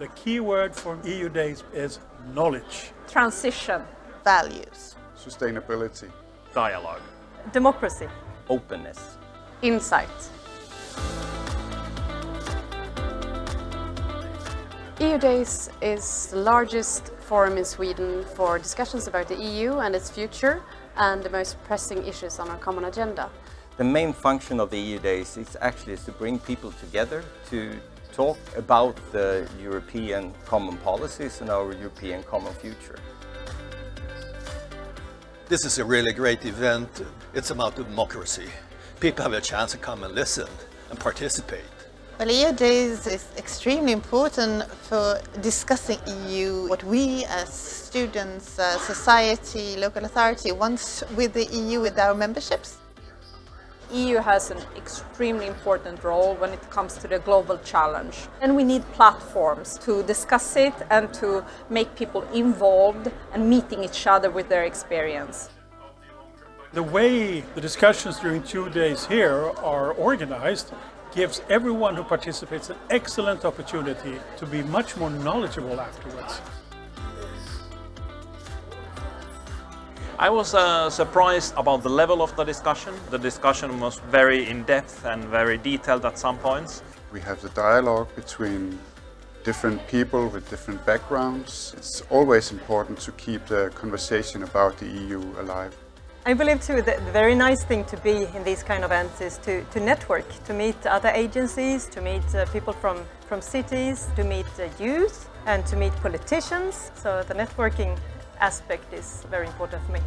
The key word for EU Days is knowledge. Transition. Values. Sustainability. Dialogue. Democracy. Openness. Insight. EU Days is the largest forum in Sweden for discussions about the EU and its future and the most pressing issues on our common agenda. The main function of the EU Days is actually to bring people together to talk about the European common policies and our European common future. This is a really great event. It's about democracy. People have a chance to come and listen and participate. Well, EU Days is extremely important for discussing EU, what we as students, society, local authority want with the EU, with our memberships. EU has an extremely important role when it comes to the global challenge. And we need platforms to discuss it and to make people involved and meeting each other with their experience. The way the discussions during 2 days here are organized gives everyone who participates an excellent opportunity to be much more knowledgeable afterwards. I was surprised about the level of the discussion. The discussion was very in-depth and very detailed at some points. We have the dialogue between different people with different backgrounds. It's always important to keep the conversation about the EU alive. I believe too that the very nice thing to be in these kind of events is to network, to meet other agencies, to meet people from cities, to meet youth and to meet politicians. So the networking aspect is very important for me.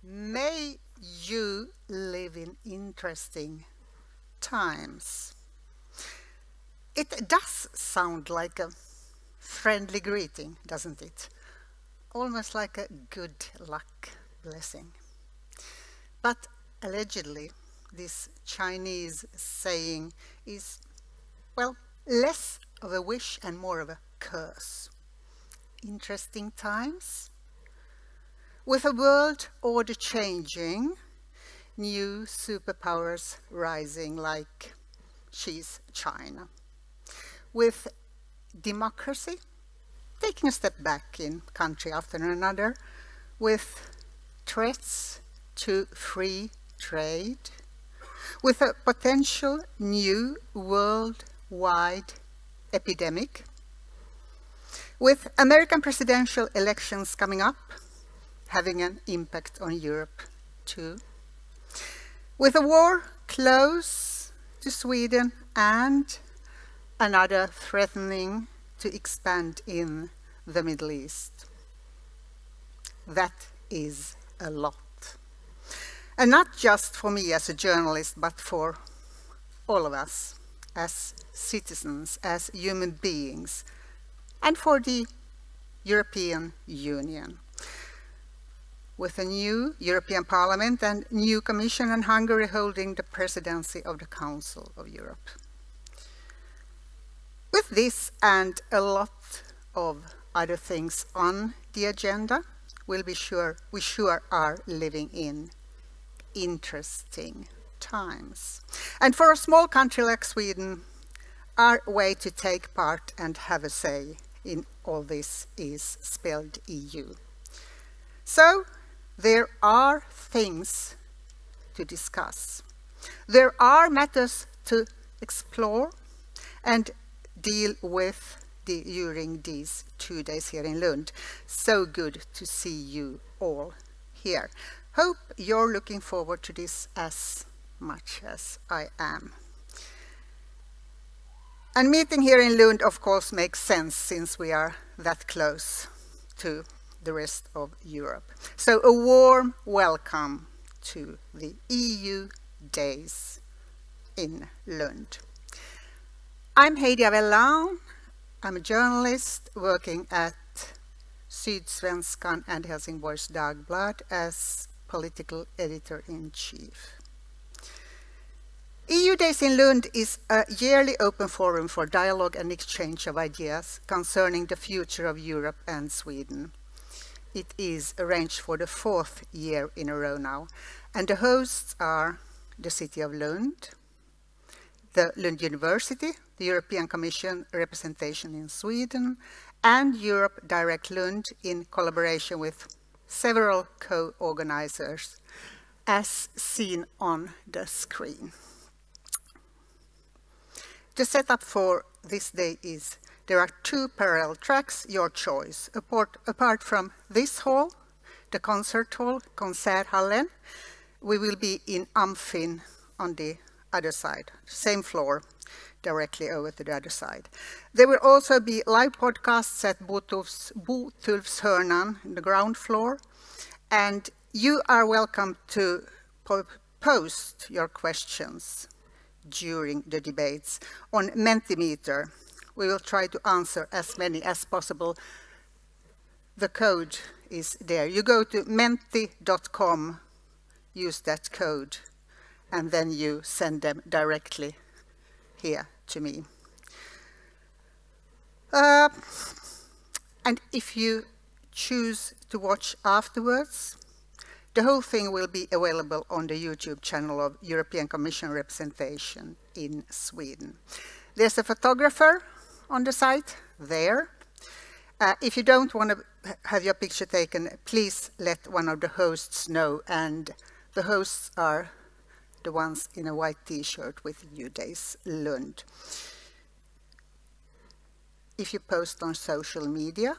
May you live in interesting times. It does sound like a friendly greeting, doesn't it? Almost like a good luck blessing. But allegedly, this Chinese saying is, well, less of a wish and more of a curse. Interesting times? With a world order changing, new superpowers rising like she's China. With democracy taking a step back in country after another, with threats to free trade, with a potential new worldwide epidemic, with American presidential elections coming up, having an impact on Europe too, with a war close to Sweden and another threatening to expand in the Middle East. That is a lot. And not just for me as a journalist, but for all of us as citizens, as human beings, and for the European Union. With a new European Parliament and new Commission and Hungary holding the presidency of the Council of Europe. With this and a lot of other things on the agenda, we sure are living in interesting times. And for a small country like Sweden, our way to take part and have a say in all this is spelled EU. So, there are things to discuss. There are matters to explore and deal with during these 2 days here in Lund. So good to see you all here. Hope you're looking forward to this as much as I am. And meeting here in Lund, of course, makes sense since we are that close to the rest of Europe. So a warm welcome to the EU Days in Lund. I'm Heidi Avellan. I'm a journalist working at Sydsvenskan and Helsingborgs Dagblad as political editor-in-chief. EU Days in Lund is a yearly open forum for dialogue and exchange of ideas concerning the future of Europe and Sweden. It is arranged for the 4th year in a row now, and the hosts are the city of Lund, the Lund University, the European Commission representation in Sweden, and Europe Direct Lund in collaboration with several co-organizers, as seen on the screen. The setup for this day is there are 2 parallel tracks, your choice. Apart from this hall, the concert hall, Konserthallen, we will be in Amfin on the other side, same floor, directly over to the other side. There will also be live podcasts at Botulfshörnan, the ground floor, and you are welcome to post your questions during the debates on Mentimeter. We will try to answer as many as possible. The code is there. You go to menti.com, use that code, and then you send them directly here to me. And if you choose to watch afterwards, the whole thing will be available on the YouTube channel of European Commission representation in Sweden. There's a photographer on the site there. If you don't want to have your picture taken, please let one of the hosts know, and the hosts are the ones in a white t-shirt with Days Lund. If you post on social media,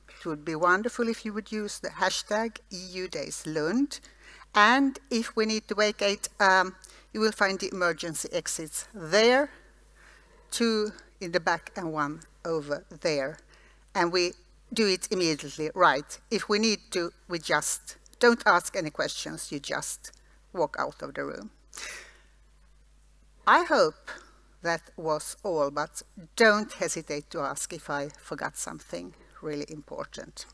it would be wonderful if you would use the hashtag EUDaysLund. And if we need to vacate, you will find the emergency exits there, 2 in the back and 1 over there. And we do it immediately, right? If we need to, we just don't ask any questions, you just walk out of the room. I hope that was all, but don't hesitate to ask if I forgot something really important.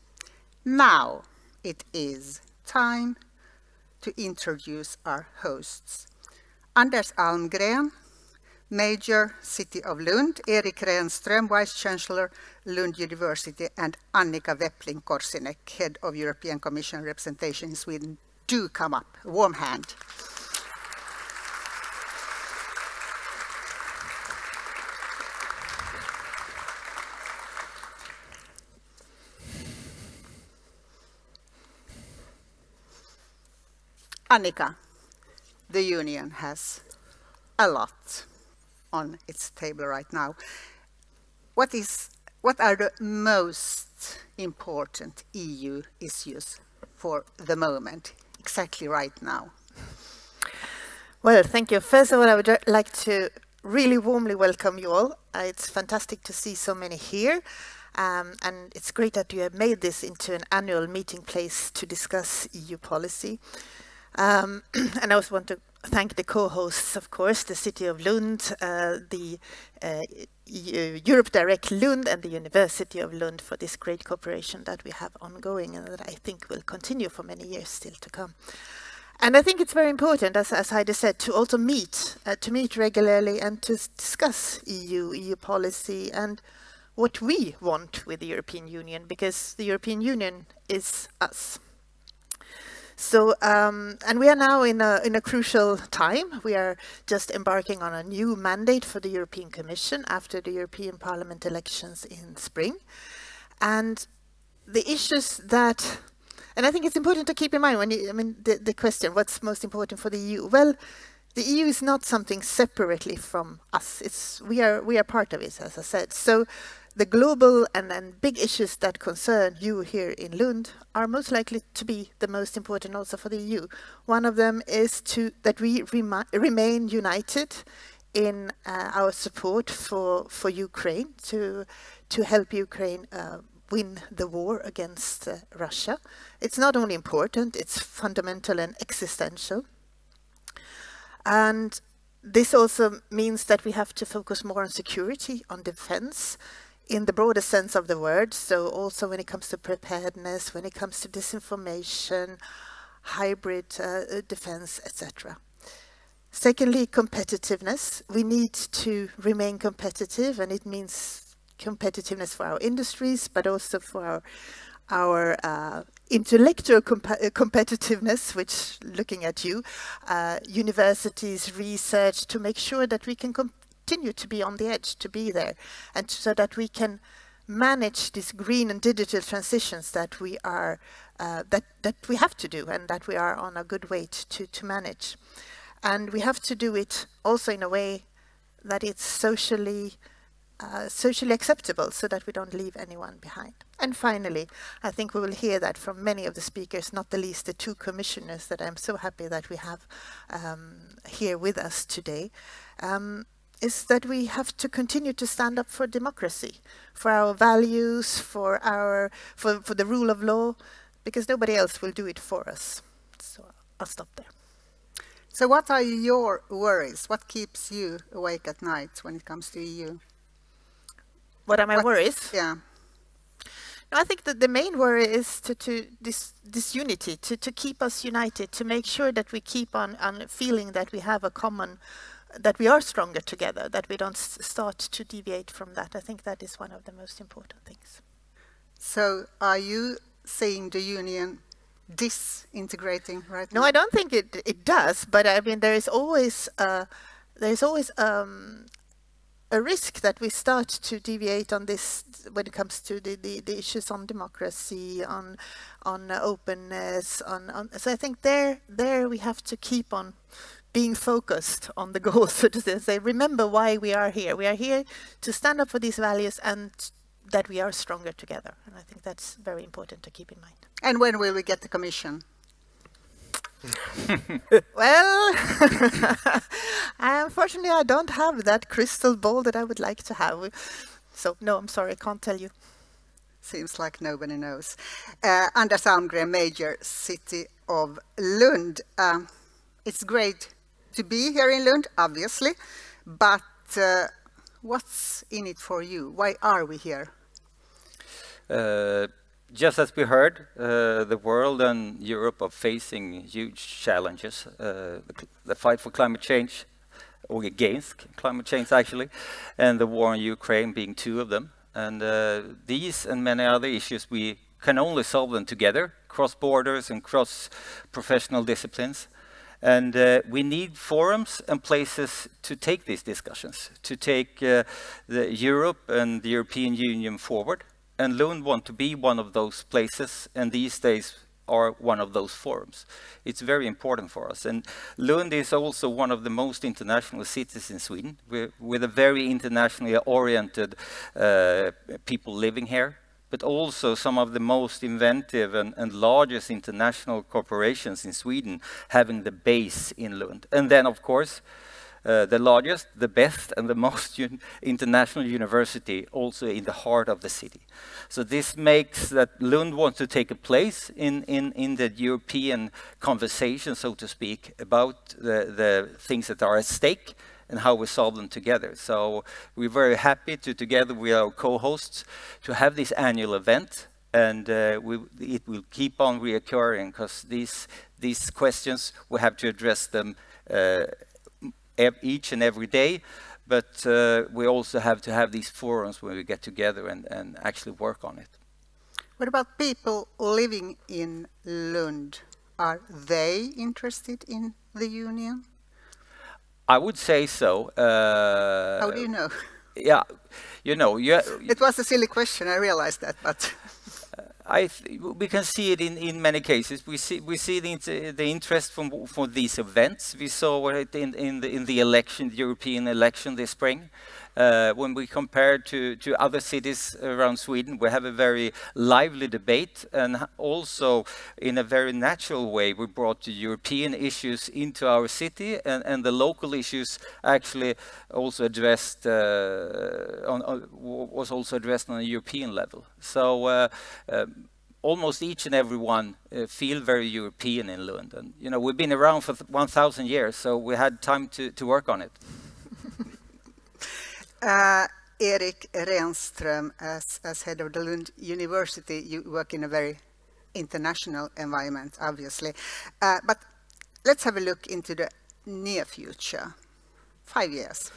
Now it is time to introduce our hosts. Anders Almgren, Major, City of Lund, Erik Renström, Vice Chancellor, Lund University, and Annika Weppling-Korsinek, Head of European Commission representation in Sweden. Do come up, a warm hand. Annika, the Union has a lot on its table right now. What are the most important EU issues for the moment, exactly right now? Well, thank you. First of all, I would like to really warmly welcome you all. It's fantastic to see so many here. And it's great that you have made this into an annual meeting place to discuss EU policy. And I also want to thank the co-hosts, of course, the City of Lund, the Europe Direct Lund, and the University of Lund for this great cooperation that we have ongoing and that I think will continue for many years still to come. And I think it's very important, as Heidi said, to also meet regularly and to discuss EU policy and what we want with the European Union, because the European Union is us. So, and we are now in a crucial time. We are just embarking on a new mandate for the European Commission after the European Parliament elections in spring. And the issues that, and I think it's important to keep in mind when you, the question, what's most important for the EU? Well, the EU is not something separately from us. We are part of it, as I said. So the global and big issues that concern you here in Lund are most likely to be the most important also for the EU. One of them is that we remain united in our support for Ukraine, to help Ukraine win the war against Russia. It's not only important, it's fundamental and existential. And this also means that we have to focus more on security, on defense, in the broader sense of the word, so also when it comes to preparedness, when it comes to disinformation, hybrid defense, etc. Secondly, competitiveness. We need to remain competitive, and it means competitiveness for our industries, but also for our intellectual competitiveness, which, looking at you, universities, research, to make sure that we can continue to be on the edge, to be there, and so that we can manage these green and digital transitions that we are that we have to do, and that we are on a good way to manage. And we have to do it also in a way that it's socially acceptable, so that we don't leave anyone behind. And finally, I think we will hear that from many of the speakers, not the least the two commissioners that I'm so happy that we have here with us today, is that we have to continue to stand up for democracy, for our values, for the rule of law, because nobody else will do it for us. So I'll stop there. So what are your worries? What keeps you awake at night when it comes to EU? What are my worries? Yeah. No, I think that the main worry is this unity, to keep us united, to make sure that we keep on feeling that we have a common, that we are stronger together, that we don't start to deviate from that. I think that is one of the most important things. So are you seeing the union disintegrating right now? No, I don't think it does, but I mean there is always a risk that we start to deviate on this when it comes to the issues on democracy, on openness, so I think there we have to keep on being focused on the goal, so to say. Remember why we are here. We are here to stand up for these values, and that we are stronger together. And I think that's very important to keep in mind. And when will we get the Commission? Well, unfortunately, I don't have that crystal ball that I would like to have. So, no, I'm sorry, I can't tell you. Seems like nobody knows. Anders Almgren, Mayor, City of Lund. It's great to be here in Lund, obviously, but what's in it for you? Why are we here? Just as we heard, the world and Europe are facing huge challenges. The fight for climate change, or against climate change actually, and the war in Ukraine being two of them. And these and many other issues, we can only solve them together, cross borders and cross professional disciplines. And we need forums and places to take these discussions, to take Europe and the European Union forward. And Lund want to be one of those places, and these days are one of those forums. It's very important for us. And Lund is also one of the most international cities in Sweden, with a very internationally oriented people living here, but also some of the most inventive and largest international corporations in Sweden having the base in Lund. And then, of course, the largest, the best, and the most international university also in the heart of the city. So this makes that Lund wants to take a place in the European conversation, so to speak, about the things that are at stake and how we solve them together. So we're very happy to, together with our co-hosts, to have this annual event, and it will keep on reoccurring, because these questions, we have to address them each and every day, but we also have to have these forums where we get together and actually work on it. What about people living in Lund? Are they interested in the union? I would say so. How do you know? Yeah, you know, it was a silly question, I realized that, but we can see it in many cases. We see the interest for these events. We saw it in the election, the European election this spring. When we compare to other cities around Sweden, we have a very lively debate, and also in a very natural way we brought the European issues into our city, and the local issues actually also addressed was also addressed on a European level. So almost each and every one feel very European in Lund, and you know, we've been around for 1,000 years, so we had time to work on it. Erik Renström, as head of the Lund University, you work in a very international environment, obviously. But let's have a look into the near future, 5 years,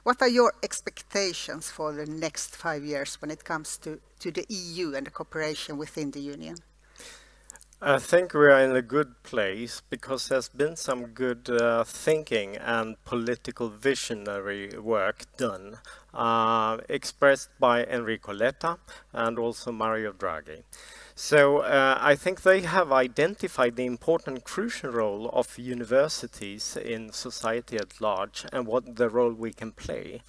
what are your expectations for the next 5 years when it comes to the EU and the cooperation within the Union? I think we are in a good place because there's been some good thinking and political visionary work done, expressed by Enrico Letta and also Mario Draghi. So I think they have identified the important crucial role of universities in society at large and what the role we can play.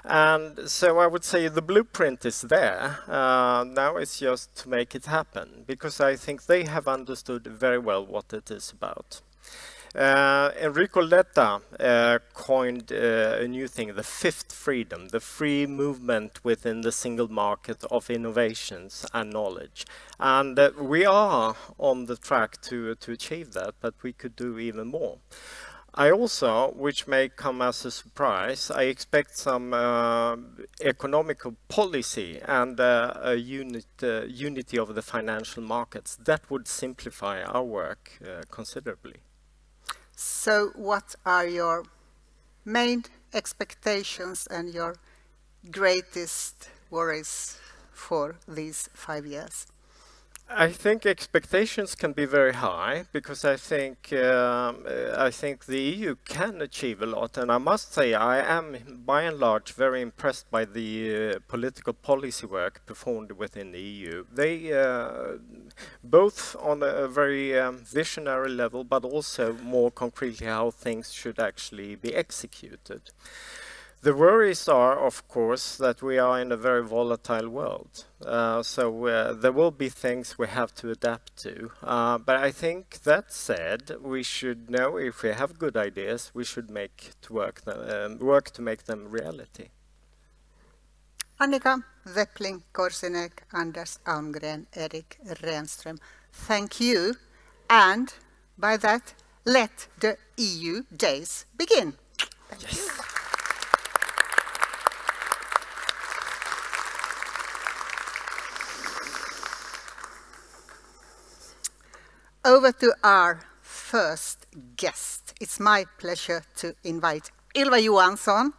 And so I would say the blueprint is there. Now it's just to make it happen, because I think they have understood very well what it is about. Enrico Letta coined a new thing, the fifth freedom, the free movement within the single market of innovations and knowledge. And we are on the track to achieve that, but we could do even more. I also, which may come as a surprise, I expect some economical policy and a unity of the financial markets. That would simplify our work considerably. So what are your main expectations and your greatest worries for these 5 years? I think expectations can be very high, because I think the EU can achieve a lot, and I must say I am by and large very impressed by the political policy work performed within the EU. They both on a very visionary level, but also more concretely how things should actually be executed. The worries are, of course, that we are in a very volatile world. So there will be things we have to adapt to. But I think that said, we should know if we have good ideas, we should work to make them reality. Annika Weppling Korsinek, Anders Almgren, Erik Renström, thank you. And by that, let the EU days begin. Thank you. Over to our first guest. It's my pleasure to invite Ylva Johansson,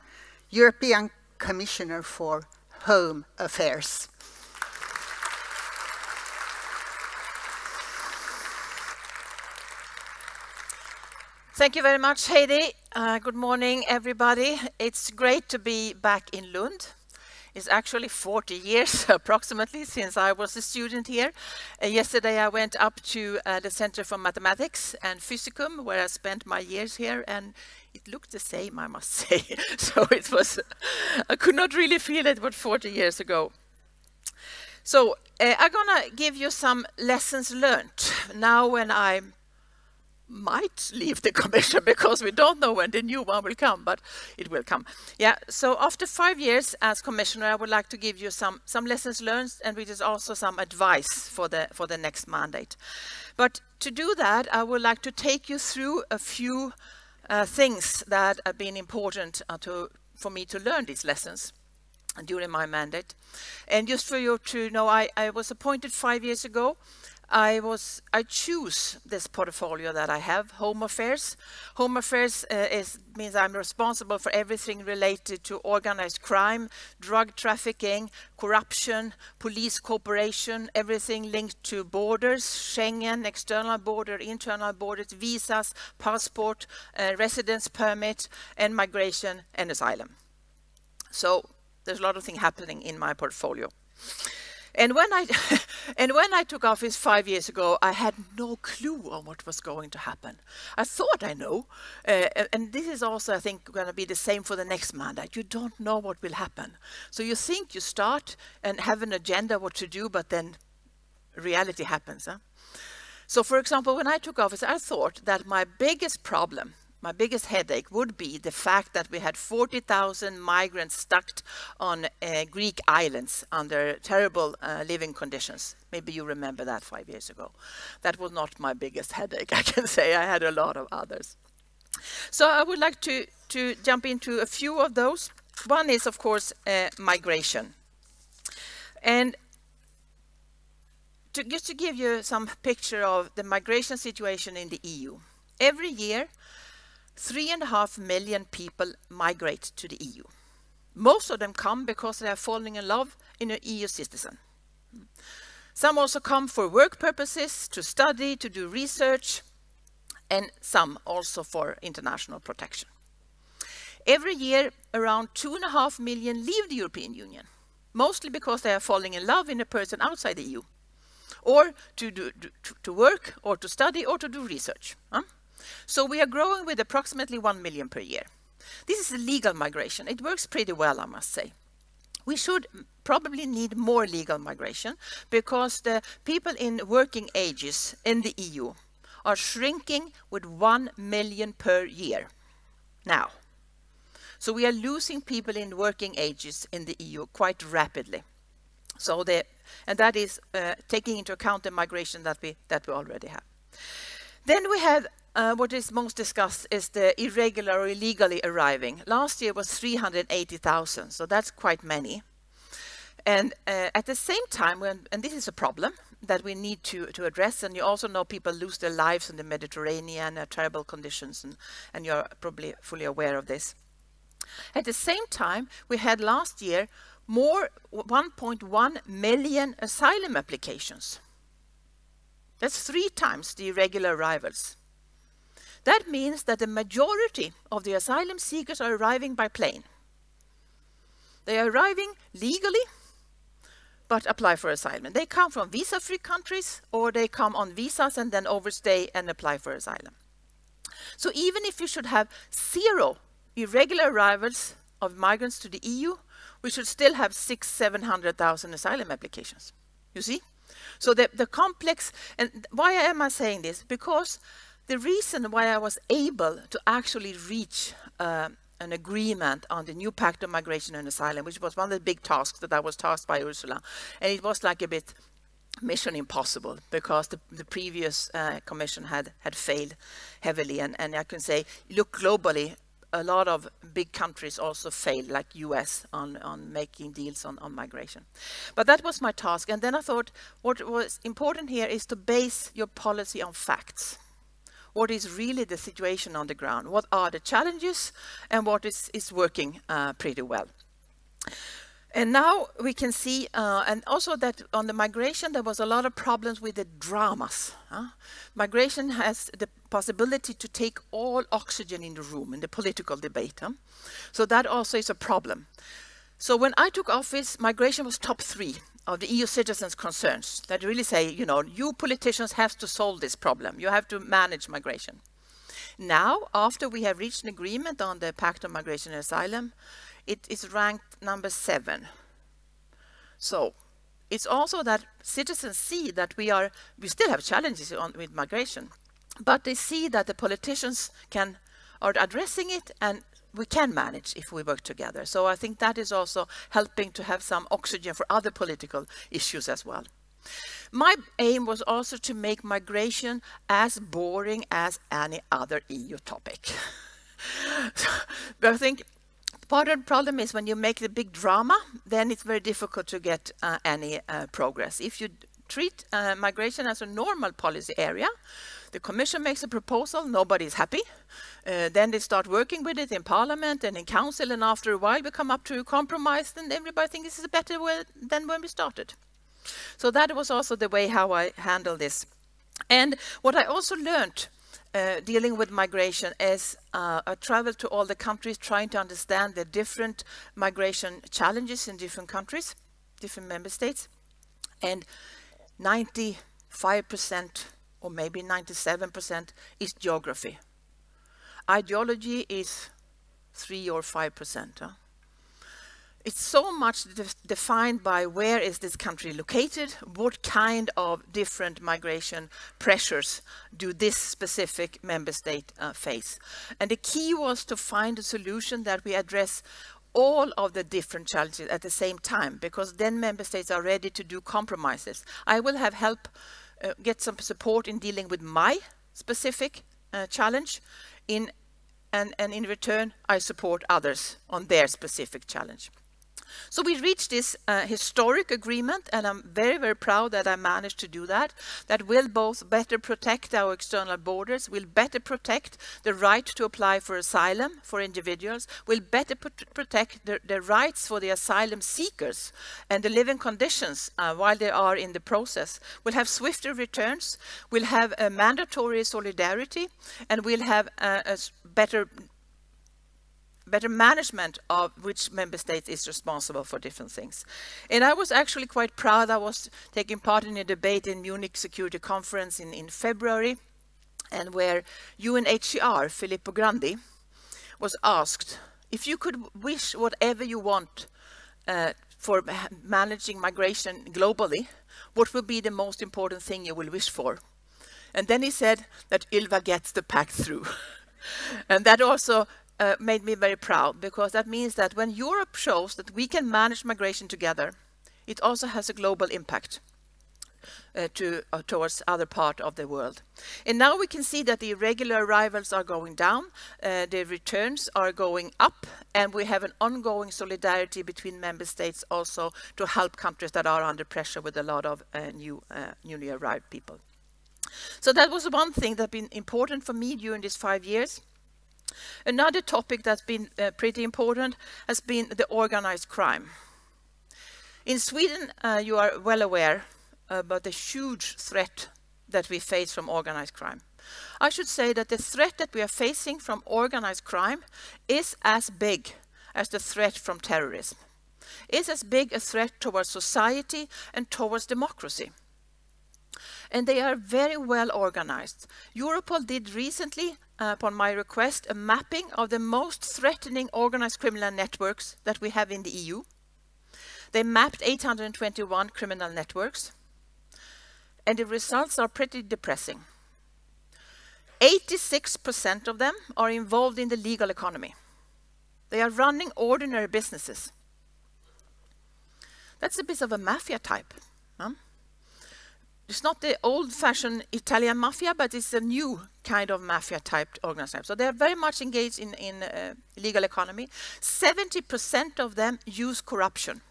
European Commissioner for Home Affairs. Thank you very much, Heidi. Good morning, everybody. It's great to be back in Lund. It's actually 40 years approximately since I was a student here. Yesterday I went up to the Center for Mathematics and Physicum, where I spent my years here, and it looked the same, I must say. So it was, I could not really feel it was 40 years ago. So I'm gonna give you some lessons learned now when I might leave the commission, because we don't know when the new one will come, but it will come. Yeah, so after 5 years as commissioner, I would like to give you some lessons learned, and which is also some advice for the next mandate. But to do that, I would like to take you through a few things that have been important for me to learn these lessons during my mandate. And just for you to know, I was appointed 5 years ago. I choose this portfolio that I have, Home Affairs. Home Affairs means I'm responsible for everything related to organized crime, drug trafficking, corruption, police cooperation, everything linked to borders, Schengen, external border, internal borders, visas, passport, residence permit, and migration and asylum. So there's a lot of things happening in my portfolio. And when I took office 5 years ago, I had no clue on what was going to happen. I thought I know, and this is also, I think, going to be the same for the next mandate. You don't know what will happen. So you think you start and have an agenda what to do, but then reality happens. Huh? So for example, when I took office, I thought that my biggest problem, my biggest headache would be the fact that we had 40,000 migrants stuck on Greek islands under terrible living conditions. Maybe you remember that 5 years ago. That was not my biggest headache, I can say. I had a lot of others. So I would like to jump into a few of those. One is, of course, migration. And just to give you some picture of the migration situation in the EU. Every year, 3.5 million people migrate to the EU. Most of them come because they are falling in love in an EU citizen. Some also come for work purposes, to study, to do research, and some also for international protection. Every year, around 2.5 million leave the European Union, mostly because they are falling in love in a person outside the EU, or to work, or to study, or to do research. So we are growing with approximately 1 million per year. This is a legal migration. It works pretty well, I must say. We should probably need more legal migration because the people in working ages in the EU are shrinking with 1 million per year now. So we are losing people in working ages in the EU quite rapidly. So and that is taking into account the migration that we already have. Then we have what is most discussed is the irregular or illegally arriving. Last year was 380,000, so that's quite many. And at the same time, and this is a problem that we need to address, and you also know people lose their lives in the Mediterranean, terrible conditions, and you're probably fully aware of this. At the same time, we had last year more 1.1 million asylum applications. That's 3 times the irregular arrivals. That means that the majority of the asylum seekers are arriving by plane. They are arriving legally, but apply for asylum. They come from visa-free countries, or they come on visas and then overstay and apply for asylum. So even if you should have 0 irregular arrivals of migrants to the EU, we should still have 600,000-700,000 asylum applications. You see? So the complex, and why am I saying this? Because the reason why I was able to actually reach an agreement on the new Pact on Migration and Asylum, which was one of the big tasks that I was tasked by Ursula, and it was like a bit mission impossible because the previous commission had failed heavily, and I can say, look globally, a lot of big countries also failed, like US, on making deals on migration. But that was my task, and then I thought what was important here is to base your policy on facts. What is really the situation on the ground? What are the challenges and what is working pretty well? And now we can see, and also that on the migration, there was a lot of problems with the dramas. Migration has the possibility to take all oxygen in the room, in the political debate. So that also is a problem. So when I took office, migration was top 3 of the EU citizens' concerns that really say, you know, you politicians have to solve this problem. You have to manage migration. Now, after we have reached an agreement on the Pact on Migration and Asylum, it is ranked number 7. So it's also that citizens see that we still have challenges with migration, but they see that the politicians are addressing it, and we can manage if we work together. So I think that is also helping to have some oxygen for other political issues as well. My aim was also to make migration as boring as any other EU topic. But I think part of the problem is when you make the big drama, then it's very difficult to get any progress. If you treat migration as a normal policy area, the Commission makes a proposal, nobody is happy. Then they start working with it in Parliament and in Council, and after a while we come up to a compromise, and everybody thinks this is a better way than when we started. So that was also the way how I handle this. And what I also learned dealing with migration is I traveled to all the countries trying to understand the different migration challenges in different countries, different member states, and 95% or maybe 97% is geography. Ideology is 3 or 5%. It's so much defined by where is this country located, what kind of different migration pressures do this specific member state face. And the key was to find a solution that we address all of the different challenges at the same time, because then member states are ready to do compromises. I will have help get some support in dealing with my specific challenge, and in return I support others on their specific challenge. So we reached this historic agreement, and I'm very, very proud that I managed to do that. That will both better protect our external borders, will better protect the right to apply for asylum for individuals, will better protect the rights for the asylum seekers and the living conditions while they are in the process. We'll have swifter returns, we'll have a mandatory solidarity, and we'll have a better management of which member state is responsible for different things. And I was actually quite proud. I was taking part in a debate in Munich Security Conference in February, and where UNHCR, Filippo Grandi, was asked, if you could wish whatever you want for managing migration globally, what would be the most important thing you will wish for? And then he said that Ylva gets the pact through. And that also made me very proud, because that means that when Europe shows that we can manage migration together, it also has a global impact towards other part of the world. And now we can see that the irregular arrivals are going down, the returns are going up, and we have an ongoing solidarity between member states also to help countries that are under pressure with a lot of newly arrived people. So that was one thing that's been important for me during these 5 years. Another topic that's been pretty important has been the organized crime. In Sweden, you are well aware about the huge threat that we face from organized crime. I should say that the threat that we are facing from organized crime is as big as the threat from terrorism. It's as big a threat towards society and towards democracy. And they are very well organized. Europol did recently, upon my request, a mapping of the most threatening organized criminal networks that we have in the EU. They mapped 821 criminal networks, and the results are pretty depressing. 86% of them are involved in the legal economy. They are running ordinary businesses. That's a bit of a mafia type. It's not the old-fashioned Italian mafia, but it's a new kind of mafia-type organization. So they are very much engaged in legal economy. 70% of them use corruption.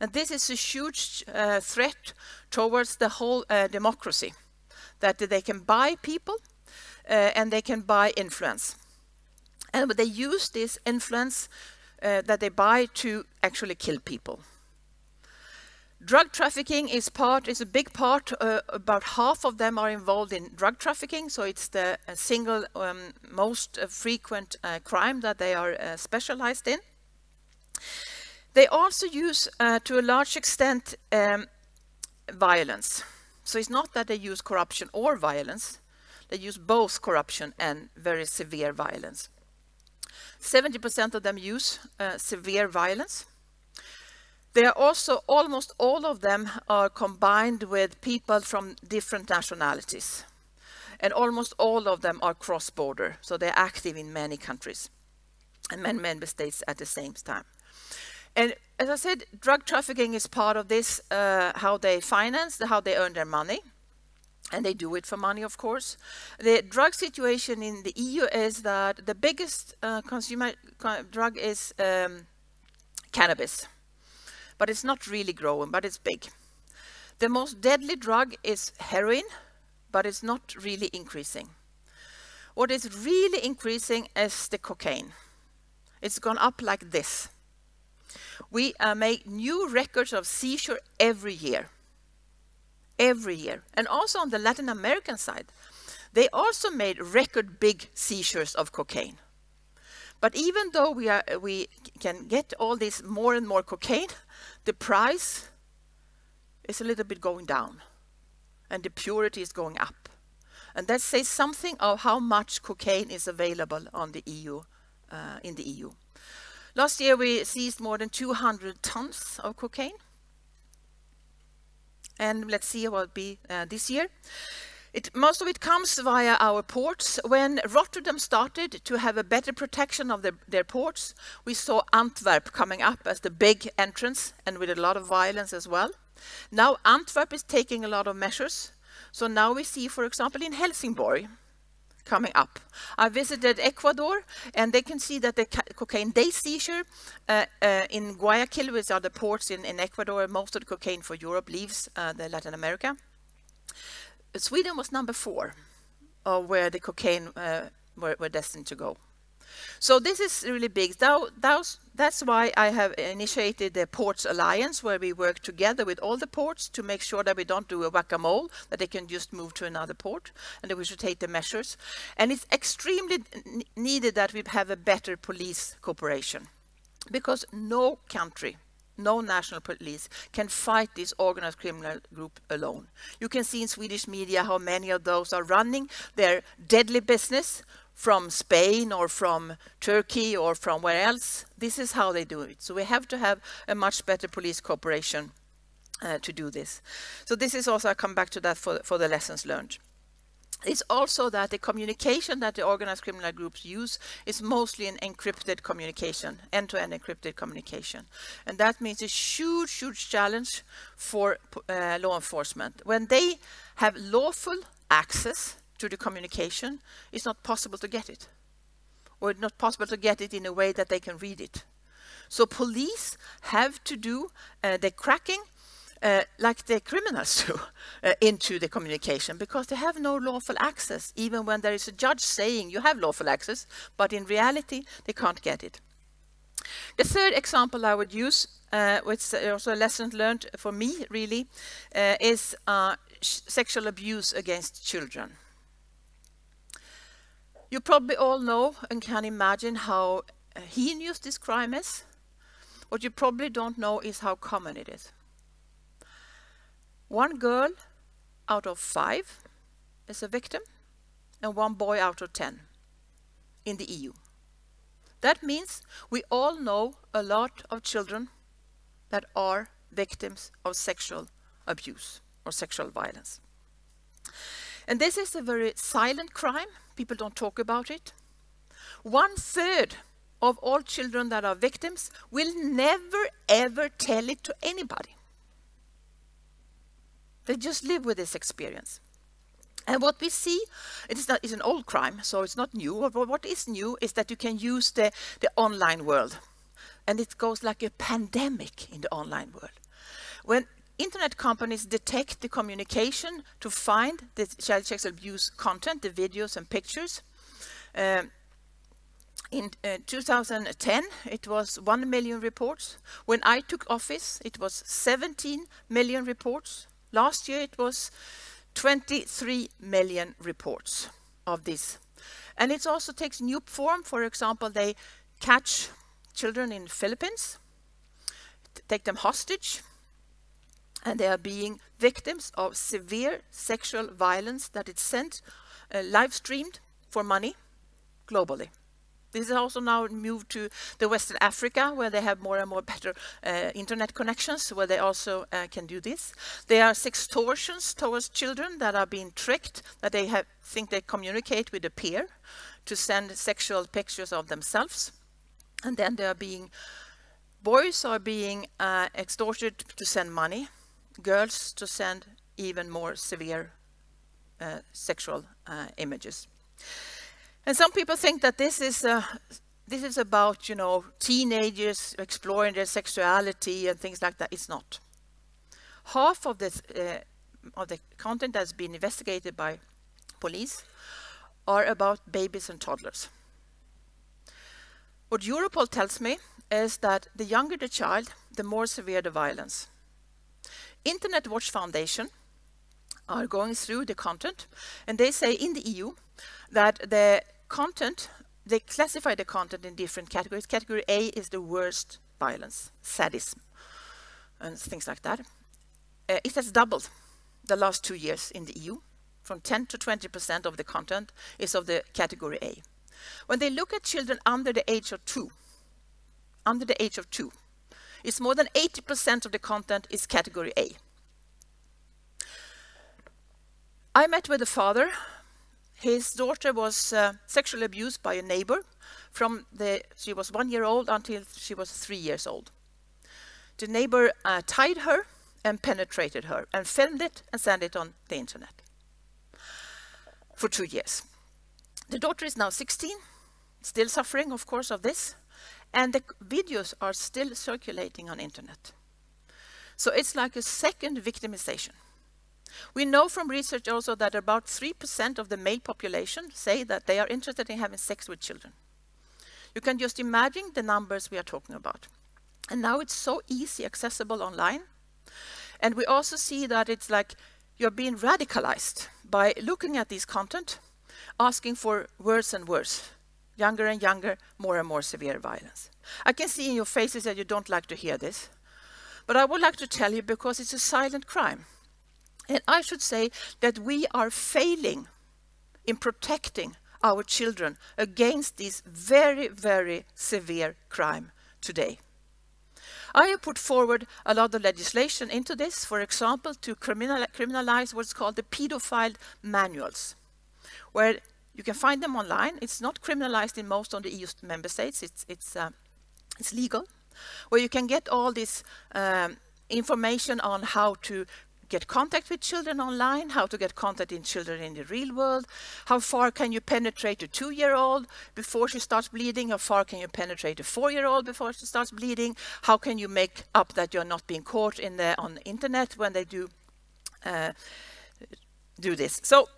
And this is a huge threat towards the whole democracy, that they can buy people and they can buy influence. And they use this influence that they buy to actually kill people. Drug trafficking is a big part. About half of them are involved in drug trafficking, so it's the single most frequent crime that they are specialized in. They also use, to a large extent, violence. So it's not that they use corruption or violence. They use both corruption and very severe violence. 70% of them use severe violence. They are also, almost all of them are combined with people from different nationalities. And almost all of them are cross-border, so they're active in many countries and many member states at the same time. And as I said, drug trafficking is part of this, how they finance, how they earn their money. And they do it for money, of course. The drug situation in the EU is that the biggest consumer drug is cannabis. But it's not really growing, but it's big. The most deadly drug is heroin, but it's not really increasing. What is really increasing is the cocaine. It's gone up like this. We make new records of seizure every year. Every year. And also on the Latin American side, they also made record big seizures of cocaine. But even though we can get all this more and more cocaine, the price is a little bit going down, and the purity is going up. And that says something of how much cocaine is available on the EU, in the EU. Last year we seized more than 200 tons of cocaine. And let's see what it will be this year. Most of it comes via our ports. When Rotterdam started to have a better protection of their ports, we saw Antwerp coming up as the big entrance, and with a lot of violence as well. Now Antwerp is taking a lot of measures. So now we see, for example, in Helsingborg, coming up. I visited Ecuador, and they can see that the cocaine day seizure in Guayaquil, which are the ports in Ecuador, most of the cocaine for Europe leaves the Latin America. Sweden was number 4 of where the cocaine were destined to go. So this is really big. That's why I have initiated the Ports Alliance, where we work together with all the ports to make sure that we don't do a whack-a-mole, that they can just move to another port, and that we should take the measures. And it's extremely needed that we have a better police cooperation, because no country, no national police can fight this organized criminal group alone. You can see in Swedish media how many of those are running their deadly business from Spain or from Turkey or from where else. This is how they do it. So we have to have a much better police cooperation to do this. So this is also, I come back to that for the lessons learned. It's also that the communication that the organized criminal groups use is mostly an encrypted communication, end-to-end encrypted communication. And that means a huge, huge challenge for law enforcement. When they have lawful access to the communication, it's not possible to get it, or it's not possible to get it in a way that they can read it. So police have to do the cracking like the criminals do into the communication, because they have no lawful access, even when there is a judge saying you have lawful access, but in reality they can't get it. The third example I would use, which is also a lesson learned for me really, is sexual abuse against children. You probably all know and can imagine how heinous this crime is. What you probably don't know is how common it is. 1 girl out of 5 is a victim, and 1 boy out of 10 in the EU. That means we all know a lot of children that are victims of sexual abuse or sexual violence. And this is a very silent crime. People don't talk about it. 1/3 of all children that are victims will never ever tell it to anybody. They just live with this experience. And what we see, it's an old crime, so it's not new. What is new is that you can use the online world. And it goes like a pandemic in the online world. When internet companies detect the communication to find the child sexual abuse content, the videos and pictures, in 2010, it was 1 million reports. When I took office, it was 17 million reports. Last year, it was 23 million reports of this. And it also takes new form. For example, they catch children in the Philippines, take them hostage, and they are being victims of severe sexual violence that is sent, live streamed for money globally. This is also now moved to the Western Africa, where they have more and more better internet connections, where they also can do this. There are sextortions towards children that are being tricked, that they think they communicate with a peer to send sexual pictures of themselves. And then boys are being extorted to send money, girls to send even more severe sexual images. And some people think that this is about, you know, teenagers exploring their sexuality and things like that. It's not. Half of this of the content that's been investigated by police are about babies and toddlers. What Europol tells me is that the younger the child, the more severe the violence. Internet Watch Foundation are going through the content, and they say in the EU that the content, they classify the content in different categories. Category A is the worst violence, sadism, and things like that. It has doubled the last 2 years in the EU. From 10 to 20% of the content is of the category A. When they look at children under the age of 2, it's more than 80% of the content is category A. I met with a father. His daughter was sexually abused by a neighbor she was 1 year old until she was 3 years old. The neighbor tied her and penetrated her and filmed it and sent it on the internet for 2 years. The daughter is now 16, still suffering, of course, of this, and the videos are still circulating on internet. So it's like a second victimization. We know from research also that about 3% of the male population say that they are interested in having sex with children. You can just imagine the numbers we are talking about. And now it's so easy, accessible online. And we also see that it's like you're being radicalized by looking at this content, asking for worse and worse, younger and younger, more and more severe violence. I can see in your faces that you don't like to hear this, but I would like to tell you because it's a silent crime. And I should say that we are failing in protecting our children against this very, very severe crime today. I have put forward a lot of legislation into this, for example, to criminalize what's called the pedophile manuals, where you can find them online. It's not criminalized in most of the EU member states. It's legal, where you can get all this information on how to get contact with children online, how to get contact in children in the real world, how far can you penetrate a 2-year-old before she starts bleeding, how far can you penetrate a 4-year-old before she starts bleeding, how can you make up that you're not being caught on the internet when they do this. So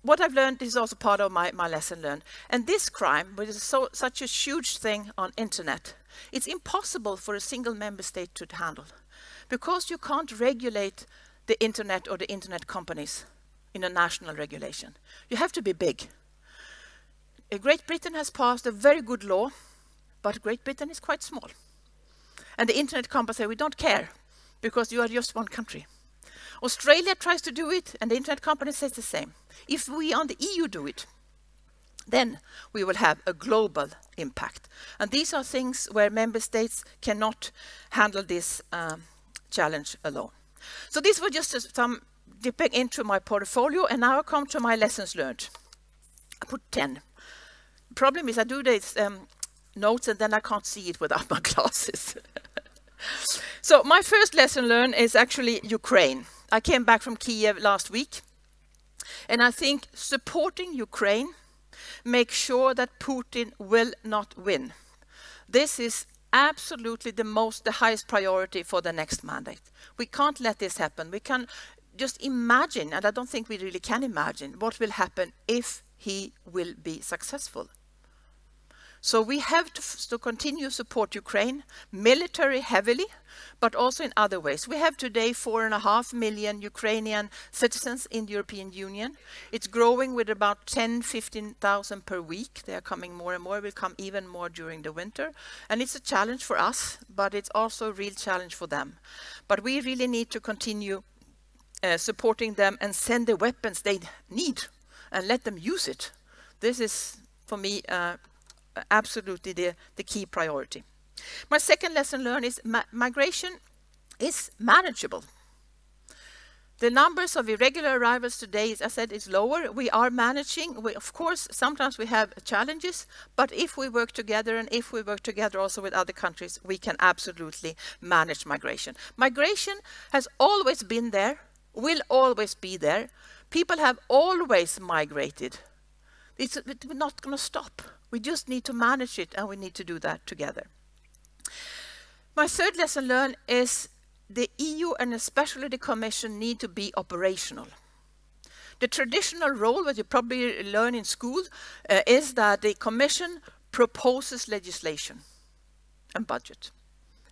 what I've learned is also part of my lesson learned. And this crime, which is such a huge thing on internet, it's impossible for a single member state to handle, because you can't regulate the internet or the internet companies in a national regulation. You have to be big. Great Britain has passed a very good law, but Great Britain is quite small. And the internet companies say, we don't care, because you are just one country. Australia tries to do it, and the internet company says the same. If we on the EU do it, then we will have a global impact. And these are things where member states cannot handle this challenge alone. So this was just some dipping into my portfolio, and now I come to my lessons learned. I put 10. The problem is I do these notes and then I can't see it without my glasses. So my first lesson learned is actually Ukraine. I came back from Kiev last week, and I think supporting Ukraine makes sure that Putin will not win. This is absolutely the highest priority for the next mandate. We can't let this happen. We can just imagine, and I don't think we really can imagine, what will happen if he will be successful. So we have to continue to support Ukraine, military heavily, but also in other ways. We have today 4.5 million Ukrainian citizens in the European Union. It's growing with about 10,000-15,000 per week. They are coming more and more, will come even more during the winter. And it's a challenge for us, but it's also a real challenge for them. But we really need to continue supporting them and send the weapons they need and let them use it. This is, for me, absolutely the key priority. My second lesson learned is migration is manageable. The numbers of irregular arrivals today, as I said, is lower. We are managing. Of course, sometimes we have challenges, but if we work together, and if we work together also with other countries, we can absolutely manage migration. Migration has always been there, will always be there. People have always migrated. It's not going to stop. We just need to manage it, and we need to do that together. My third lesson learned is the EU, and especially the Commission, need to be operational. The traditional role that you probably learn in school is that the Commission proposes legislation and budget.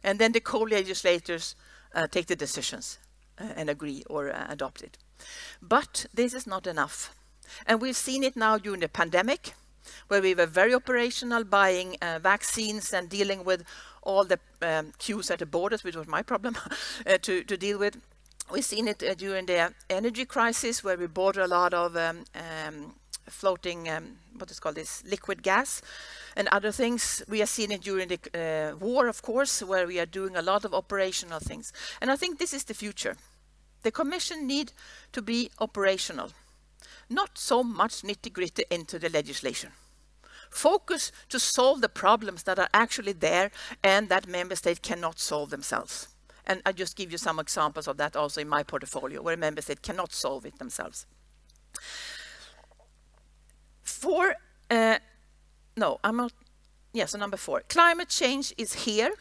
And then the co-legislators take the decisions and agree or adopt it. But this is not enough. And we've seen it now during the pandemic, where we were very operational, buying vaccines and dealing with all the queues at the borders, which was my problem to deal with. We've seen it during the energy crisis, where we bought a lot of floating, what is called this, liquid gas and other things. We have seen it during the war, of course, where we are doing a lot of operational things. And I think this is the future. The Commission need to be operational. Not so much nitty-gritty into the legislation. Focus to solve the problems that are actually there and that member states cannot solve themselves. And I just give you some examples of that also in my portfolio, where member states cannot solve it themselves. 4, no, I'm not, yes, so number 4. Climate change is here,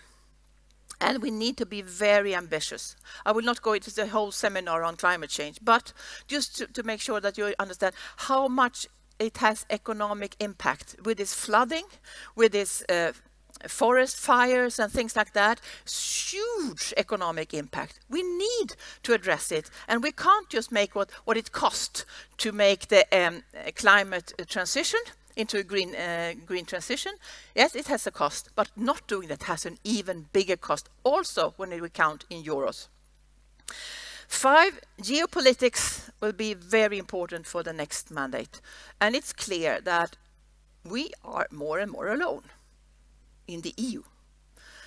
and we need to be very ambitious. I will not go into the whole seminar on climate change, but just to make sure that you understand how much it has economic impact with this flooding, with this forest fires and things like that. Huge economic impact. We need to address it, and we can't just make what it costs to make the climate transition into a green transition. Yes, it has a cost, but not doing that has an even bigger cost also when we count in euros. 5, geopolitics will be very important for the next mandate. And it's clear that we are more and more alone in the EU.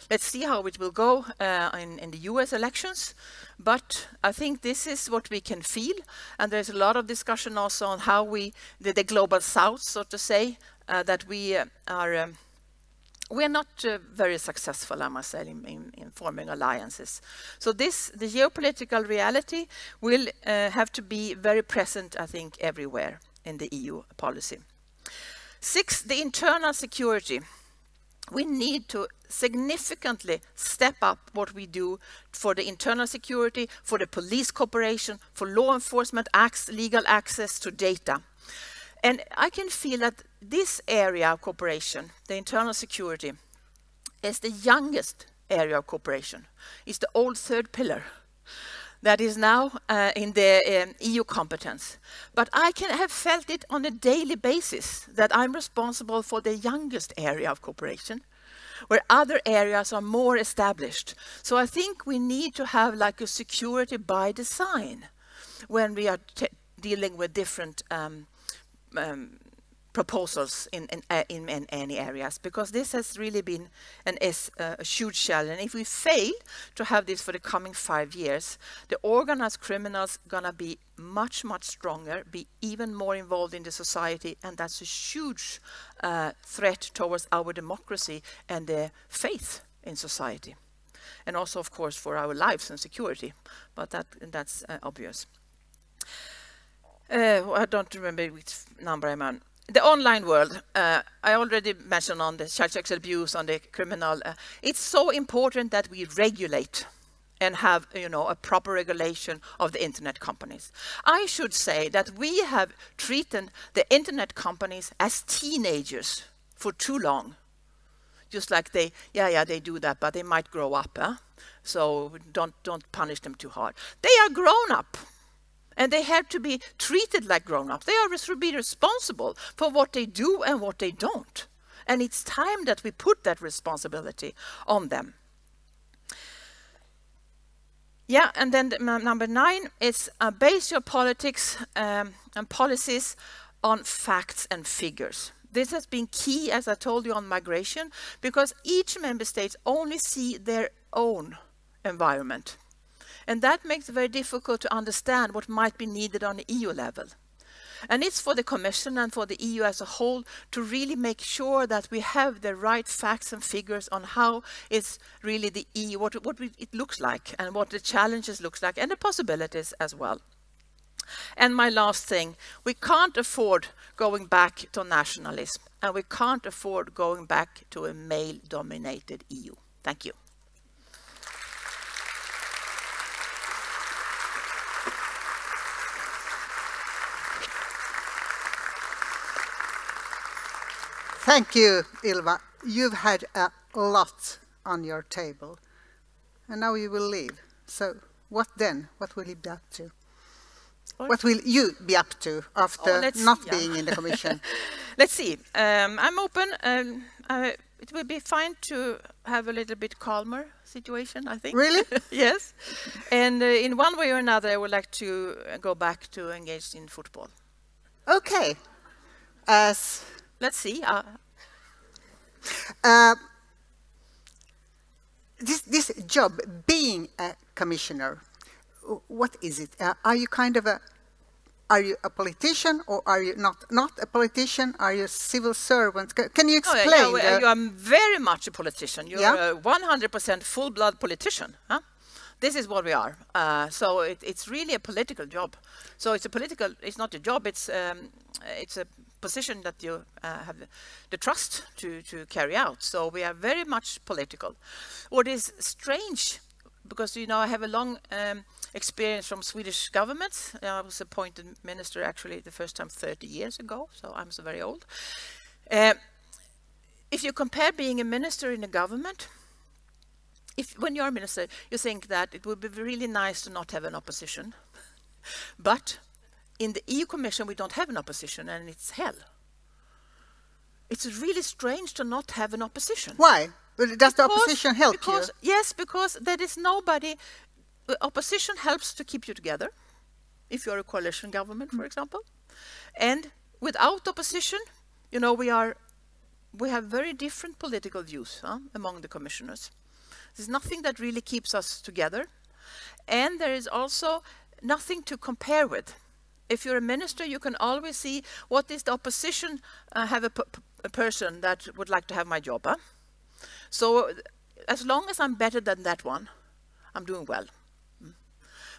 Let's see how it will go in the US elections. But I think this is what we can feel. And there's a lot of discussion also on how the global south, so to say, that we are... we're not very successful, I must say, in forming alliances. So the geopolitical reality will have to be very present, I think, everywhere in the EU policy. 6, the internal security. We need to significantly step up what we do for the internal security, for the police cooperation, for law enforcement, legal access to data. And I can feel that this area of cooperation, the internal security, is the youngest area of cooperation. It's the old 3rd pillar that is now in the EU competence. But I have felt it on a daily basis that I'm responsible for the youngest area of cooperation, where other areas are more established. So I think we need to have like a security by design when we are dealing with different proposals in any areas, because this has really been a huge challenge. If we fail to have this for the coming 5 years, the organized criminals gonna be much stronger, be even more involved in the society, and that's a huge threat towards our democracy and the faith in society, and also, of course, for our lives and security. But that's obvious. I don't remember which number I'm on. The online world, I already mentioned on the child sexual abuse, on the criminal. It's so important that we regulate and have, a proper regulation of the internet companies. I should say that we have treated the internet companies as teenagers for too long. Just like they do that, but they might grow up, so don't punish them too hard. They are grown up. And they have to be treated like grown-ups. They are to be responsible for what they do and what they don't. And it's time that we put that responsibility on them. Yeah, and then number 9 is base your politics and policies on facts and figures. This has been key, as I told you, on migration, because each member state only see their own environment. And that makes it very difficult to understand what might be needed on the EU level. And it's for the Commission and for the EU as a whole to really make sure that we have the right facts and figures on how it's really the EU, what it looks like, and what the challenges looks like, and the possibilities as well. And my last thing, we can't afford going back to nationalism, and we can't afford going back to a male-dominated EU. Thank you. Thank you, Ylva. You've had a lot on your table, and now you will leave. So what then? What will you be up to? What will you be up to after not being in the Commission? Let's see. I'm open. It will be fine to have a little bit calmer situation, I think. Really? Yes. And in one way or another, I would like to go back to engage in football. Okay. Let's see. This job, being a commissioner, what is it? Are you are you a politician, or are you not a politician? Are you a civil servant? Can you explain? You are very much a politician. You're a 100% full-blood politician. Huh? This is what we are. So it's really a political job. So it's not a job. It's a position that you have the trust to carry out. So we are very much political. What is strange, because you know I have a long experience from Swedish government. I was appointed minister actually the first time 30 years ago, so I'm so very old. If you compare being a minister in a government, when you're a minister, you think that it would be really nice to not have an opposition. But in the EU Commission, we don't have an opposition, and it's hell. It's really strange to not have an opposition. Why? Does the opposition help you? Yes, because there is nobody. Opposition helps to keep you together, if you're a coalition government, for example. And without opposition, you know, we have very different political views among the commissioners. There's nothing that really keeps us together. And there is also nothing to compare with. If you're a minister, you can always see what is the opposition have a person that would like to have my job. So as long as I'm better than that one, I'm doing well.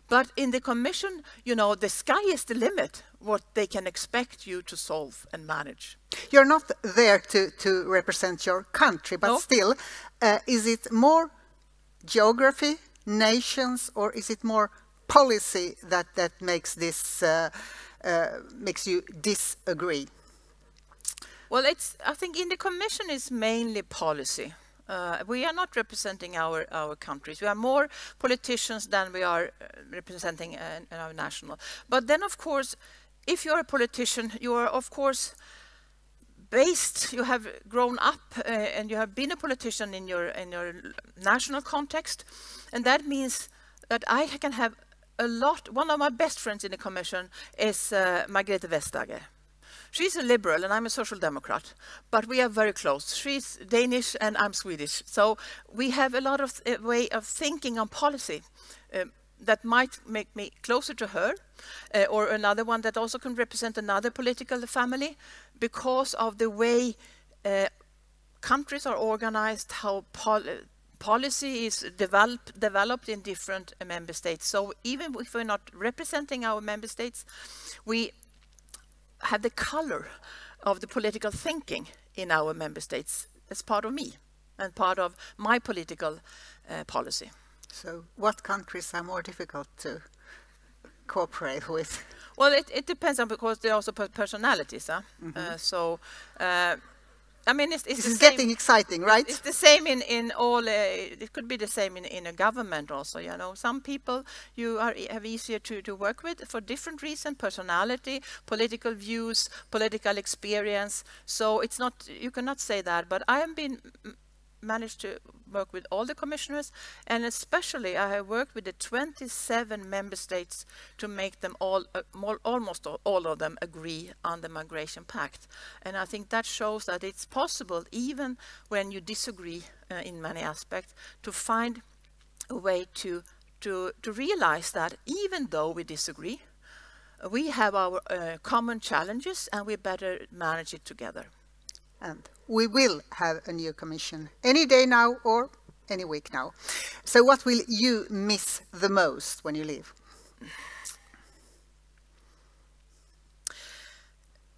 But in the commission, you know, the sky is the limit, what they can expect you to solve and manage. You're not there to represent your country, but still, is it more geography, nations, or is it more policy that makes this makes you disagree? Well, I think in the commission it's mainly policy. We are not representing our countries. We are more politicians than we are representing our national. But then, of course, if you're a politician, you are, of course, you have grown up and you have been a politician in your national context, and that means that I can have a lot. One of my best friends in the commission is Margrethe Vestager. She's a liberal and I'm a social democrat, but we are very close. She's Danish and I'm Swedish, so we have a lot of way of thinking on policy that might make me closer to her, or another one that also can represent another political family, because of the way countries are organized, how policy is developed in different member states. So even if we're not representing our member states, we have the color of the political thinking in our member states as part of me and part of my political policy. So what countries are more difficult to cooperate with? Well, it depends on, because they're also personalities. I mean, it's getting exciting, right? It's the same in all. It could be the same in a government also. You know, some people you have easier to work with for different reasons: personality, political views, political experience. So it's not, you cannot say that. But I have managed to work with all the commissioners, and especially I have worked with the 27 member states to make them almost all of them agree on the migration pact. And I think that shows that it's possible, even when you disagree in many aspects, to find a way to realize that even though we disagree, we have our common challenges and we better manage it together. And we will have a new commission any day now or any week now. So what will you miss the most when you leave?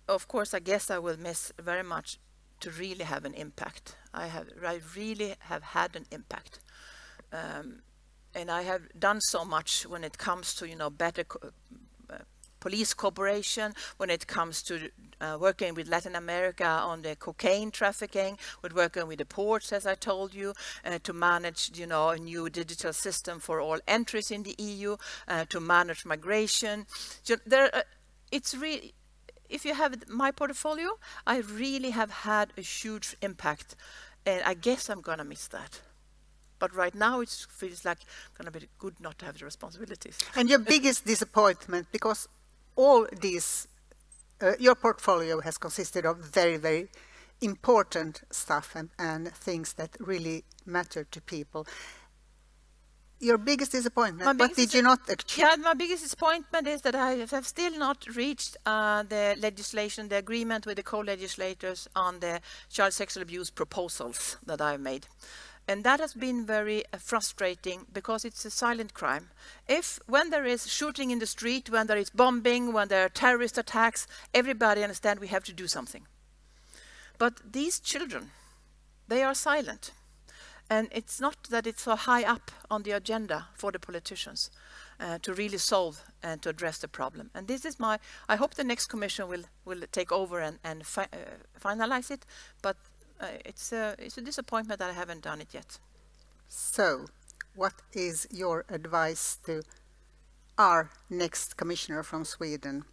Of course, I guess I will miss very much to really have an impact. I really have had an impact. And I have done so much when it comes to, you know, better police cooperation, when it comes to working with Latin America on the cocaine trafficking, with working with the ports, as I told you, to manage, you know, a new digital system for all entries in the EU, to manage migration. It's really, if you have my portfolio, I really have had a huge impact, and I guess I'm gonna miss that. But right now it feels like gonna be good not to have the responsibilities. And your biggest disappointment, because all these, your portfolio has consisted of very, very important stuff and things that really matter to people. Your biggest disappointment, what did you not achieve? Yeah, my biggest disappointment is that I have still not reached the legislation, the agreement with the co-legislators on the child sexual abuse proposals that I've made. And that has been very frustrating because it's a silent crime. When there is shooting in the street, when there is bombing, when there are terrorist attacks, everybody understands we have to do something. But these children, they are silent. And it's not that it's so high up on the agenda for the politicians to really solve and to address the problem. And this is I hope the next commission will take over and finalize it, but it's a disappointment that I haven't done it yet. So, what is your advice to our next commissioner from Sweden,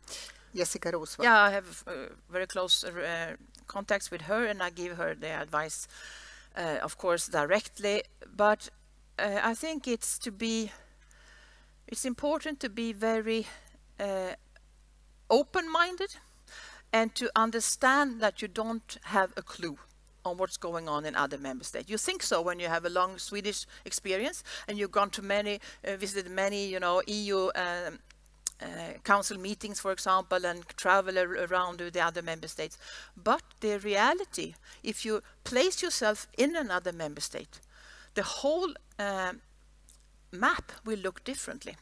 Jessica Roswall? Yeah, I have very close contacts with her, and I give her the advice, of course, directly. But I think it's important to be very open-minded and to understand that you don't have a clue on what's going on in other member states. You think so when you have a long Swedish experience and you've gone to visited many, EU council meetings, for example, and travel around to the other member states. But the reality, if you place yourself in another member state, the whole map will look differently.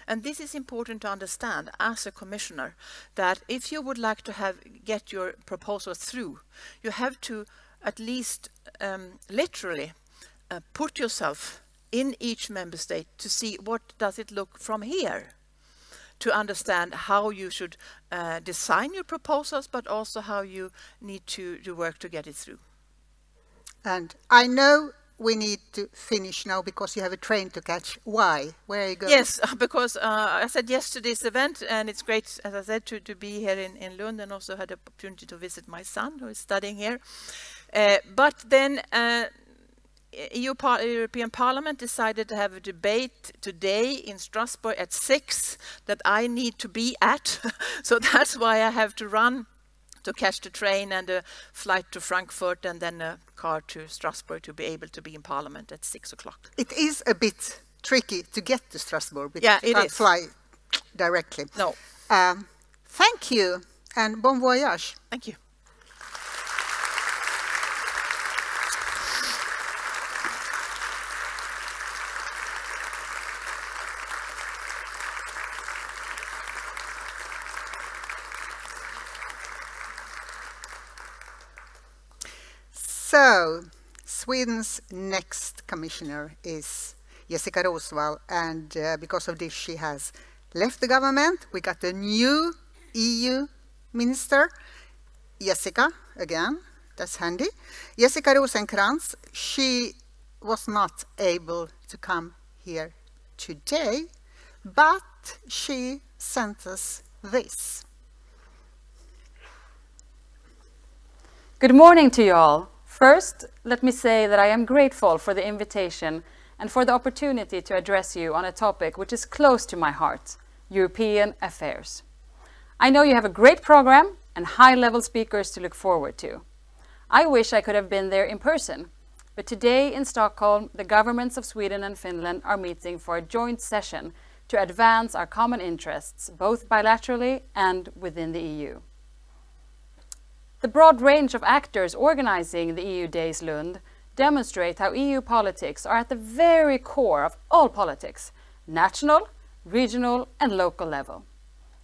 And this is important to understand as a commissioner, that if you would like to get your proposal through, you have to at least literally put yourself in each member state to see what does it look from here, to understand how you should design your proposals, but also how you need to work to get it through. And I know we need to finish now because you have a train to catch. Why? Where are you going? Yes, because I said yes to this event, and it's great, as I said, to be here in Lund, and also had the opportunity to visit my son who is studying here. But then European Parliament decided to have a debate today in Strasbourg at 6 that I need to be at. So that's why I have to run to catch the train and a flight to Frankfurt and then a car to Strasbourg to be able to be in Parliament at 6 o'clock. It is a bit tricky to get to Strasbourg because yeah, you can't fly directly. No. Thank you and bon voyage. Thank you. So, Sweden's next commissioner is Jessica Roswall, and because of this she has left the government. We got a new EU minister, Jessica, again, that's handy. Jessica Rosenkrantz, she was not able to come here today, but she sent us this. Good morning to you all. First, let me say that I am grateful for the invitation and for the opportunity to address you on a topic which is close to my heart, European affairs. I know you have a great program and high-level speakers to look forward to. I wish I could have been there in person, but today in Stockholm, the governments of Sweden and Finland are meeting for a joint session to advance our common interests, both bilaterally and within the EU. The broad range of actors organizing the EU Days Lund demonstrate how EU politics are at the very core of all politics, national, regional and local level.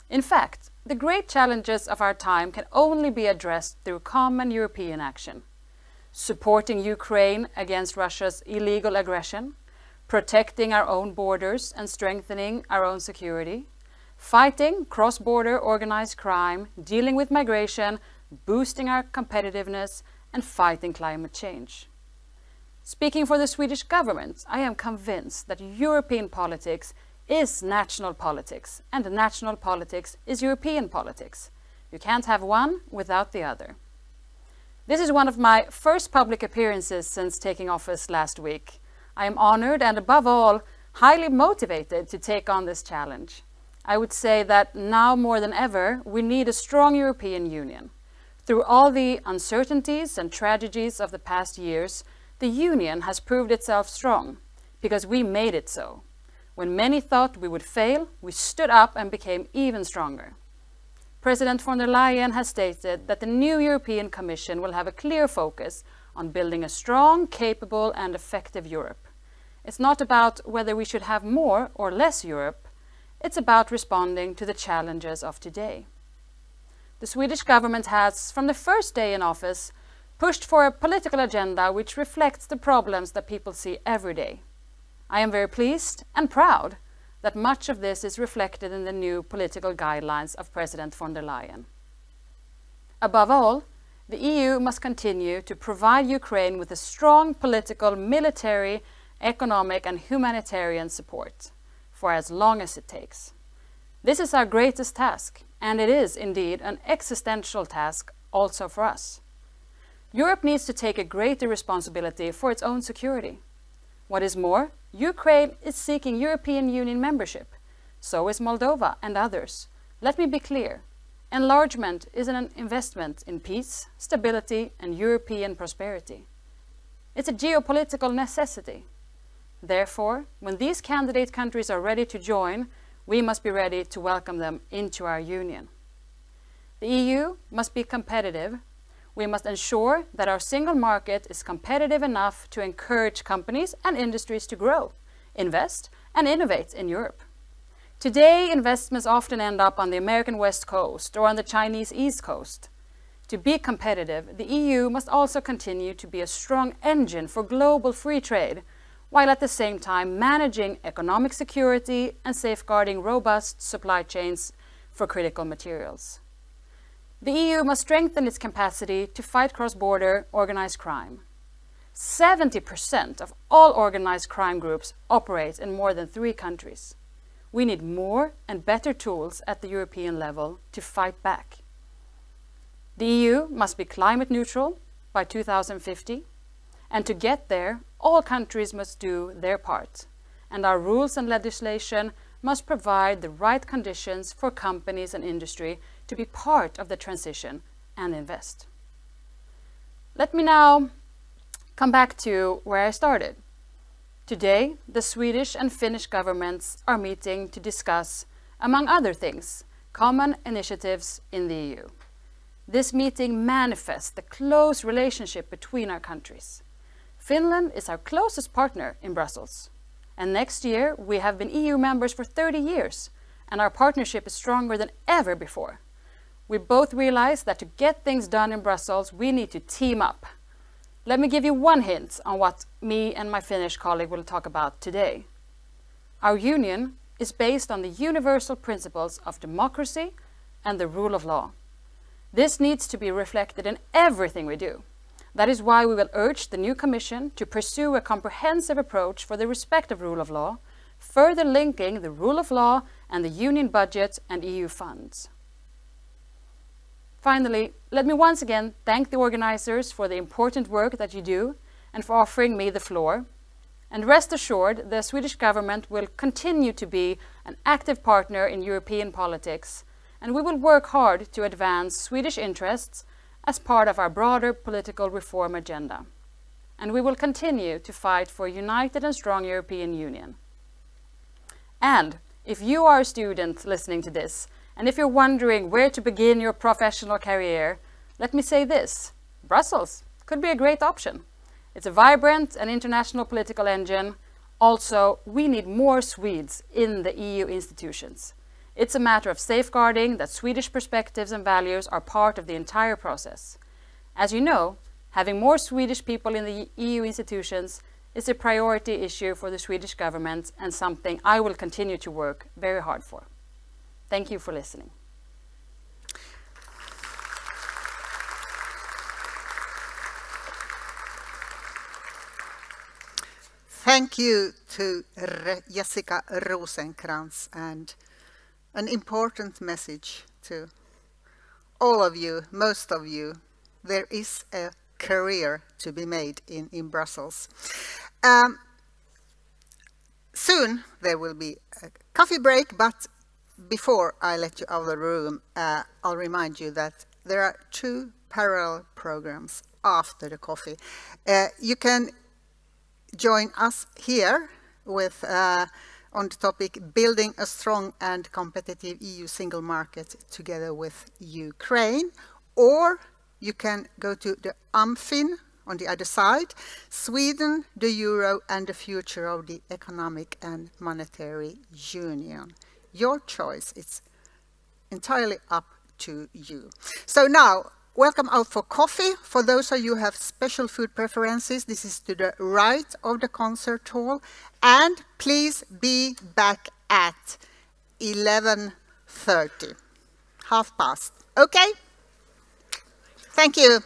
In fact, the great challenges of our time can only be addressed through common European action. Supporting Ukraine against Russia's illegal aggression, protecting our own borders and strengthening our own security, fighting cross-border organized crime, dealing with migration, boosting our competitiveness and fighting climate change. Speaking for the Swedish government, I am convinced that European politics is national politics and national politics is European politics. You can't have one without the other. This is one of my first public appearances since taking office last week. I am honored and above all, highly motivated to take on this challenge. I would say that now more than ever, we need a strong European Union. Through all the uncertainties and tragedies of the past years, the Union has proved itself strong, because we made it so. When many thought we would fail, we stood up and became even stronger. President von der Leyen has stated that the new European Commission will have a clear focus on building a strong, capable and effective Europe. It's not about whether we should have more or less Europe. It's about responding to the challenges of today. The Swedish government has, from the first day in office, pushed for a political agenda which reflects the problems that people see every day. I am very pleased and proud that much of this is reflected in the new political guidelines of President von der Leyen. Above all, the EU must continue to provide Ukraine with a strong political, military, economic and humanitarian support for as long as it takes. This is our greatest task, and it is indeed an existential task also for us. Europe needs to take a greater responsibility for its own security. What is more, Ukraine is seeking European Union membership. So is Moldova and others. Let me be clear. Enlargement is an investment in peace, stability and European prosperity. It's a geopolitical necessity. Therefore, when these candidate countries are ready to join, we must be ready to welcome them into our union. The EU must be competitive. We must ensure that our single market is competitive enough to encourage companies and industries to grow, invest and innovate in Europe. Today, investments often end up on the American West Coast or on the Chinese East Coast. To be competitive, the EU must also continue to be a strong engine for global free trade, while at the same time managing economic security and safeguarding robust supply chains for critical materials. The EU must strengthen its capacity to fight cross-border organized crime. 70% of all organized crime groups operate in more than 3 countries. We need more and better tools at the European level to fight back. The EU must be climate neutral by 2050, and to get there, all countries must do their part, and our rules and legislation must provide the right conditions for companies and industry to be part of the transition and invest. Let me now come back to where I started. Today, the Swedish and Finnish governments are meeting to discuss, among other things, common initiatives in the EU. This meeting manifests the close relationship between our countries. Finland is our closest partner in Brussels, and next year we have been EU members for 30 years, and our partnership is stronger than ever before. We both realize that to get things done in Brussels, we need to team up. Let me give you one hint on what me and my Finnish colleague will talk about today. Our union is based on the universal principles of democracy and the rule of law. This needs to be reflected in everything we do. That is why we will urge the new Commission to pursue a comprehensive approach for the respect of rule of law, further linking the rule of law and the union budget and EU funds. Finally, let me once again thank the organizers for the important work that you do and for offering me the floor. And rest assured, the Swedish government will continue to be an active partner in European politics, and we will work hard to advance Swedish interests as part of our broader political reform agenda. And we will continue to fight for a united and strong European Union. And if you are a student listening to this, and if you're wondering where to begin your professional career, let me say this: Brussels could be a great option. It's a vibrant and international political engine. Also, we need more Swedes in the EU institutions. It's a matter of safeguarding that Swedish perspectives and values are part of the entire process. As you know, having more Swedish people in the EU institutions is a priority issue for the Swedish government and something I will continue to work very hard for. Thank you for listening. Thank you to Jessica Rosenkrantz, and an important message to all of you, most of you. There is a career to be made in Brussels. Soon there will be a coffee break, but before I let you out of the room, I'll remind you that there are 2 parallel programs after the coffee. You can join us here with on the topic Building a Strong and Competitive EU Single Market together with Ukraine, or you can go to the Amfin on the other side, Sweden, the euro, and the future of the economic and monetary union. Your choice, it's entirely up to you. So now, welcome out for coffee. For those of you who have special food preferences, this is to the right of the concert hall. And please be back at 11:30, past. Okay? Thank you.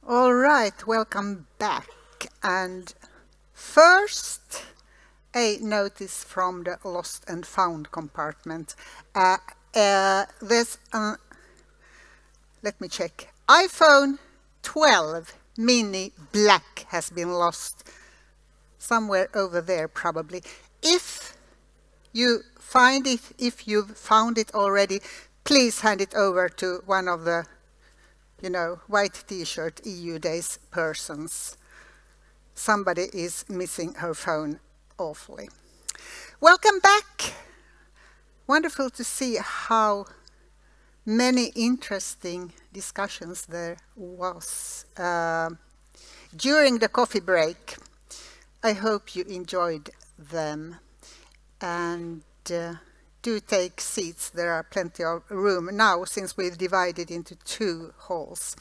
All right, welcome back. And first, a notice from the lost and found compartment. There's, let me check. iPhone 12 mini black has been lost somewhere over there probably. If you find it, if you've found it already, please hand it over to one of the, you know, white t-shirt EU Days persons. Somebody is missing her phone awfully. Welcome back. Wonderful to see how many interesting discussions there was during the coffee break. I hope you enjoyed them, and do take seats. There are plenty of room now since we've divided into 2 halls.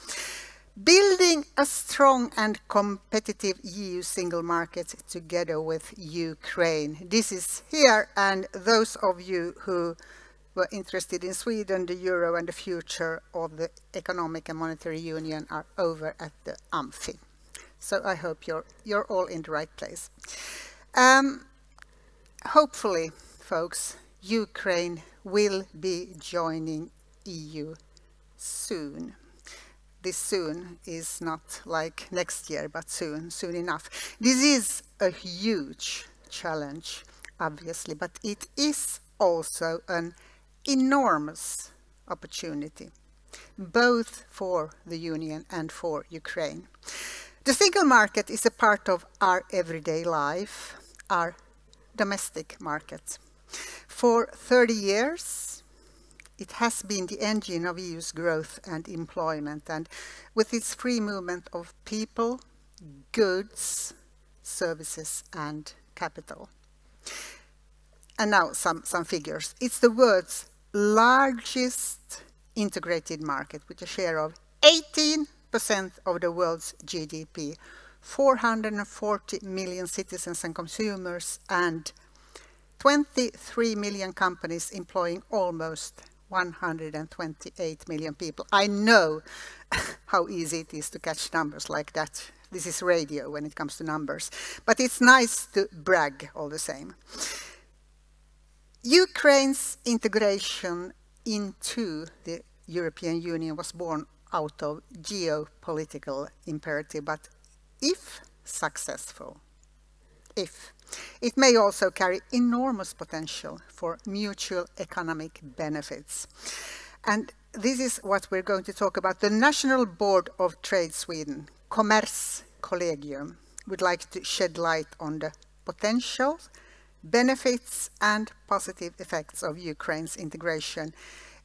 Building a strong and competitive EU single market together with Ukraine. This is here, and those of you who were interested in Sweden, the euro and the future of the economic and monetary union are over at the Amphi. So I hope you're all in the right place. Hopefully, folks, Ukraine will be joining EU soon. This soon is not like next year, but soon enough. This is a huge challenge, obviously, but it is also an enormous opportunity, both for the Union and for Ukraine. The single market is a part of our everyday life, our domestic market. For 30 years, it has been the engine of EU's growth and employment, and with its free movement of people, goods, services and capital. And now some figures. It's the world's largest integrated market with a share of 18% of the world's GDP, 440 million citizens and consumers, and 23 million companies employing almost 128 million people. I know how easy it is to catch numbers like that. This is radio when it comes to numbers, but it's nice to brag all the same. Ukraine's integration into the European Union was born out of geopolitical imperative, but if successful, it may also carry enormous potential for mutual economic benefits. And this is what we're going to talk about. The National Board of Trade Sweden, Kommerskollegium, would like to shed light on the potential, benefits and positive effects of Ukraine's integration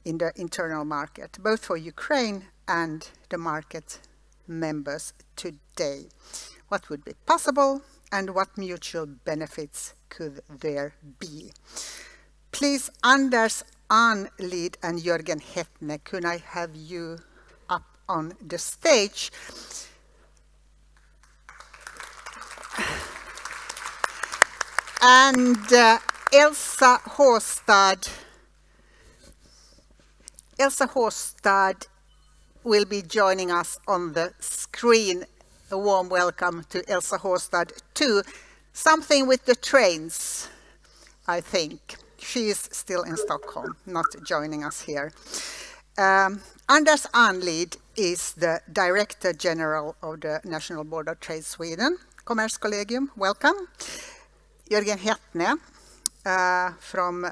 in the internal market, both for Ukraine and the market members today. What would be possible and what mutual benefits could there be? Please, Anders Anlid and Jörgen Hettne, could I have you up on the stage? And Elsa Håstad will be joining us on the screen. A warm welcome to Elsa Håstad too. Something with the trains, I think. She is still in Stockholm, not joining us here. Anders Anlid is the Director General of the National Board of Trade Sweden, Kommerskollegium. Welcome. Jörgen Hettne from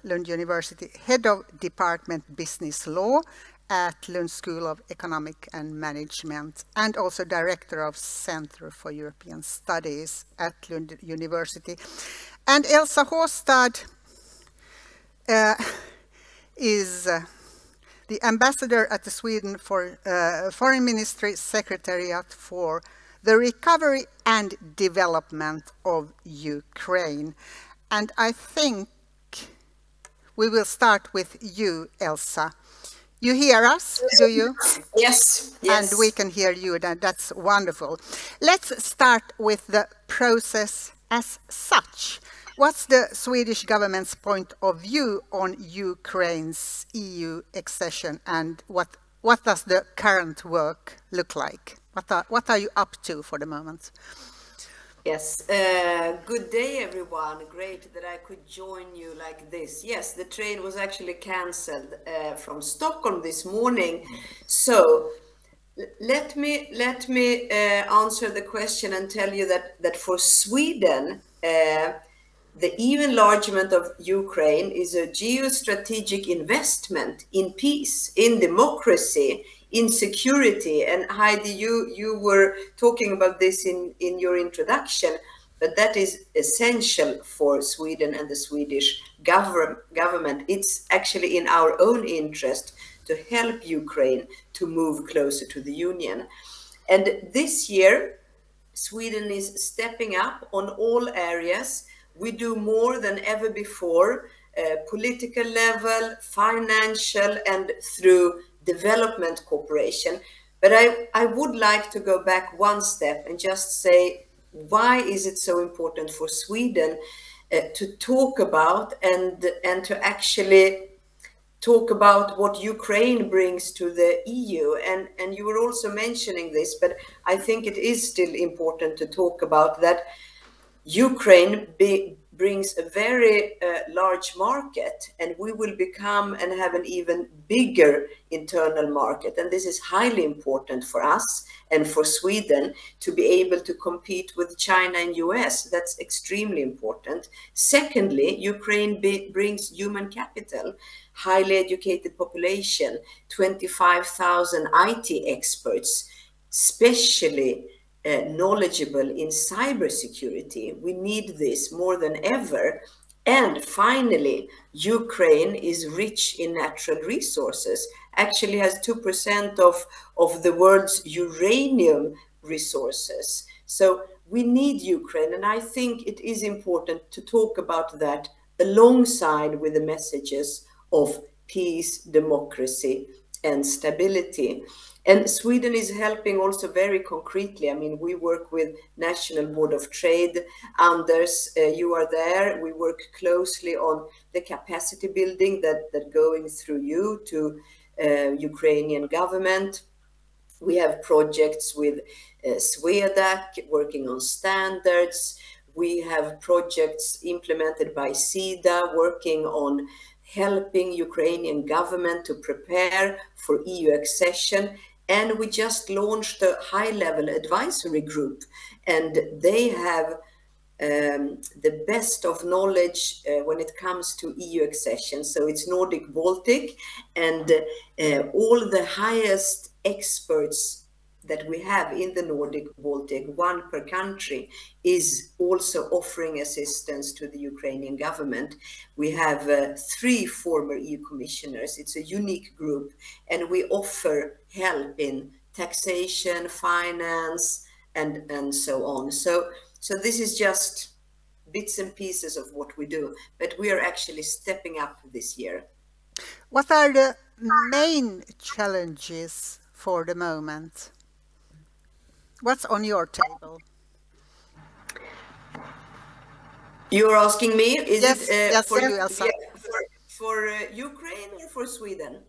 Lund University, Head of Department Business Law at Lund School of Economic and Management, and also Director of Center for European Studies at Lund University. And Elsa Håstad is the ambassador at the Sweden Foreign Ministry Secretariat for the Recovery and Development of Ukraine. And I think we will start with you, Elsa. You hear us, do you? Yes, yes. And we can hear you, that's wonderful. Let's start with the process as such. What's the Swedish government's point of view on Ukraine's EU accession, and what does the current work look like? What are you up to for the moment? Yes, good day everyone. Great that I could join you like this. Yes, the train was actually cancelled from Stockholm this morning. So let me answer the question and tell you that for Sweden, the EU enlargement of Ukraine is a geostrategic investment in peace, in democracy, in security. And Heidi, you were talking about this in your introduction, but that is essential for Sweden and the Swedish government. It's actually in our own interest to help Ukraine to move closer to the Union. And this year, Sweden is stepping up on all areas. We do more than ever before, political level, financial, and through development cooperation. But I would like to go back one step and just say, why is it so important for Sweden to talk about and to actually talk about what Ukraine brings to the EU? And you were also mentioning this, but I think it is still important to talk about that Ukraine brings a very large market, and we will become and have an even bigger internal market. And this is highly important for us and for Sweden to be able to compete with China and US. That's extremely important. Secondly, Ukraine brings human capital, highly educated population, 25,000 IT experts, especially knowledgeable in cybersecurity. We need this more than ever. And finally, Ukraine is rich in natural resources, actually has 2% of the world's uranium resources. So we need Ukraine, and I think it is important to talk about that alongside with the messages of peace, democracy, and stability. And Sweden is helping also very concretely. I mean, we work with National Board of Trade. Anders, you are there. We work closely on the capacity building that going through you to Ukrainian government. We have projects with Swedish working on standards. We have projects implemented by SIDA working on helping Ukrainian government to prepare for EU accession. And we just launched a high-level advisory group, and they have the best of knowledge when it comes to EU accession. So it's Nordic-Baltic, and all the highest experts that we have in the Nordic-Baltic, one per country, is also offering assistance to the Ukrainian government. We have 3 former EU commissioners. It's a unique group, and we offer help in taxation, finance, and so on. So this is just bits and pieces of what we do, but we are actually stepping up this year. What are the main challenges for the moment? What's on your table? You're asking me? Is yes, it for you, Elsa. For Ukraine or for Sweden?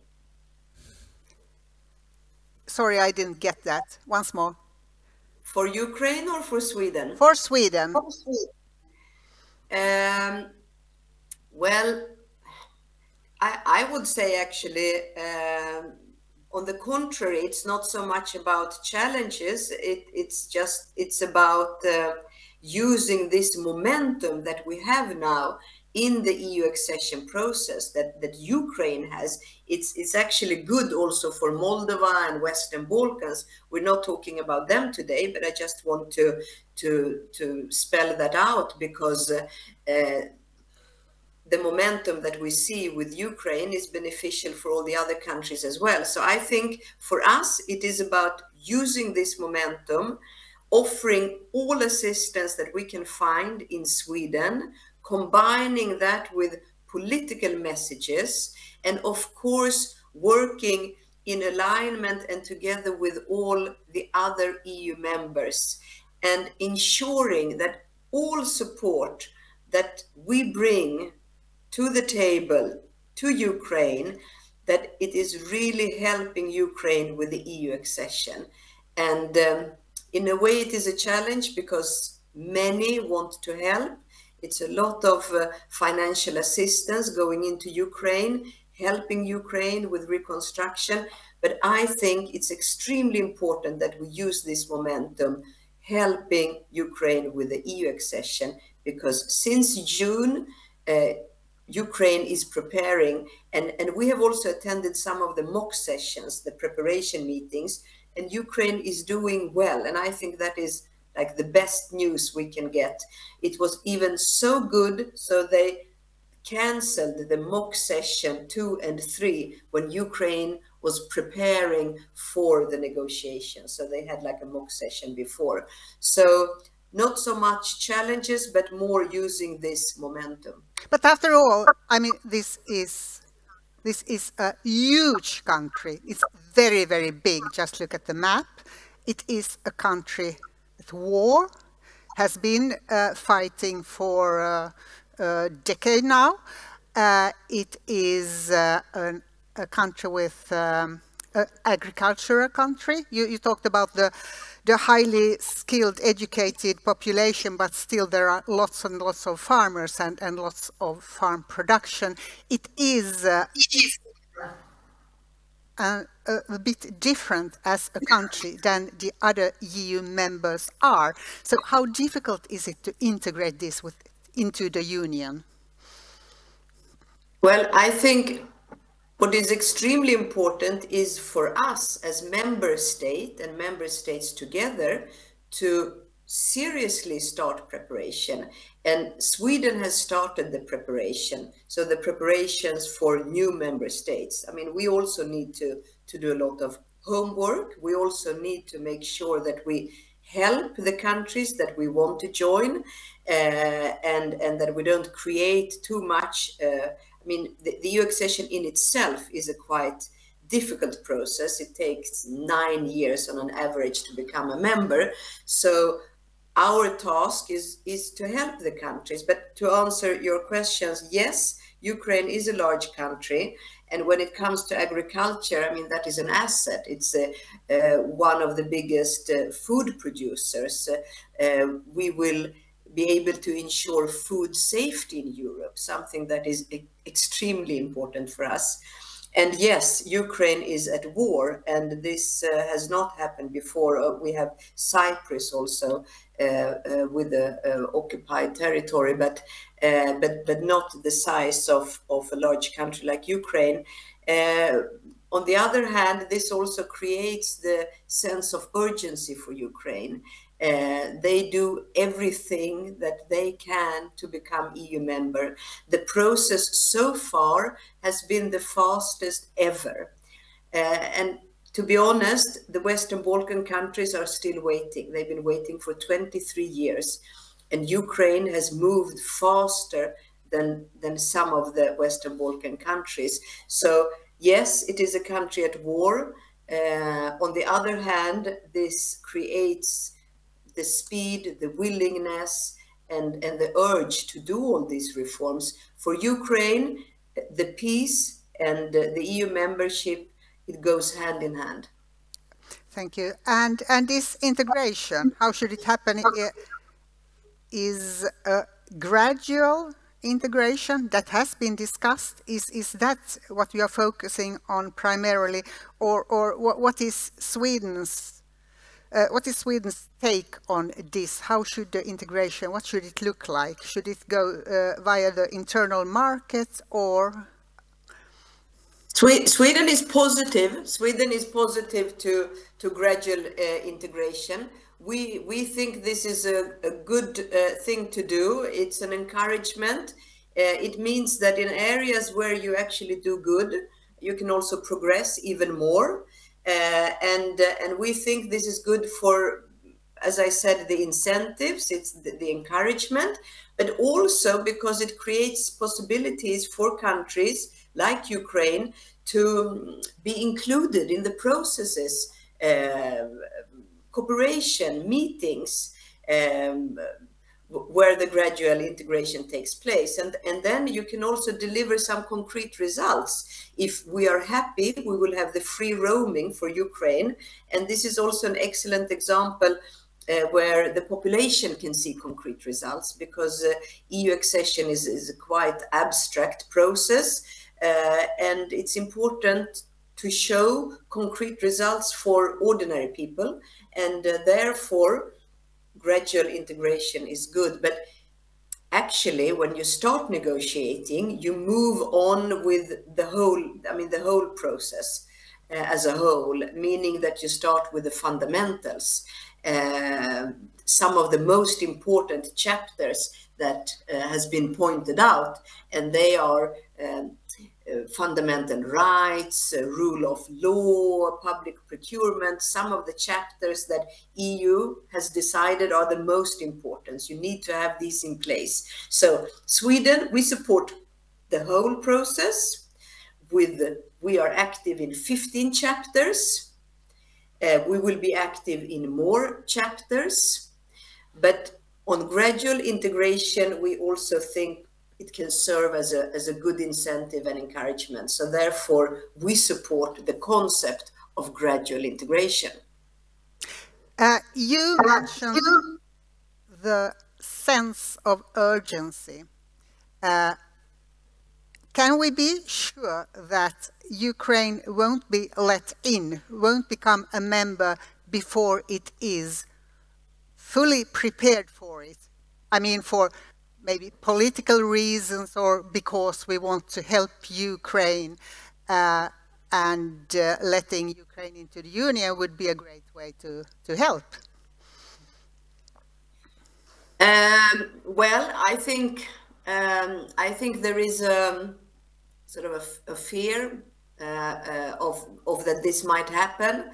Sorry, I didn't get that. Once more. For Ukraine or for Sweden? For Sweden. For Sweden. Well, I would say actually, on the contrary, it's not so much about challenges. It's about using this momentum that we have now in the EU accession process that Ukraine has. It's actually good also for Moldova and Western Balkans. We're not talking about them today, but I just want to spell that out, because the momentum that we see with Ukraine is beneficial for all the other countries as well. So I think for us, it is about using this momentum, offering all assistance that we can find in Sweden, combining that with political messages, and of course, working in alignment and together with all the other EU members, and ensuring that all support that we bring to the table, to Ukraine, that it is really helping Ukraine with the EU accession. And in a way it is a challenge because many want to help. It's a lot of financial assistance going into Ukraine, helping Ukraine with reconstruction. But I think it's extremely important that we use this momentum helping Ukraine with the EU accession, because since June, Ukraine is preparing, and we have also attended some of the mock sessions, the preparation meetings, and Ukraine is doing well. And I think that is like the best news we can get. It was even so good, so they canceled the mock session 2 and 3 when Ukraine was preparing for the negotiations. So they had like a mock session before. So not so much challenges, but more using this momentum. But after all, I mean, this is a huge country. It's very, very big. Just look at the map. It is a country at war, has been fighting for a decade now. It is a country with agricultural country. You talked about the highly skilled, educated population, but still there are lots and lots of farmers and lots of farm production. It is a bit different as a country than the other EU members are. So how difficult is it to integrate this into the Union? Well, I think what is extremely important is for us as member state and member states together to seriously start preparation. And Sweden has started the preparation. So the preparations for new member states. I mean, we also need to do a lot of homework. We also need to make sure that we help the countries that we want to join and that we don't create too much. I mean, the EU accession in itself is a quite difficult process. It takes 9 years on an average to become a member. So our task is to help the countries. But to answer your questions, yes, Ukraine is a large country. And when it comes to agriculture, I mean, that is an asset. It's one of the biggest food producers. We will be able to ensure food safety in Europe, something that is extremely important for us. And yes, Ukraine is at war, and this has not happened before. We have Cyprus also with the occupied territory, but not the size of a large country like Ukraine. On the other hand, this also creates the sense of urgency for Ukraine. They do everything that they can to become EU member. The process so far has been the fastest ever. And to be honest, the Western Balkan countries are still waiting. They've been waiting for 23 years. And Ukraine has moved faster than some of the Western Balkan countries. So yes, it is a country at war. On the other hand, this creates the speed, the willingness, and the urge to do all these reforms. For Ukraine, the peace and the EU membership, it goes hand in hand. Thank you. And this integration, how should it happen? Is a gradual integration that has been discussed? Is that what we are focusing on primarily, or what is Sweden's take on this? How should the integration, what should it look like? Should it go via the internal market, or? Sweden is positive. Sweden is positive to gradual integration. We think this is a good thing to do. It's an encouragement. It means that in areas where you actually do good, you can also progress even more. And we think this is good for, as I said, the incentives, it's the encouragement, but also because it creates possibilities for countries like Ukraine to be included in the processes, cooperation, meetings. where the gradual integration takes place. And then you can also deliver some concrete results. If we are happy, we will have the free roaming for Ukraine. And this is also an excellent example where the population can see concrete results, because EU accession is a quite abstract process. And it's important to show concrete results for ordinary people. And therefore, gradual integration is good. But actually, when you start negotiating, you move on with the whole process as a whole, meaning that you start with the fundamentals. Some of the most important chapters that has been pointed out, and they are fundamental rights, rule of law, public procurement, some of the chapters that EU has decided are the most important. You need to have these in place. So Sweden, we support the whole process. We are active in 15 chapters. We will be active in more chapters. But on gradual integration, we also think it can serve as a good incentive and encouragement. So therefore, we support the concept of gradual integration. You mentioned the sense of urgency. Can we be sure that Ukraine won't be let in, won't become a member before it is fully prepared for it? I mean, for maybe political reasons, or because we want to help Ukraine, and letting Ukraine into the Union would be a great way to help. Well, I think there is sort of a fear of that this might happen,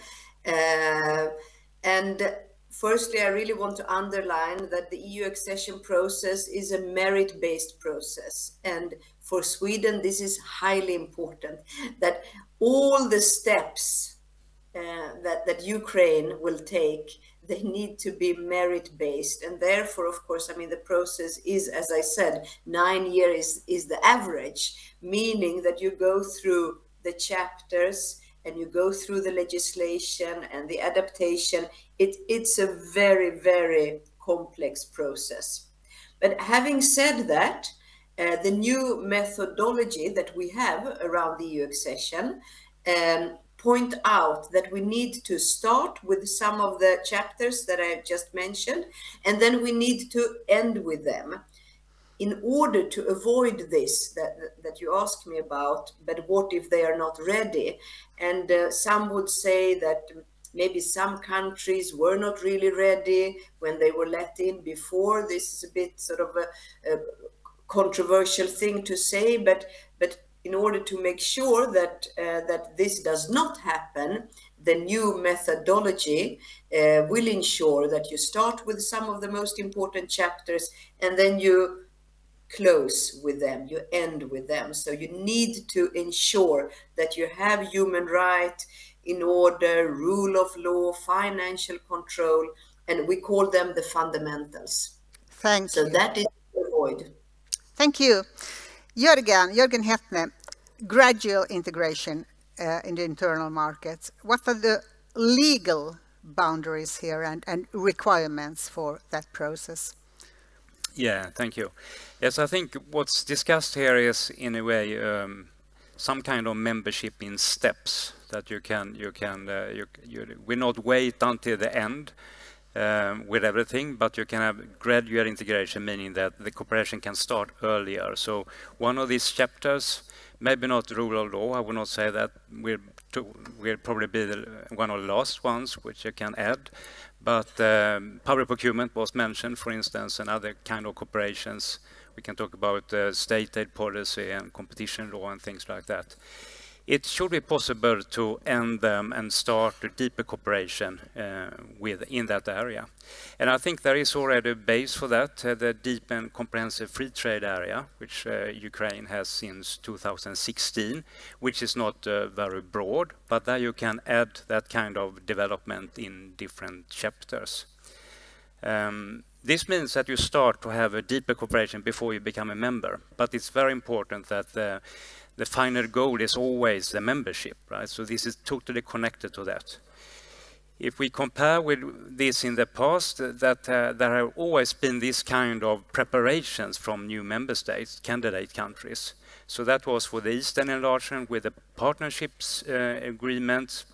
and firstly, I really want to underline that the EU accession process is a merit-based process. And for Sweden, this is highly important, that all the steps that Ukraine will take, they need to be merit-based. And therefore, of course, I mean, the process is, as I said, 9 years is the average, meaning that you go through the chapters and you go through the legislation and the adaptation. It's a very, very complex process. But having said that, the new methodology that we have around the EU accession point out that we need to start with some of the chapters that I just mentioned, and then we need to end with them. In order to avoid this that you asked me about, but what if they are not ready? And some would say that maybe some countries were not really ready when they were let in before. This is a bit sort of a controversial thing to say, but in order to make sure that this does not happen, the new methodology will ensure that you start with some of the most important chapters and then you close with them, you end with them. So you need to ensure that you have human rights in order, rule of law, financial control, and we call them the fundamentals. Thank you. So that is to avoid. Thank you. Jörgen Hetne, gradual integration in the internal market. What are the legal boundaries here and requirements for that process? Yeah, thank you. Yes, I think what's discussed here is, in a way, some kind of membership in steps that you will not wait until the end with everything, but you can have gradual integration, meaning that the cooperation can start earlier. So one of these chapters, maybe not rule of law, I would not say that will probably be one of the last ones which you can add. But public procurement was mentioned, for instance, and other kind of cooperations. We can talk about state aid policy and competition law and things like that. It should be possible to end them and start a deeper cooperation in that area. And I think there is already a base for that, the deep and comprehensive free trade area, which Ukraine has since 2016, which is not very broad, but there you can add that kind of development in different chapters. This means that you start to have a deeper cooperation before you become a member. But it's very important that the final goal is always the membership, right? So this is totally connected to that. If we compare with this in the past, that there have always been this kind of preparations from new member states, candidate countries. So that was for the Eastern enlargement with the partnerships agreements.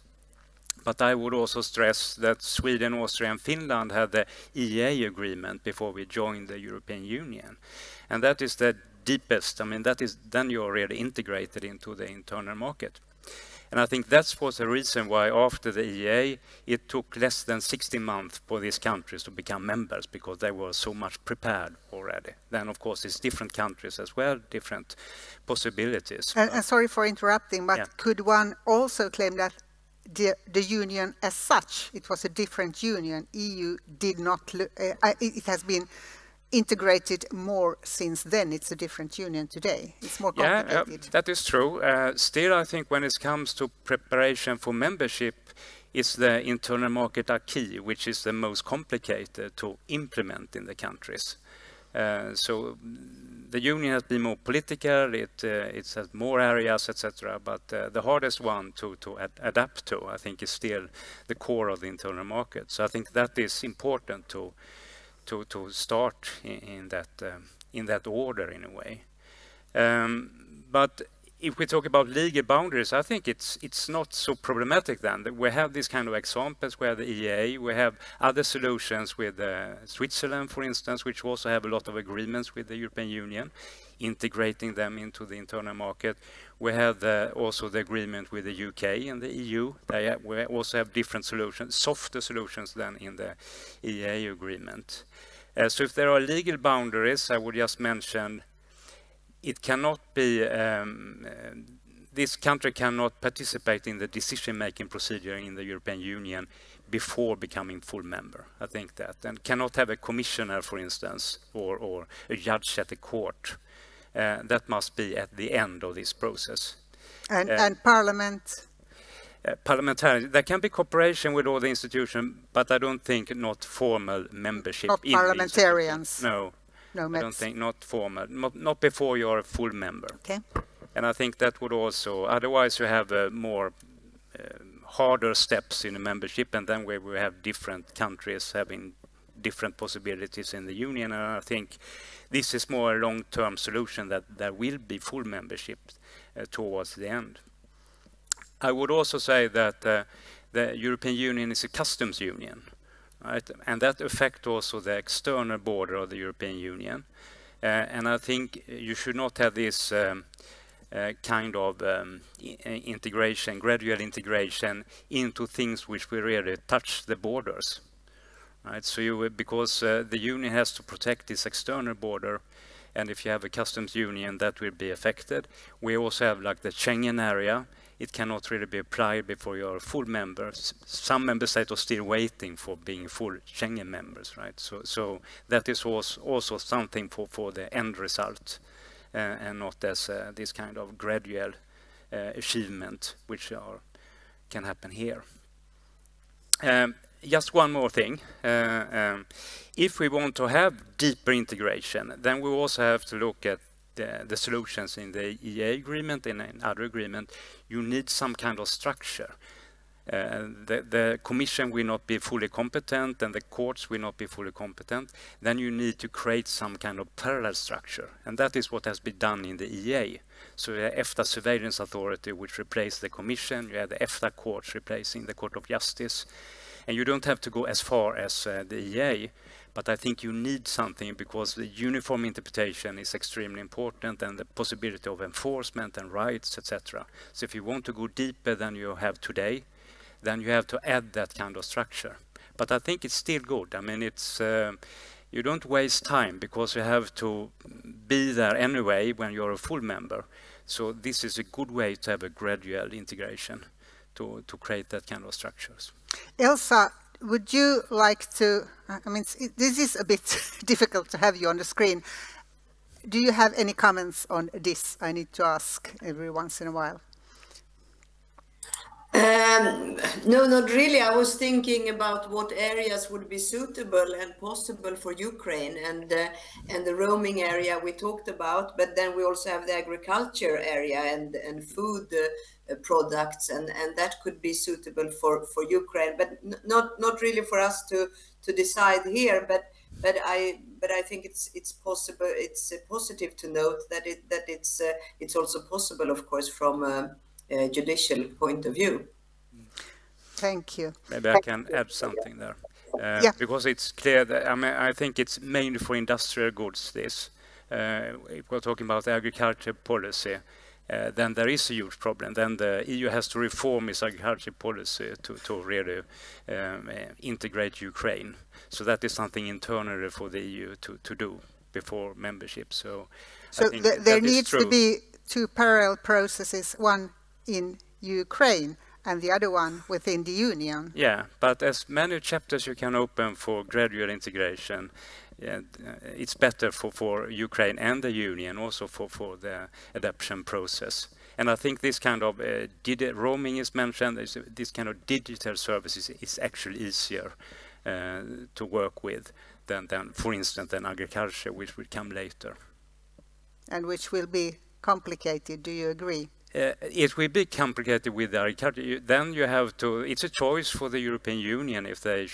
But I would also stress that Sweden, Austria and Finland had the EEA agreement before we joined the European Union. And that is the deepest, I mean, that is then you're already integrated into the internal market. And I think that was the reason why after the EEA, it took less than 16 months for these countries to become members, because they were so much prepared already. Then, of course, it's different countries as well, different possibilities. And sorry for interrupting, but yeah. Could one also claim that the union as such, it was a different union? EU did not, it has been integrated more since then. It's a different union today. It's more complicated. Yeah, that is true. Still, I think when it comes to preparation for membership, it's the internal market acquis, which is the most complicated to implement in the countries. So the union has been more political, it has more areas, etc. But the hardest one to adapt to, I think, is still the core of the internal market. So I think that is important to start in that order in a way. But if we talk about legal boundaries, I think it's not so problematic then. We have these kind of examples where the EEA, we have other solutions with Switzerland, for instance, which also have a lot of agreements with the European Union, integrating them into the internal market. We have also the agreement with the UK and the EU. We also have different solutions, softer solutions than in the EEA agreement. So if there are legal boundaries, I would just mention it cannot be, this country cannot participate in the decision-making procedure in the European Union before becoming full member. I think that. And cannot have a commissioner, for instance, or a judge at the court. That must be at the end of this process. And parliament? Parliamentary. There can be cooperation with all the institutions, but I don't think not formal membership. Not parliamentarians? No. No, I don't think, not formal, not before you're a full member. Okay. And I think that would also, otherwise you have more harder steps in a membership, and then we have different countries having different possibilities in the union. And I think this is more a long-term solution that there will be full membership towards the end. I would also say that the European Union is a customs union. Right? And that affects also the external border of the European Union. And I think you should not have this kind of integration, gradual integration into things which will really touch the borders. Right? So because the Union has to protect this external border, and if you have a customs union, that will be affected. We also have like the Schengen area. It cannot really be applied before you're a full member. Some member states are still waiting for being full Schengen members, right? So that is also something for the end result, and not as this kind of gradual achievement, which can happen here. Just one more thing. If we want to have deeper integration, then we also have to look at the solutions in the EEA agreement and in other agreement. You need some kind of structure. The Commission will not be fully competent and the courts will not be fully competent. Then you need to create some kind of parallel structure. And that is what has been done in the EEA. So you have EFTA Surveillance Authority, which replaced the Commission. You have the EFTA courts replacing the Court of Justice. And you don't have to go as far as the EEA. But I think you need something, because the uniform interpretation is extremely important, and the possibility of enforcement and rights, etc. So if you want to go deeper than you have today, then you have to add that kind of structure. But I think it's still good. I mean, it's you don't waste time, because you have to be there anyway when you're a full member. So this is a good way to have a gradual integration to create that kind of structures. Elsa, would you like to, I mean, this is a bit difficult to have you on the screen. Do you have any comments on this? I need to ask every once in a while. No, not really. I was thinking about what areas would be suitable and possible for Ukraine, and the roaming area we talked about. But then we also have the agriculture area and food products, and that could be suitable for Ukraine. But not really for us to decide here. But I think it's possible. It's positive to note that it's also possible, of course, from a judicial point of view. Thank you. Maybe I can add something there. Yeah. Because it's clear that, I mean, I think it's mainly for industrial goods, this. If we're talking about agriculture policy, then there is a huge problem. Then the EU has to reform its agriculture policy to really integrate Ukraine. So that is something internally for the EU to do before membership. So I think there needs to be two parallel processes, one in Ukraine and the other one within the Union. Yeah, but as many chapters you can open for gradual integration, it's better for Ukraine and the Union, also for the adoption process. And I think this kind of roaming is mentioned, this kind of digital services is actually easier to work with than, for instance, than agriculture, which will come later. And which will be complicated, do you agree? It will be complicated with the agriculture. Then you have to, it's a choice for the European Union if they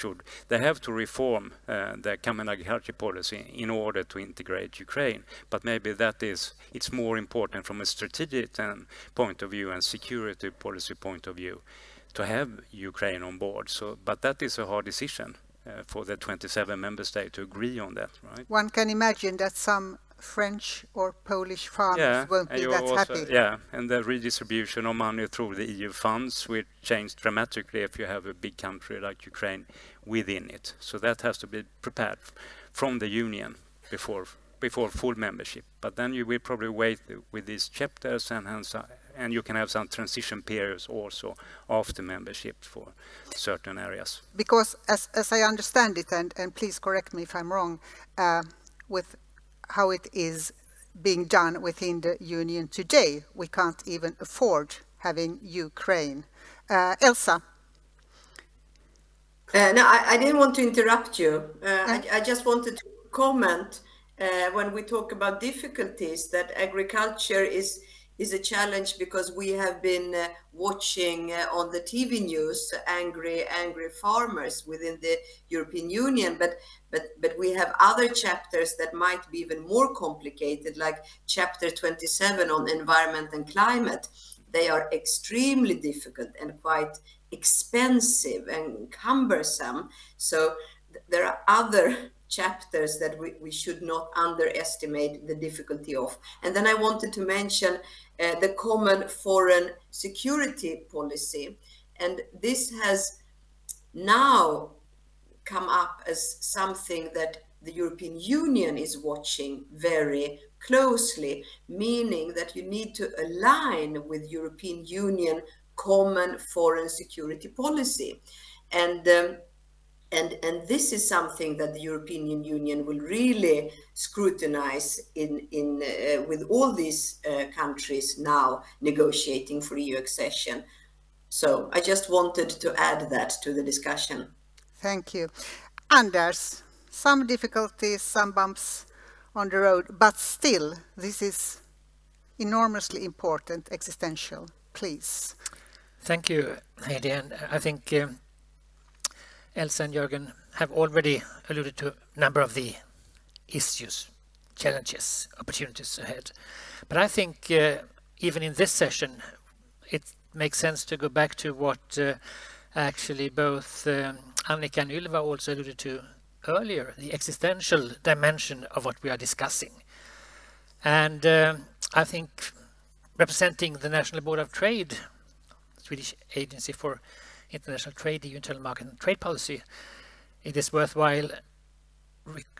have to reform the common agriculture policy in order to integrate Ukraine. But maybe it's more important from a strategic point of view and security policy point of view to have Ukraine on board. But that is a hard decision for the 27 member states to agree on that, right? One can imagine that some French or Polish farmers won't be that happy. Yeah, and the redistribution of money through the EU funds will change dramatically if you have a big country like Ukraine within it. So that has to be prepared from the Union before full membership. But then you will probably wait with these chapters and you can have some transition periods also after membership for certain areas. Because as I understand it, and please correct me if I'm wrong, with how it is being done within the Union today, we can't even afford having Ukraine. Elsa? No, I didn't want to interrupt you. I just wanted to comment when we talk about difficulties that agriculture is a challenge because we have been watching on the TV news angry farmers within the European Union, but we have other chapters that might be even more complicated, like chapter 27 on environment and climate. They are extremely difficult and quite expensive and cumbersome. So there are other chapters that we should not underestimate the difficulty of. And then I wanted to mention the common foreign security policy. And this has now come up as something that the European Union is watching very closely, meaning that you need to align with European Union common foreign security policy. And this is something that the European Union will really scrutinize with all these countries now negotiating for EU accession. So I just wanted to add that to the discussion. Thank you. Anders, some difficulties, some bumps on the road, but still, this is enormously important, existential. Please. Thank you, Heidi. And I think Elsa and Jürgen have already alluded to a number of the issues, challenges, opportunities ahead. But I think even in this session, it makes sense to go back to what actually both Annika and Ylva also alluded to earlier, the existential dimension of what we are discussing. And I think representing the National Board of Trade, Swedish Agency for International Trade, EU Internal Market and Trade Policy, it is worthwhile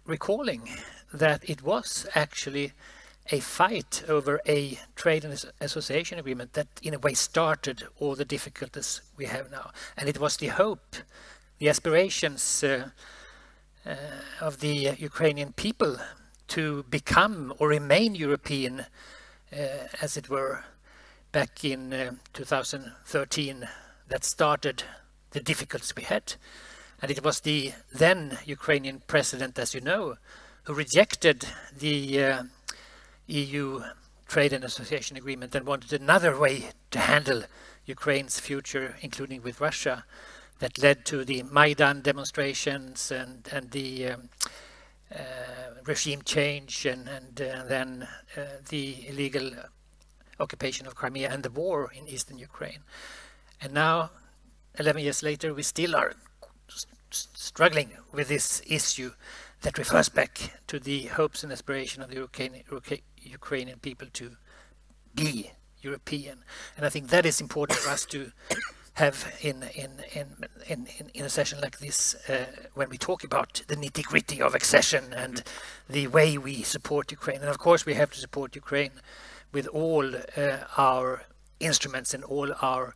recalling that it was actually a fight over a trade and association agreement that in a way started all the difficulties we have now. And it was the hope, the aspirations of the Ukrainian people to become or remain European, as it were, back in 2013 that started the difficulties we had. And it was the then Ukrainian president, as you know, who rejected the EU Trade and Association Agreement and wanted another way to handle Ukraine's future, including with Russia, that led to the Maidan demonstrations and the regime change and then the illegal occupation of Crimea and the war in eastern Ukraine. And now, 11 years later, we still are struggling with this issue that refers back to the hopes and aspiration of the Ukrainian people to be European. And I think that is important for us to have in a session like this when we talk about the nitty-gritty of accession and the way we support Ukraine. And of course we have to support Ukraine with all our instruments and all our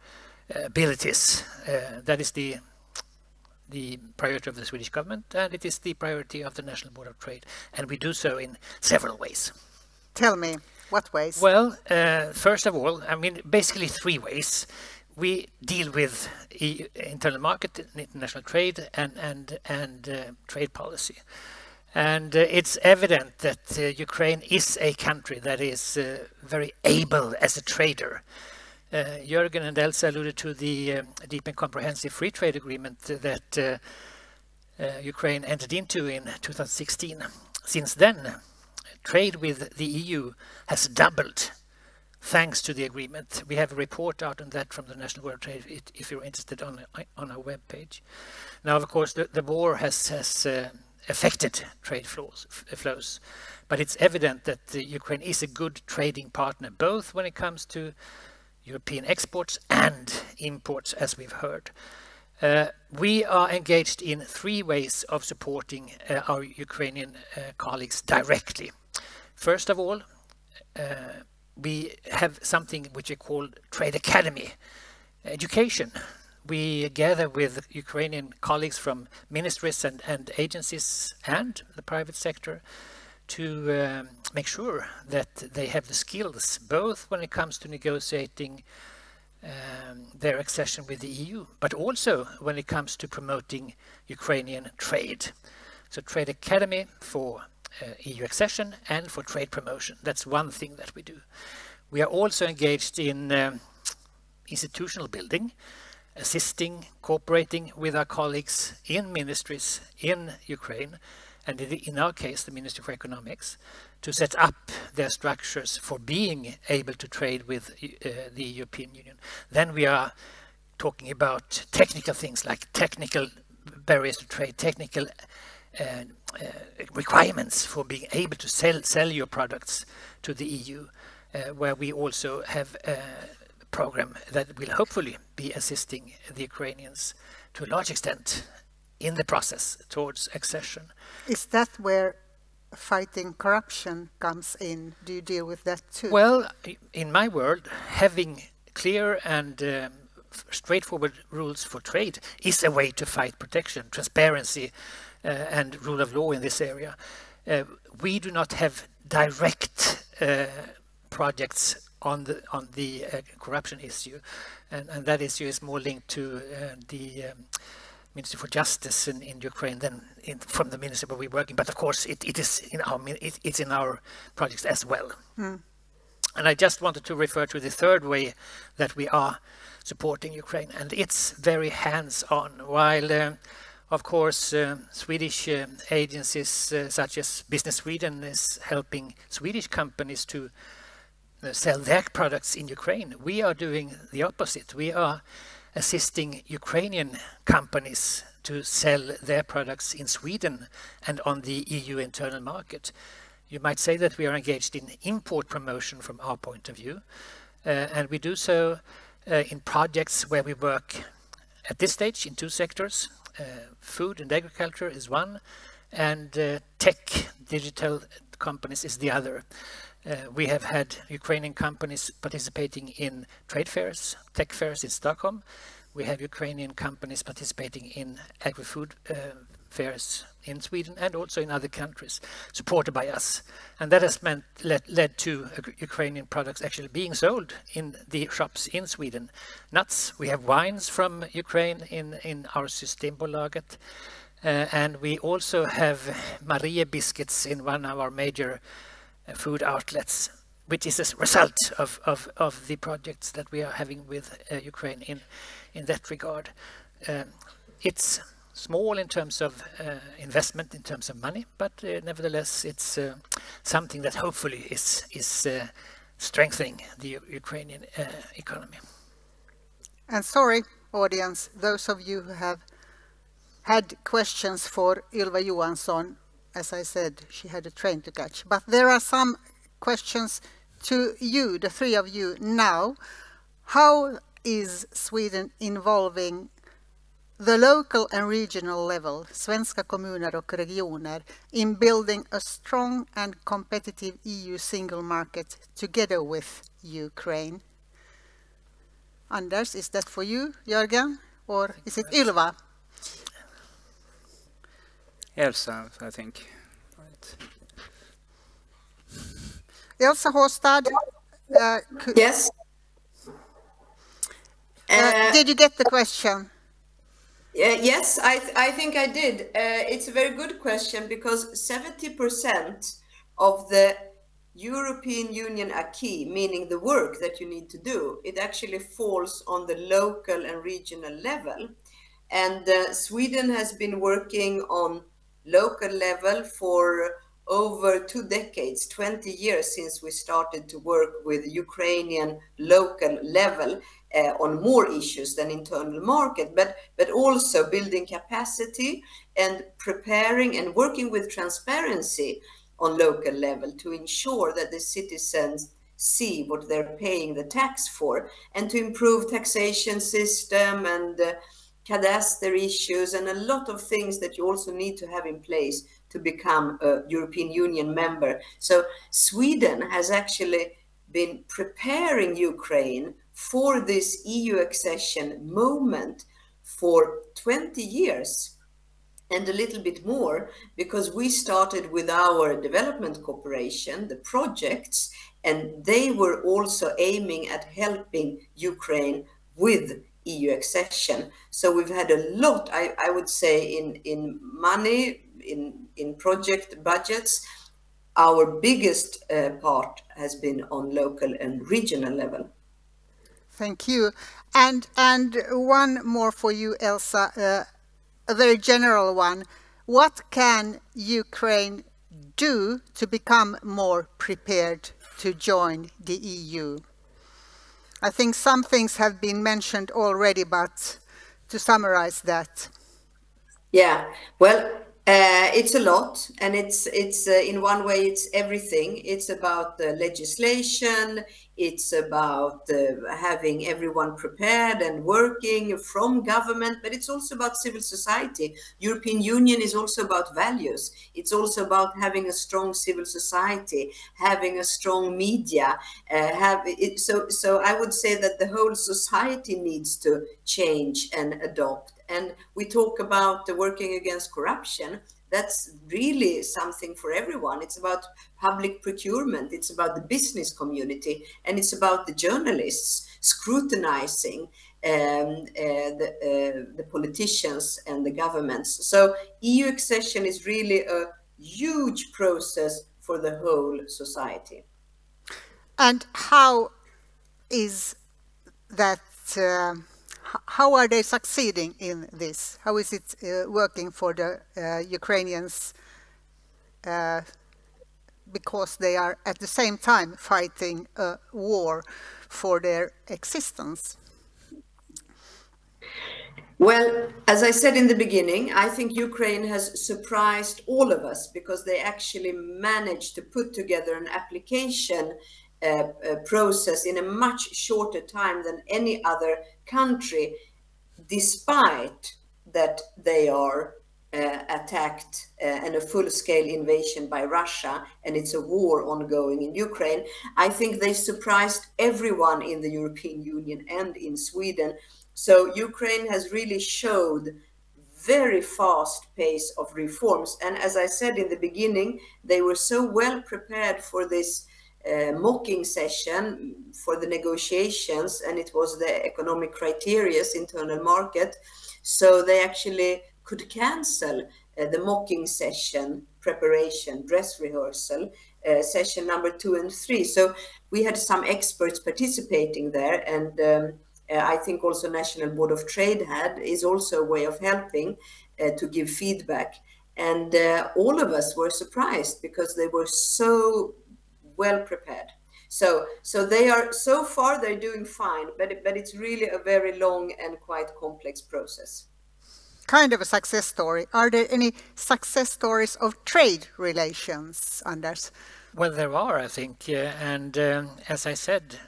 abilities. That is the priority of the Swedish government, and it is the priority of the National Board of Trade, and we do so in several ways. Tell me, what ways? Well, first of all, I mean, basically 3 ways. We deal with internal market, international trade, and trade policy. And it's evident that Ukraine is a country that is very able as a trader. Jörgen and Elsa alluded to the deep and comprehensive free trade agreement that Ukraine entered into in 2016. Since then, trade with the EU has doubled thanks to the agreement. We have a report out on that from the National Board of Trade if you're interested on our webpage. Now, of course, the war has affected trade flows, but it's evident that Ukraine is a good trading partner, both when it comes to European exports and imports, as we've heard. We are engaged in 3 ways of supporting our Ukrainian colleagues directly. First of all, we have something which we call Trade Academy education. We gather with Ukrainian colleagues from ministries and agencies and the private sector to make sure that they have the skills, both when it comes to negotiating their accession with the EU, but also when it comes to promoting Ukrainian trade. So Trade Academy for EU accession and for trade promotion. That's one thing that we do. We are also engaged in institutional building, assisting, cooperating with our colleagues in ministries in Ukraine, and in our case, the Ministry for Economics, to set up their structures for being able to trade with the European Union. Then we are talking about technical things like technical barriers to trade, technical requirements for being able to sell your products to the EU, where we also have a program that will hopefully be assisting the Ukrainians to a large extent in the process towards accession. Is that where fighting corruption comes in? Do you deal with that too? Well, in my world, having clear and straightforward rules for trade is a way to fight protection, transparency, and rule of law in this area. We do not have direct projects on the corruption issue, and that issue is more linked to the Ministry for Justice in Ukraine than from the ministry where we're working. But of course, it's in our projects as well. And I just wanted to refer to the 3rd way that we are supporting Ukraine, and it's very hands-on. While of course, Swedish agencies such as Business Sweden is helping Swedish companies to sell their products in Ukraine. We are doing the opposite. We are assisting Ukrainian companies to sell their products in Sweden and on the EU internal market. You might say that we are engaged in import promotion from our point of view, and we do so in projects where we work at this stage in 2 sectors. Food and agriculture is one, and tech, digital companies is the other. We have had Ukrainian companies participating in trade fairs, tech fairs in Stockholm. We have Ukrainian companies participating in agri-food fairs in Sweden and also in other countries, supported by us. And that has led to Ukrainian products actually being sold in the shops in Sweden. Nuts, we have wines from Ukraine in our Systembolaget. And we also have Marie biscuits in one of our major food outlets, which is a result of the projects that we are having with Ukraine in that regard. It's small in terms of investment, in terms of money, but nevertheless it's something that hopefully is strengthening the Ukrainian economy. And sorry, audience, those of you who have had questions for Ylva Johansson, as I said, she had a train to catch. But there are some questions to you, the three of you now. How is Sweden involving the local and regional level, svenska kommuner och regioner, in building a strong and competitive EU single market together with Ukraine? Anders, is that for you, Jörgen, or is it Ylva? Elsa, I think. Right. Elsa Håstad. Yes. Did you get the question? Yes, I think I did. It's a very good question because 70% of the European Union acquis, meaning the work that you need to do, it actually falls on the local and regional level. And Sweden has been working on local level for over 2 decades, 20 years since we started to work with Ukrainian local level on more issues than internal market, but also building capacity and preparing and working with transparency on local level to ensure that the citizens see what they're paying the tax for, and to improve taxation system and cadastre issues and a lot of things that you also need to have in place to become a European Union member. So Sweden has actually been preparing Ukraine for this EU accession moment for 20 years and a little bit more, because we started with our development cooperation, the projects, and they were also aiming at helping Ukraine with EU accession. So we've had a lot, I would say, in money, in project budgets. Our biggest part has been on local and regional level. Thank you. And one more for you, Elsa, a very general one. What can Ukraine do to become more prepared to join the EU? I think some things have been mentioned already, but to summarize that. Yeah, well, it's a lot, and it's in one way it's everything. It's about the legislation, it's about having everyone prepared and working from government, but it's also about civil society. European Union is also about values. It's also about having a strong civil society, having a strong media. So I would say that the whole society needs to change and adopt. And we talk about working against corruption. That's really something for everyone. It's about public procurement. It's about the business community, and it's about the journalists scrutinizing the politicians and the governments. So EU accession is really a huge process for the whole society. And how is that? How are they succeeding in this? How is it working for the Ukrainians? Because they are at the same time fighting a war for their existence. Well, as I said in the beginning, I think Ukraine has surprised all of us because they actually managed to put together an application process in a much shorter time than any other country, despite that they are attacked and a full-scale invasion by Russia, and it's a war ongoing in Ukraine. I think they surprised everyone in the European Union and in Sweden. So Ukraine has really showed very fast pace of reforms. And as I said in the beginning, they were so well prepared for this mocking session for the negotiations, and it was the economic criteria, internal market. So they actually could cancel the mocking session preparation, dress rehearsal, session number 2 and 3. So we had some experts participating there, and I think also National Board of Trade is also a way of helping to give feedback. And all of us were surprised because they were so well prepared. So they are, so far they're doing fine, but it's really a very long and quite complex process. Kind of a success story. Are there any success stories of trade relations, Anders? Well, there are, I think, and as I said,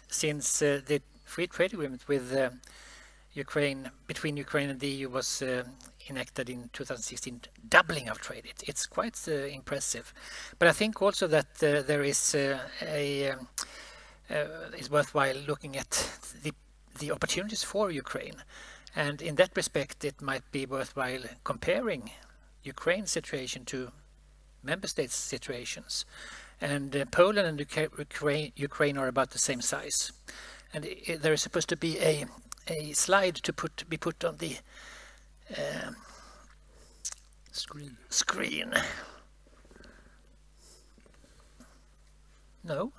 since the free trade agreement with Ukraine, between Ukraine and the EU was enacted in 2016, doubling of trade. It's quite impressive. But I think also that there is it's worthwhile looking at the opportunities for Ukraine. And in that respect, it might be worthwhile comparing Ukraine's situation to member states' situations. And Poland and Ukraine are about the same size. And there is supposed to be a slide to be put on the screen. No,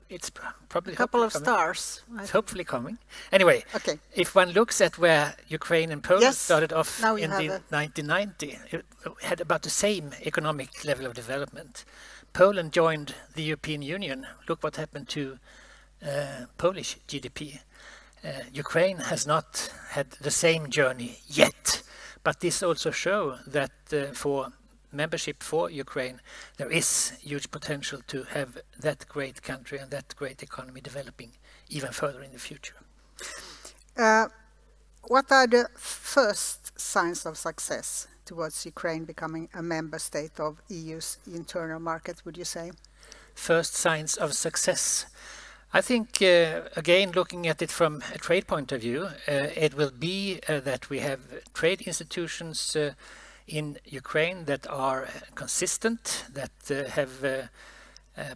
it's probably a couple of stars. It's hopefully coming. Anyway, okay. If one looks at where Ukraine and Poland started off in the 1990, it had about the same economic level of development. Poland joined the European Union. Look what happened to Polish GDP. Ukraine has not had the same journey yet, but this also shows that for membership for Ukraine, there is huge potential to have that great country and that great economy developing even further in the future. What are the first signs of success towards Ukraine becoming a member state of EU's internal market, would you say? First signs of success. I think, again, looking at it from a trade point of view, it will be that we have trade institutions in Ukraine that are consistent, that have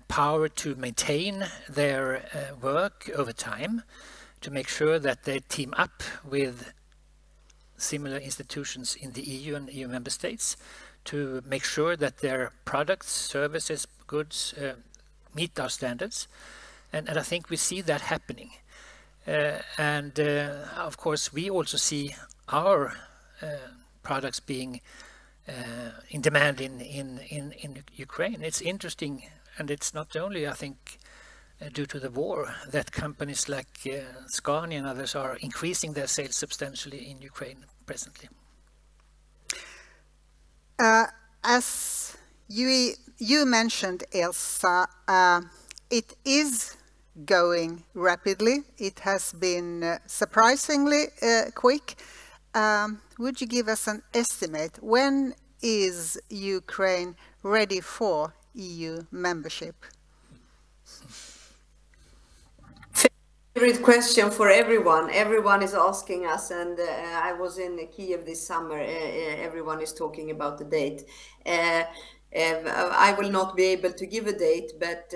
power to maintain their work over time, to make sure that they team up with similar institutions in the EU and EU member states, to make sure that their products, services, goods meet our standards. And I think we see that happening. Of course, we also see our products being in demand in Ukraine. It's interesting, and it's not only, I think, due to the war, that companies like Scania and others are increasing their sales substantially in Ukraine presently. As you mentioned, Elsa, it is going rapidly. It has been surprisingly quick. Would you give us an estimate? When is Ukraine ready for EU membership? Favorite question for everyone. Everyone is asking us, and I was in Kiev this summer. Everyone is talking about the date. I will not be able to give a date, but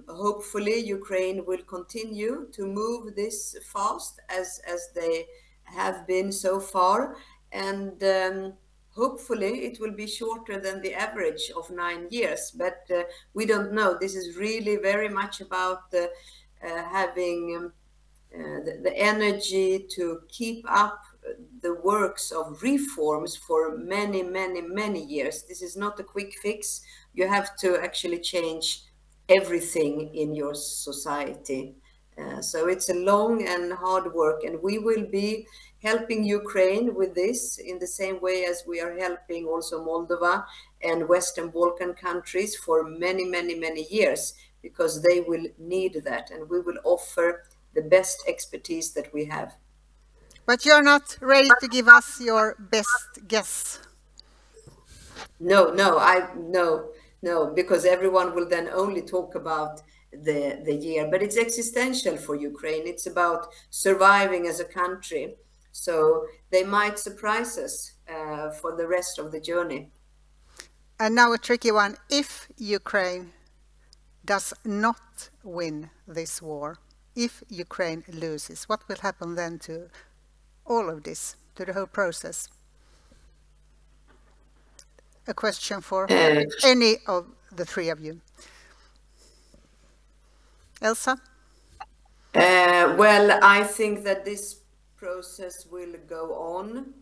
hopefully Ukraine will continue to move this fast as they have been so far, and hopefully it will be shorter than the average of 9 years, but we don't know. This is really very much about having the energy to keep up the works of reforms for many years. This is not a quick fix. You have to actually change everything in your society. So it's a long and hard work, and we will be helping Ukraine with this in the same way as we are helping also Moldova and Western Balkan countries for many years, because they will need that, and we will offer the best expertise that we have. But you're not ready to give us your best guess? No, because everyone will then only talk about the year. But it's existential for Ukraine. It's about surviving as a country. So they might surprise us for the rest of the journey. And now a tricky one. If Ukraine does not win this war, if Ukraine loses, what will happen then to all of this, to the whole process? A question for any of the three of you. Elsa? Well, I think that this process will go on.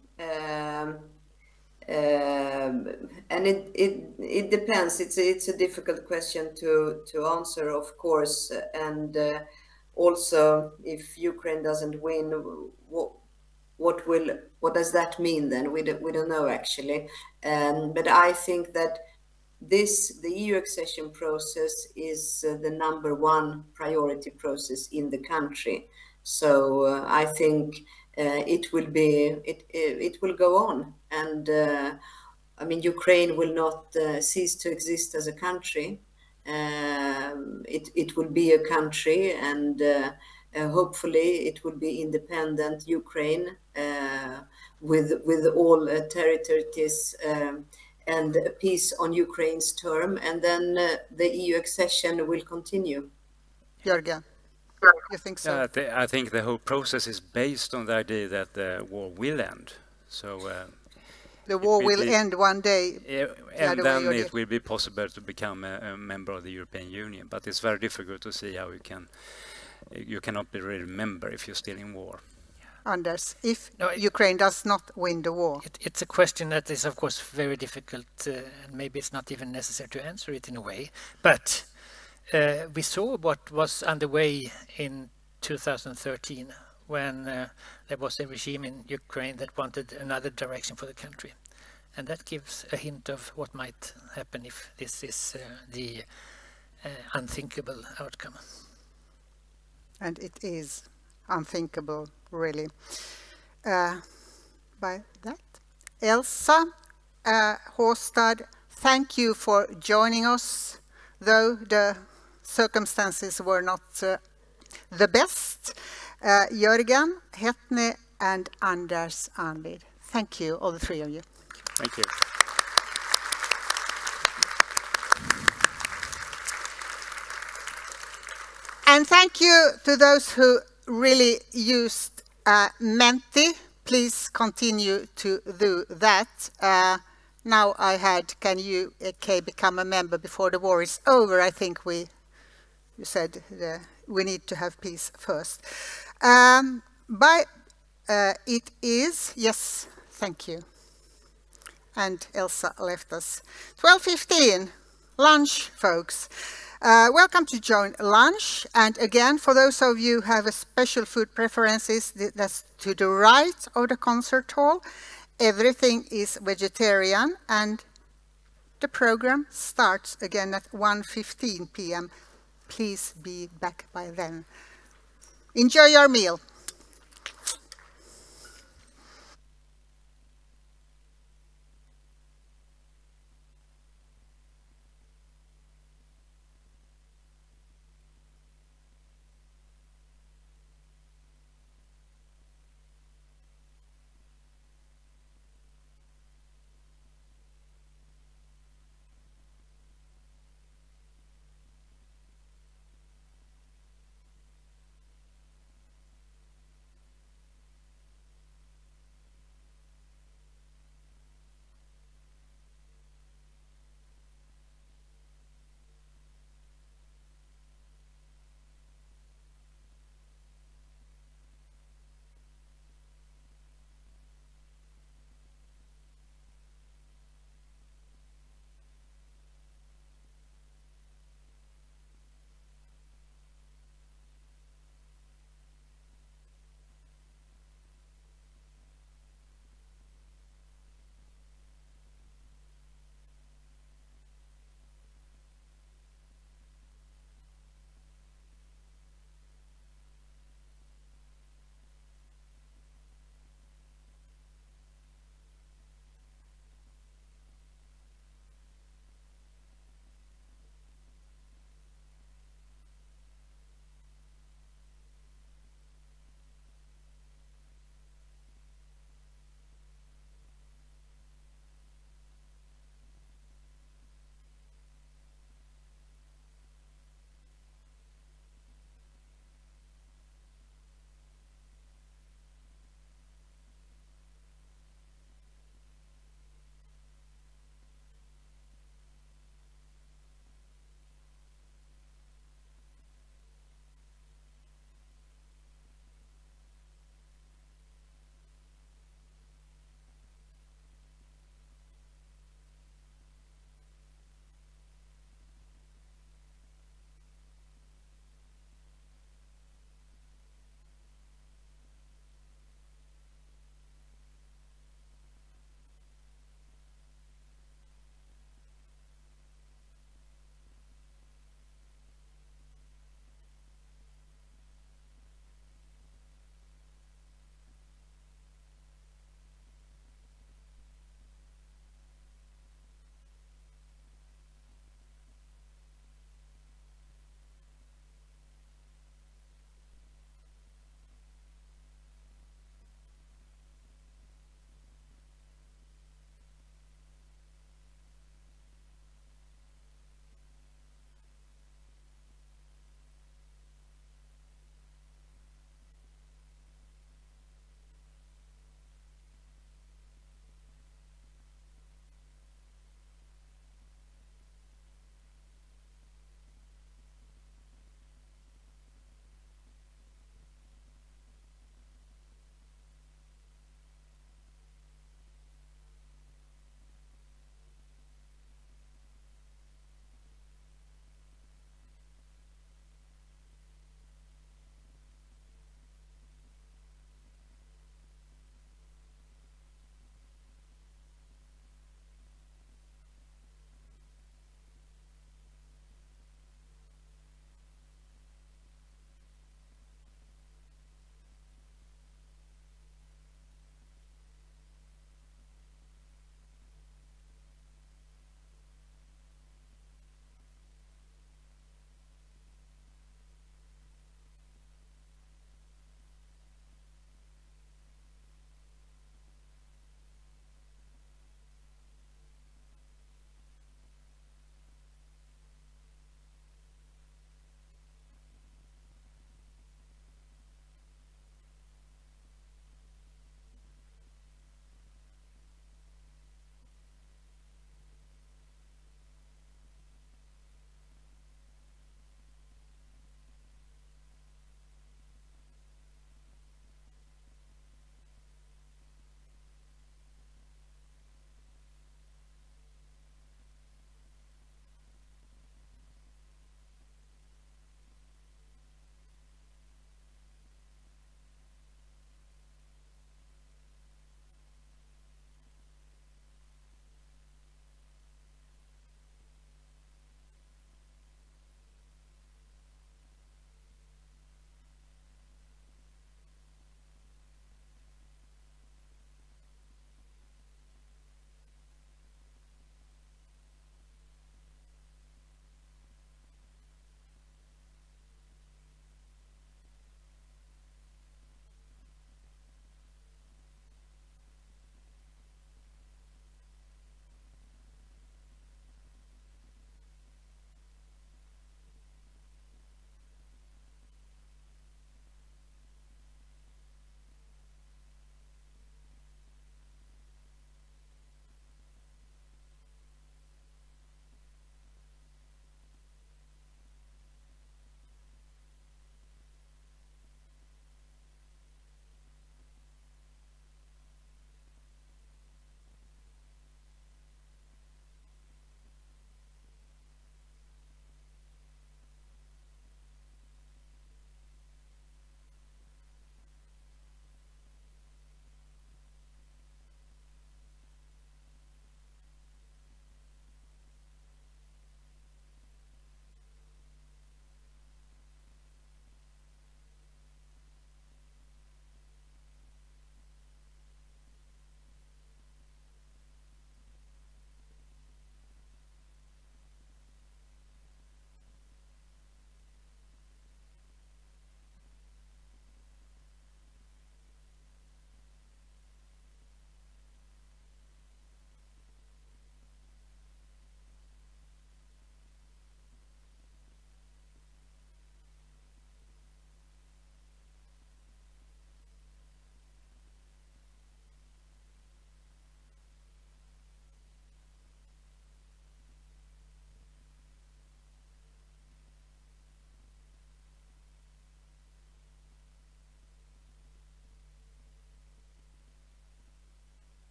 And it depends. It's a difficult question to answer, of course. And also, if Ukraine doesn't win, what does that mean then? We don't know actually. But I think that the EU accession process is the #1 priority process in the country. So I think it will go on, and I mean, Ukraine will not cease to exist as a country. It will be a country, and hopefully it will be independent Ukraine with all territories and a peace on Ukraine's term, and then the EU accession will continue. Jörgen, you think so? I think the whole process is based on the idea that the war will end. So the war will end one day, and then it will be possible to become a member of the European Union. But it's very difficult to see how you cannot be really a member if you're still in war. Anders, if Ukraine does not win the war? It's a question that is, of course, very difficult, and maybe it's not even necessary to answer it in a way. But we saw what was underway in 2013 when there was a regime in Ukraine that wanted another direction for the country. And that gives a hint of what might happen if this is the unthinkable outcome. And it is unthinkable, really. By that, Elsa Håstad, thank you for joining us, though the circumstances were not the best. Jörgen Hetne and Anders Anlid, thank you, all the three of you. Thank you. And thank you to those who really used Menti. Please continue to do that. Now I had, can you, become a member before the war is over? I think you said we need to have peace first. But it is, yes, thank you. And Elsa left us. 12:15, lunch, folks. Welcome to join lunch. And again, for those of you who have a special food preferences, that's to the right of the concert hall. Everything is vegetarian, and the program starts again at 1:15 p.m. Please be back by then. Enjoy your meal.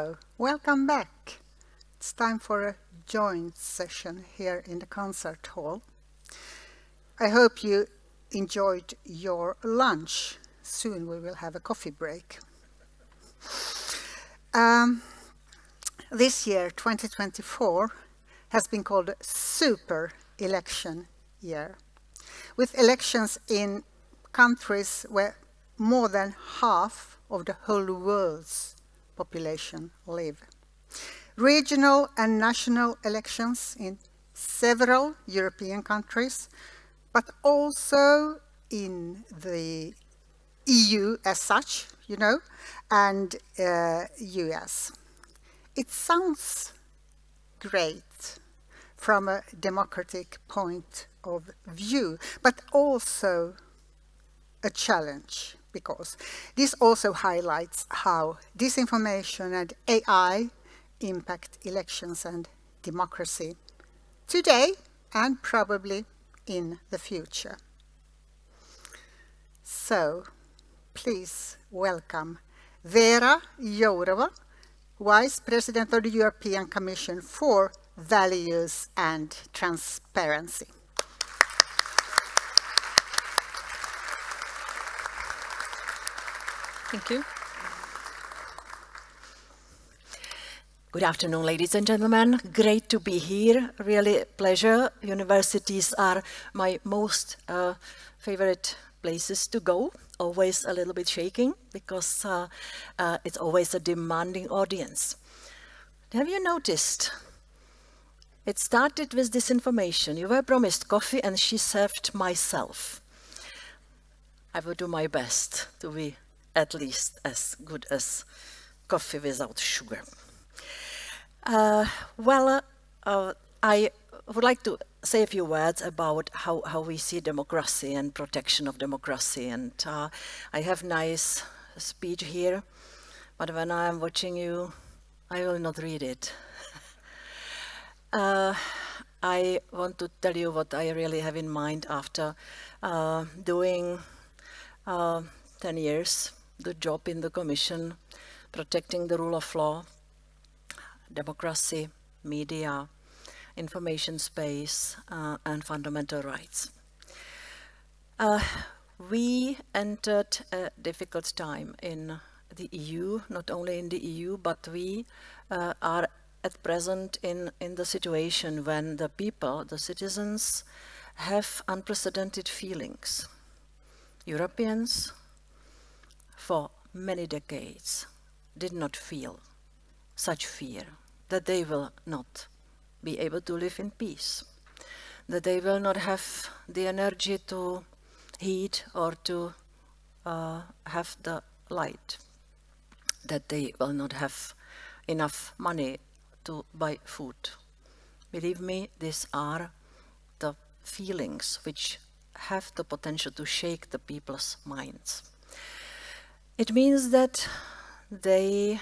So, welcome back. It's time for a joint session here in the concert hall. I hope you enjoyed your lunch. Soon we will have a coffee break. This year, 2024, has been called a super election year, with elections in countries where more than half of the whole world's population live. Regional and national elections in several European countries, but also in the EU as such, you know, and US. It sounds great from a democratic point of view, but also a challenge, because this also highlights how disinformation and AI impact elections and democracy today and probably in the future. So, please welcome Věra, Jourová, Vice President of the European Commission for Values and Transparency. Thank you. Good afternoon, ladies and gentlemen. Great to be here. Really a pleasure. Universities are my most favorite places to go. Always a little bit shaking because it's always a demanding audience. Have you noticed? It started with disinformation. You were promised coffee and she served myself. I will do my best to be at least as good as coffee without sugar. I would like to say a few words about how we see democracy and protection of democracy. And I have nice speech here, but when I am watching you, I will not read it. I want to tell you what I really have in mind after doing 10 years the job in the Commission, protecting the rule of law, democracy, media, information space, and fundamental rights. We entered a difficult time in the EU, not only in the EU, but we are at present in the situation when the people, the citizens, have unprecedented feelings. Europeans, for many decades, did not feel such fear that they will not be able to live in peace, that they will not have the energy to heat or to have the light, that they will not have enough money to buy food. Believe me, these are the feelings which have the potential to shake the people's minds. It means that they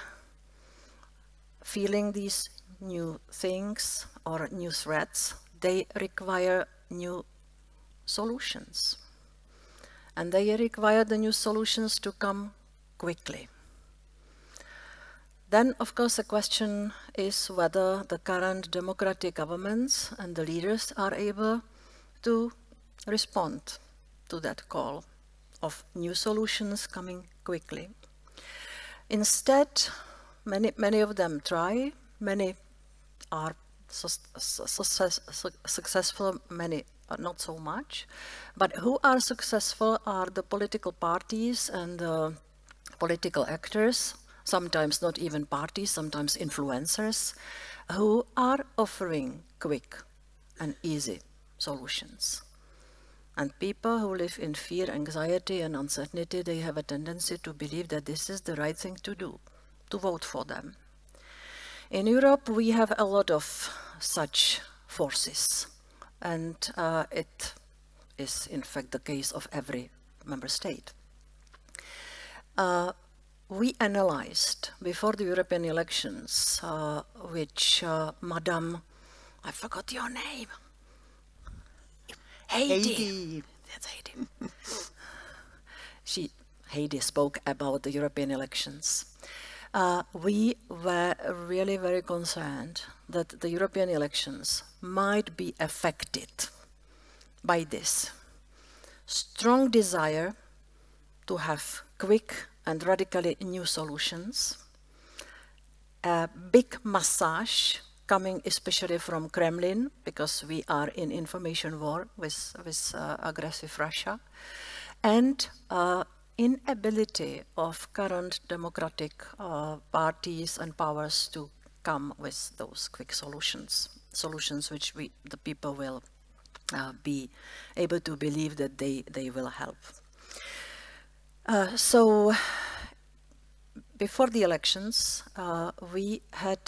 feeling these new things or new threats, they require new solutions. And they require the new solutions to come quickly. Then, of course, the question is whether the current democratic governments and the leaders are able to respond to that call of new solutions coming quickly. Instead, many of them try, many are successful, many are not so much. But who are successful are the political parties and the political actors, sometimes not even parties, sometimes influencers, who are offering quick and easy solutions. And people who live in fear, anxiety and uncertainty, they have a tendency to believe that this is the right thing to do, to vote for them. In Europe, we have a lot of such forces, and it is in fact the case of every member state. We analyzed before the European elections, which Madame, I forgot your name, Heidi. That's Heidi. Heidi spoke about the European elections. we were really very concerned that the European elections might be affected by this strong desire to have quick and radically new solutions, a big massage coming especially from Kremlin, because we are in information war with aggressive Russia, and inability of current democratic parties and powers to come with those quick solutions which the people will be able to believe that they will help. So before the elections, we had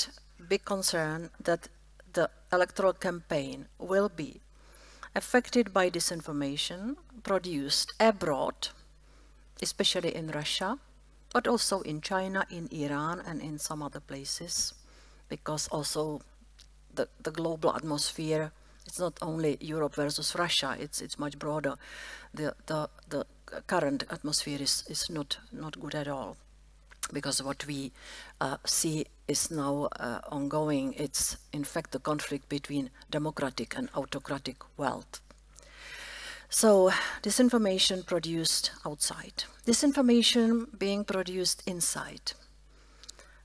big concern that the electoral campaign will be affected by disinformation produced abroad, especially in Russia, but also in China, in Iran, and in some other places, because also the global atmosphere, it's not only Europe versus Russia, it's much broader. The current atmosphere is not good at all, because what we see is now ongoing. It's in fact the conflict between democratic and autocratic world. So disinformation produced outside, disinformation being produced inside.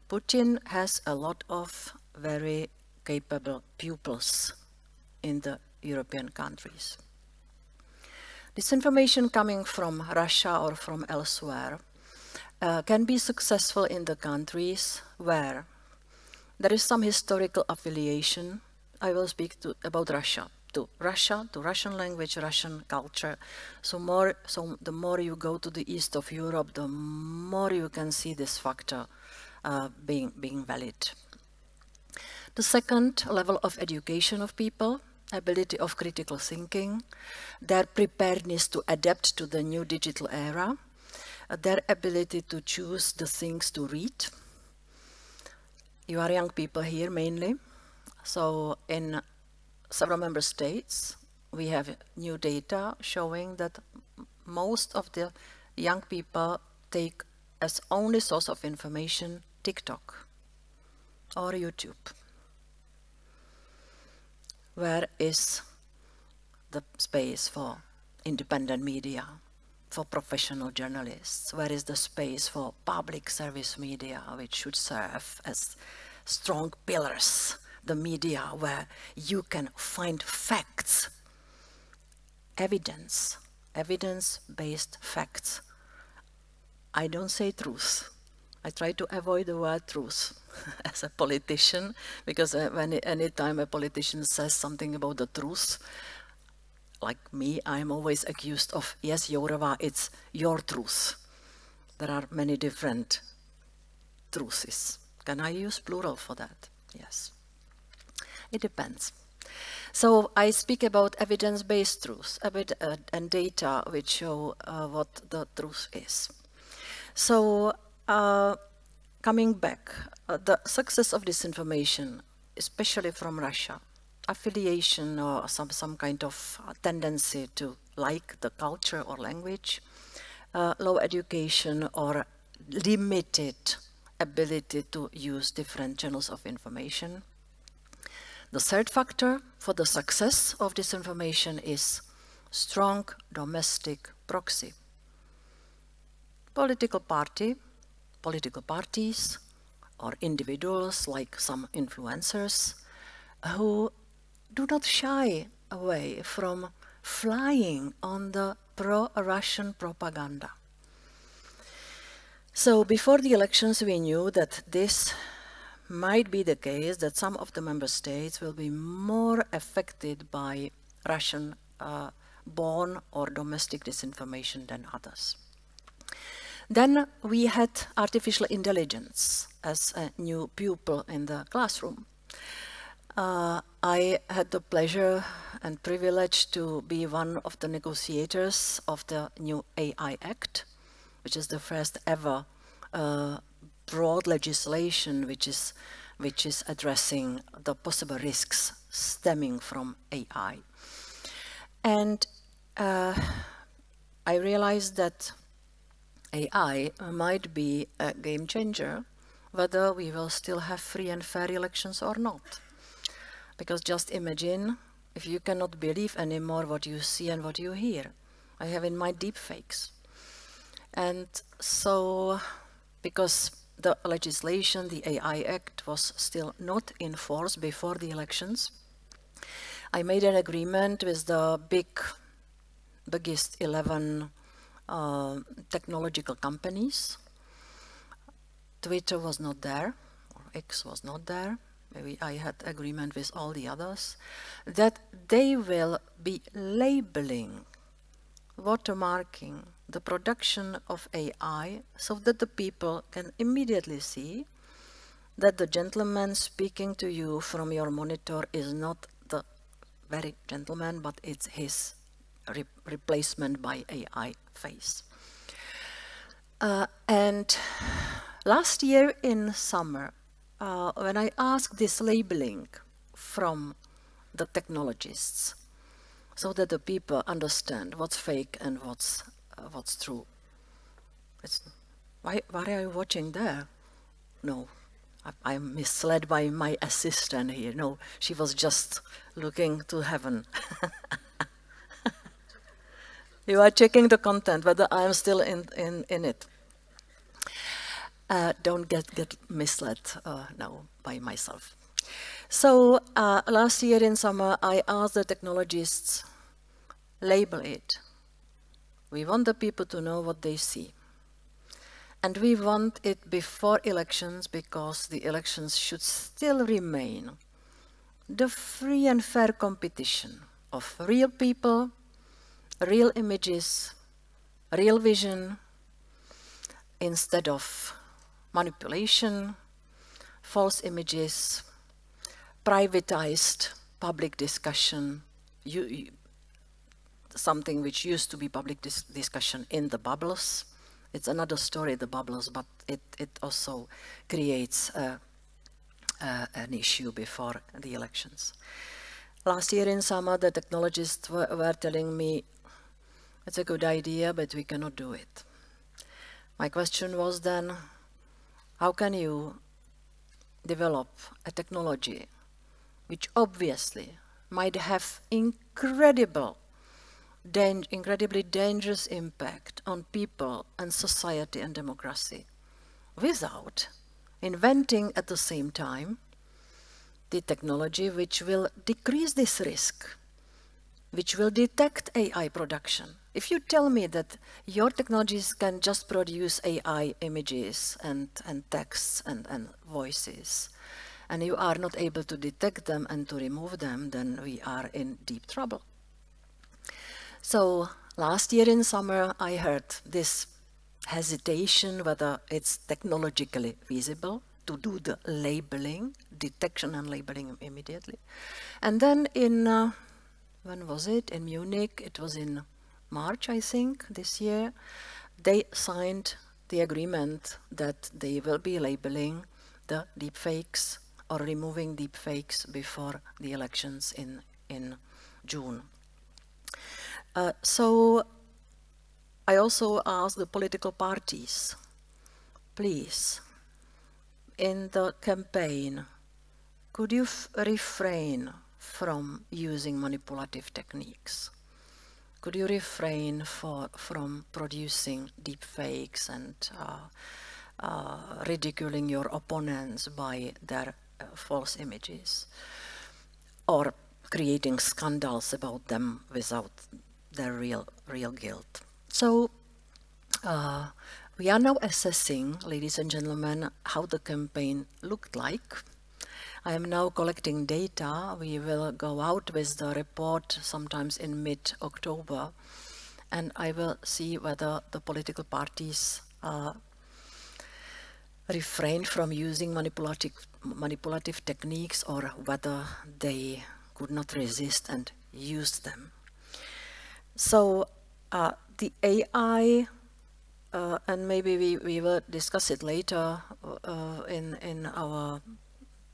Putin has a lot of very capable pupils in the European countries. Disinformation coming from Russia or from elsewhere can be successful in the countries where there is some historical affiliation. I will speak about Russia, to Russian language, Russian culture. So the more you go to the east of Europe, the more you can see this factor being valid. The second level of education of people, ability of critical thinking, their preparedness to adapt to the new digital era, their ability to choose the things to read. You are young people here mainly. So in several member states, we have new data showing that most of the young people take as only source of information TikTok or YouTube. Where is the space for independent media, for professional journalists? Where is the space for public service media, which should serve as strong pillars, the media where you can find facts, evidence-based facts. I don't say truth. I try to avoid the word truth as a politician, because anytime a politician says something about the truth, like me, I'm always accused of, yes, Jourová, it's your truth. There are many different truths. Can I use plural for that? Yes. It depends. So I speak about evidence-based truth and data which show what the truth is. So coming back, the success of disinformation, especially from Russia, affiliation or some kind of tendency to like the culture or language, low education or limited ability to use different channels of information. The third factor for the success of disinformation is strong domestic proxy. Political parties, or individuals like some influencers who do not shy away from flying on the pro-Russian propaganda. So before the elections we knew that this might be the case, that some of the member states will be more affected by Russian-born or domestic disinformation than others. Then we had artificial intelligence as a new pupil in the classroom. I had the pleasure and privilege to be one of the negotiators of the new AI Act, which is the first ever broad legislation which is addressing the possible risks stemming from AI. And I realized that AI might be a game changer whether we will still have free and fair elections or not. Because just imagine if you cannot believe anymore what you see and what you hear. I have in mind deepfakes. And so, because the legislation, the AI Act, was still not in force before the elections, I made an agreement with the biggest 11 technological companies. Twitter was not there, or X was not there. Maybe I had agreement with all the others, that they will be labeling, watermarking the production of AI so that the people can immediately see that the gentleman speaking to you from your monitor is not the very gentleman, but it's his replacement by AI face. And last year in summer, when I asked this labeling from the technologists, so that the people understand what's fake and what's true. Why are you watching there? No, I'm misled by my assistant here. No, she was just looking to heaven. You are checking the content, whether I'm still in it. Don't get misled now by myself. So last year in summer, I asked the technologists, label it. We want the people to know what they see. And we want it before elections, because the elections should still remain the free and fair competition of real people, real images, real vision, instead of manipulation, false images, privatized public discussion, something which used to be public discussion in the bubbles. It's another story, the bubbles, but it also creates an issue before the elections. Last year in summer, the technologists were telling me, it's a good idea, but we cannot do it. My question was then, how can you develop a technology which obviously might have incredibly dangerous impact on people and society and democracy, without inventing at the same time the technology which will decrease this risk, which will detect AI production? If you tell me that your technologies can just produce AI images and texts and voices, and you are not able to detect them and to remove them, then we are in deep trouble. So last year in summer, I heard this hesitation whether it's technologically feasible to do the labeling, detection and labeling immediately. And then in, when was it? In Munich, it was in March, I think, this year, they signed the agreement that they will be labeling the deepfakes or removing deepfakes before the elections in June. So I also asked the political parties, please, in the campaign, could you refrain from using manipulative techniques? Could you refrain from producing deepfakes and ridiculing your opponents by their false images, or creating scandals about them without their real guilt? So we are now assessing, ladies and gentlemen, how the campaign looked like. I am now collecting data. We will go out with the report sometimes in mid-October, and I will see whether the political parties refrain from using manipulative techniques, or whether they could not resist and used them. So the AI, and maybe we will discuss it later in our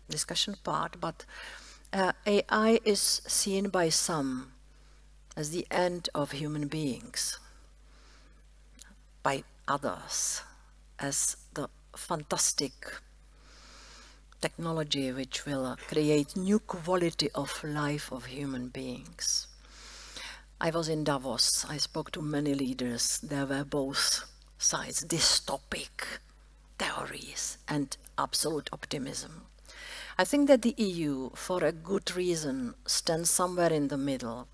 discussion part, but AI is seen by some as the end of human beings, by others as the fantastic technology which will create new quality of life of human beings. I was in Davos. I spoke to many leaders. There were both sides, dystopic theories and absolute optimism. I think that the EU, for a good reason, stands somewhere in the middle.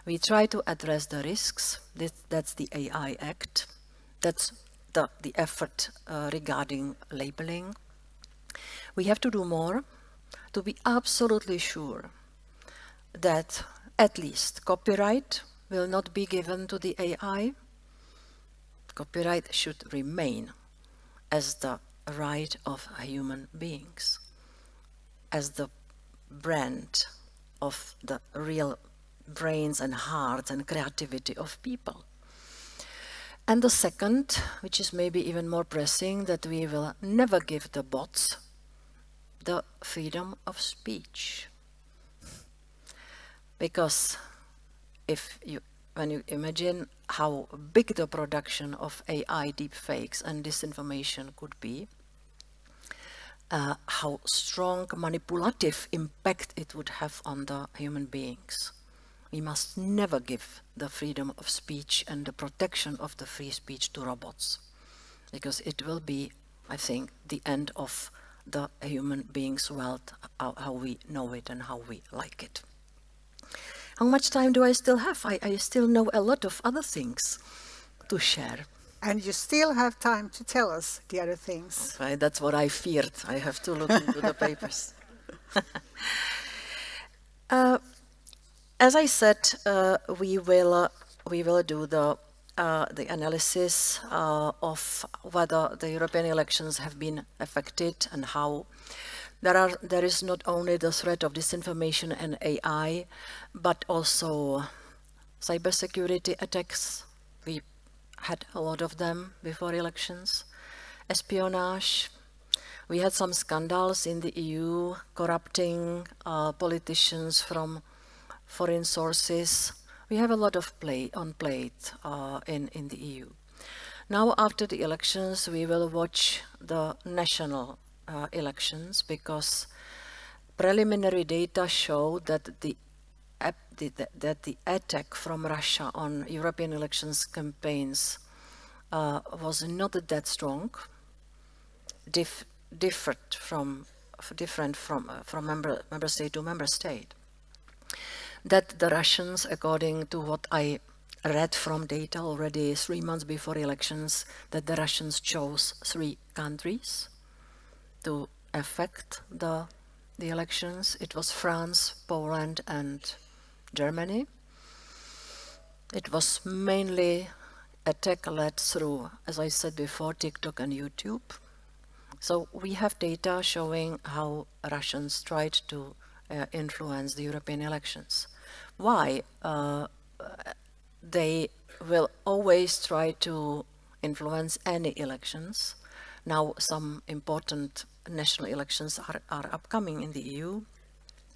We try to address the risks. That's the AI Act. That's the effort regarding labeling. We have to do more to be absolutely sure that at least copyright will not be given to the AI. Copyright should remain as the right of human beings, as the brand of the real brains and hearts and creativity of people. And the second, which is maybe even more pressing, that we will never give the bots the freedom of speech. Because when you imagine how big the production of AI deepfakes and disinformation could be, how strong manipulative impact it would have on the human beings. We must never give the freedom of speech and the protection of the free speech to robots, because it will be, I think, the end of the human being's world, how we know it and how we like it. How much time do I still have? I still know a lot of other things to share. And you still have time to tell us the other things. Okay, that's what I feared. I have to look into the papers. As I said, we will do the analysis of whether the European elections have been affected and how. There is not only the threat of disinformation and AI, but also cybersecurity attacks. We had a lot of them before elections. Espionage. We had some scandals in the EU corrupting politicians from foreign sources. We have a lot of plate in the EU. Now, after the elections, we will watch the national elections, because preliminary data show that the attack from Russia on European elections campaigns was not that strong, different from member state to member state. That the Russians, according to what I read from data already 3 months before elections, that the Russians chose 3 countries to affect the elections. It was France, Poland and Germany. It was mainly attack led through, as I said before, TikTok and YouTube. So we have data showing how Russians tried to influence the European elections. Why? They will always try to influence any elections. Now some important national elections are upcoming in the EU,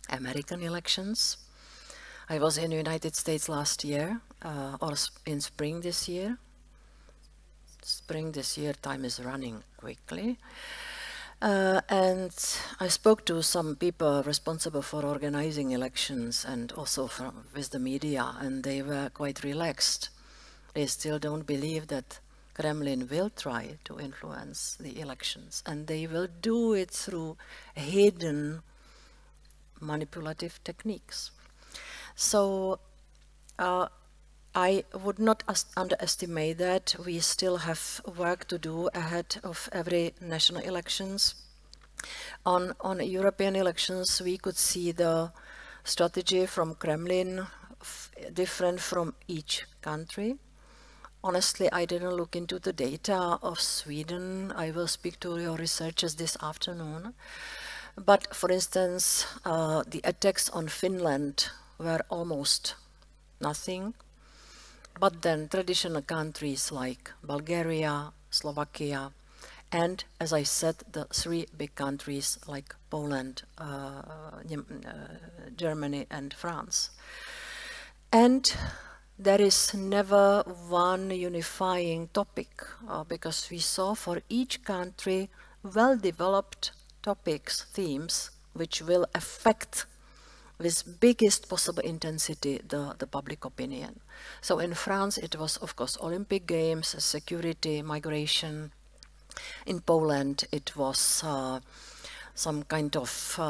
American elections. I was in the United States last year, or in spring this year. Spring this year, time is running quickly. And I spoke to some people responsible for organizing elections and also with the media, and they were quite relaxed. They still don't believe that Kremlin will try to influence the elections, and they will do it through hidden manipulative techniques. So I would not underestimate that. We still have work to do ahead of every national elections. On European elections, we could see the strategy from Kremlin different from each country. Honestly, I didn't look into the data of Sweden. I will speak to your researchers this afternoon. But for instance, the attacks on Finland were almost nothing. But then traditional countries like Bulgaria, Slovakia, and as I said, the 3 big countries like Poland, Germany and France. And there is never one unifying topic, because we saw for each country well-developed topics, themes, which will affect with biggest possible intensity the public opinion. So in France it was of course Olympic Games, security, migration. In Poland it was some kind of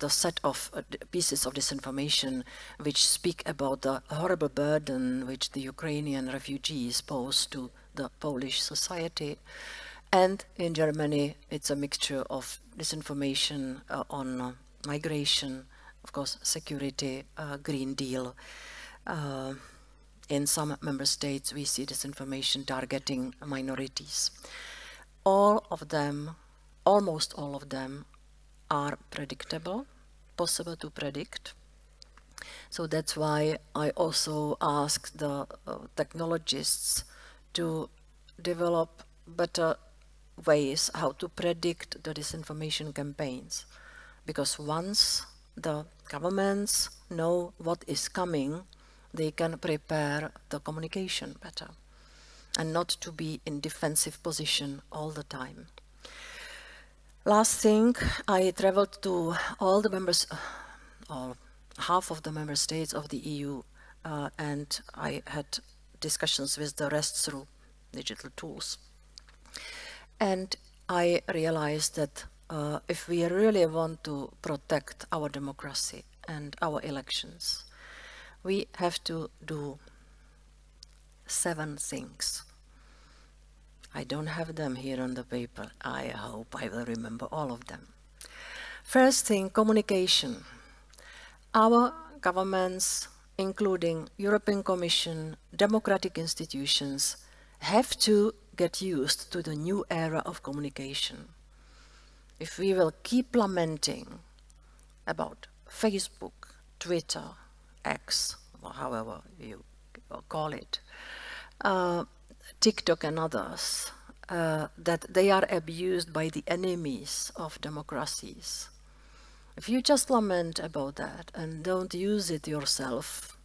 the set of pieces of disinformation which speak about the horrible burden which the Ukrainian refugees pose to the Polish society. And in Germany it's a mixture of disinformation on migration, of course security, Green Deal. In some member states we see disinformation targeting minorities. All of them, almost all of them, are predictable, possible to predict. So that's why I also asked the technologists to develop better ways how to predict the disinformation campaigns. Because once the governments know what is coming, they can prepare the communication better and not to be in defensive position all the time. Last thing, I traveled to all the members, half of the member states of the EU, and I had discussions with the rest through digital tools. And I realized that if we really want to protect our democracy and our elections, we have to do 7 things. I don't have them here on the paper. I hope I will remember all of them. First thing, communication. Our governments, including European Commission, democratic institutions, have to get used to the new era of communication. If we will keep lamenting about Facebook, Twitter, X, or however you call it, TikTok and others, that they are abused by the enemies of democracies. If you just lament about that and don't use it yourself,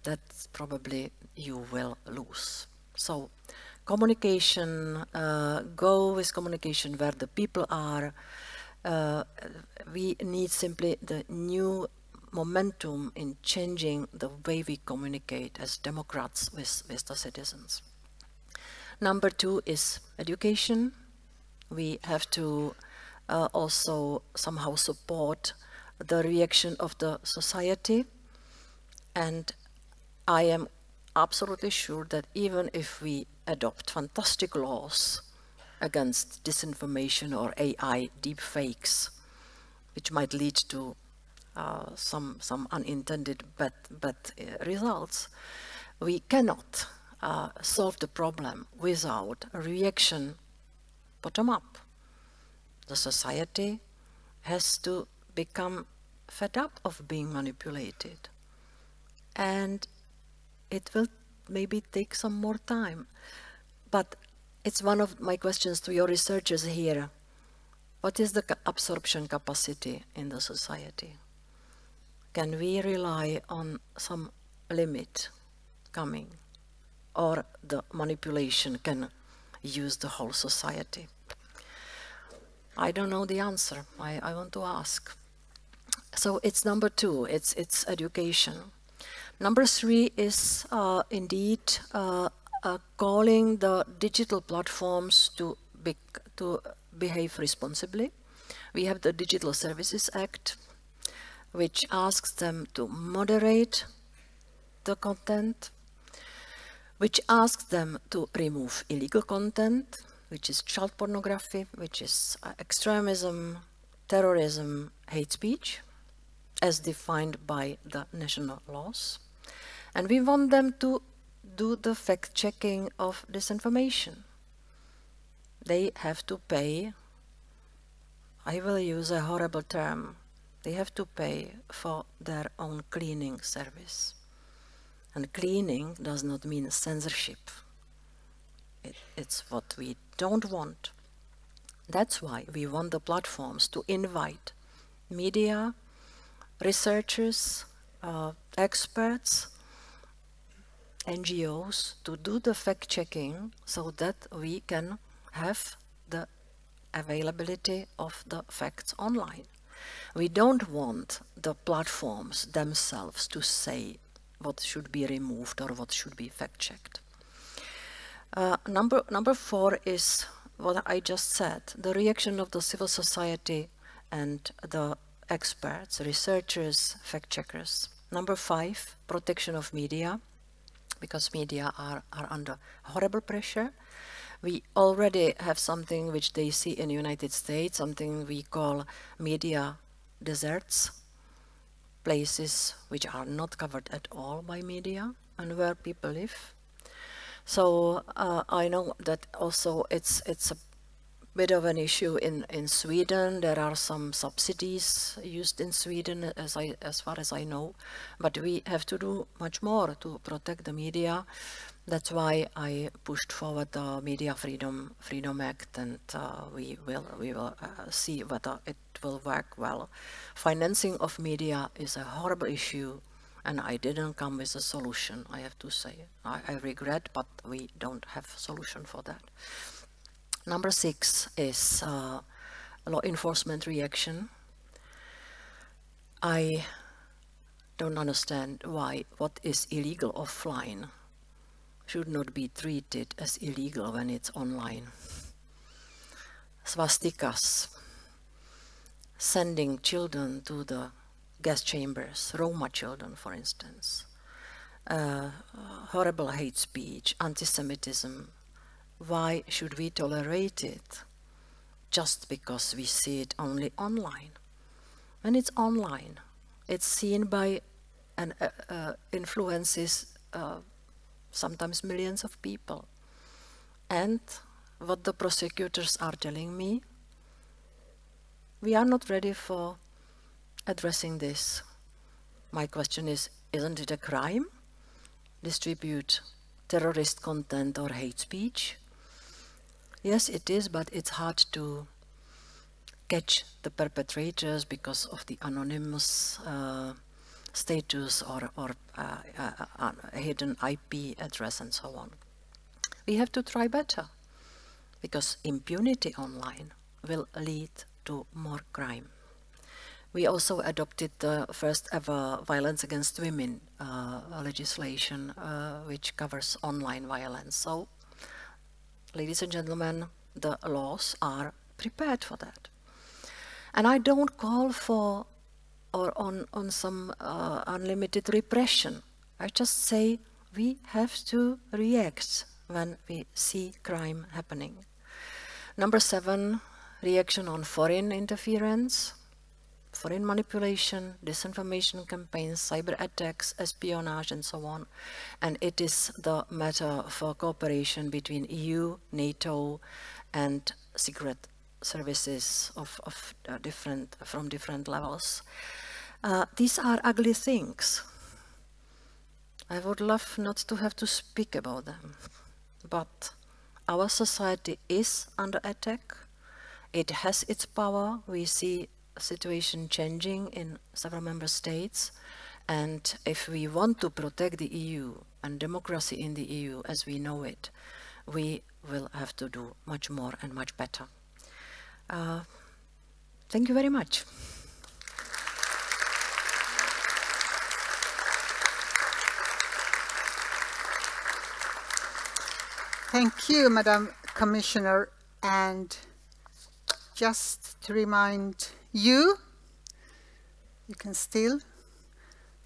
that's probably you will lose. So communication, go with communication where the people are. We need simply the new momentum in changing the way we communicate as democrats with the citizens. Number 2 is education. We have to also somehow support the reaction of the society, and I am absolutely sure that even if we adopt fantastic laws against disinformation or AI deepfakes, which might lead to some unintended bad results, we cannot solve the problem without a reaction bottom up. The society has to become fed up of being manipulated, and it will maybe take some more time. But it's one of my questions to your researchers here. What is the absorption capacity in the society? Can we rely on some limit coming, or the manipulation can use the whole society? I don't know the answer. I want to ask. So it's number 2, it's education. Number 3 is indeed calling the digital platforms to behave responsibly. We have the Digital Services Act, which asks them to moderate the content, which asks them to remove illegal content, which is child pornography, which is extremism, terrorism, hate speech, as defined by the national laws. And we want them to do the fact-checking of disinformation. They have to pay, I will use a horrible term, they have to pay for their own cleaning service. And cleaning does not mean censorship. It's what we don't want. That's why we want the platforms to invite media, researchers, experts, NGOs to do the fact-checking so that we can have the availability of the facts online. We don't want the platforms themselves to say what should be removed or what should be fact-checked. Number 4 is what I just said, the reaction of the civil society and the experts, researchers, fact-checkers. Number 5, protection of media, because media are under horrible pressure. We already have something which they see in the United States, something we call media deserts, places which are not covered at all by media and where people live. So I know that also it's a bit of an issue in Sweden. There are some subsidies used in Sweden as far as I know, but we have to do much more to protect the media. That's why I pushed forward the Media Freedom Act, and we will see whether it will work well. Financing of media is a horrible issue, and I didn't come with a solution, I have to say. I regret, but we don't have a solution for that. Number 6 is law enforcement reaction. I don't understand why what is illegal offline should not be treated as illegal when it's online. Swastikas, sending children to the gas chambers, Roma children, for instance, horrible hate speech, anti-Semitism. Why should we tolerate it just because we see it only online? When it's online, it's seen by and influences sometimes millions of people. And what the prosecutors are telling me, we are not ready for addressing this. My question is, isn't it a crime? Distribute terrorist content or hate speech? Yes, it is, but it's hard to catch the perpetrators because of the anonymous status or hidden IP address and so on. We have to try better, because impunity online will lead to more crime. We also adopted the first ever violence against women legislation, which covers online violence. So, ladies and gentlemen, the laws are prepared for that. And I don't call for or on some unlimited repression. I just say we have to react when we see crime happening. Number 7, reaction on foreign interference, foreign manipulation, disinformation campaigns, cyber attacks, espionage, and so on. And it is the matter for cooperation between EU, NATO, and secret services from different levels. These are ugly things. I would love not to have to speak about them, but our society is under attack. It has its power. We see a situation changing in several member states, and if we want to protect the EU and democracy in the EU as we know it, we will have to do much more and much better. Thank you very much. Thank you, Madam Commissioner. And just to remind you, you can still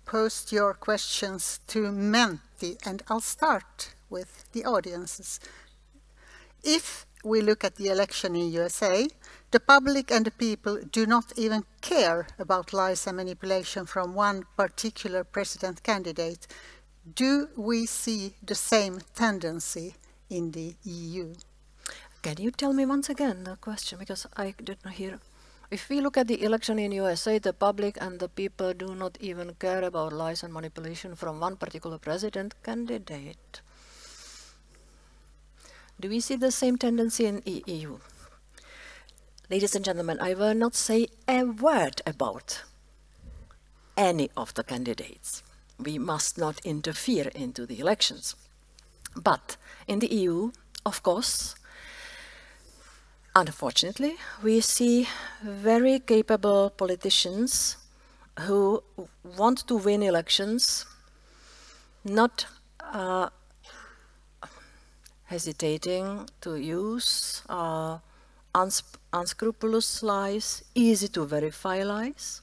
post your questions to Menti, and I'll start with the audiences. If we look at the election in USA, the public and the people do not even care about lies and manipulation from one particular president candidate. Do we see the same tendency in the EU? Can you tell me once again the question, because I did not hear. If we look at the election in USA, the public and the people do not even care about lies and manipulation from one particular president candidate. Do we see the same tendency in EU? Ladies and gentlemen, I will not say a word about any of the candidates. We must not interfere into the elections. But in the EU, of course, Unfortunately, we see very capable politicians who want to win elections, not hesitating to use unscrupulous lies, easy to verify lies,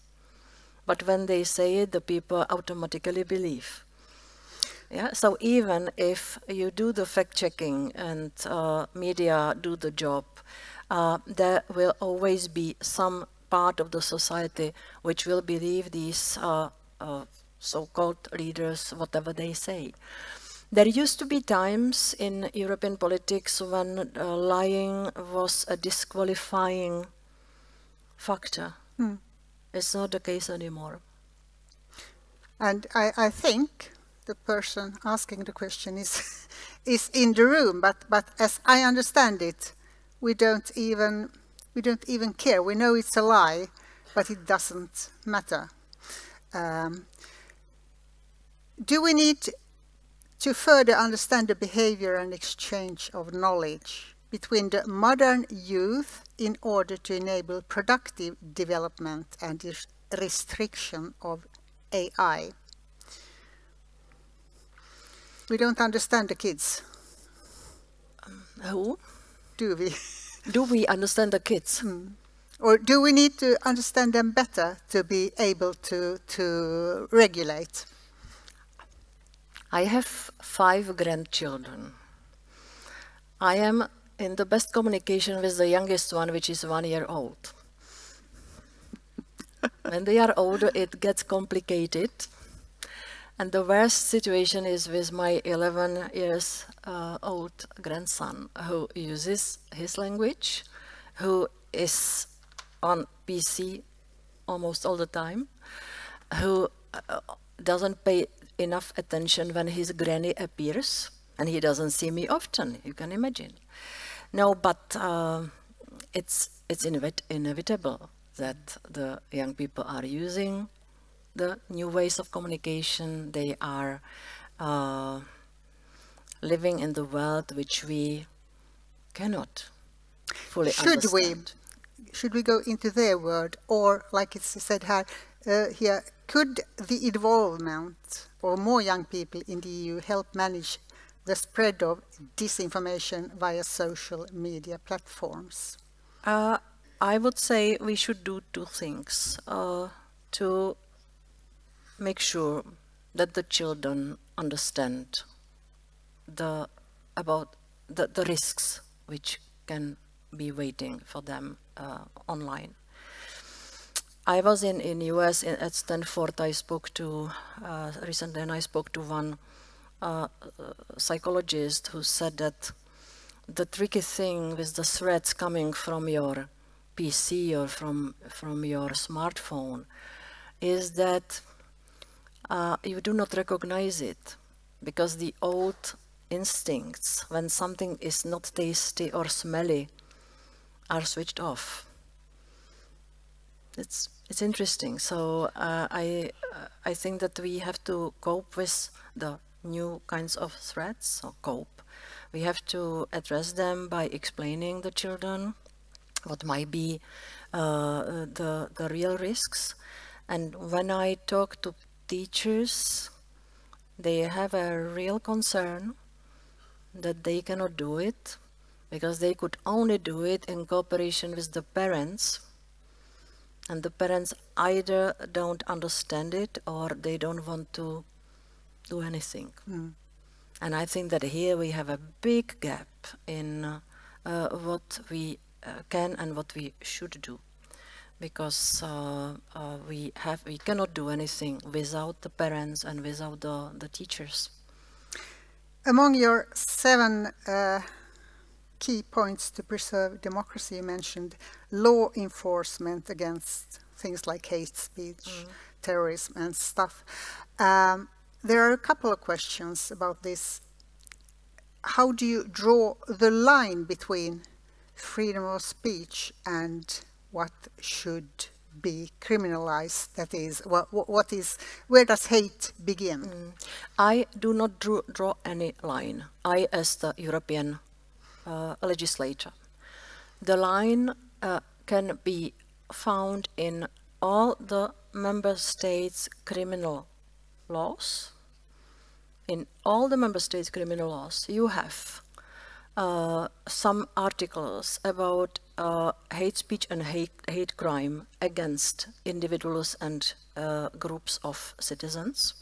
but when they say it, the people automatically believe. Yeah, so even if you do the fact-checking and media do the job, there will always be some part of the society which will believe these so-called leaders, whatever they say. There used to be times in European politics when lying was a disqualifying factor. It's not the case anymore. And I think the person asking the question is in the room, but as I understand it, we don't even care. We know it's a lie, but it doesn't matter. Do we need to further understand the behavior and exchange of knowledge between the modern youth in order to enable productive development and restriction of AI? We don't understand the kids. Who? Do we? Do we understand the kids? Or do we need to understand them better to be able to regulate? I have 5 grandchildren. I am in the best communication with the youngest one, which is 1 year old. When they are older, it gets complicated. And the worst situation is with my 11 years old grandson, who uses his language, who is on PC almost all the time, who doesn't pay enough attention when his granny appears, and he doesn't see me often, you can imagine. No, but it's inevitable that the young people are using the new ways of communication. They are living in the world which we cannot fully understand. Should we go into their world, or like it's said here, could the involvement or more young people in the EU help manage the spread of disinformation via social media platforms? I would say we should do 2 things to make sure that the children understand about the risks which can be waiting for them online. I was in US at Stanford. I spoke to recently, and I spoke to one psychologist who said that the tricky thing with the threats coming from your PC or from your smartphone is that you do not recognize it, because the old instincts, when something is not tasty or smelly, are switched off. It's interesting. So I think that we have to cope with the new kinds of threats, or cope. We have to address them by explaining the children what might be the real risks. And when I talk to teachers, they have a real concern that they cannot do it, because they could only do it in cooperation with the parents, and the parents either don't understand it or they don't want to do anything. And I think that here we have a big gap in what we can and what we should do, because we cannot do anything without the parents and without the teachers. Among your 7 key points to preserve democracy, you mentioned law enforcement against things like hate speech, terrorism and stuff. There are a couple of questions about this. How do you draw the line between freedom of speech and what should be criminalized? That is, where does hate begin? I do not draw any line. I, as the European legislator, The line can be found in all the member states' criminal laws. In all the member states' criminal laws, you have some articles about hate speech and hate crime against individuals and groups of citizens.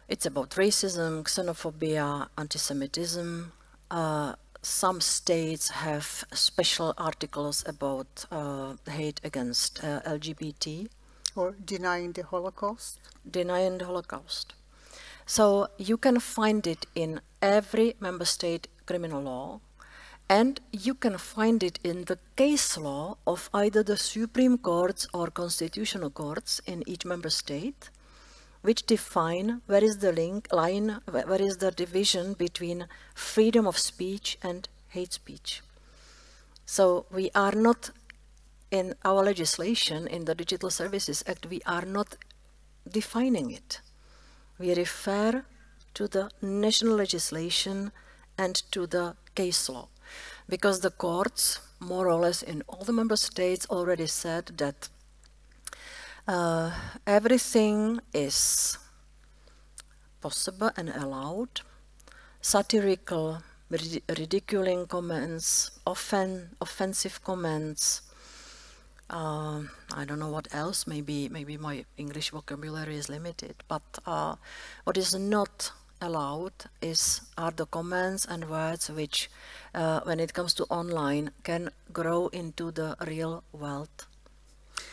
It's about racism, xenophobia, anti-Semitism. Some states have special articles about hate against LGBT. Or denying the Holocaust. Denying the Holocaust. So you can find it in every member state criminal law, and you can find it in the case law of either the Supreme Courts or constitutional courts in each member state, which define where is the line, where is the division between freedom of speech and hate speech. So we are not, in our legislation, in the Digital Services Act, we are not defining it. We refer to the national legislation and to the case law, because the courts, more or less in all the member states, already said that everything is possible and allowed. Satirical, ridiculing comments, offensive comments, I don't know what else, maybe my English vocabulary is limited, but what is not allowed are the comments and words which, when it comes to online, can grow into the real world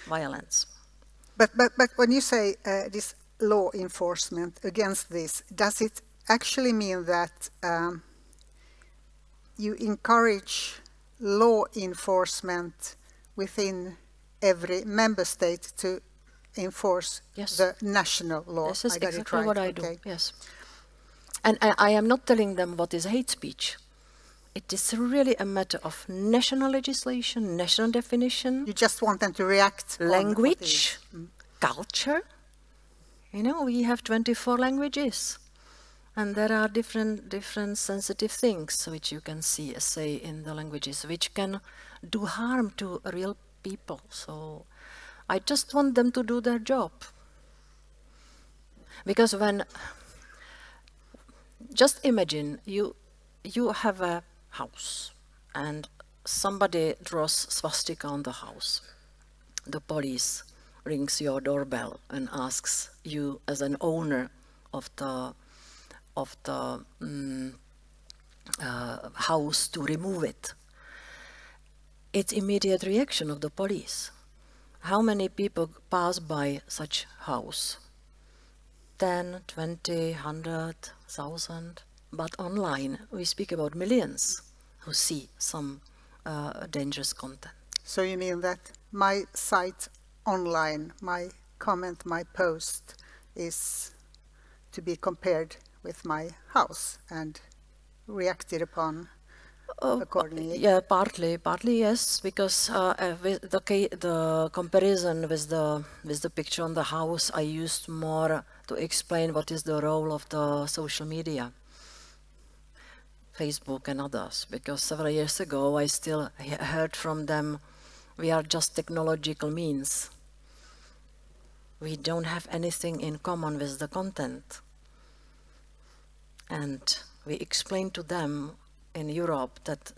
violence. But when you say this law enforcement against this, does it actually mean that you encourage law enforcement within every member state to enforce the national law? This is exactly right. what I do, yes. And I am not telling them what is hate speech. It is really a matter of national legislation, national definition. You just want them to react. Language, culture. You know, we have 24 languages. And there are different sensitive things which you can say in the languages, which can do harm to real people. So I just want them to do their job. Because just imagine you have a house and somebody draws swastika on the house. The police rings your doorbell and asks you as an owner of the house to remove it. It's immediate reaction of the police. How many people pass by such house? 10, 20, 100, 1,000. But online, we speak about millions who see some dangerous content. So you mean that my site online, my comment, my post is to be compared with my house and reacted upon accordingly? Yeah, partly yes, because with the comparison with the picture on the house, I used more to explain what is the role of the social media, Facebook and others, because several years ago I still heard from them, we are just technological means. We don't have anything in common with the content. And we explained to them in Europe that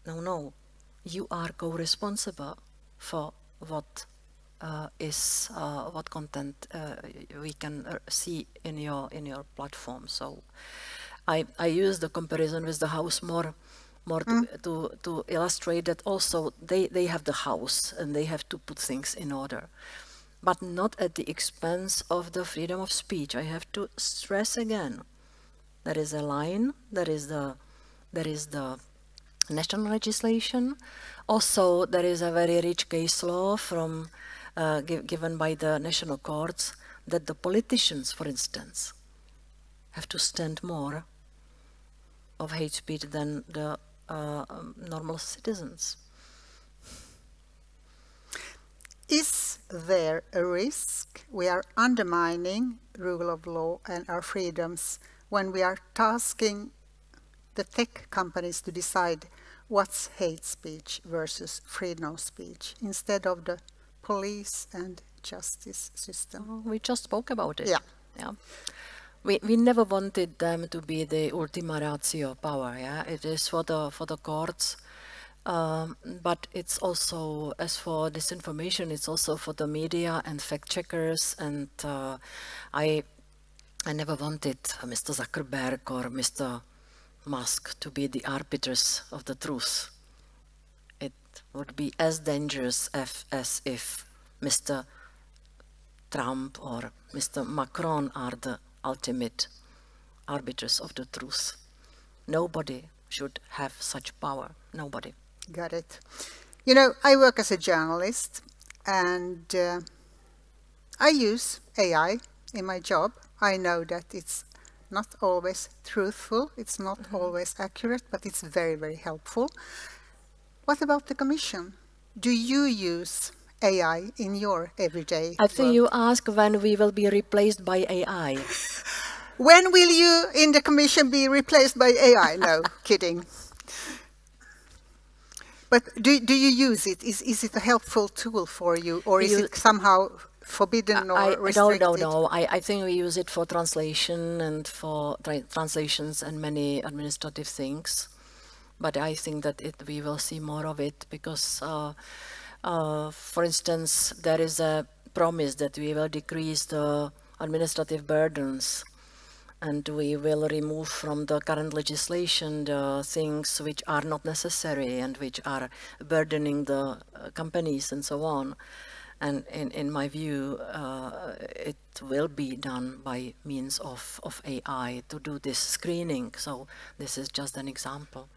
no, you are co-responsible for what content we can see in your platform. So I use the comparison with the house more to illustrate that also they have the house and they have to put things in order, but not at the expense of the freedom of speech. I have to stress again, there is a line, there is the national legislation. Also, there is a very rich case law from given by the national courts that the politicians, for instance, have to stand more of hate speech than the normal citizens. Is there a risk we are undermining rule of law and our freedoms when we are tasking the tech companies to decide what's hate speech versus freedom of speech instead of the police and justice system? We just spoke about it. Yeah. We never wanted them to be the ultima ratio power. Yeah, it is for the courts, but it's also, as for disinformation, it's also for the media and fact checkers. And I never wanted Mr. Zuckerberg or Mr. Musk to be the arbiters of the truth. It would be as dangerous as if Mr. Trump or Mr. Macron are the ultimate arbiters of the truth. Nobody should have such power. Nobody. Got it. You know, I work as a journalist, and I use AI in my job. I know that it's not always truthful, it's not always accurate, but it's very, very helpful. What about the Commission? Do you use AI in your everyday I think work? you ask when we will be replaced by AI. When will you in the Commission be replaced by AI? No, kidding. But do you use it? Is it a helpful tool for you, or is it somehow forbidden or restricted? No. I think we use it for translation and for translations and many administrative things. But I think that we will see more of it because, for instance, there is a promise that we will decrease the administrative burdens and we will remove from the current legislation the things which are not necessary and which are burdening the companies and so on. And in my view, it will be done by means of AI to do this screening. So this is just an example.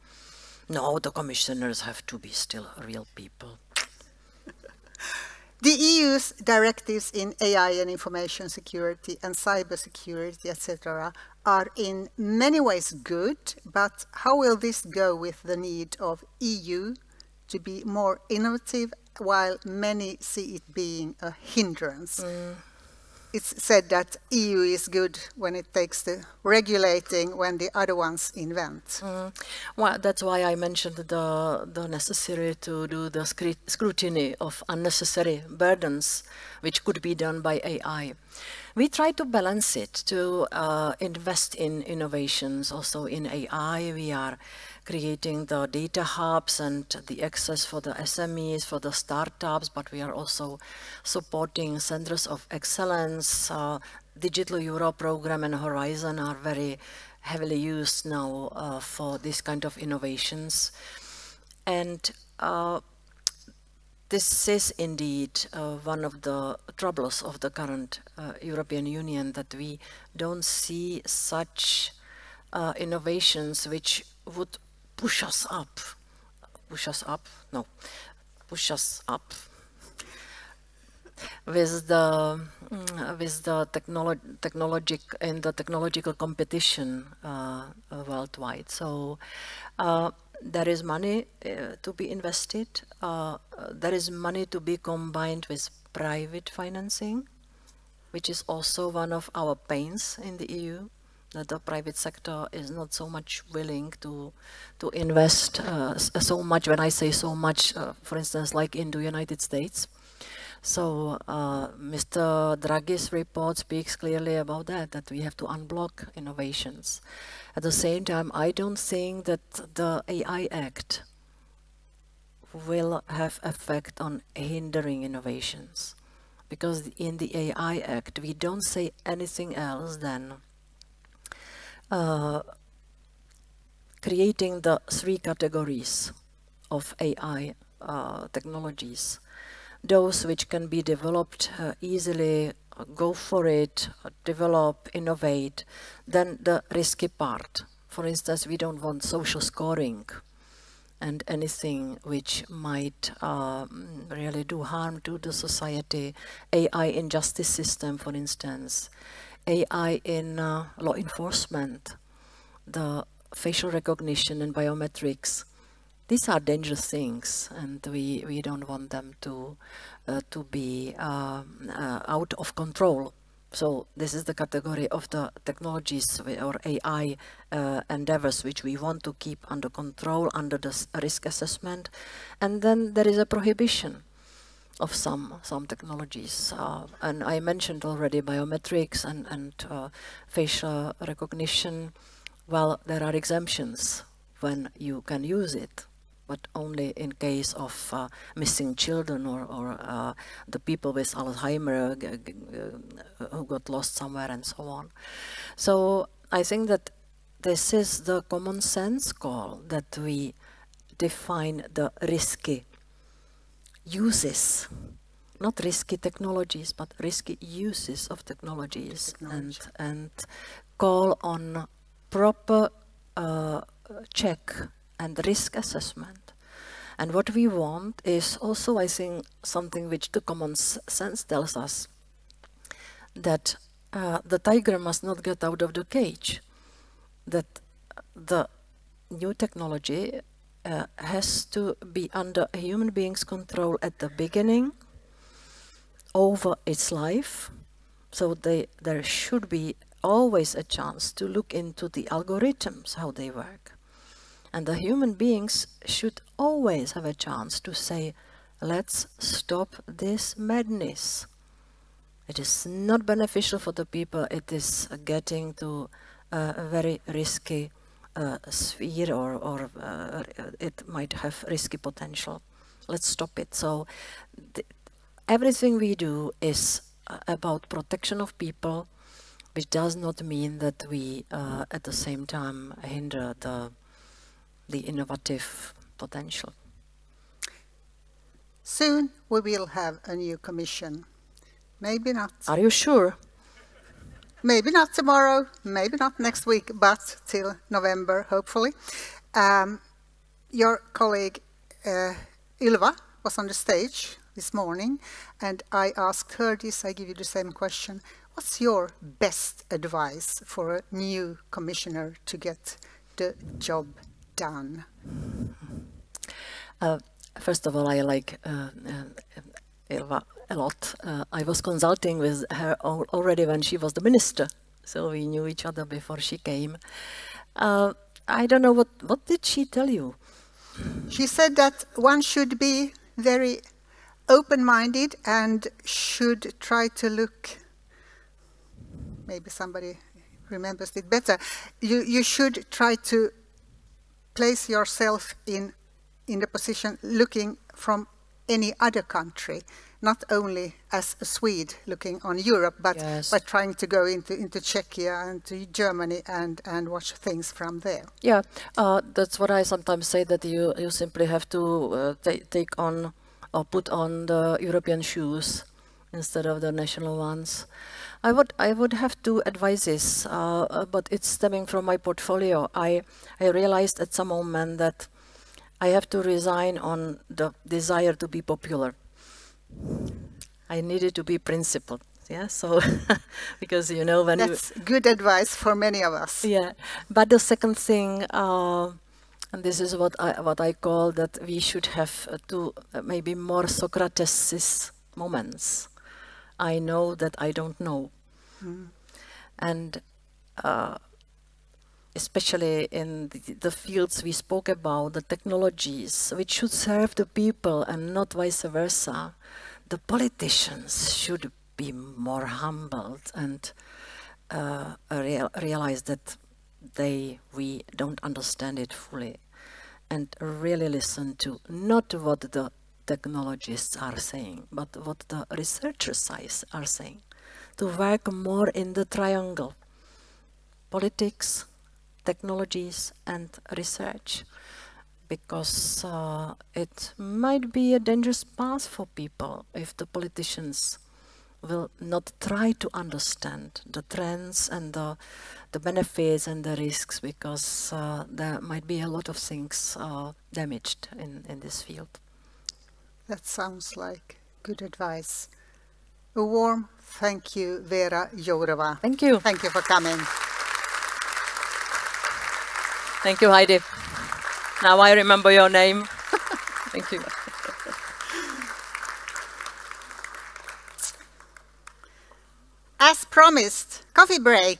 No, the commissioners have to be still real people. The EU's directives in AI and information security and cybersecurity, etc., are in many ways good, but how will this go with the need of EU to be more innovative while many see it being a hindrance? It's said that EU is good when it takes the regulating, when the other ones invent. Well, that's why I mentioned the necessary to do the scrutiny of unnecessary burdens, which could be done by AI. We try to balance it, to invest in innovations. Also in AI, we are creating the data hubs and the access for the SMEs, for the startups, but we are also supporting centers of excellence. Digital Euro program and Horizon are very heavily used now for this kind of innovations. And this is indeed one of the troubles of the current European Union, that we don't see such innovations which would push us up with the technological competition worldwide. So there is money to be invested. There is money to be combined with private financing, which is also one of our pains in the EU. That the private sector is not so much willing to invest so much. When I say so much, for instance, like in the United States. So Mr. Draghi's report speaks clearly about that we have to unblock innovations. At the same time, I don't think that the AI Act will have effect on hindering innovations, because in the AI Act we don't say anything else than creating the three categories of AI technologies. Those which can be developed easily, go for it, develop, innovate. Then the risky part. For instance, we don't want social scoring and anything which might really do harm to the society. AI in justice system, for instance. AI in law enforcement, the facial recognition and biometrics. These are dangerous things, and we don't want them to be out of control So this is the category of the technologies or AI endeavors which we want to keep under control under the risk assessment. And then there is a prohibition of some technologies. And I mentioned already biometrics and facial recognition. Well, there are exemptions when you can use it, but only in case of missing children or the people with Alzheimer who got lost somewhere and so on. So I think that this is the common sense call, that we define the risky uses, not risky technologies, but risky uses of technologies, and call on proper check and risk assessment. And what we want is also, I think, something which the common sense tells us, that the tiger must not get out of the cage, that the new technology has to be under a human being's control at the beginning, over its life, so there should be always a chance to look into the algorithms, how they work. And the human beings should always have a chance to say, let's stop this madness. It is not beneficial for the people, it is getting to a very risky sphere, or it might have risky potential. Let's stop it. So everything we do is about protection of people, which does not mean that we at the same time hinder the innovative potential. Soon we will have a new commission. Maybe not. Are you sure? Maybe not tomorrow, maybe not next week, but till November, hopefully. Your colleague Ylva was on the stage this morning, and I asked her this. I give you the same question. What's your best advice for a new commissioner to get the job done? First of all, I like Ylva a lot. I was consulting with her already when she was the minister, so we knew each other before she came. I don't know, what did she tell you? She said that one should be very open-minded and should try to look, maybe somebody remembers it better, you should try to place yourself in the position looking from any other country, not only as a Swede looking on Europe, but yes, by trying to go into Czechia and to Germany and watch things from there. Yeah, that's what I sometimes say, that you simply have to take on or put on the European shoes instead of the national ones. I would have two advices, but it's stemming from my portfolio. I realized at some moment that I have to resign on the desire to be popular. I needed to be principled. Yeah, so because you know when that's good advice for many of us. Yeah, but the second thing, and this is what I call that we should have to maybe more Socrates moments. I know that I don't know, and especially in the fields we spoke about, the technologies which should serve the people and not vice versa. The politicians should be more humbled and realize that we don't understand it fully, and really listen to not what the technologists are saying, but what the researchers are saying. To work more in the triangle: politics, technologies and research, because it might be a dangerous path for people if the politicians will not try to understand the trends and the benefits and the risks, because there might be a lot of things damaged in this field. That sounds like good advice. A warm thank you, Věra Jourová. Thank you. Thank you for coming. Thank you, Heidi. Now I remember your name. Thank you. as promised, coffee break.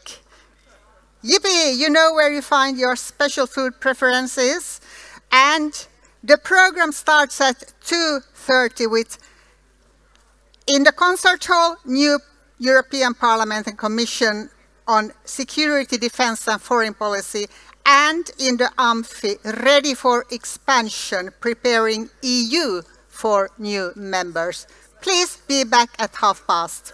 Yippee, you know where you find your special food preferences. And the program starts at 2:30 with, in the concert hall, new European Parliament and Commission on security, defense and foreign policy, and in the amphi, ready for expansion, preparing EU for new members. Please be back at past.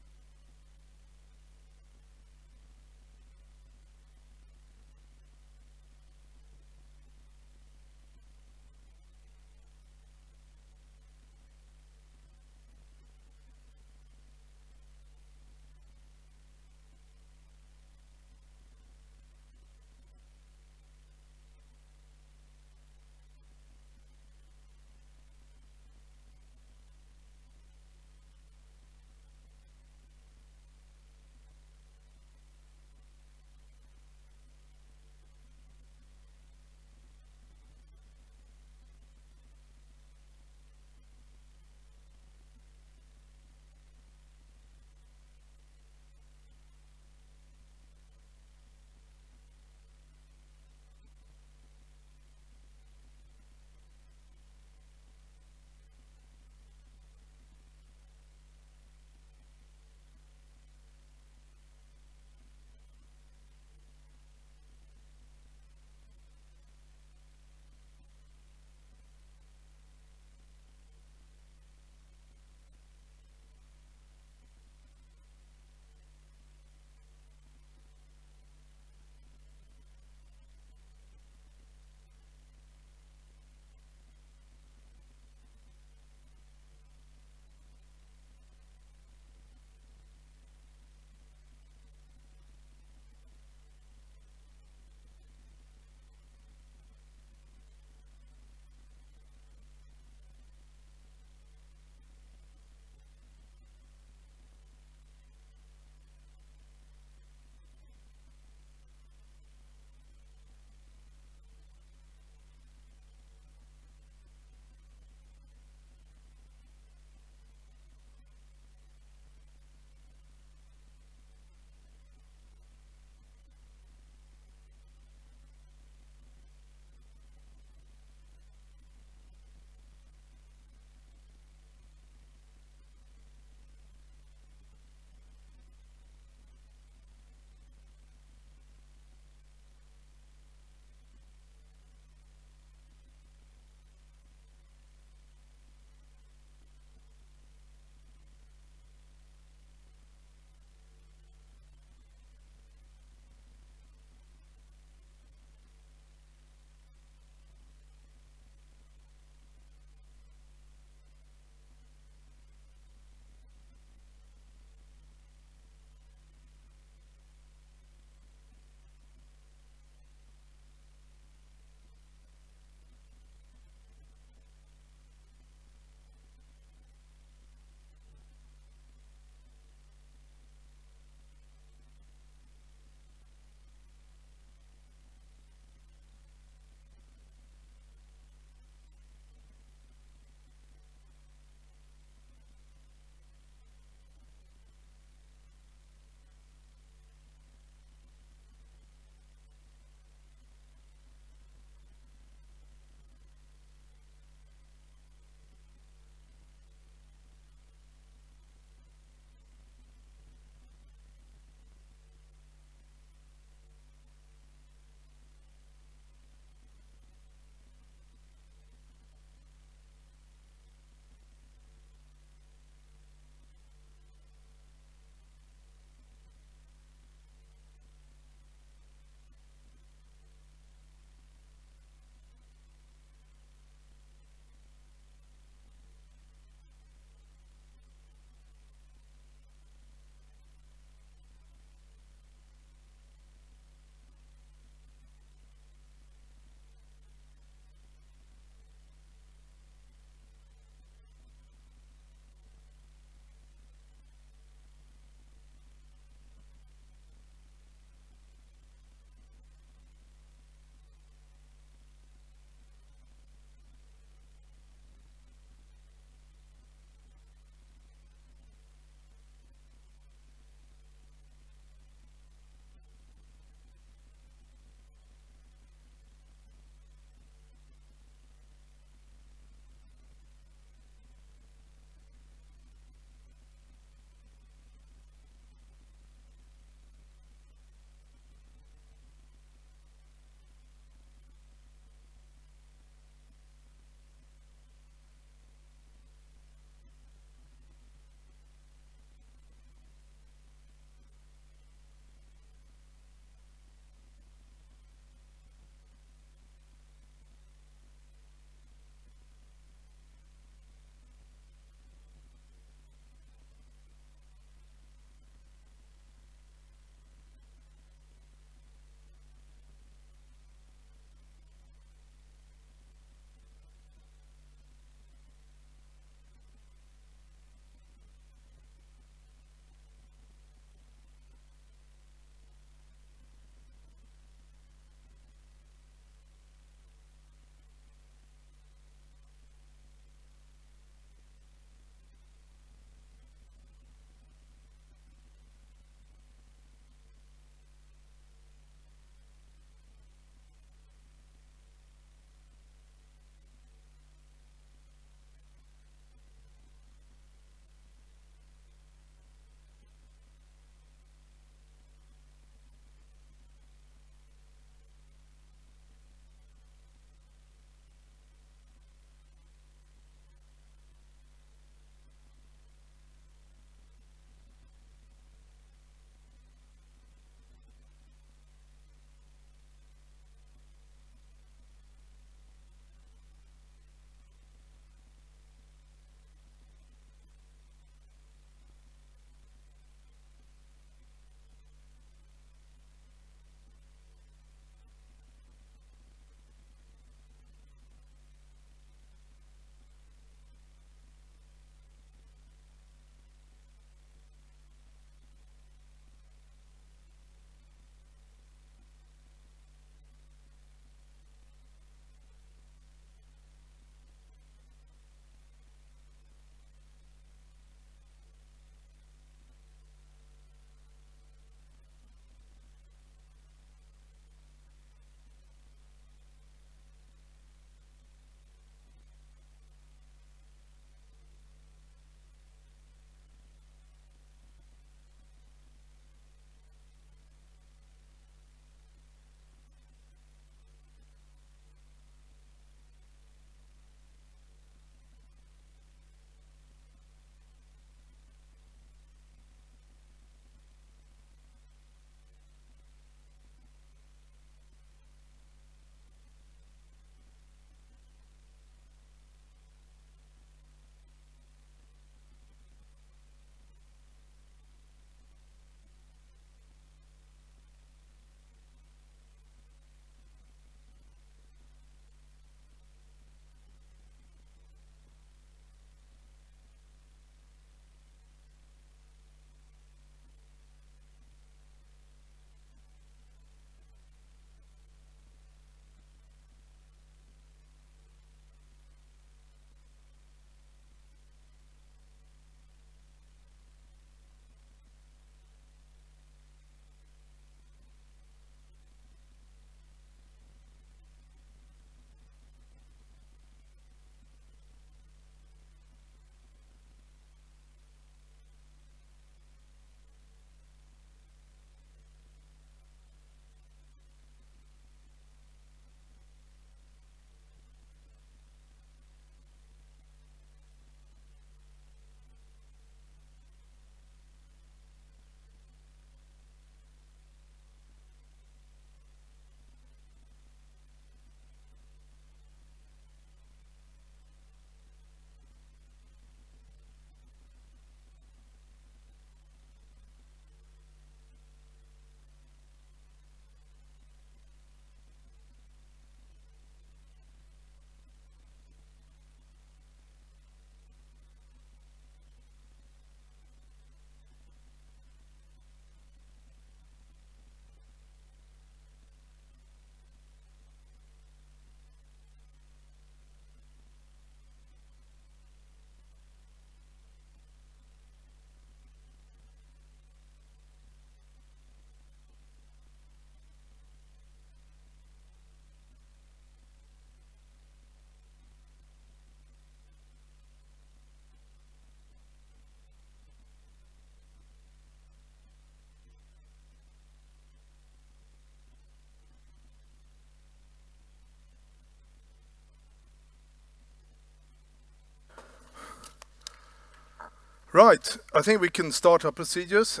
Right, I think we can start our procedures.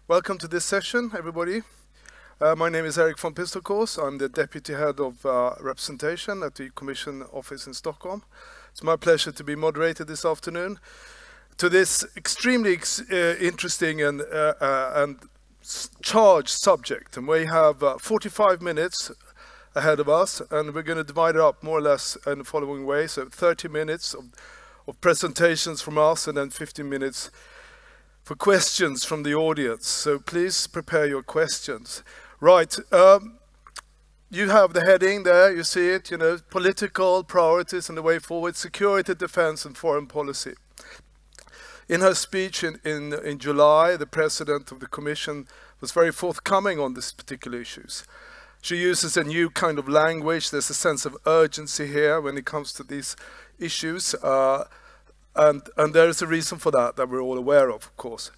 Welcome to this session, everybody. My name is Erik von Pistelkors. I'm the Deputy Head of Representation at the Commission office in Stockholm. It's my pleasure to be moderator this afternoon to this extremely interesting and charged subject. And we have 45 minutes ahead of us, and we're going to divide it up more or less in the following way. So 30 minutes of presentations from us, and then 15 minutes for questions from the audience. So please prepare your questions. Right, you have the heading there, you see it, political priorities and the way forward, security, defense and foreign policy. In her speech in July, the President of the Commission was very forthcoming on these particular issues. She uses a new kind of language. There's a sense of urgency here when it comes to these issues. And there is a reason for that we're all aware of course.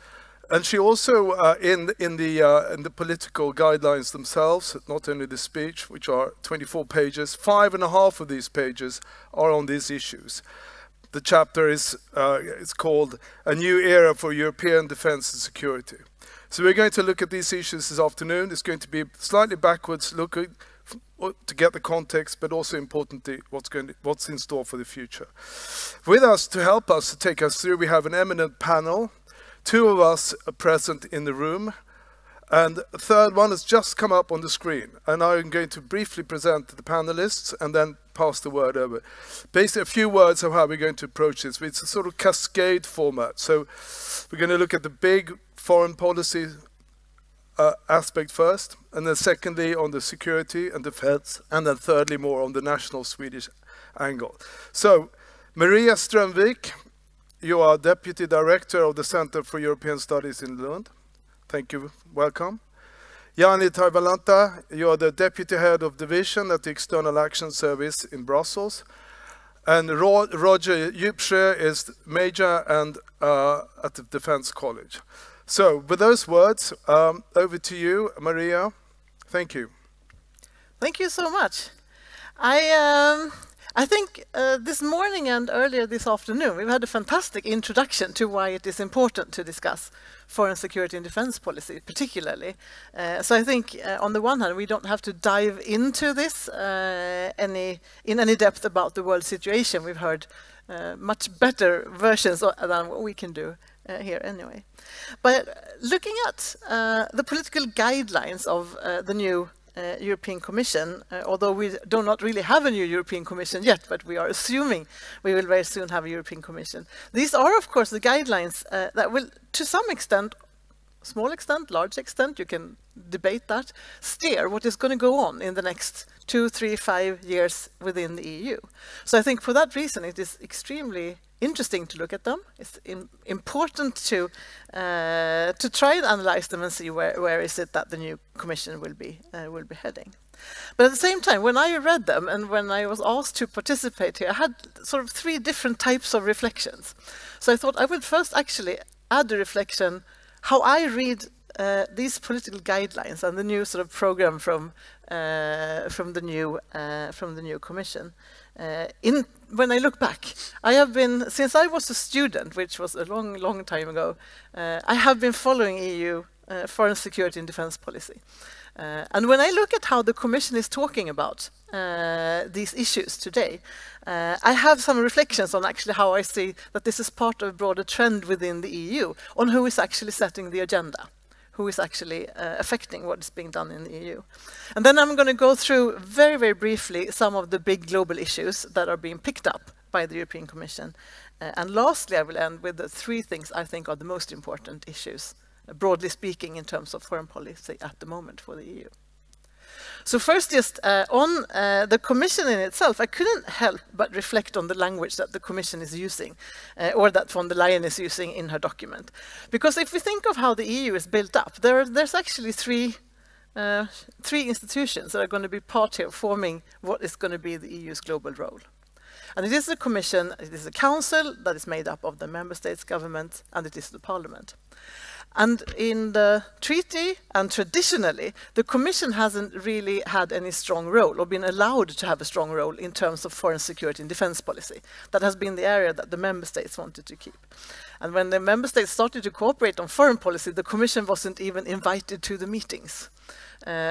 And she also, in the political guidelines themselves, not only the speech, which are 24 pages, 5.5 of these pages are on these issues. The chapter is it's called A New Era for European Defence and Security. So we're going to look at these issues this afternoon. It's going to be slightly backwards looking to get the context, but also importantly, what's in store for the future. With us to help us, to take us through, we have an eminent panel. 2 of us are present in the room, and a third one has just come up on the screen. And I'm going to briefly present the panelists and then pass the word over. Basically, a few words of how we're going to approach this. It's a sort of cascade format. So we're going to look at the big foreign policy aspect first, and then secondly on the security and defense, and then thirdly more on the national Swedish angle. So, Maria Strömvik, you are Deputy Director of the Center for European Studies in Lund. Thank you, welcome. Jani Taivalanta, you are the Deputy Head of Division at the External Action Service in Brussels. And Roger Djupsjö is Major and at the Defense College. So, with those words, over to you, Maria. Thank you. Thank you so much. I think this morning and earlier this afternoon, we've had a fantastic introduction to why it is important to discuss foreign security and defense policy, particularly. So I think, on the one hand, we don't have to dive into this in any depth about the world situation. We've heard much better versions than what we can do here anyway. But looking at the political guidelines of the new European Commission, although we do not really have a new European Commission yet, but we are assuming we will very soon have a European Commission. These are, of course, the guidelines that will, to some extent, small extent, large extent, you can debate that, steer what is going to go on in the next 2, 3, 5 years within the EU. So I think for that reason it is extremely interesting to look at them. It's important to try and analyze them and see where is it that the new Commission will be heading. But at the same time, when I read them and when I was asked to participate here, I had sort of 3 different types of reflections. So I thought I would first actually add a reflection how I read these political guidelines and the new sort of program from the new Commission. When I look back, I have been, since I was a student, which was a long time ago, I have been following EU foreign security and defense policy. And when I look at how the Commission is talking about these issues today, I have some reflections on actually how I see that this is part of a broader trend within the EU on who is actually setting the agenda, who is actually affecting what is being done in the EU. And then I'm going to go through very, very briefly some of the big global issues that are being picked up by the European Commission. And lastly, I will end with the 3 things I think are the most important issues, broadly speaking, in terms of foreign policy at the moment for the EU. So first, just on the Commission in itself, I couldn't help but reflect on the language that the Commission is using, or that von der Leyen is using in her document. Because if we think of how the EU is built up, there's actually three institutions that are going to be part here forming what is going to be the EU's global role. And it is the Commission, it is the Council that is made up of the Member States' governments, and it is the Parliament. And in the treaty and traditionally, the Commission hasn't really had any strong role or been allowed to have a strong role in terms of foreign security and defense policy. That has been the area that the member states wanted to keep. And when the member states started to cooperate on foreign policy, the Commission wasn't even invited to the meetings.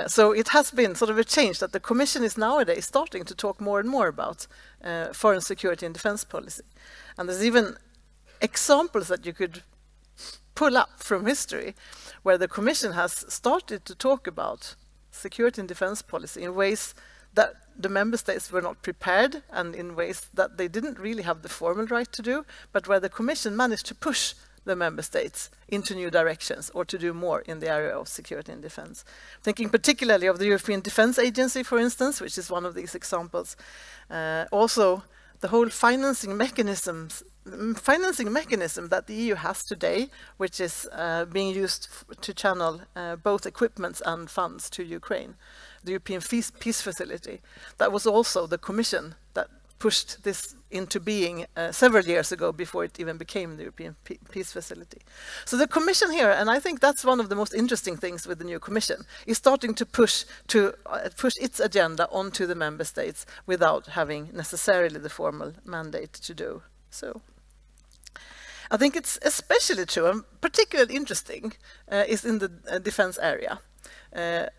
So it has been sort of a change that the Commission is nowadays starting to talk more and more about foreign security and defense policy. And there's even examples that you could pull up from history where the Commission has started to talk about security and defense policy in ways that the member states were not prepared and in ways that they didn't really have the formal right to do, but where the Commission managed to push the member states into new directions or to do more in the area of security and defense. Thinking particularly of the European Defence Agency, for instance, which is one of these examples. Also, the whole financing mechanism that the EU has today, which is being used to channel both equipment and funds to Ukraine, the European Peace Facility. That was also the Commission that pushed this into being several years ago before it even became the European Peace Facility. So the Commission here, and I think that's one of the most interesting things with the new Commission, is starting to push its agenda onto the member states without having necessarily the formal mandate to do so. I think it's especially true and particularly interesting is in the defense area.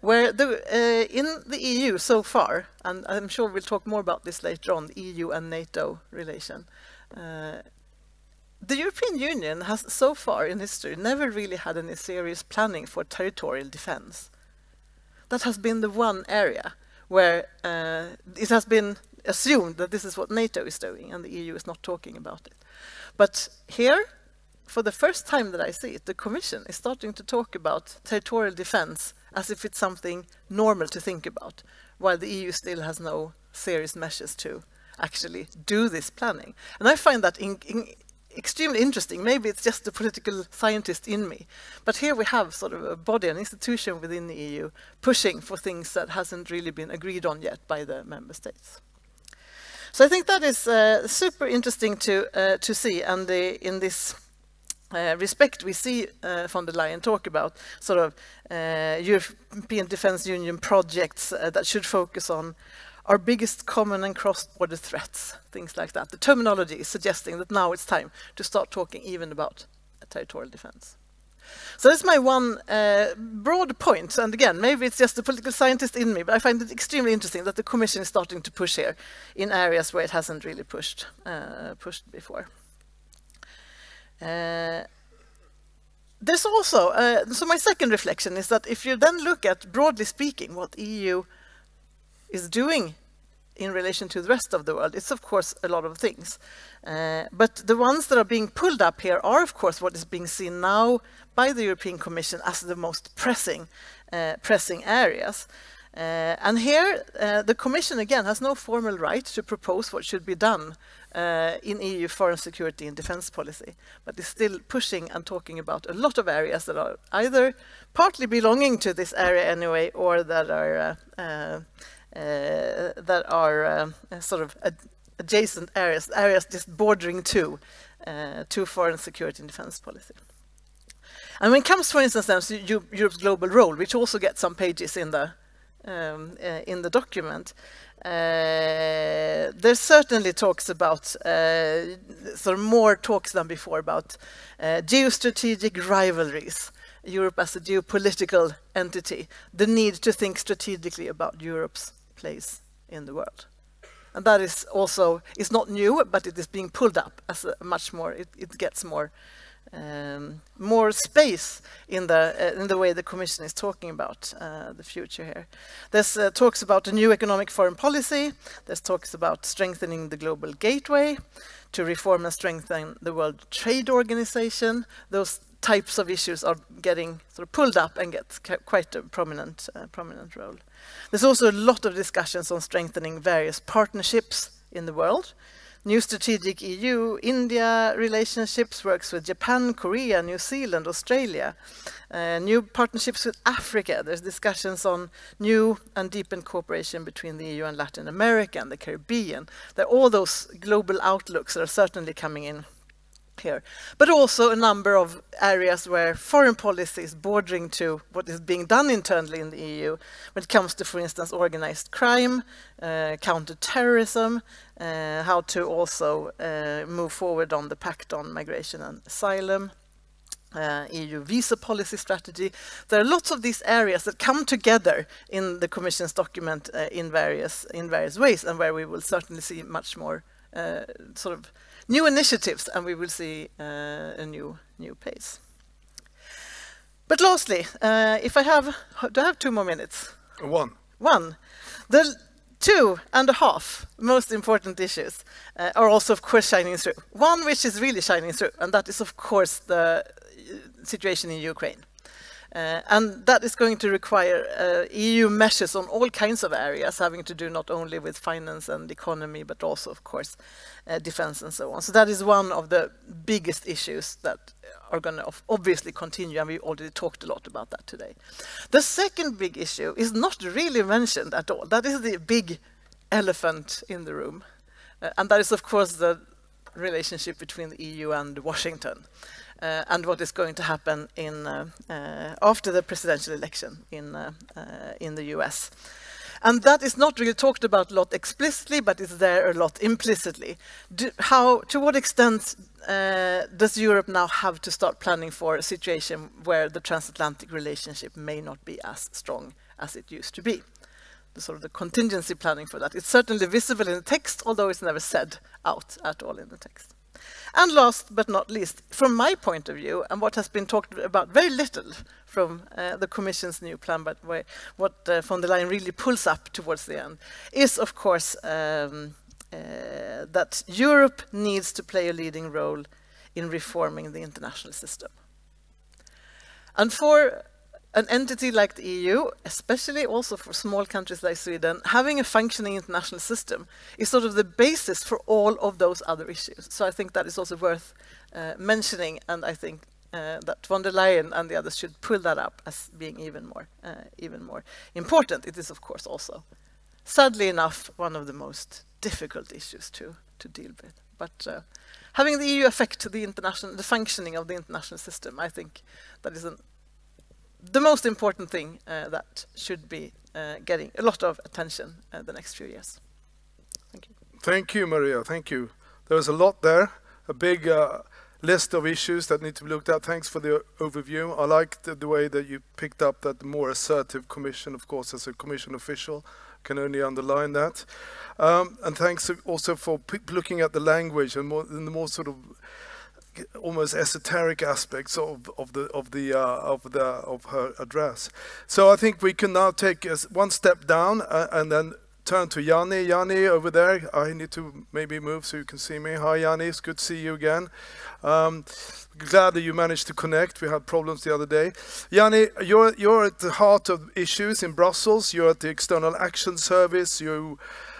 Where in the EU so far, and I'm sure we'll talk more about this later on, the EU and NATO relation, the European Union has so far in history never really had any serious planning for territorial defense. That has been the one area where it has been assumed that this is what NATO is doing and the EU is not talking about it. But here, for the first time that I see it, the Commission is starting to talk about territorial defense as if it's something normal to think about, while the EU still has no serious measures to actually do this planning. And I find that extremely interesting. Maybe it's just the political scientist in me. But here we have sort of a body, an institution within the EU, pushing for things that hasn't really been agreed on yet by the member states. So I think that is super interesting to see, and in this respect we see von der Leyen talk about sort of European Defence Union projects that should focus on our biggest common and cross-border threats, things like that. The terminology is suggesting that now it's time to start talking even about territorial defence. So that's my one broad point, and again, maybe it's just the political scientist in me, but I find it extremely interesting that the Commission is starting to push here in areas where it hasn't really pushed before. There's also, so my second reflection is that if you then look at, broadly speaking, what EU is doing in relation to the rest of the world, it's of course a lot of things. But the ones that are being pulled up here are of course what is being seen now by the European Commission as the most pressing areas. And here the Commission again has no formal right to propose what should be done in EU foreign security and defence policy, but is still pushing and talking about a lot of areas that are either partly belonging to this area anyway, or that are sort of adjacent areas just bordering to foreign security and defence policy. And when it comes, for instance, to Europe's global role, which also gets some pages in the document, there certainly talks about sort of more talks than before about geostrategic rivalries, Europe as a geopolitical entity, the need to think strategically about Europe's place in the world. And that is also, it's not new, but it is being pulled up as a much more, it gets more space in the way the Commission is talking about the future here. There's talks about a new economic foreign policy. There's talks about strengthening the global gateway, to reform and strengthen the World Trade Organization. Those types of issues are getting sort of pulled up and get quite a prominent role. There's also a lot of discussions on strengthening various partnerships in the world. New strategic EU-India relationships works with Japan, Korea, New Zealand, Australia. New partnerships with Africa. There's discussions on new and deepened cooperation between the EU and Latin America and the Caribbean. All those global outlooks are certainly coming in here, but also a number of areas where foreign policy is bordering to what is being done internally in the EU when it comes to, for instance, organized crime, counter-terrorism, how to also move forward on the Pact on Migration and Asylum, EU visa policy strategy. There are lots of these areas that come together in the Commission's document in various ways, and where we will certainly see much more sort of new initiatives, and we will see a new pace. But lastly, if I have, do I have 2 more minutes? One. The 2.5 most important issues are also, of course, shining through. One which is really shining through, and that is, of course, the situation in Ukraine. And that is going to require EU measures on all kinds of areas, having to do not only with finance and economy, but also, of course, defense and so on. So that is one of the biggest issues that are going to obviously continue, and we already talked a lot about that today. The second big issue is not really mentioned at all. That is the big elephant in the room. And that is, of course, the relationship between the EU and Washington. And what is going to happen after the presidential election in the US. And that is not really talked about a lot explicitly, but it's there a lot implicitly. To what extent does Europe now have to start planning for a situation where the transatlantic relationship may not be as strong as it used to be? The sort of the contingency planning for that. It's certainly visible in the text, although it's never said out at all in the text. And last but not least, from my point of view, and what has been talked about very little from the Commission's new plan, but what von der Leyen really pulls up towards the end, is, of course, that Europe needs to play a leading role in reforming the international system. And for an entity like the EU, especially also for small countries like Sweden, having a functioning international system is sort of the basis for all of those other issues. So I think that is also worth mentioning, and I think that von der Leyen and the others should pull that up as being even more important. It is, of course, also, sadly enough, one of the most difficult issues to deal with. But having the EU affect the functioning of the international system, I think that is the most important thing that should be getting a lot of attention the next few years. Thank you. Thank you, Maria. Thank you. There was a lot there, a big list of issues that need to be looked at. Thanks for the overview. I liked the way that you picked up that the more assertive Commission, of course, as a Commission official, can only underline that. And thanks also for looking at the language and the more sort of almost esoteric aspects of her address. So I think we can now take one step down and then turn to Yanni. Yanni over there. I need to maybe move so you can see me. Hi Yanni, it's good to see you again. Glad that you managed to connect. We had problems the other day. Yanni, you're at the heart of issues in Brussels. You're at the External Action Service. You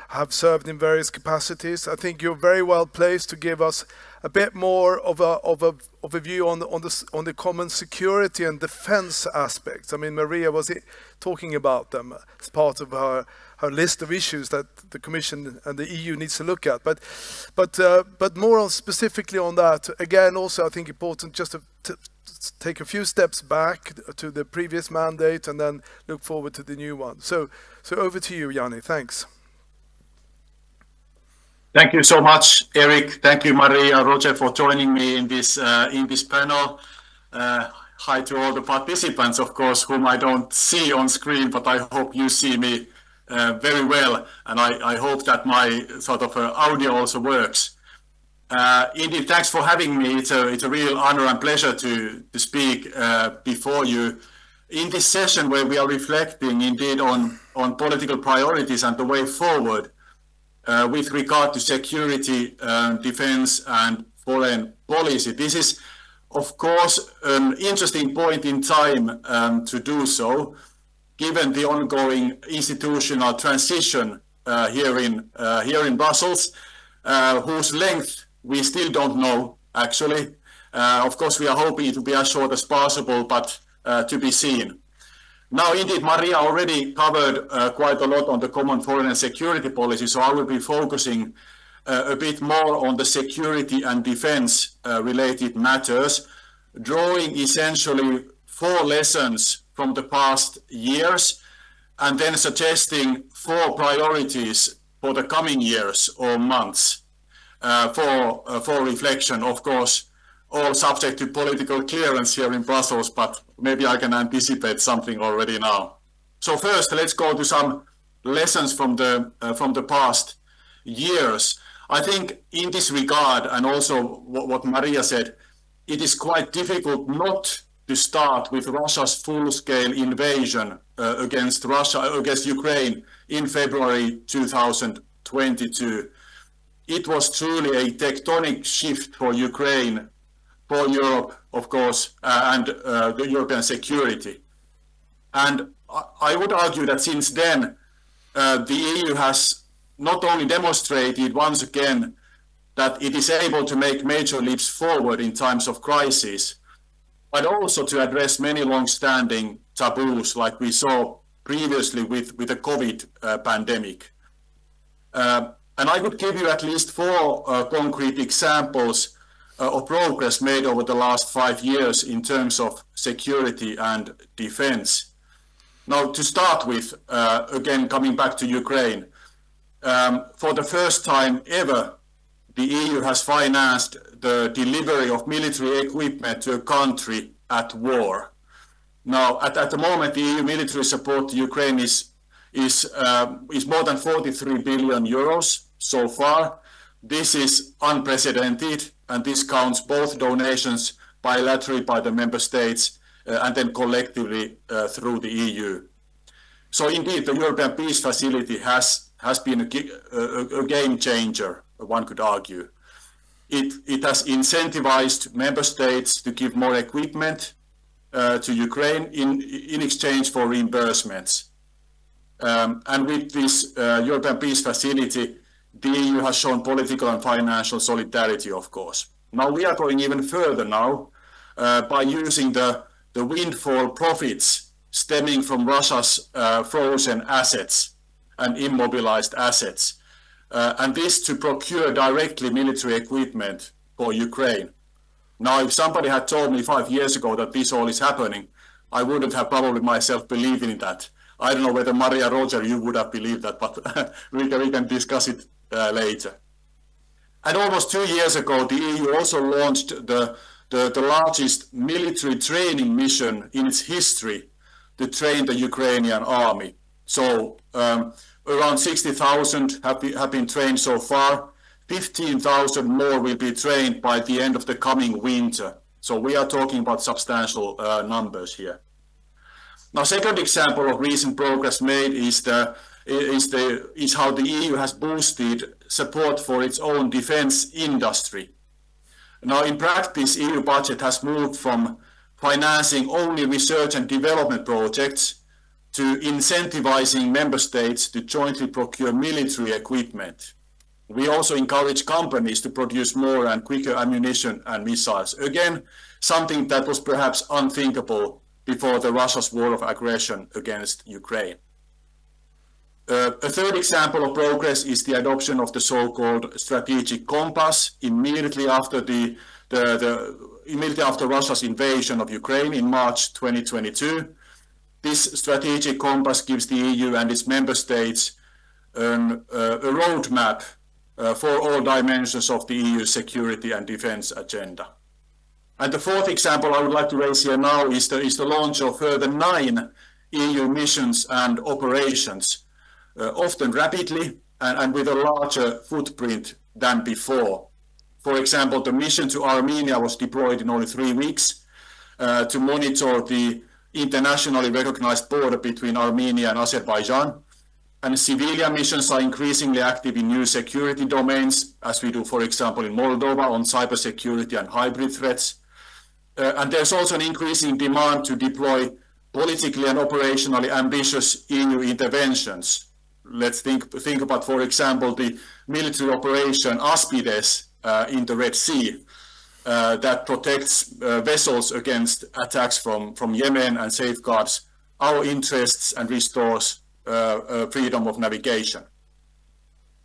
have served in various capacities. I think you're very well placed to give us a bit more of a view on the common security and defense aspects. I mean, Maria was talking about them as part of her list of issues that the Commission and the EU needs to look at. But more specifically on that, again, also I think important just to take a few steps back to the previous mandate and then look forward to the new one. So over to you, Yanni. Thanks. Thank you so much, Eric. Thank you, Maria, Roger, for joining me in this panel. Hi to all the participants, of course, whom I don't see on screen, but I hope you see me very well, and I hope that my sort of audio also works. Indeed, thanks for having me. It's a real honor and pleasure to speak before you in this session where we are reflecting indeed on political priorities and the way forward. With regard to security, defense and foreign policy. This is, of course, an interesting point in time to do so, given the ongoing institutional transition here in Brussels, whose length we still don't know, actually. Of course, we are hoping it will be as short as possible, but to be seen. Now, indeed, Maria already covered quite a lot on the common foreign and security policy, so I will be focusing a bit more on the security and defense related matters, drawing essentially 4 lessons from the past years and then suggesting 4 priorities for the coming years or months for reflection. Of course, all subject to political clearance here in Brussels, but maybe I can anticipate something already now. So first, let's go to some lessons from the past years. I think in this regard, and also what Maria said, it is quite difficult not to start with Russia's full-scale invasion against Ukraine in February 2022. It was truly a tectonic shift for Ukraine, for Europe, of course, and the European security. And I would argue that since then, the EU has not only demonstrated once again that it is able to make major leaps forward in times of crisis, but also to address many long-standing taboos like we saw previously with the COVID pandemic. And I could give you at least 4 concrete examples of progress made over the last 5 years in terms of security and defense. Now, to start with, again, coming back to Ukraine, for the first time ever, the EU has financed the delivery of military equipment to a country at war. Now, at the moment, the EU military support to Ukraine is more than 43 billion euros so far. This is unprecedented, and this counts both donations bilaterally by the member states and then collectively through the EU. So indeed, the European Peace Facility has been a game changer, one could argue. It has incentivized member states to give more equipment to Ukraine in exchange for reimbursements. And with this European Peace Facility, the EU has shown political and financial solidarity, of course. Now we are going even further now by using the windfall profits stemming from Russia's frozen assets and immobilized assets, and this to procure directly military equipment for Ukraine. Now, if somebody had told me 5 years ago that this all is happening, I wouldn't have probably myself believed in that. I don't know whether Maria, Roger, you would have believed that, but we can discuss it later. And almost 2 years ago, the EU also launched the largest military training mission in its history to train the Ukrainian army. So around 60,000 have been trained so far. 15,000 more will be trained by the end of the coming winter. So we are talking about substantial numbers here. Now, second example of recent progress made is how the EU has boosted support for its own defense industry. Now, in practice, EU budget has moved from financing only research and development projects to incentivizing member states to jointly procure military equipment. We also encourage companies to produce more and quicker ammunition and missiles. Again, something that was perhaps unthinkable before Russia's war of aggression against Ukraine. A third example of progress is the adoption of the so-called strategic compass immediately after Russia's invasion of Ukraine in March 2022. This strategic compass gives the EU and its member states a roadmap for all dimensions of the EU security and defense agenda. And the fourth example I would like to raise here now is the launch of further 9 EU missions and operations, often rapidly and with a larger footprint than before. For example, the mission to Armenia was deployed in only 3 weeks to monitor the internationally recognized border between Armenia and Azerbaijan. And civilian missions are increasingly active in new security domains, as we do, for example, in Moldova on cybersecurity and hybrid threats. And there's also an increasing demand to deploy politically and operationally ambitious EU interventions. Let's think about, for example, the military operation Aspides in the Red Sea that protects vessels against attacks from Yemen and safeguards our interests and restores freedom of navigation.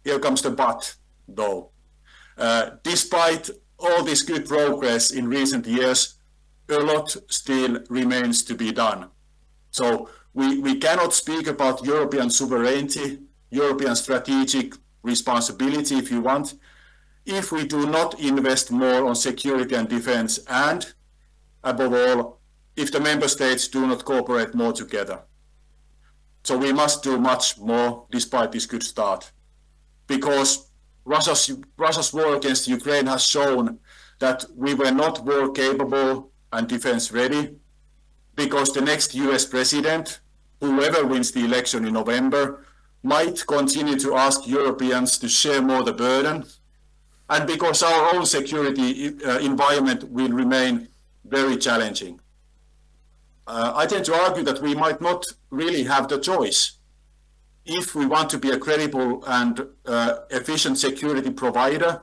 Here comes the but. though. Despite all this good progress in recent years, a lot still remains to be done. So we cannot speak about European sovereignty, European strategic responsibility, if you want, if we do not invest more on security and defense, and above all, if the member states do not cooperate more together. So we must do much more despite this good start, because Russia's war against Ukraine has shown that we were not war capable and defense ready, because the next US president, whoever wins the election in November, might continue to ask Europeans to share more the burden, and because our own security environment will remain very challenging. I tend to argue that we might not really have the choice. If we want to be a credible and efficient security provider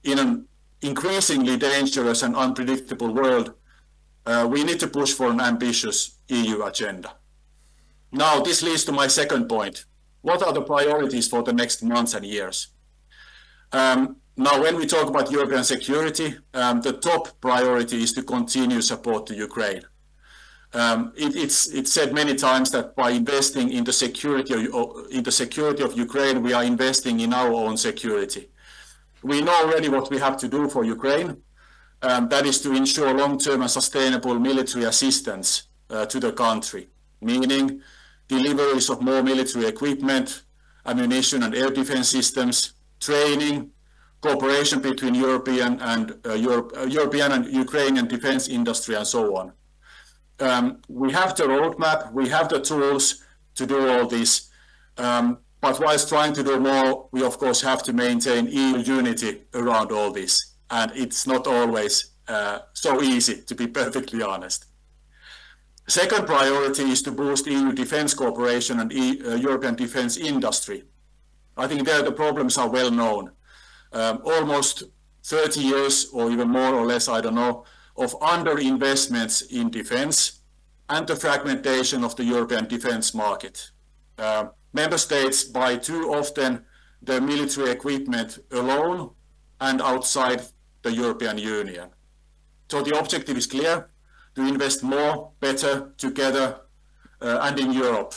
in an increasingly dangerous and unpredictable world, we need to push for an ambitious EU agenda. Now, this leads to my second point. What are the priorities for the next months and years? Now, when we talk about European security, the top priority is to continue support to Ukraine. It's said many times that by investing in the security of Ukraine, we are investing in our own security. We know already what we have to do for Ukraine. That is to ensure long-term and sustainable military assistance to the country, meaning deliveries of more military equipment, ammunition and air defense systems, training, cooperation between European and Ukrainian defense industry, and so on. We have the roadmap, we have the tools to do all this, but whilst trying to do more, we of course have to maintain EU unity around all this, and it's not always so easy, to be perfectly honest. Second priority is to boost EU defense cooperation and European defense industry. I think there the problems are well known. Almost 30 years, or even more or less, I don't know, of underinvestments in defense and the fragmentation of the European defense market. Member states buy too often their military equipment alone and outside the European Union. So the objective is clear: to invest more, better, together, and in Europe.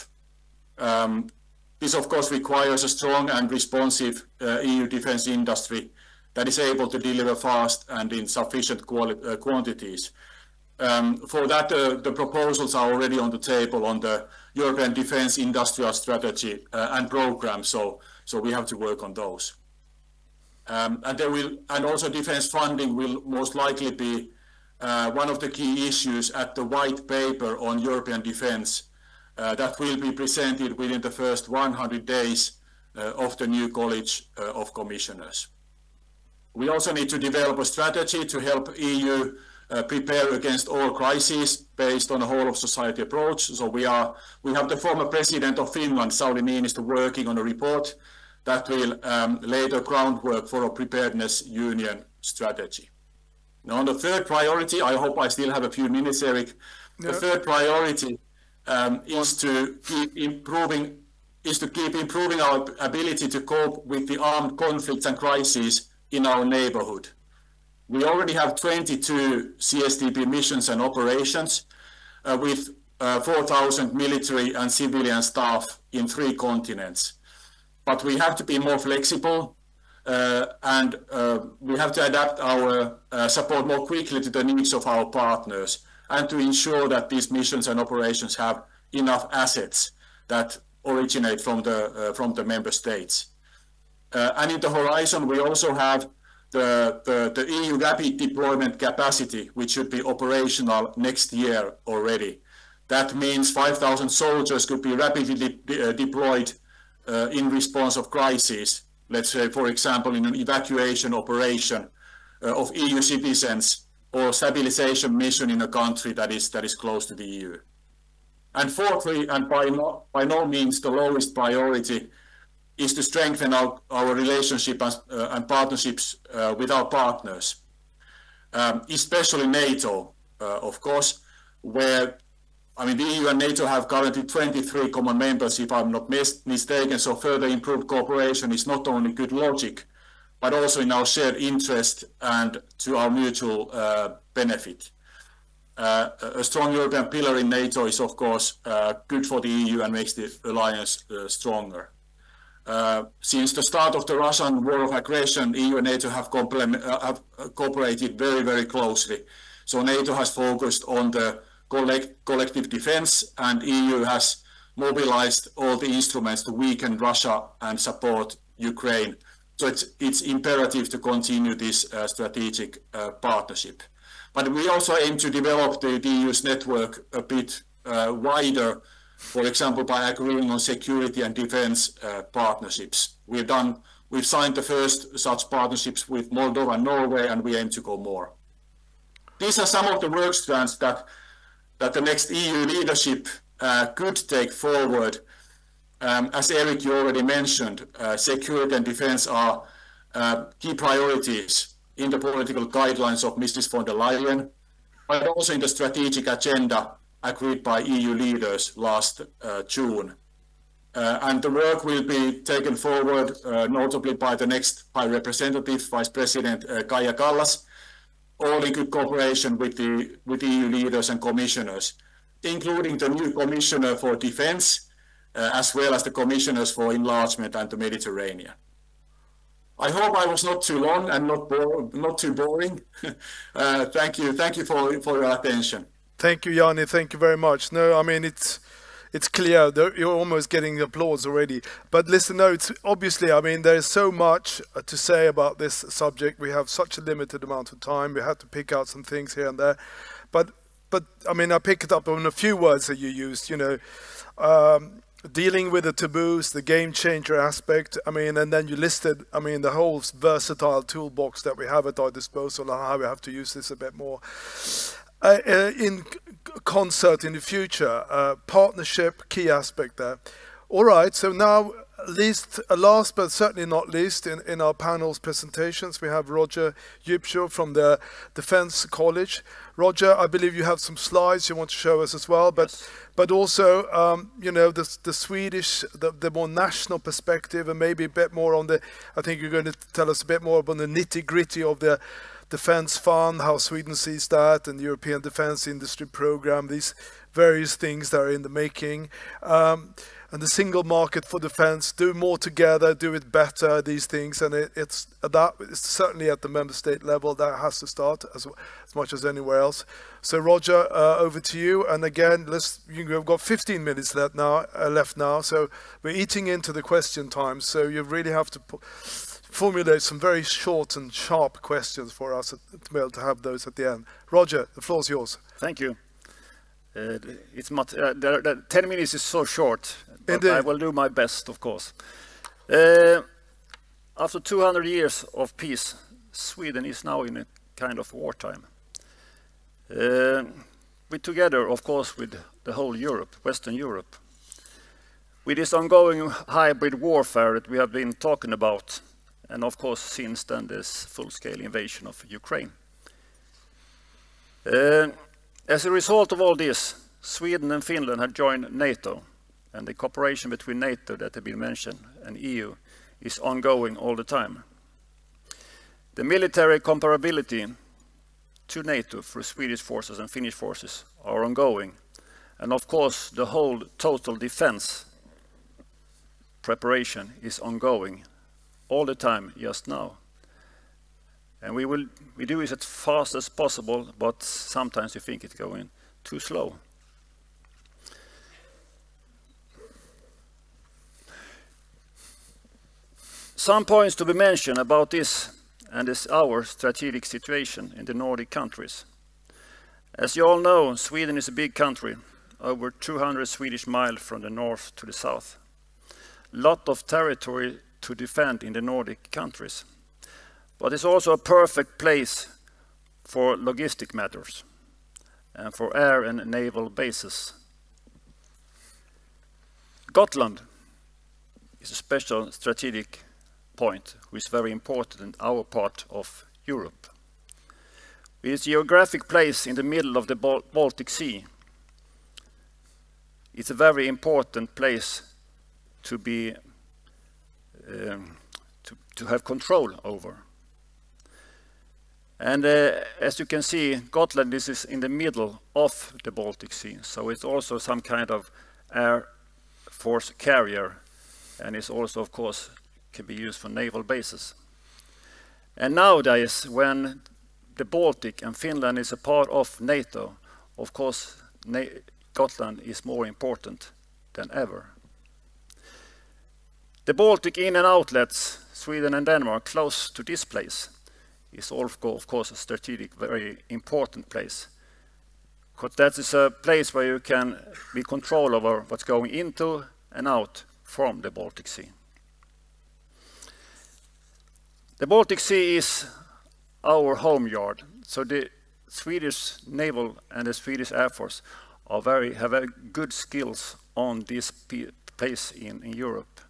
This of course requires a strong and responsive EU defense industry that is able to deliver fast and in sufficient quantities. For that, the proposals are already on the table on the European Defense Industrial Strategy and program, so we have to work on those. And also defense funding will most likely be one of the key issues at the white paper on European defense that will be presented within the first 100 days of the new College of Commissioners. We also need to develop a strategy to help EU prepare against all crises based on a whole of society approach. So we have the former president of Finland, Sauli Niinistö, working on a report that will lay the groundwork for a preparedness union strategy. Now, on the third priority, I hope I still have a few minutes, Eric. Yeah. The third priority is to keep improving our ability to cope with the armed conflicts and crises in our neighborhood. We already have 22 CSDP missions and operations with 4,000 military and civilian staff in 3 continents. But we have to be more flexible and we have to adapt our support more quickly to the needs of our partners, and to ensure that these missions and operations have enough assets that originate from the member states. And in the horizon, we also have the EU rapid deployment capacity, which should be operational next year already. That means 5,000 soldiers could be rapidly deployed in response of crises. Let's say, for example, in an evacuation operation of EU citizens, or stabilization mission in a country that is close to the EU. And fourthly, and by no means the lowest priority, is to strengthen our relationship and partnerships with our partners, especially NATO, of course, where, I mean, the EU and NATO have currently 23 common members, if I'm not mistaken, so further improved cooperation is not only good logic, but also in our shared interest and to our mutual benefit. A strong European pillar in NATO is, of course, good for the EU and makes the alliance stronger. Since the start of the Russian war of aggression, EU and NATO have cooperated very, very closely. So NATO has focused on the collective defense, and EU has mobilized all the instruments to weaken Russia and support Ukraine. So it's imperative to continue this strategic partnership. But we also aim to develop the EU's network a bit wider, for example, by agreeing on security and defense partnerships. We've signed the first such partnerships with Moldova and Norway, and we aim to go more. These are some of the work strands that the next EU leadership could take forward. As Eric, you already mentioned, security and defense are key priorities in the political guidelines of Mrs. von der Leyen, but also in the strategic agenda agreed by EU leaders last June. And the work will be taken forward notably by the next High Representative, Vice President Kaja Kallas, all in good cooperation with the EU leaders and commissioners, including the new Commissioner for Defense, as well as the Commissioners for Enlargement and the Mediterranean. I hope I was not too long and not too boring. Thank you for your attention. Thank you, Yanni. Thank you very much. No, I mean, it's clear. You're almost getting applause already. But listen, no, it's obviously, I mean, there is so much to say about this subject. We have such a limited amount of time. We had to pick out some things here and there. But I mean, I picked up on a few words that you used, you know, dealing with the taboos, the game changer aspect, I mean, and then you listed, I mean, the whole versatile toolbox that we have at our disposal and how we have to use this a bit more. In concert in the future, partnership, key aspect there. All right, so now last but certainly not least in our panel's presentations, we have Roger Djupsjö from the Defense College. Roger, I believe you have some slides you want to show us as well, but also, you know, the Swedish, the more national perspective, and maybe a bit more on the, I think you're going to tell us a bit more about the nitty-gritty of the Defense Fund, how Sweden sees that, and the European Defense Industry Program, these various things that are in the making. And the single market for defense, do more together, do it better, these things, and it's certainly at the member state level that has to start as much as anywhere else. So Roger, over to you, and again, we've got 15 minutes left now, so we're eating into the question time, so you really have to formulate some very short and sharp questions for us to be able to have those at the end. Roger, the floor is yours. Thank you. 10 minutes is so short, but Indeed. I will do my best, of course. After 200 years of peace, Sweden is now in a kind of wartime. We together, of course, with the whole Europe, Western Europe, with this ongoing hybrid warfare that we have been talking about, and of course since then this full-scale invasion of Ukraine. As a result of all this, Sweden and Finland have joined NATO, and the cooperation between NATO that have been mentioned and EU is ongoing all the time. The military comparability to NATO for Swedish forces and Finnish forces are ongoing, and of course the whole total defense preparation is ongoing all the time just now. And we do it as fast as possible, but sometimes we think it's going too slow. Some points to be mentioned about this and our strategic situation in the Nordic countries. As you all know, Sweden is a big country, over 200 Swedish miles from the north to the south. Lot of territory to defend in the Nordic countries. But it's also a perfect place for logistic matters and for air and naval bases. Gotland is a special strategic point which is very important in our part of Europe. With its geographic place in the middle of the Baltic Sea, it's a very important place to be to have control over. And as you can see, Gotland is in the middle of the Baltic Sea, so it's also some kind of air force carrier, and it's also, of course, can be used for naval bases. And nowadays, when the Baltic and Finland is a part of NATO, of course, Gotland is more important than ever. The Baltic in and outlets, Sweden and Denmark, close to this place, is also, of course, a strategic, very important place. Because that is a place where you can be control over what's going into and out from the Baltic Sea. The Baltic Sea is our home yard, so the Swedish Naval and the Swedish Air Force have very good skills on this place in Europe,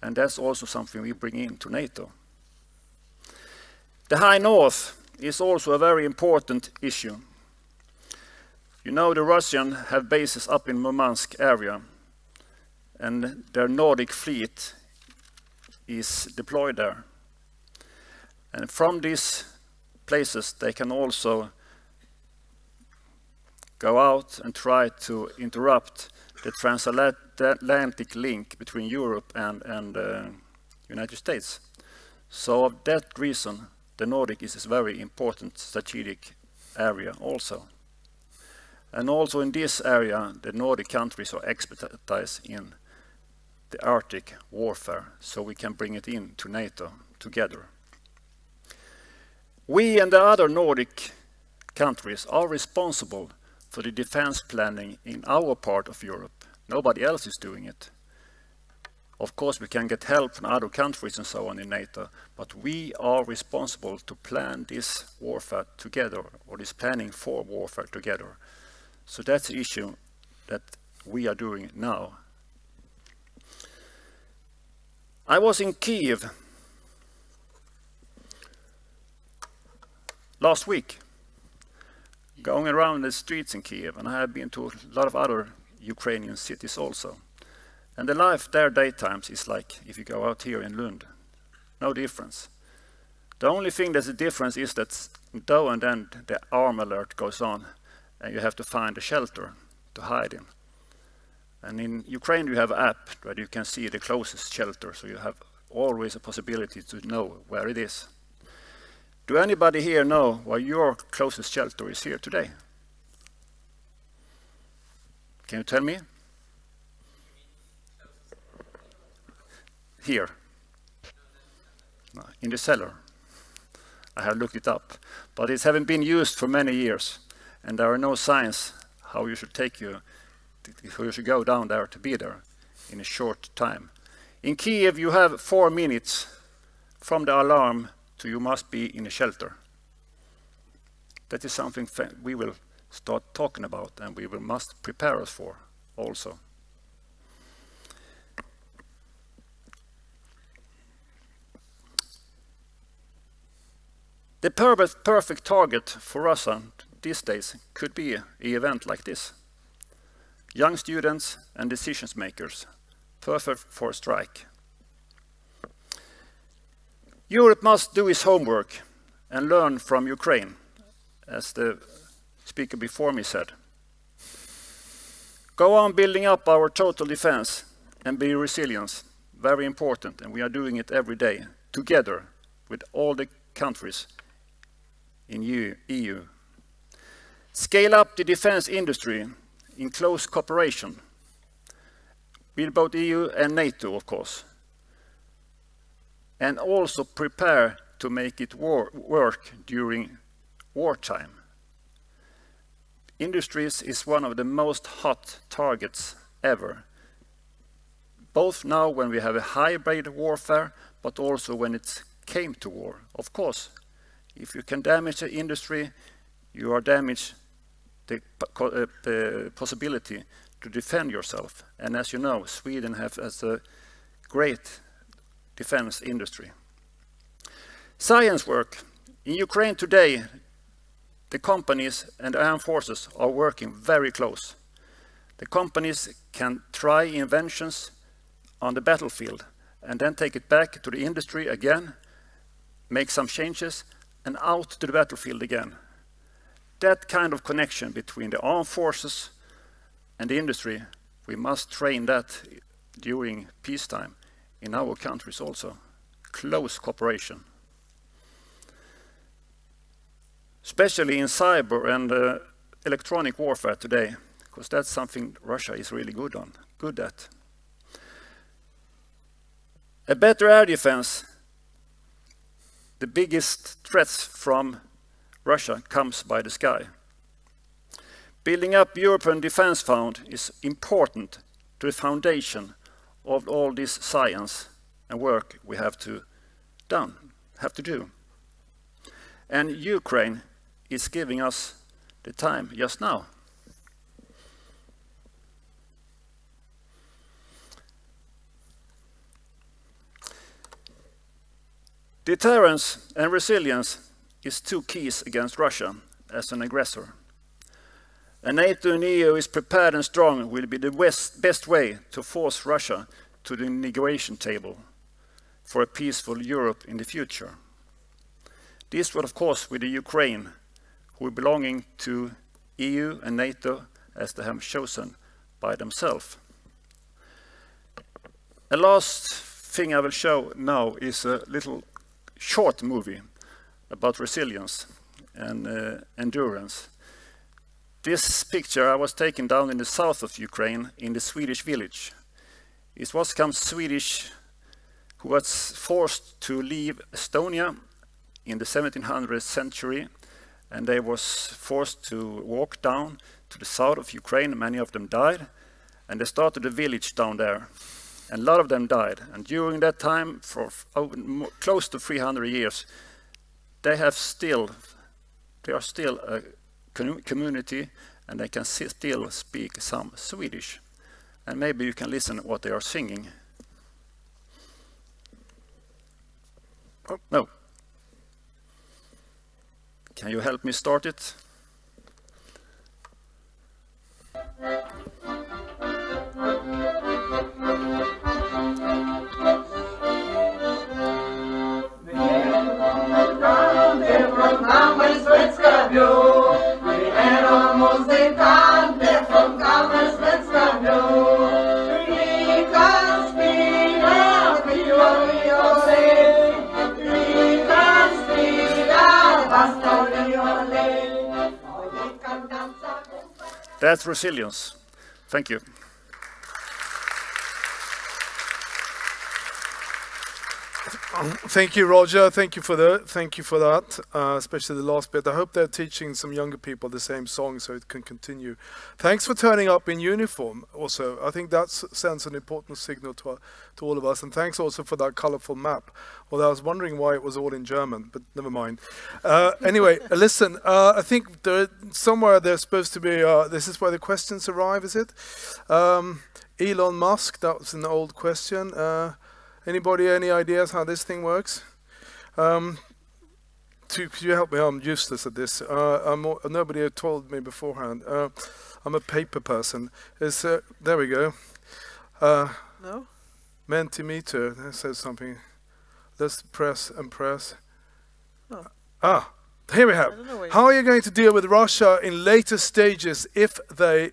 and that's also something we bring into NATO. The High North is also a very important issue. You know, the Russians have bases up in Murmansk area, and their Nordic fleet is deployed there. And from these places they can also go out and try to interrupt the transatlantic link between Europe and the United States. So for that reason, the Nordic is a very important strategic area also. And also in this area, the Nordic countries are expertise in the Arctic warfare, so we can bring it into NATO together. We and the other Nordic countries are responsible for the defense planning in our part of Europe. Nobody else is doing it. Of course, we can get help from other countries and so on in NATO, but we are responsible to plan this warfare together, or this planning for warfare together. So that's the issue that we are doing now. I was in Kiev last week, going around the streets in Kiev, and I have been to a lot of other Ukrainian cities also. And the life there daytimes is like if you go out here in Lund, no difference. The only thing that's a difference is that now and then the alarm alert goes on and you have to find a shelter to hide in. And in Ukraine you have an app where you can see the closest shelter, so you have always a possibility to know where it is. Do anybody here know where your closest shelter is here today? Can you tell me? Here. No, in the cellar. I have looked it up, but it hasn't been used for many years, and there are no signs how you should you should go down there to be there in a short time. In Kiev you have 4 minutes from the alarm to you must be in a shelter. That is something we will start talking about, and we must prepare us for also. The perfect target for Russia these days could be an event like this. Young students and decision makers, perfect for a strike. Europe must do its homework and learn from Ukraine, as the speaker before me said. Go on building up our total defense and be resilient, very important, and we are doing it every day, together with all the countries in EU. Scale up the defense industry in close cooperation with both EU and NATO, of course. And also prepare to make it work during wartime. Industries is one of the most hot targets ever. Both now when we have a hybrid warfare, but also when it came to war. Of course, if you can damage the industry, you are damaged the possibility to defend yourself. And as you know, Sweden has a great defense industry. Science work. In Ukraine today, the companies and the armed forces are working very close. The companies can try inventions on the battlefield and then take it back to the industry again make some changes, and out to the battlefield again. That kind of connection between the armed forces and the industry, we must train that during peacetime in our countries also. Close cooperation. Especially in cyber and electronic warfare today, because that's something Russia is really good at. A better air defense. The biggest threats from Russia comes by the sky. Building up European Defence Fund is important to the foundation of all this science and work we have to do. And Ukraine is giving us the time just now. Deterrence and resilience is two keys against Russia as an aggressor. And NATO and EU is prepared and strong will be the best way to force Russia to the negotiation table for a peaceful Europe in the future. This would, of course, with the Ukraine, who are belonging to EU and NATO as they have chosen by themselves. The last thing I will show now is a little short movie about resilience and endurance. This picture I was taken down in the south of Ukraine in the Swedish village. It was some Swedish who was forced to leave Estonia in the 1700th century, and they was forced to walk down to the south of Ukraine. Many of them died, and they started a village down there. And a lot of them died. And during that time, for close to 300 years, they are still a community, and they can still speak some Swedish. And maybe you can listen to what they are singing. Oh, no. Can you help me start it? That's resilience. Thank you. Thank you, Roger. Thank you for that, especially the last bit. I hope they're teaching some younger people the same song so it can continue. Thanks for turning up in uniform also. I think that sends an important signal to all of us. And thanks also for that colorful map. Although I was wondering why it was all in German, but never mind. Anyway, listen, I think somewhere there's supposed to be, this is where the questions arrive, is it? Elon Musk, that was an old question. Anybody, any ideas how this thing works? Could you help me? I'm useless at this. Nobody had told me beforehand. I'm a paper person. There we go. No? Mentimeter, that says something. Let's press and press. Oh. Here we have. How are you going to deal with Russia in later stages if they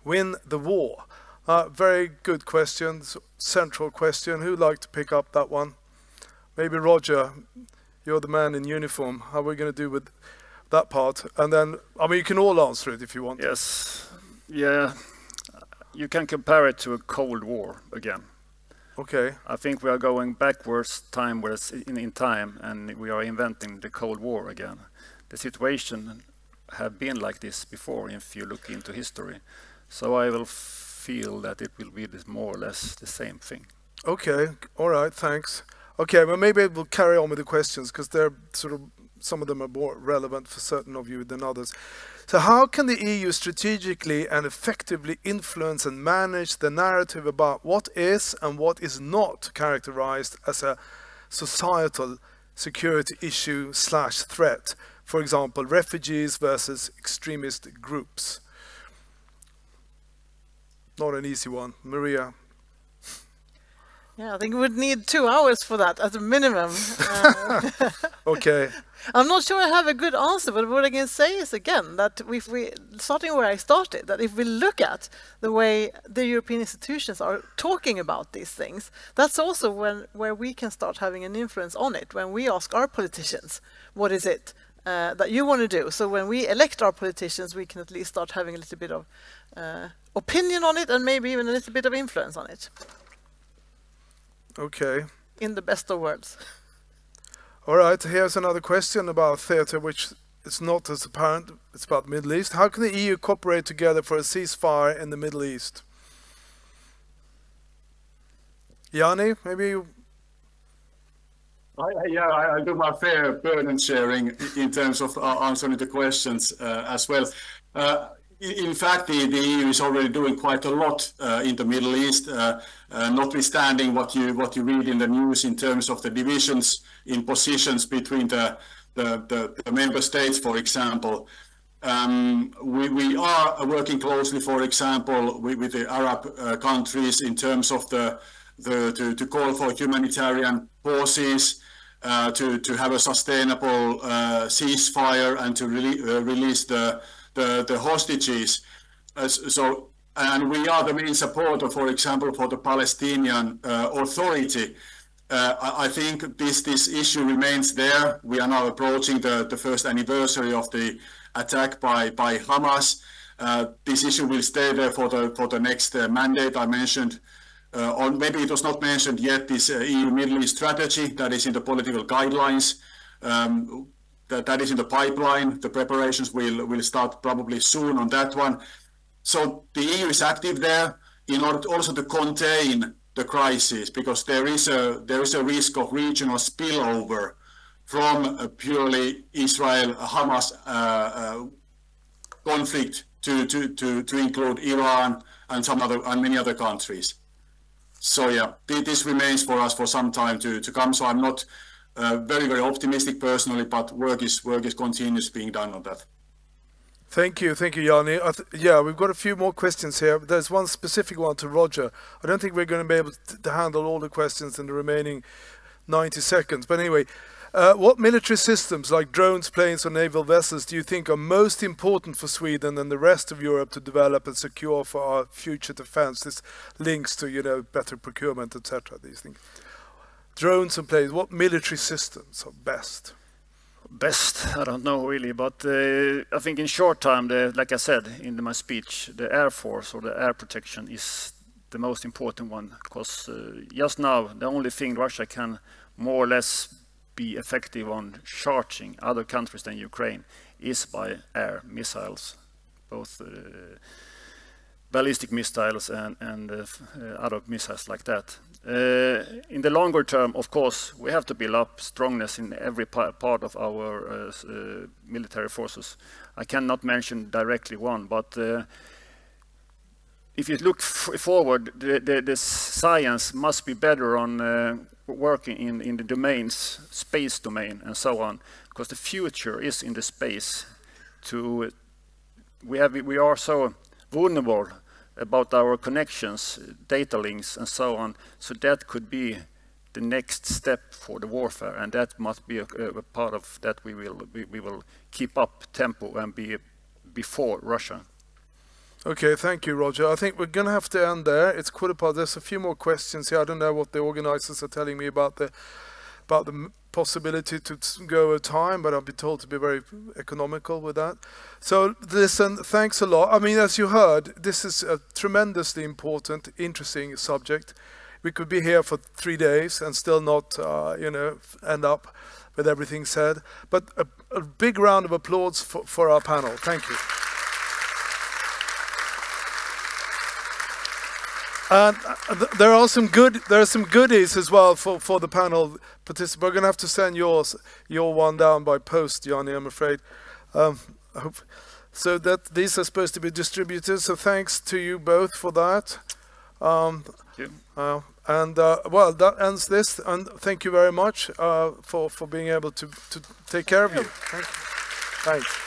win the war? Very good question, central question. Who'd like to pick up that one? Maybe Roger, you're the man in uniform. How are we going to do with that part? And then, I mean, you can all answer it if you want. Yes. Yeah. You can compare it to a Cold War again. Okay. I think we are going backwards in time, and we are inventing the Cold War again. The situation have been like this before if you look into history. So I will feel that it will be more or less the same thing. Okay, all right, thanks. Okay, well maybe we'll carry on with the questions because they're some of them are more relevant for certain of you than others. So how can the EU strategically and effectively influence and manage the narrative about what is and what is not characterized as a societal security issue / threat? For example, refugees versus extremist groups. Not an easy one. Maria. Yeah, I think we would need 2 hours for that as a minimum. Okay. I'm not sure I have a good answer, but what I can say is again that if we, starting where I started, that if we look at the way the European institutions are talking about these things, that's also where we can start having an influence on it. When we ask our politicians, what is it that you want to do? So when we elect our politicians, we can at least start having a little bit of opinion on it and maybe even a little bit of influence on it. Okay. In the best of worlds. All right, here's another question about theatre, which is not as apparent. It's about the Middle East. How can the EU cooperate together for a ceasefire in the Middle East? Yanni, maybe you... I do my fair burden sharing in terms of answering the questions as well. In fact, the EU is already doing quite a lot in the Middle East, notwithstanding what you read in the news in terms of the divisions in positions between the member states, for example. We are working closely, for example, with the Arab countries in terms of to call for humanitarian pauses, to have a sustainable ceasefire and to release the hostages. And we are the main supporter, for example, for the Palestinian Authority. I think this issue remains there. We are now approaching the first anniversary of the attack by Hamas. This issue will stay there for the next mandate. I mentioned, or maybe it was not mentioned yet, this EU Middle East strategy that is in the political guidelines. That is in the pipeline. The preparations will start probably soon on that one. So the EU is active there in order also to contain the crisis, because there is a risk of regional spillover from a purely Israel-Hamas conflict to include Iran and many other countries. So yeah, this remains for us for some time to come. So I'm not very optimistic personally, but work is continuous being done on that. Thank you, Yanni. Yeah, we've got a few more questions here. There's one specific one to Roger. I don't think we're going to be able to handle all the questions in the remaining 90 seconds. But anyway, what military systems like drones, planes or naval vessels do you think are most important for Sweden and the rest of Europe to develop and secure for our future defense? This links to, better procurement, etc. These things. Drones and planes, what military systems are best? Best, I don't know really, but I think in short time, like I said in my speech, the Air Force or the air protection is the most important one, because just now the only thing Russia can more or less be effective on charging other countries than Ukraine is by air missiles, both ballistic missiles and other missiles like that. In the longer term, of course, we have to build up strongness in every part of our military forces. I cannot mention directly one, but if you look forward, the science must be better on working in the domains, space domain and so on, because the future is in the space. We are so vulnerable about our connections, data links and so on, so that could be the next step for the warfare, and that must be a part of that. We will keep up tempo and be before Russia. Okay, thank you, Roger. I think we're going to have to end there. It's 15:15. There's a few more questions here. I don't know what the organizers are telling me about the possibility to go over time, but I've been told to be very economical with that. So listen, thanks a lot. I mean, as you heard, this is a tremendously important, interesting subject. We could be here for 3 days and still not, end up with everything said. But a big round of applause for our panel. Thank you. And there are some goodies as well for the panel participants. We're going to have to send your one down by post, Yanni, I'm afraid. So that these are supposed to be distributed. So thanks to you both for that. Well, that ends this. And thank you very much for being able to take care of you. Thank you. Thanks.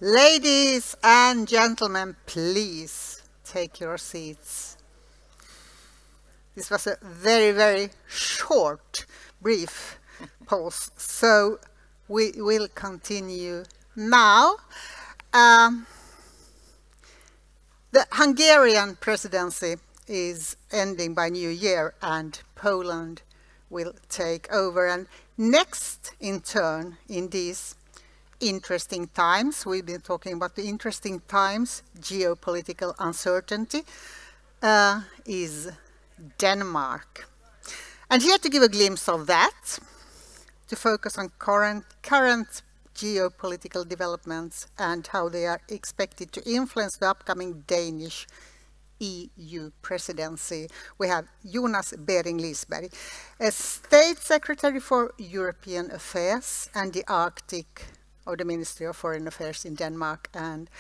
Ladies and gentlemen, please take your seats. This was a very, very short, brief pause, so we will continue now. The Hungarian presidency is ending by New Year and Poland will take over. And next in turn in these interesting times, we've been talking about the interesting times, geopolitical uncertainty, is Denmark. And here to give a glimpse of that, to focus on current geopolitical developments and how they are expected to influence the upcoming Danish EU presidency, we have Jonas Bering-Lisberg, a State Secretary for European Affairs and the Arctic of the Ministry of Foreign Affairs in Denmark. And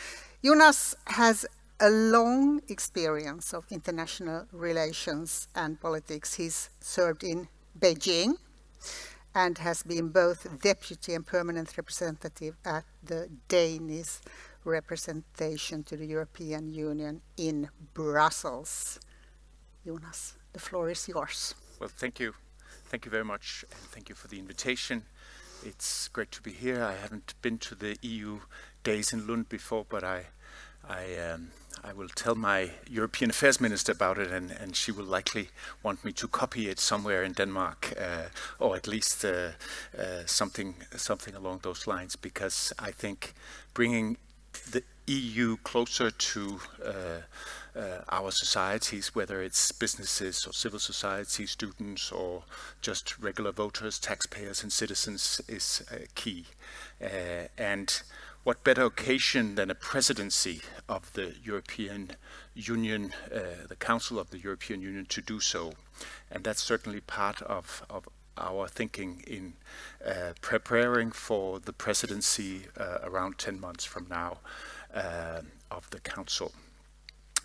Jonas has a long experience of international relations and politics. He's served in Beijing and has been both deputy and permanent representative at the Danish representation to the European Union in Brussels. Jonas, the floor is yours. Well, thank you. Thank you very much, and thank you for the invitation. It's great to be here. I haven't been to the EU Days in Lund before, but I will tell my European Affairs Minister about it, and she will likely want me to copy it somewhere in Denmark, or at least something along those lines, because I think bringing the EU closer to our societies, whether it's businesses or civil society, students or just regular voters, taxpayers and citizens, is key. And what better occasion than a presidency of the European Union, the Council of the European Union, to do so. And that's certainly part of our thinking in preparing for the presidency around 10 months from now of the Council.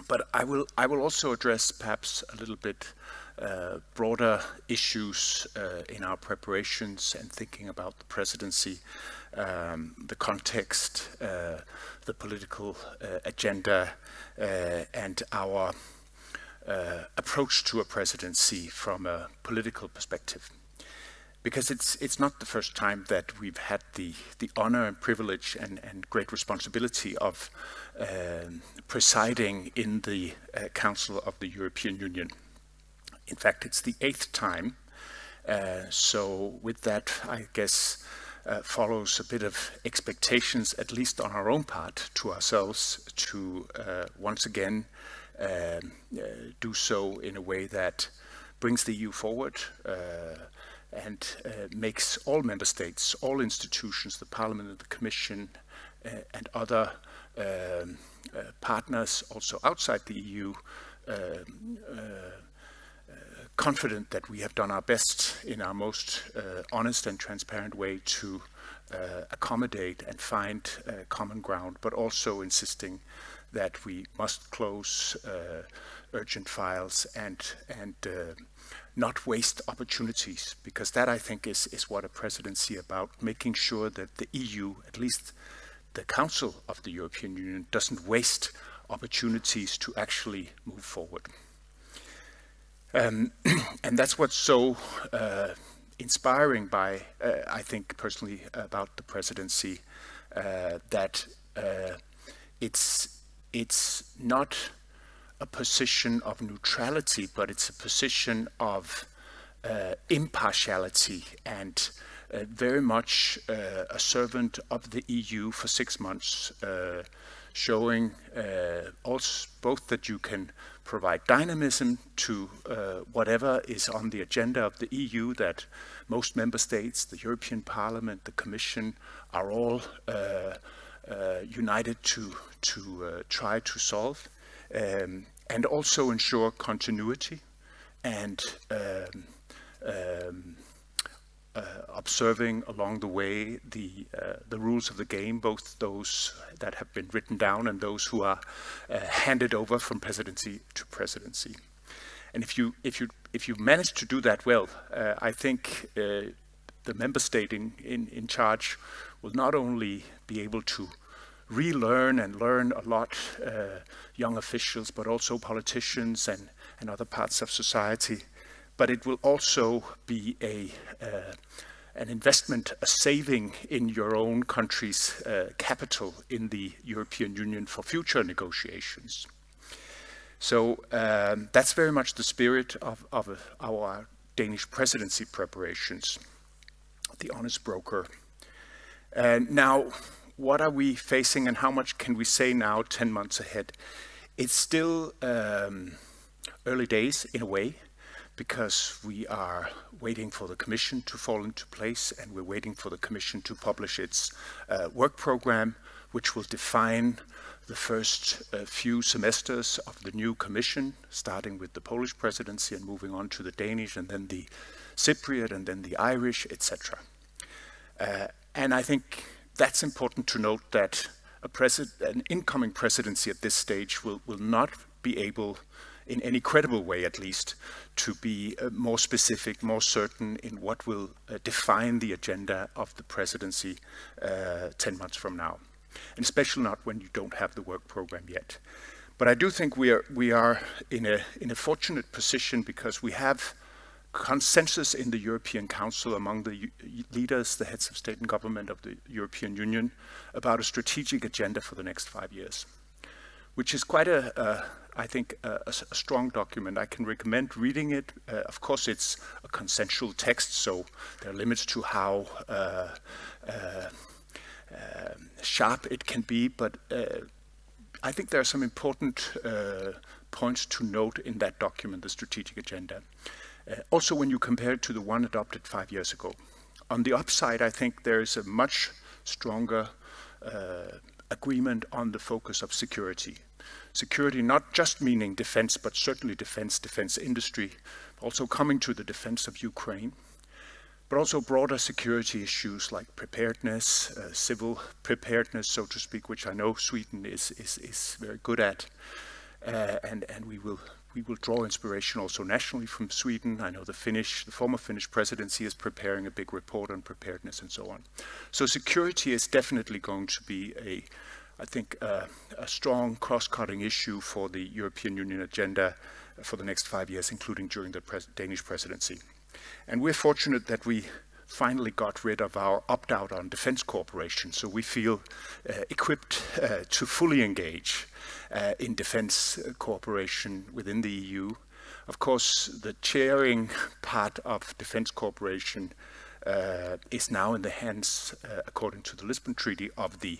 But I will also address perhaps a little bit broader issues in our preparations and thinking about the presidency, the context, the political agenda, and our approach to a presidency from a political perspective. Because it's not the first time that we've had the honor and privilege and great responsibility of presiding in the Council of the European Union. In fact, it's the 8th time. So with that, I guess, follows a bit of expectations, at least on our own part, to ourselves to once again do so in a way that brings the EU forward, and makes all member states, all institutions, the Parliament and the Commission, and other partners also outside the EU, confident that we have done our best in our most honest and transparent way to accommodate and find common ground, but also insisting that we must close urgent files and not waste opportunities, because that, I think, is what a presidency about, making sure that the EU, at least the Council of the European Union, doesn't waste opportunities to actually move forward. And that's what's so inspiring by, I think personally, about the presidency, that it's not a position of neutrality, but it's a position of impartiality and very much a servant of the EU for 6 months, showing also both that you can provide dynamism to whatever is on the agenda of the EU, that most member states, the European Parliament, the Commission are all united to try to solve, and also ensure continuity and observing along the way the rules of the game, both those that have been written down and those who are handed over from presidency to presidency. And if you manage to do that well, I think the member state in charge will not only be able to relearn and learn a lot, young officials, but also politicians and other parts of society. But it will also be an investment, a saving in your own country's capital in the European Union for future negotiations. So that's very much the spirit of our Danish presidency preparations, the honest broker. Now, what are we facing and how much can we say now 10 months ahead? It's still early days in a way, because we are waiting for the Commission to fall into place, and we're waiting for the Commission to publish its work program, which will define the first few semesters of the new Commission, starting with the Polish presidency and moving on to the Danish, and then the Cypriot, and then the Irish, etc. And I think that's important to note, that an incoming presidency at this stage will not be able, in any credible way at least, to be more specific, more certain in what will define the agenda of the presidency 10 months from now. And especially not when you don't have the work program yet. But I do think we are in a fortunate position, because we have consensus in the European Council among the leaders, the heads of state and government of the European Union, about a strategic agenda for the next 5 years, which is quite I think, a strong document. I can recommend reading it. Of course, it's a consensual text, so there are limits to how sharp it can be, but I think there are some important points to note in that document, the strategic agenda. Also, when you compare it to the one adopted 5 years ago. On the upside, I think there is a much stronger agreement on the focus of security. Security not just meaning defense, but certainly defense industry, also coming to the defense of Ukraine, but also broader security issues like preparedness, civil preparedness, so to speak, which I know Sweden is very good at, and we will draw inspiration also nationally from Sweden. I know the former Finnish presidency is preparing a big report on preparedness and so on. So security is definitely going to be I think a strong cross-cutting issue for the European Union agenda for the next 5 years, including during the Danish presidency. And we're fortunate that we finally got rid of our opt-out on defense cooperation, so we feel equipped to fully engage in defense cooperation within the EU. Of course, the chairing part of defense cooperation is now in the hands, according to the Lisbon Treaty, of the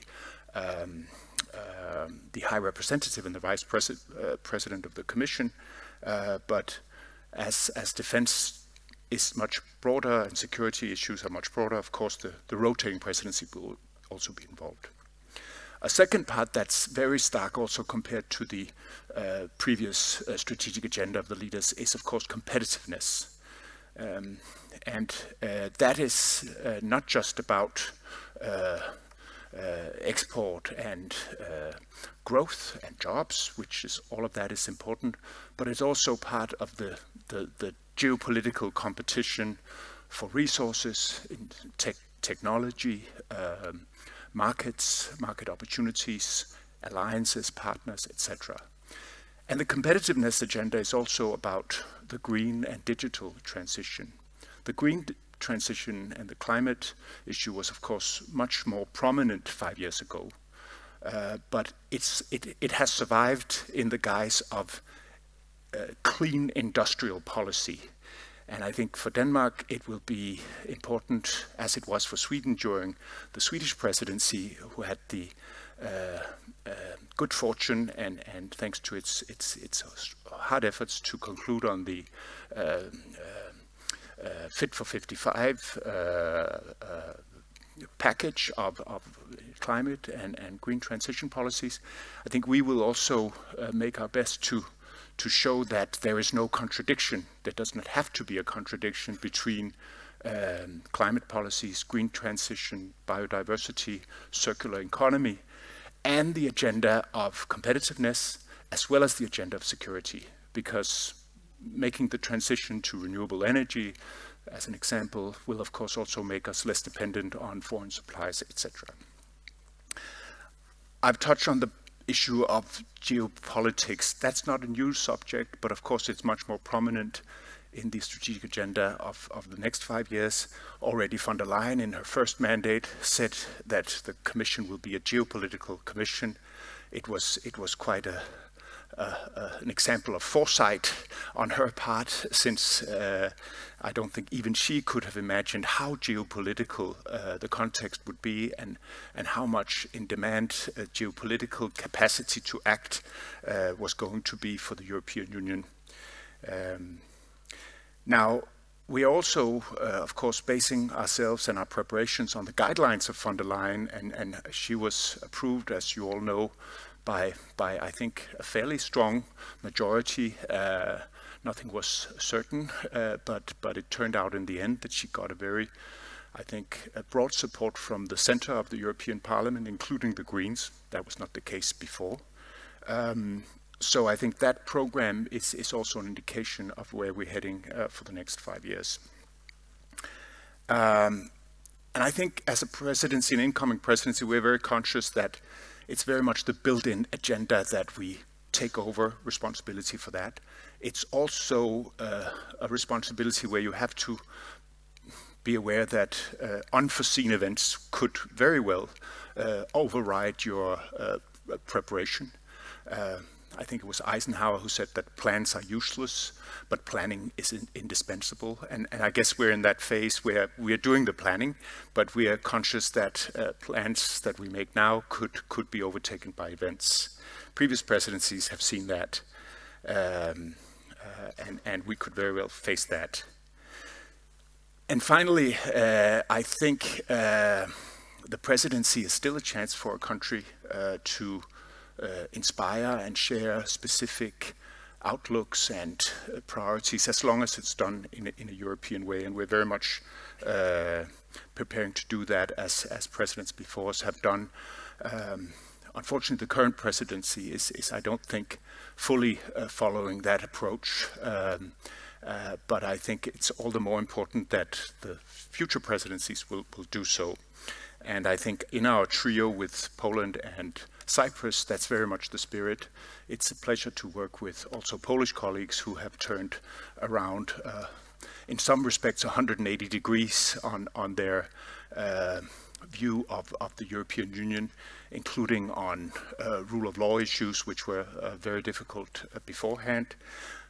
High Representative and the Vice President of the Commission, but as defense is much broader and security issues are much broader, of course the rotating presidency will also be involved. A second part that's very stark also compared to the previous strategic agenda of the leaders is of course competitiveness. And that is not just about export and growth and jobs, which is all of that is important, but it's also part of the geopolitical competition for resources in technology, market opportunities, alliances, partners, etc. And the competitiveness agenda is also about the green and digital transition. The green transition and the climate issue was, of course, much more prominent 5 years ago, but it has survived in the guise of clean industrial policy. And I think for Denmark it will be important, as it was for Sweden during the Swedish presidency, who had the good fortune and thanks to its hard efforts to conclude on the Fit for 55 package of climate and green transition policies. I think we will also make our best to show that there is no contradiction, there does not have to be a contradiction between climate policies, green transition, biodiversity, circular economy, and the agenda of competitiveness, as well as the agenda of security, because making the transition to renewable energy, as an example, will of course also make us less dependent on foreign supplies, etc. I've touched on the issue of geopolitics. That's not a new subject, but of course it's much more prominent in the strategic agenda of the next 5 years. Already von der Leyen, in her first mandate, said that the Commission will be a geopolitical commission. It was quite an example of foresight on her part, since I don't think even she could have imagined how geopolitical the context would be, and how much in demand geopolitical capacity to act was going to be for the European Union. Now, we are also, of course, basing ourselves and our preparations on the guidelines of von der Leyen, and she was approved, as you all know, by I think a fairly strong majority. Nothing was certain, but it turned out in the end that she got a very, I think, a broad support from the center of the European Parliament, including the Greens. That was not the case before. So I think that program is also an indication of where we're heading for the next 5 years. And I think as a presidency, an incoming presidency, we're very conscious that it's very much the built-in agenda that we take over responsibility for that. It's also a responsibility where you have to be aware that unforeseen events could very well override your preparation. I think it was Eisenhower who said that plans are useless, but planning is indispensable. And I guess we're in that phase where we are doing the planning, but we are conscious that plans that we make now could be overtaken by events. Previous presidencies have seen that, and we could very well face that. And finally, I think the presidency is still a chance for a country to inspire and share specific outlooks and priorities, as long as it's done in a European way. And we're very much preparing to do that, as presidents before us have done. Unfortunately, the current presidency is I don't think, fully following that approach. But I think it's all the more important that the future presidencies will do so. And I think in our trio with Poland and Cyprus, that's very much the spirit. It's a pleasure to work with also Polish colleagues who have turned around, in some respects, 180 degrees on their view of the European Union, including on rule of law issues, which were very difficult beforehand.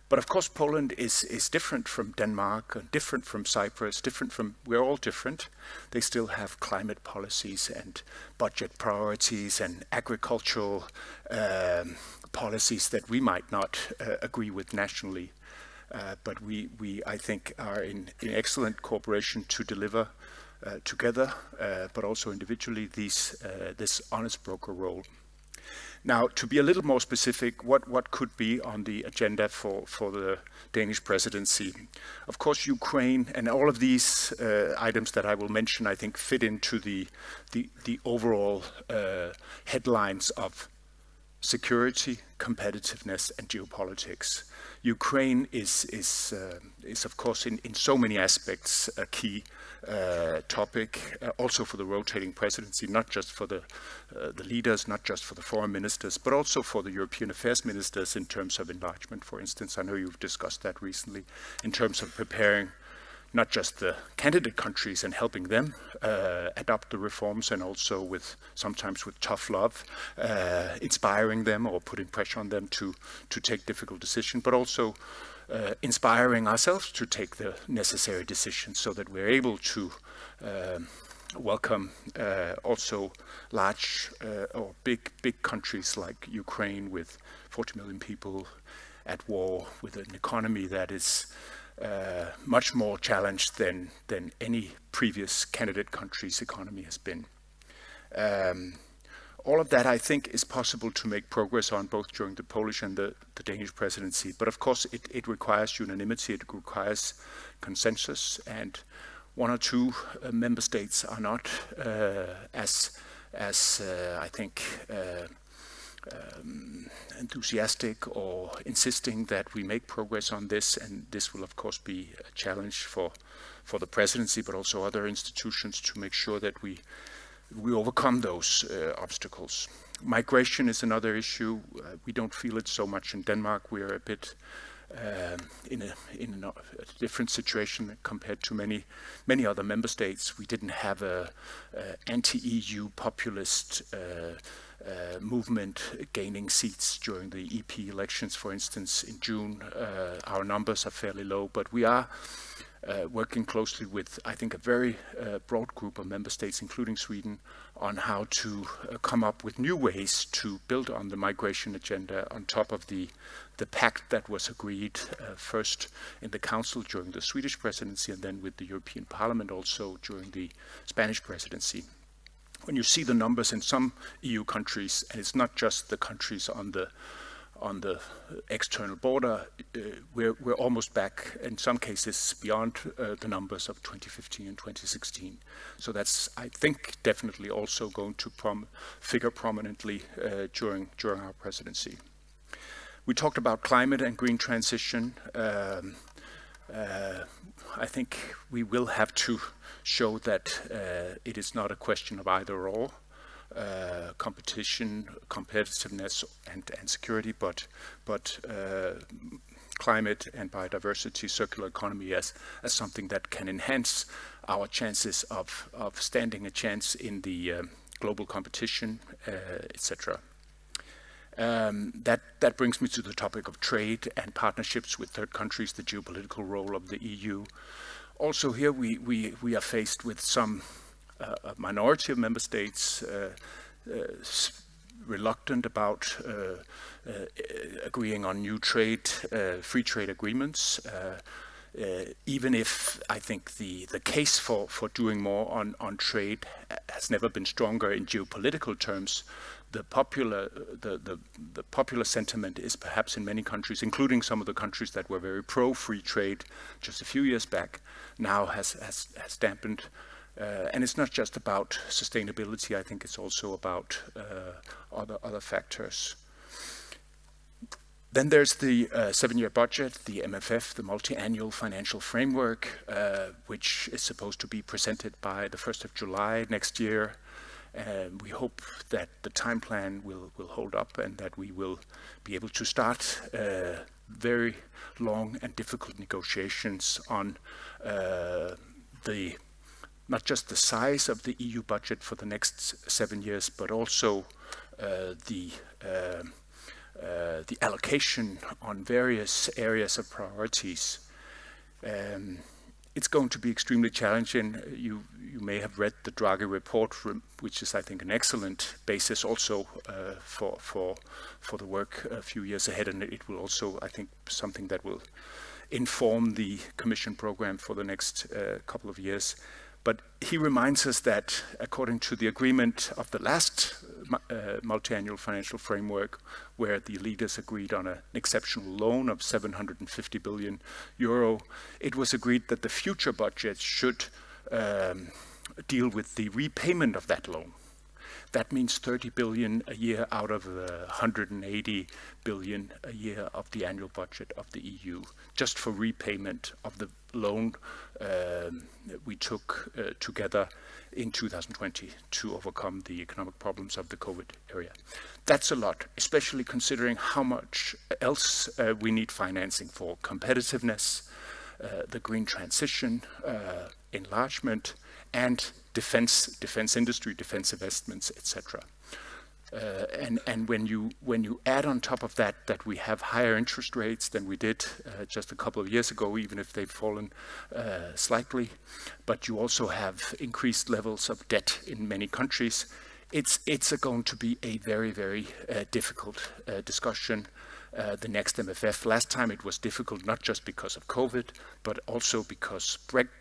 But of course, Poland is different from Denmark, different from Cyprus, we're all different. They still have climate policies and budget priorities and agricultural policies that we might not agree with nationally. But we, I think, are in excellent cooperation to deliver together, but also individually, this honest broker role. Now, to be a little more specific, what could be on the agenda for the Danish presidency? Of course, Ukraine and all of these items that I will mention, I think, fit into the overall headlines of security, competitiveness, and geopolitics. Ukraine is of course, in so many aspects, a key topic, also for the rotating presidency, not just for the leaders, not just for the foreign ministers, but also for the European affairs ministers in terms of enlargement, for instance. I know you've discussed that recently, in terms of preparing not just the candidate countries and helping them adopt the reforms, and also sometimes with tough love, inspiring them or putting pressure on them to take difficult decisions, but also inspiring ourselves to take the necessary decisions so that we're able to welcome also large or big countries like Ukraine with 40 million people at war, with an economy that is much more challenged than any previous candidate country's economy has been. All of that, I think, is possible to make progress on, both during the Polish and the Danish presidency. But of course, it requires unanimity, it requires consensus, and one or two member states are not as I think, enthusiastic or insisting that we make progress on this, and this will of course be a challenge for the presidency, but also other institutions, to make sure that we overcome those obstacles. Migration is another issue. We don't feel it so much in Denmark. We are a bit in a different situation compared to many other member states. We didn't have a anti-EU populist movement gaining seats during the EP elections, for instance, in June. Our numbers are fairly low, but we are working closely with, I think, a very broad group of member states, including Sweden, on how to come up with new ways to build on the migration agenda on top of the pact that was agreed first in the Council during the Swedish presidency and then with the European Parliament also during the Spanish presidency. When you see the numbers in some EU countries, and it's not just the countries on the external border, we're almost back, in some cases, beyond the numbers of 2015 and 2016. So that's, I think, definitely also going to figure prominently during our presidency. We talked about climate and green transition. I think we will have to show that it is not a question of either or. Competition, competitiveness, and security, but climate and biodiversity, circular economy as something that can enhance our chances of standing a chance in the global competition, etc. That brings me to the topic of trade and partnerships with third countries, the geopolitical role of the EU. Also here we are faced with some a minority of member states reluctant about agreeing on new free trade agreements, even if I think the case for doing more on trade has never been stronger in geopolitical terms. The popular sentiment is perhaps in many countries, including some of the countries that were very pro-free trade just a few years back, now has dampened. And it's not just about sustainability, I think it's also about other factors. Then there's the 7-year budget, the MFF, the multi-annual financial framework, which is supposed to be presented by the 1st of July next year. And we hope that the time plan will hold up and that we will be able to start very long and difficult negotiations on not just the size of the EU budget for the next 7 years, but also the allocation on various areas of priorities. It's going to be extremely challenging. You may have read the Draghi report, which is, I think, an excellent basis also for the work a few years ahead, and it will also, I think, something that will inform the Commission program for the next couple of years. But he reminds us that according to the agreement of the last multi-annual financial framework, where the leaders agreed on an exceptional loan of 750 billion euro, it was agreed that the future budget should deal with the repayment of that loan. That means 30 billion a year out of the 180 billion a year of the annual budget of the EU, just for repayment of the loan we took together in 2020 to overcome the economic problems of the COVID area. That's a lot, especially considering how much else we need financing for: competitiveness, the green transition, enlargement, and defense industry, defense investments, etc. And when you add on top of that we have higher interest rates than we did just a couple of years ago, even if they've fallen slightly, but you also have increased levels of debt in many countries, it's going to be a very, very difficult discussion. The next MFF. Last time it was difficult not just because of COVID, but also because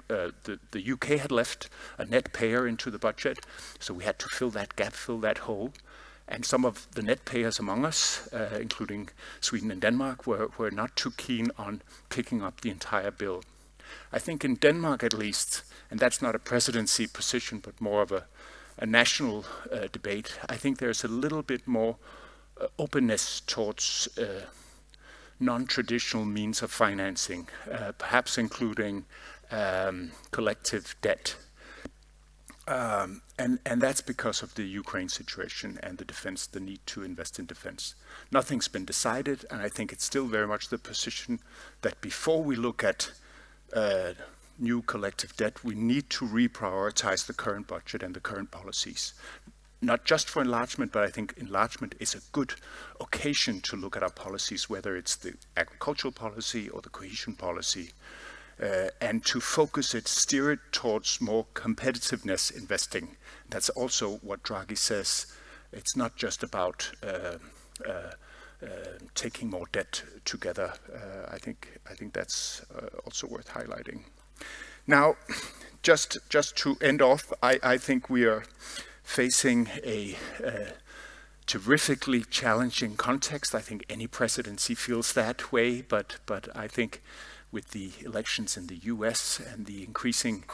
the UK had left a net payer into the budget, so we had to fill that gap, fill that hole. And some of the net payers among us, including Sweden and Denmark, were not too keen on picking up the entire bill. I think in Denmark at least, and that's not a presidency position, but more of a national debate, I think there's a little bit more openness towards non-traditional means of financing, perhaps including collective debt. And that's because of the Ukraine situation and the defense, the need to invest in defense. Nothing's been decided, and I think it's still very much the position that before we look at new collective debt, we need to reprioritize the current budget and the current policies. Not just for enlargement, but I think enlargement is a good occasion to look at our policies, whether it's the agricultural policy or the cohesion policy, and to focus it, steer it towards more competitiveness investing. That's also what Draghi says. It's not just about taking more debt together. I think that's also worth highlighting. Now, just to end off, I think we are facing a terrifically challenging context. I think any presidency feels that way, but I think with the elections in the US and the increasing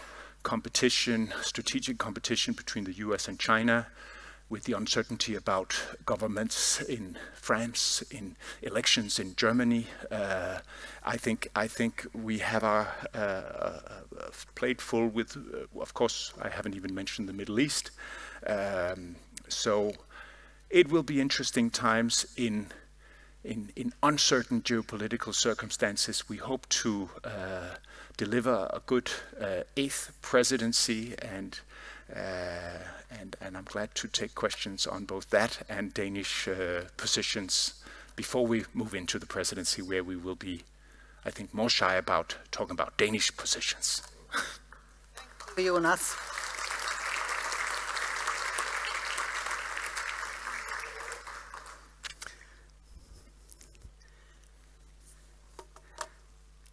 competition, strategic competition between the US and China, with the uncertainty about governments in France, in elections in Germany, I think we have our plate full with, of course, I haven't even mentioned the Middle East. So it will be interesting times in uncertain geopolitical circumstances. We hope to deliver a good eighth presidency, and I'm glad to take questions on both that and Danish positions before we move into the presidency, where we will be, I think, more shy about talking about Danish positions. Thank you, Jonas.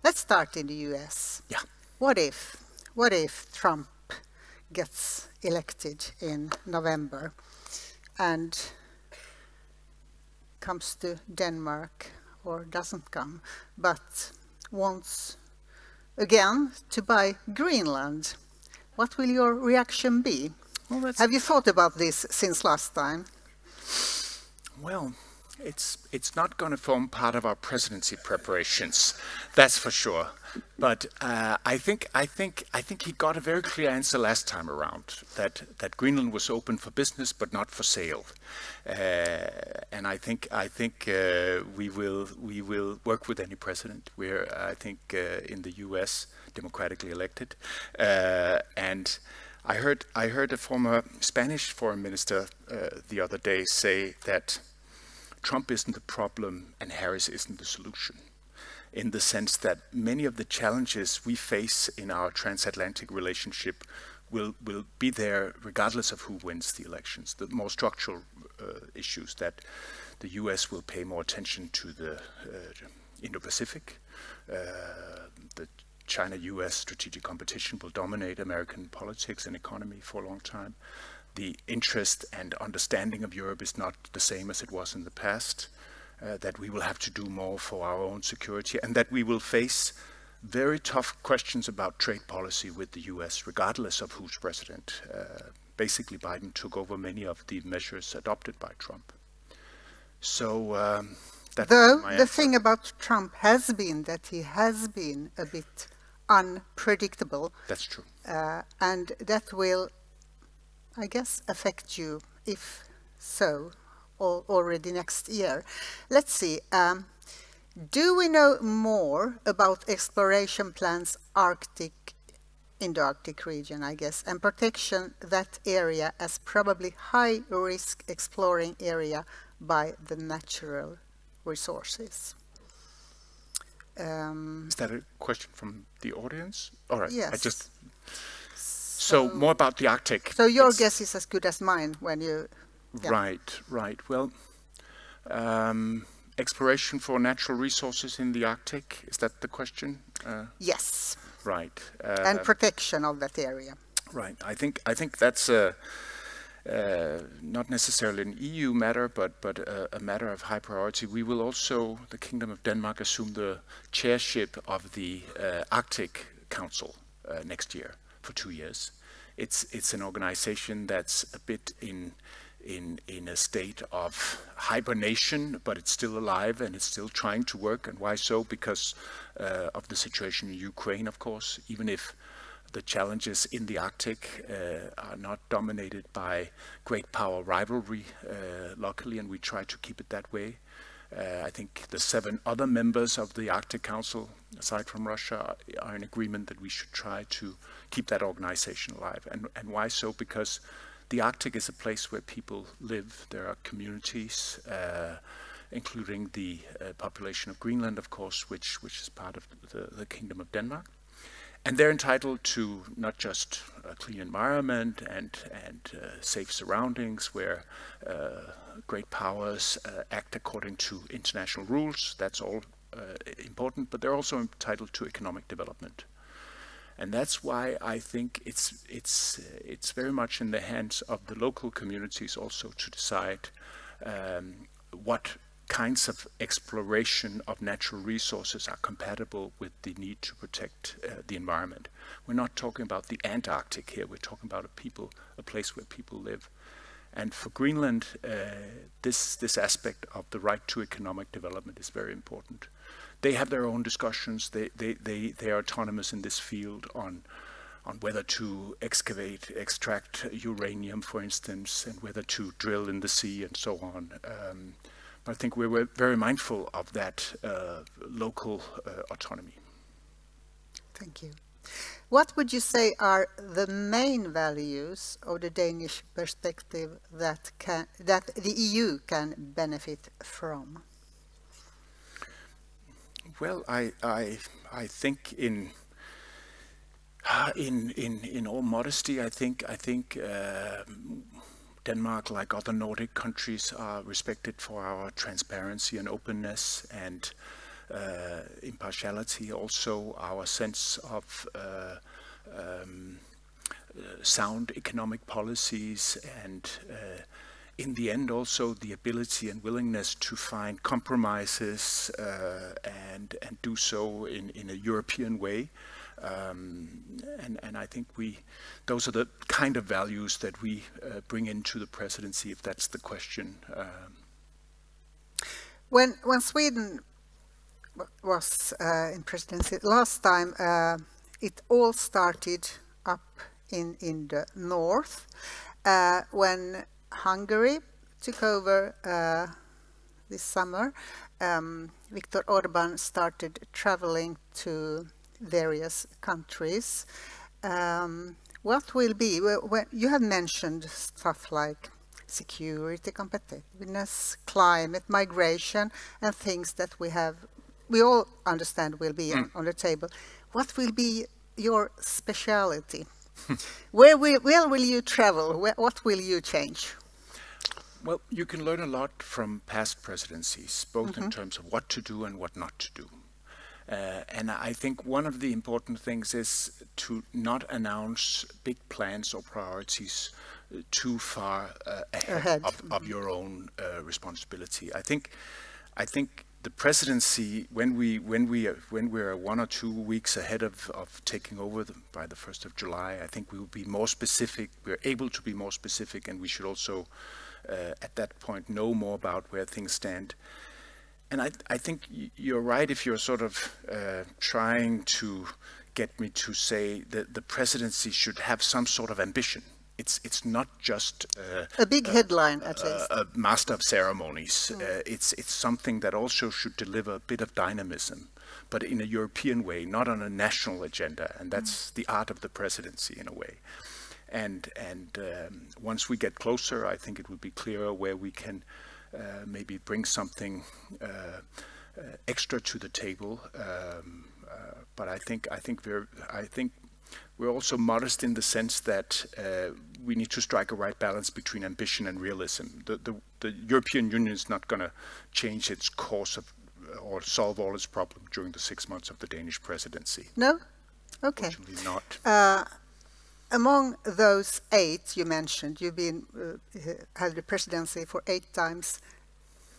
Let's start in the US. Yeah. What if Trump gets elected in November and comes to Denmark, or doesn't come, but wants again to buy Greenland? What will your reaction be? Well, have you thought about this since last time? Well, it's not going to form part of our presidency preparations, that's for sure. But I think he got a very clear answer last time around, that Greenland was open for business but not for sale. And I think we will work with any president. We're in the U.S. democratically elected, and I heard a former Spanish foreign minister the other day say that Trump isn't the problem and Harris isn't the solution, in the sense that many of the challenges we face in our transatlantic relationship will be there regardless of who wins the elections. The more structural issues, that the US will pay more attention to the Indo-Pacific, the China-US strategic competition will dominate American politics and economy for a long time. The interest and understanding of Europe is not the same as it was in the past, that we will have to do more for our own security, and that we will face very tough questions about trade policy with the US, regardless of who's president. Basically, Biden took over many of the measures adopted by Trump. So that's Though my the answer. thing about Trump has been that he has been a bit unpredictable. That's true. And that will, I guess, affect you, if so, already next year. Let's see. Do we know more about exploration plans in the Arctic region, I guess, and protection that area as probably high-risk exploring area by the natural resources? Is that a question from the audience? All right. Yes. So more about the Arctic. So your guess is as good as mine when you... Yeah. Right. Well, exploration for natural resources in the Arctic, is that the question? Yes. Right. And protection of that area. Right. I think that's not necessarily an EU matter, but a matter of high priority. We will also, the Kingdom of Denmark, assume the chairship of the Arctic Council next year for 2 years. It's an organization that's a bit in a state of hibernation, but it's still alive and it's still trying to work. And why so? Because of the situation in Ukraine, of course. Even if the challenges in the Arctic are not dominated by great power rivalry, luckily, and we try to keep it that way. I think the 7 other members of the Arctic Council, aside from Russia, are in agreement that we should try to keep that organization alive. And why so? Because the Arctic is a place where people live. There are communities, including the population of Greenland, of course, which is part of the Kingdom of Denmark. And they're entitled to not just a clean environment and safe surroundings where great powers act according to international rules. That's all important, but they're also entitled to economic development. And that's why I think it's very much in the hands of the local communities also to decide what kinds of exploration of natural resources are compatible with the need to protect the environment. We're not talking about the Antarctic here, we're talking about a place where people live. And for Greenland, this aspect of the right to economic development is very important. They have their own discussions, they are autonomous in this field on whether to extract uranium, for instance, and whether to drill in the sea and so on. I think we're very mindful of that local autonomy. Thank you. What would you say are the main values of the Danish perspective that the EU can benefit from? Well, I think in all modesty, I think Denmark, like other Nordic countries, are respected for our transparency and openness and impartiality, also our sense of sound economic policies, and in the end also the ability and willingness to find compromises and do so in a European way. And I think those are the kind of values that we bring into the presidency, if that's the question. When Sweden was in presidency last time, it all started up in the north when Hungary took over this summer. Viktor Orban started traveling to various countries. What will be, you have mentioned stuff like security, competitiveness, climate, migration, and things that we all understand will be on the table. What will be your speciality? Where will you travel? What will you change? Well, you can learn a lot from past presidencies, both in terms of what to do and what not to do. And I think one of the important things is to not announce big plans or priorities too far ahead of your own responsibility. I think the presidency, when we're 1 or 2 weeks ahead of taking over by the 1st of July, I think we will be more specific. We're able to be more specific, and we should also at that point know more about where things stand. And I think you're right if you're sort of trying to get me to say that the presidency should have some sort of ambition. It's not just a big headline, at least. A master of ceremonies. It's something that also should deliver a bit of dynamism, but in a European way, not on a national agenda. And that's the art of the presidency in a way. And once we get closer, I think it will be clearer where we can maybe bring something extra to the table. But I think we're also modest in the sense that we need to strike a right balance between ambition and realism. The European Union is not going to change its course or solve all its problems during the 6 months of the Danish presidency. No? Okay. Fortunately not. Among those 8 you mentioned, you've been had the presidency for 8 times.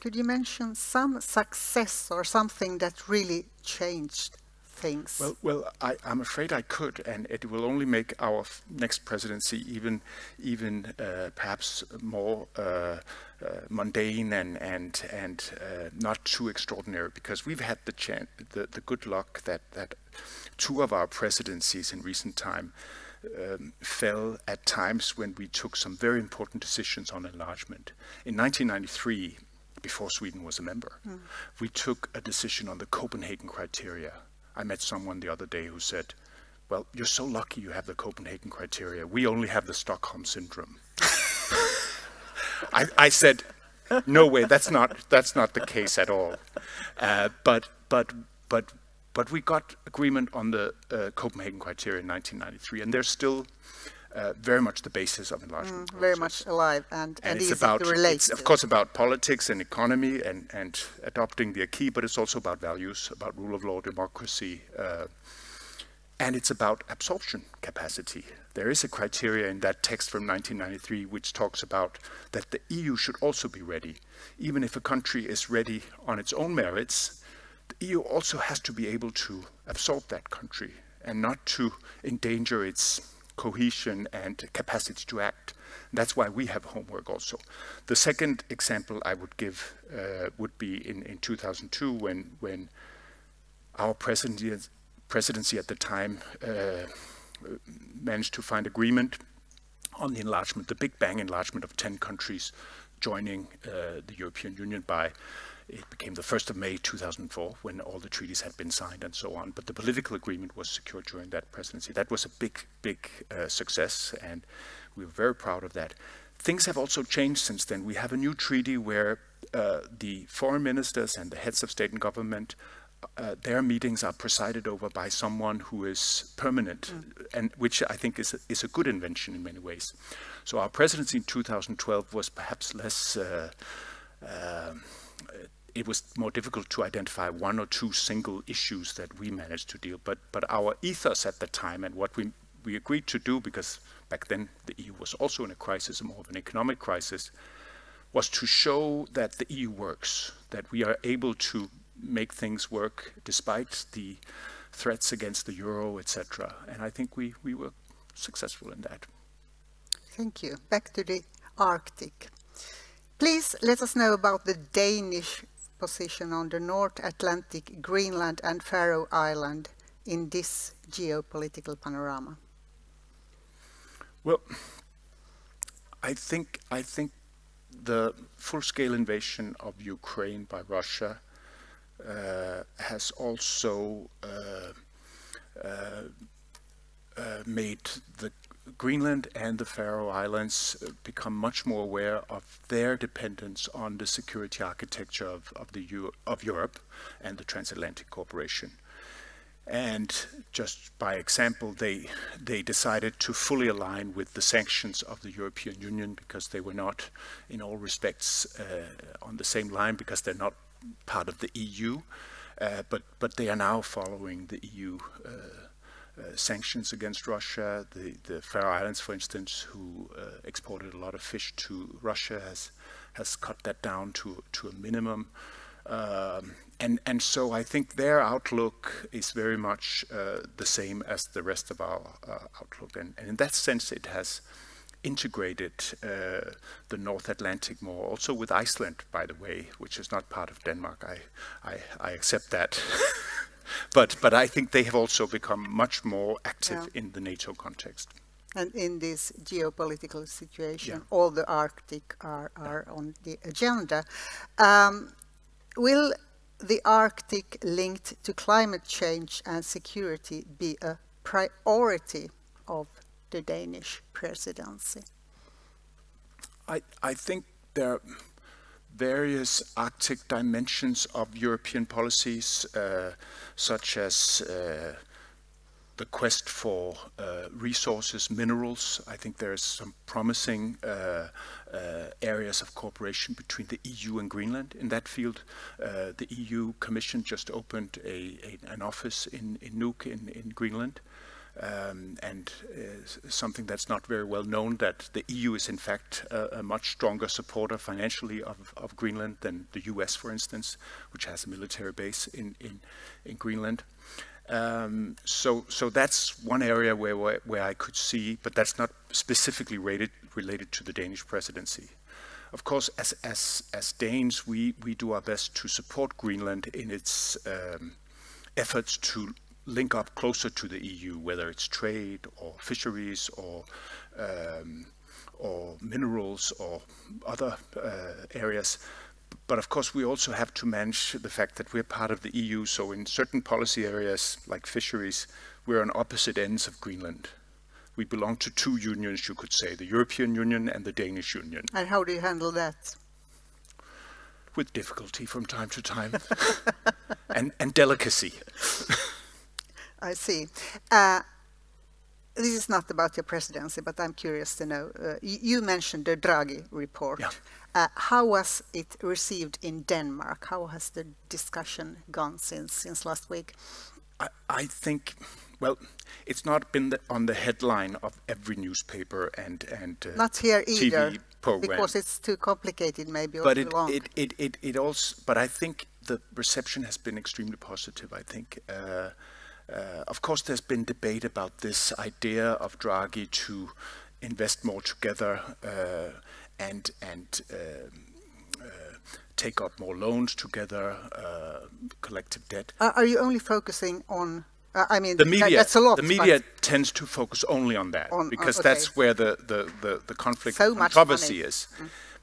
Could you mention some success or something that really changed things? Well, I'm afraid I could, and it will only make our next presidency even perhaps more mundane and not too extraordinary, because we've had the good luck that two of our presidencies in recent time fell at times when we took some very important decisions on enlargement. In 1993, before Sweden was a member, we took a decision on the Copenhagen criteria. I met someone the other day who said, well, you're so lucky you have the Copenhagen criteria. We only have the Stockholm syndrome. I said, no way, that's not the case at all. But we got agreement on the Copenhagen criteria in 1993, and they're still very much the basis of enlargement. Very much alive and it's easy about, to relate it's to. of course about politics and economy and adopting the acquis, but it's also about values, about rule of law, democracy, and it's about absorption capacity. There is a criteria in that text from 1993 which talks about that the EU should also be ready. Even if a country is ready on its own merits, the EU also has to be able to absorb that country and not to endanger its cohesion and capacity to act. That's why we have homework also. The second example I would give would be in 2002 when our presidency at the time managed to find agreement on the enlargement, the Big Bang enlargement of 10 countries joining the European Union by, it became the 1st of May 2004 when all the treaties had been signed and so on. But the political agreement was secured during that presidency. That was a big success, and we were very proud of that. Things have also changed since then. We have a new treaty where the foreign ministers and the heads of state and government, their meetings are presided over by someone who is permanent, and which I think is a good invention in many ways. So our presidency in 2012 was perhaps less, it was more difficult to identify one or two single issues that we managed to deal, but our ethos at the time and what we agreed to do, because back then the EU was also in a crisis, more of an economic crisis, was to show that the EU works, that we are able to make things work despite the threats against the euro, etc. And I think we were successful in that. Thank you. Back to the Arctic. Please let us know about the Danish position on the North Atlantic, Greenland and Faroe Island in this geopolitical panorama. Well, I think the full-scale invasion of Ukraine by Russia has also made the Greenland and the Faroe Islands become much more aware of their dependence on the security architecture of Europe and the transatlantic cooperation. And just by example, they decided to fully align with the sanctions of the European Union because they were not, in all respects, on the same line, because they're not part of the EU, but they are now following the EU sanctions against Russia. The Faroe Islands, for instance, who exported a lot of fish to Russia, has cut that down to a minimum. And so I think their outlook is very much the same as the rest of our outlook. And in that sense, it has integrated the North Atlantic more, also with Iceland, by the way, which is not part of Denmark. I accept that. But I think they have also become much more active in the NATO context. And in this geopolitical situation, all the Arctic are on the agenda. Will the Arctic linked to climate change and security be a priority of the Danish presidency? I think there are various Arctic dimensions of European policies, such as the quest for resources, minerals. I think there's some promising areas of cooperation between the EU and Greenland in that field. The EU-Commission just opened an office in Nuuk in Greenland. And something that's not very well known, that the EU is in fact a much stronger supporter financially of Greenland than the US, for instance, which has a military base in Greenland. So that's one area where I could see, but that's not specifically related to the Danish presidency. Of course, as Danes, we do our best to support Greenland in its efforts to link up closer to the EU, whether it's trade or fisheries or minerals or other areas. But of course, we also have to manage the fact that we're part of the EU. So in certain policy areas like fisheries, we're on opposite ends of Greenland. We belong to two unions, you could say, the European Union and the Danish Union. And how do you handle that? With difficulty from time to time and delicacy. I see. This is not about your presidency, but I'm curious to know. You mentioned the Draghi report. Yeah. How was it received in Denmark? How has the discussion gone since last week? I think, well, it's not been on the headline of every newspaper and not here either, TV program, because it's too complicated, maybe, or but too long. It also. But I think the reception has been extremely positive. I think. Of course, there's been debate about this idea of Draghi to invest more together and take up more loans together, collective debt. Are you only focusing on? I mean, the media. That's a lot. The media tends to focus only on that because okay. that's where the conflict, so controversy is.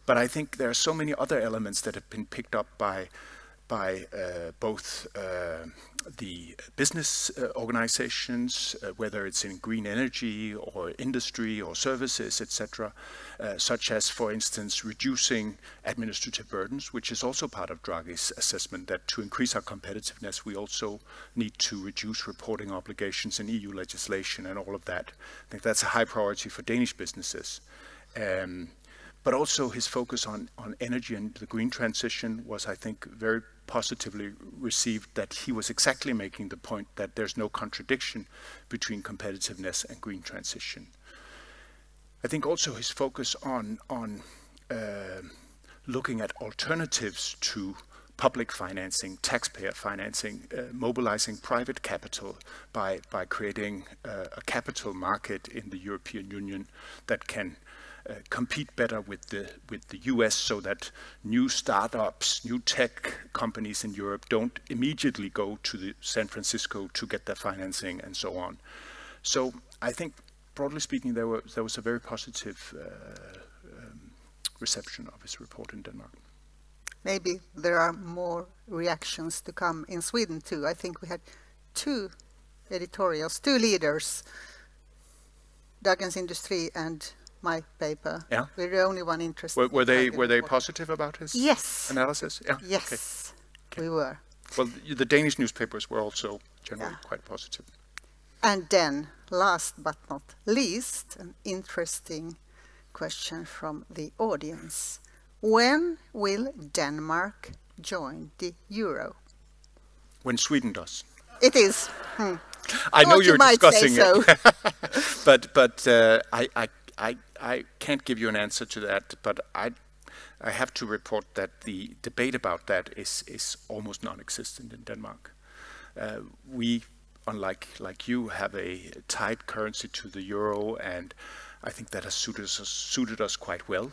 But I think there are so many other elements that have been picked up by both the business organizations, whether it's in green energy or industry or services, etc., such as, for instance, reducing administrative burdens, which is also part of Draghi's assessment that to increase our competitiveness, we also need to reduce reporting obligations in EU legislation and all of that. I think that's a high priority for Danish businesses. But also his focus on energy and the green transition was, I think, very positively received, that he was exactly making the point that there's no contradiction between competitiveness and green transition. I think also his focus on looking at alternatives to public financing, taxpayer financing, mobilizing private capital by creating a capital market in the European Union that can compete better with the US, so that new startups, new tech companies in Europe don't immediately go to San Francisco to get their financing and so on. So I think, broadly speaking, there was a very positive reception of his report in Denmark. Maybe there are more reactions to come in Sweden too. I think we had two editorials, two leaders, Dagens Industri and my paper. Yeah. We're the only one interested. Were they positive about his analysis? Yeah. Yes, okay. We were. Well, the Danish newspapers were also generally quite positive. And then, last but not least, an interesting question from the audience. When will Denmark join the euro? When Sweden does. It is. I know you're discussing so. it, but I can't give you an answer to that. But I have to report that the debate about that is almost non-existent in Denmark. We, unlike you, have a tied currency to the euro, and I think that has suited us quite well.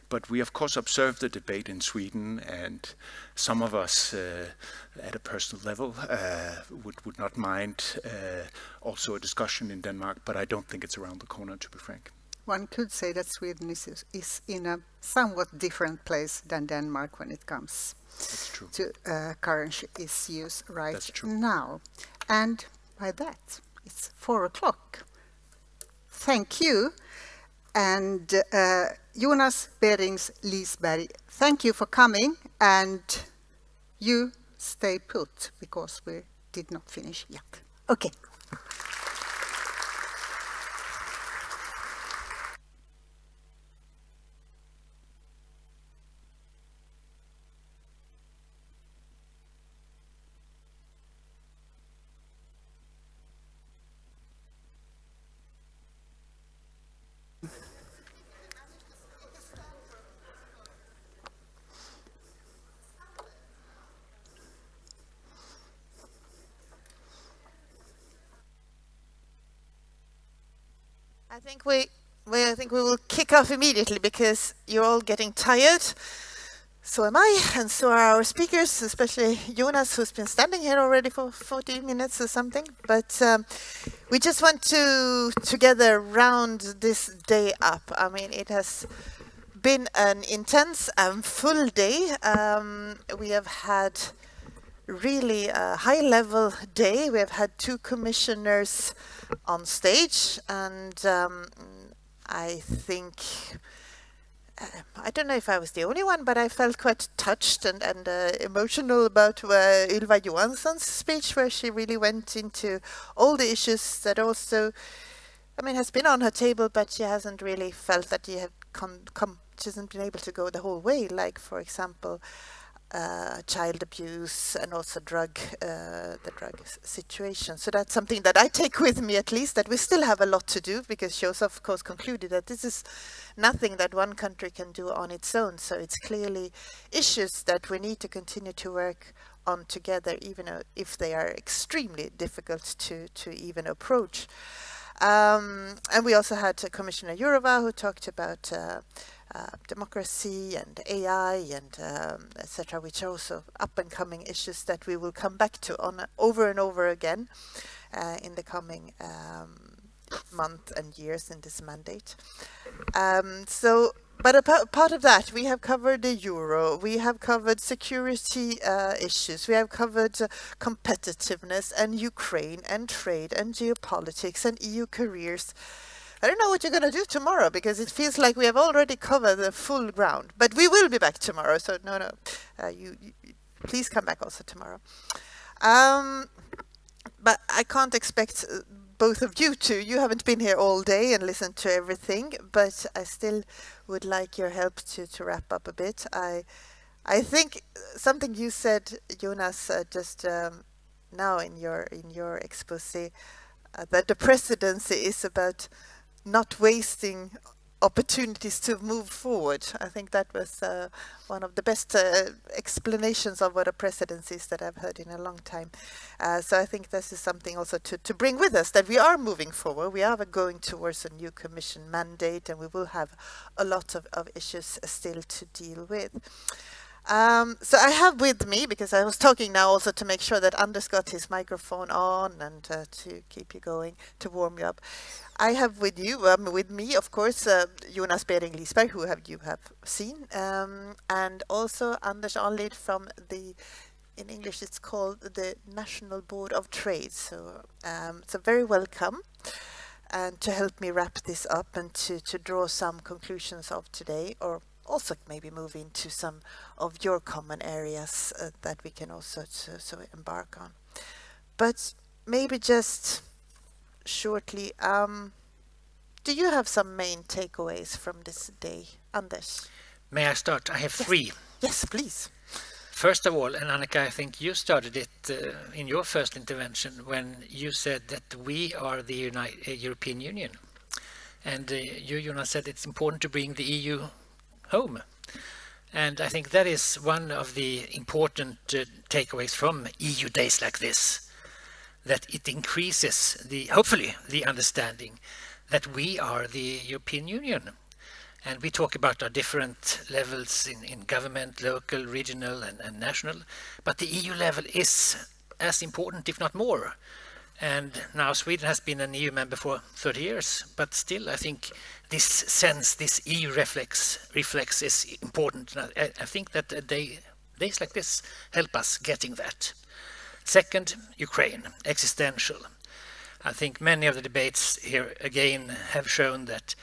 But we, of course, observe the debate in Sweden, and some of us, at a personal level, would not mind also a discussion in Denmark, but I don't think it's around the corner, to be frank. One could say that Sweden is in a somewhat different place than Denmark when it comes to currency issues now. And by that, it's 4 o'clock. Thank you. And Jonas Berings-Lisberg, thank you for coming, and you stay put because we did not finish yet. Okay. I think we will kick off immediately because you're all getting tired. So am I, and so are our speakers, especially Jonas, who's been standing here already for 40 minutes or something. But we just want to together round this day up. I mean, it has been an intense and full day. We have had really a high-level day. We have had 2 commissioners on stage, and I think, I don't know if I was the only one, but I felt quite touched and emotional about Ylva Johansson's speech, where she really went into all the issues that also, I mean, has been on her table, but she hasn't really felt that she had she hasn't been able to go the whole way, like, for example, child abuse and also the drug situation. So that's something that I take with me, at least, that we still have a lot to do, because she also, of course, concluded that this is nothing that one country can do on its own. So it's clearly issues that we need to continue to work on together, even if they are extremely difficult to even approach. And we also had Commissioner Jourová, who talked about democracy and AI and etc., which are also up-and-coming issues that we will come back to on over and over again in the coming month and years in this mandate. But a part of that, we have covered the euro, we have covered security issues, we have covered competitiveness and Ukraine and trade and geopolitics and EU careers. I don't know what you're going to do tomorrow, because it feels like we have already covered the full ground. But we will be back tomorrow, so no. You please come back also tomorrow. But I can't expect both of you to. You haven't been here all day and listened to everything, but I still would like your help to wrap up a bit. I think something you said, Jonas, just now in your exposé, that the presidency is about not wasting opportunities to move forward. I think that was one of the best explanations of what a presidency is that I've heard in a long time. So I think this is something also to bring with us, that we are moving forward. We are going towards a new commission mandate, and we will have a lot of issues still to deal with. So I have with me, because I was talking now also to make sure that Anders got his microphone on and to keep you going, to warm you up. I have with me, of course, Jonas Bering-Lisberg, who you have seen, and also Anders Anlid from in English it's called the National Board of Trade. So, so very welcome, and to help me wrap this up and to draw some conclusions of today, or also maybe move into some of your common areas that we can also embark on. But maybe just shortly, do you have some main takeaways from this day, Anders? May I start? I have 3. Yes, please. First of all, and Annika, I think you started it in your first intervention when you said that we are the European Union. And you, Jonas, said it's important to bring the EU home. And I think that is one of the important takeaways from EU days like this, that it increases hopefully the understanding that we are the European Union. And we talk about our different levels in government, local, regional and national, but the EU level is as important, if not more. And now Sweden has been an EU member for 30 years, but still I think this sense, this EU reflex is important. And I think that days like this help us getting that. Second, Ukraine, existential. I think many of the debates here again have shown that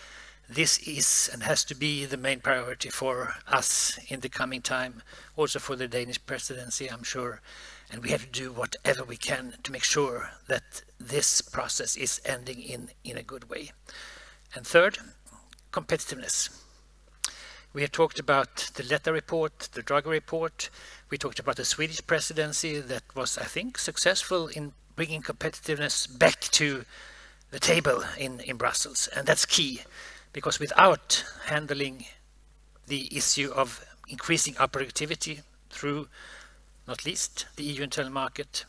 this is and has to be the main priority for us in the coming time, also for the Danish presidency, I'm sure. And we have to do whatever we can to make sure that this process is ending in a good way. And third, competitiveness. We have talked about the Letta report, the Draghi report. We talked about the Swedish presidency that was, I think, successful in bringing competitiveness back to the table in Brussels. And that's key, because without handling the issue of increasing our productivity through not least the EU internal market,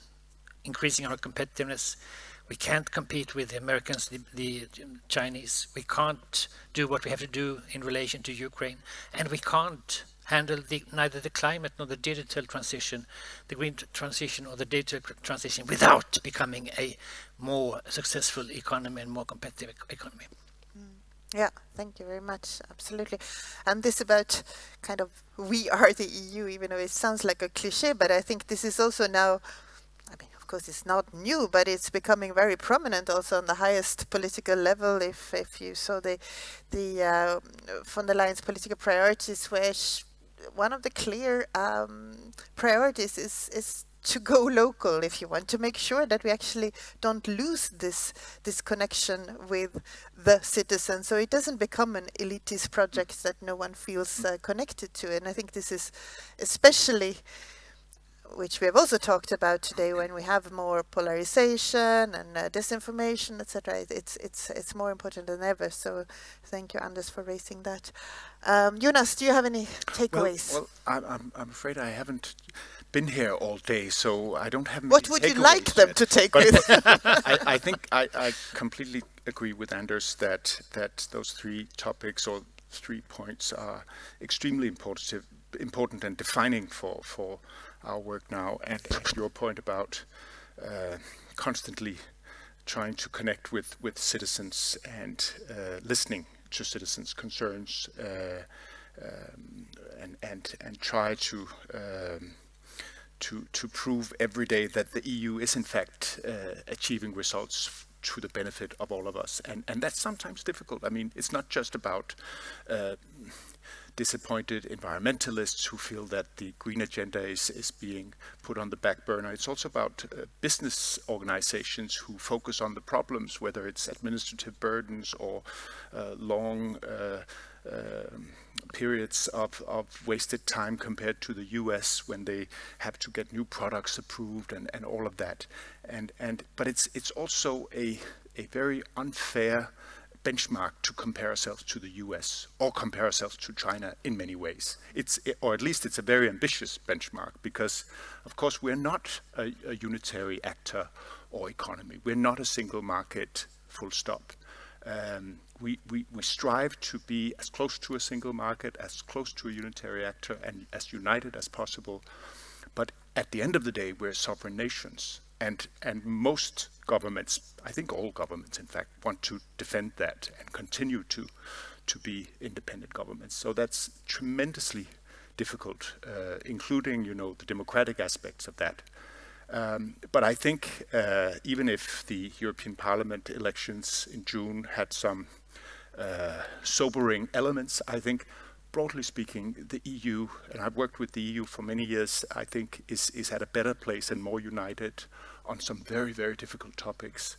increasing our competitiveness, We can't compete with the Americans, the Chinese. We can't do what we have to do in relation to Ukraine, and we can't handle neither the climate nor the digital transition, the green transition or the digital transition without becoming a more successful economy and more competitive economy. Yeah, thank you very much. Absolutely. And this about kind of we are the EU, even though it sounds like a cliche, but I think this is also now, I mean, of course it's not new, but it's becoming very prominent also on the highest political level. If you saw the von der Leyen's political priorities, where one of the clear priorities is to go local, if you want, to make sure that we actually don't lose this connection with the citizens, so it doesn't become an elitist project that no one feels connected to. And I think this is especially, which we have also talked about today, when we have more polarization and disinformation, etc. It's more important than ever. So thank you, Anders, for raising that. Jonas, do you have any takeaways? Well, I'm afraid I haven't been here all day, so I don't have. What would you like them to take with? I think I completely agree with Anders that those three topics or 3 points are extremely important and defining for our work now, and your point about constantly trying to connect with citizens and listening to citizens' concerns and try to prove every day that the EU is in fact achieving results to the benefit of all of us, and that's sometimes difficult. I mean, it's not just about disappointed environmentalists who feel that the green agenda is being put on the back burner. It's also about business organizations who focus on the problems, whether it's administrative burdens or long periods of wasted time compared to the US when they have to get new products approved and all of that. But it's also a very unfair benchmark to compare ourselves to the US or compare ourselves to China in many ways. Or at least it's a very ambitious benchmark, because of course we're not a unitary actor or economy. We're not a single market, full stop. We strive to be as close to a single market, as close to a unitary actor, and as united as possible. But at the end of the day, we're sovereign nations. And most governments, I think all governments in fact, want to defend that and continue to be independent governments. So that's tremendously difficult, including, you know, the democratic aspects of that. But I think even if the European Parliament elections in June had some sobering elements, I think broadly speaking, the EU, and I've worked with the EU for many years, I think is at a better place and more united on some very, very difficult topics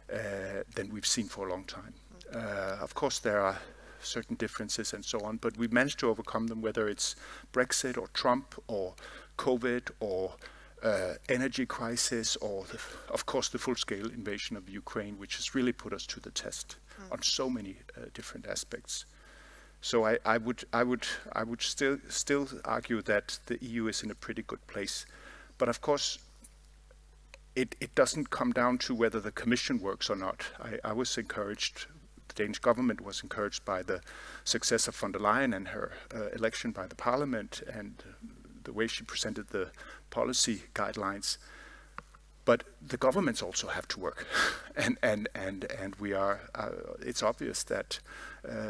than we've seen for a long time. Of course, there are certain differences and so on, but we've managed to overcome them, whether it's Brexit or Trump or COVID or energy crisis or, of course, the full-scale invasion of Ukraine, which has really put us to the test on so many different aspects. So I would still argue that the EU is in a pretty good place, but of course it doesn't come down to whether the Commission works or not. I was encouraged, the Danish government was encouraged by the success of von der Leyen and her election by the Parliament and the way she presented the policy guidelines. But the governments also have to work, and we are. It's obvious that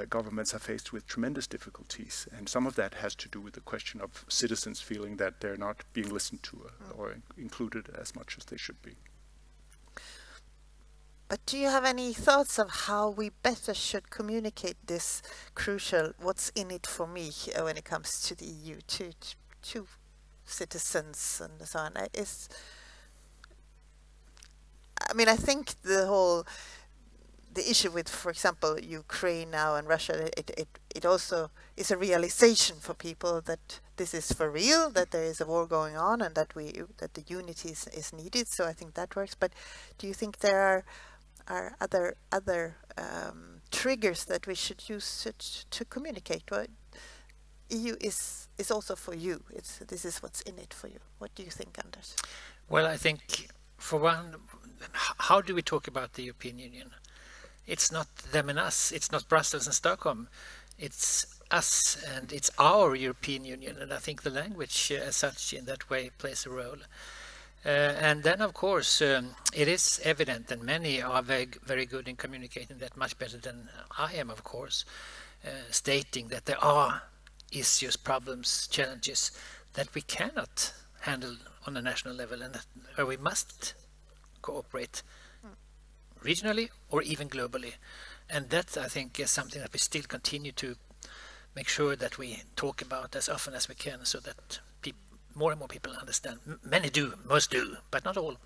governments are faced with tremendous difficulties, and some of that has to do with the question of citizens feeling that they're not being listened to or included as much as they should be. But do you have any thoughts of how we better should communicate this crucial "what's in it for me" when it comes to the EU to citizens and so on? I mean, I think the issue with, for example, Ukraine now and Russia, it also is a realization for people that this is for real, that there is a war going on, and that the unity is needed. So I think that works. But do you think there are other triggers that we should use to communicate? Well, EU is also for you. This is what's in it for you. What do you think, Anders? Well, I think for one, how do we talk about the European Union? It's not them and us, it's not Brussels and Stockholm, it's us and it's our European Union, and I think the language as such in that way plays a role. And then of course it is evident, and many are very good in communicating that, much better than I am of course, stating that there are issues, problems, challenges that we cannot handle on a national level, and where we must cooperate regionally or even globally. And that, I think, is something that we still continue to make sure that we talk about as often as we can, so that more and more people understand. Many do, most do, but not all.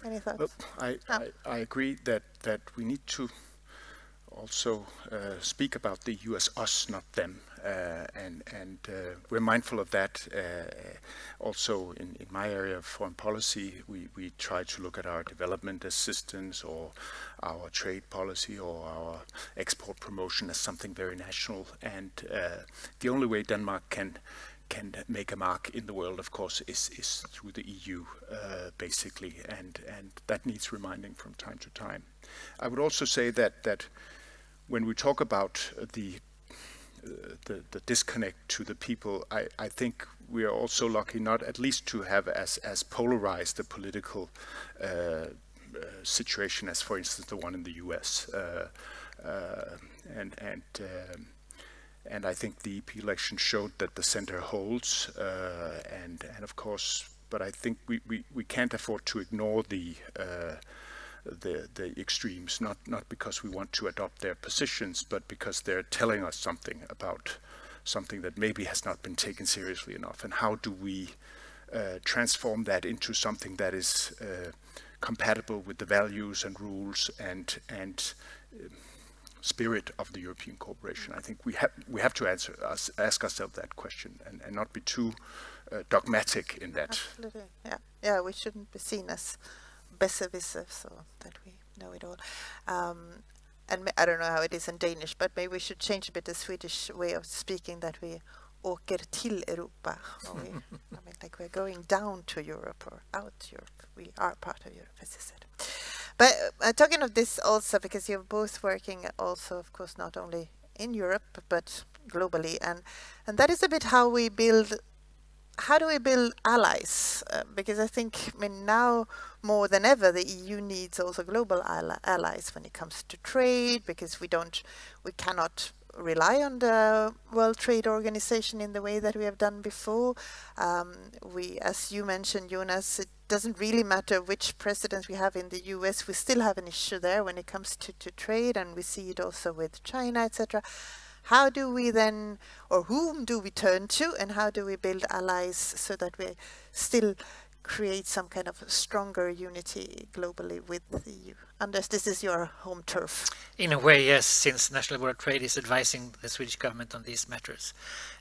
Any thoughts? I agree that we need to also speak about the EU as us, not them, and we're mindful of that. Also in my area of foreign policy, we try to look at our development assistance or our trade policy or our export promotion as something very national, and the only way Denmark can make a mark in the world, of course, is through the EU, basically, and that needs reminding from time to time. I would also say that when we talk about the disconnect to the people, I think we are also lucky not at least to have as polarized a political situation as, for instance, the one in the US, and I think the EP election showed that the center holds, and of course, but I think we can't afford to ignore the extremes, not because we want to adopt their positions, but because they're telling us something about something that maybe has not been taken seriously enough. And how do we transform that into something that is compatible with the values and rules and spirit of the European cooperation? I think we have to ask ourselves that question and not be too dogmatic in that. Absolutely, yeah. We shouldn't be seen as besserwisser, so that we know it all. And I don't know how it is in Danish, but maybe we should change a bit the Swedish way of speaking, that we åker till Europa. I mean, like we're going down to Europe or out to Europe. We are part of Europe, as you said. But talking of this also, because you're both working also, of course, not only in Europe, but globally. And that is a bit how we build. How do we build allies? Because I think, now more than ever, the EU needs also global allies when it comes to trade, because we cannot rely on the World Trade Organization in the way that we have done before. As you mentioned, Jonas, it doesn't really matter which president we have in the US, we still have an issue there when it comes to trade, and we see it also with China, etc. How do we then, or whom do we turn to, and how do we build allies so that we still create some kind of stronger unity globally with the EU? Anders, this is your home turf. In a way, yes, since National Board of Trade is advising the Swedish government on these matters.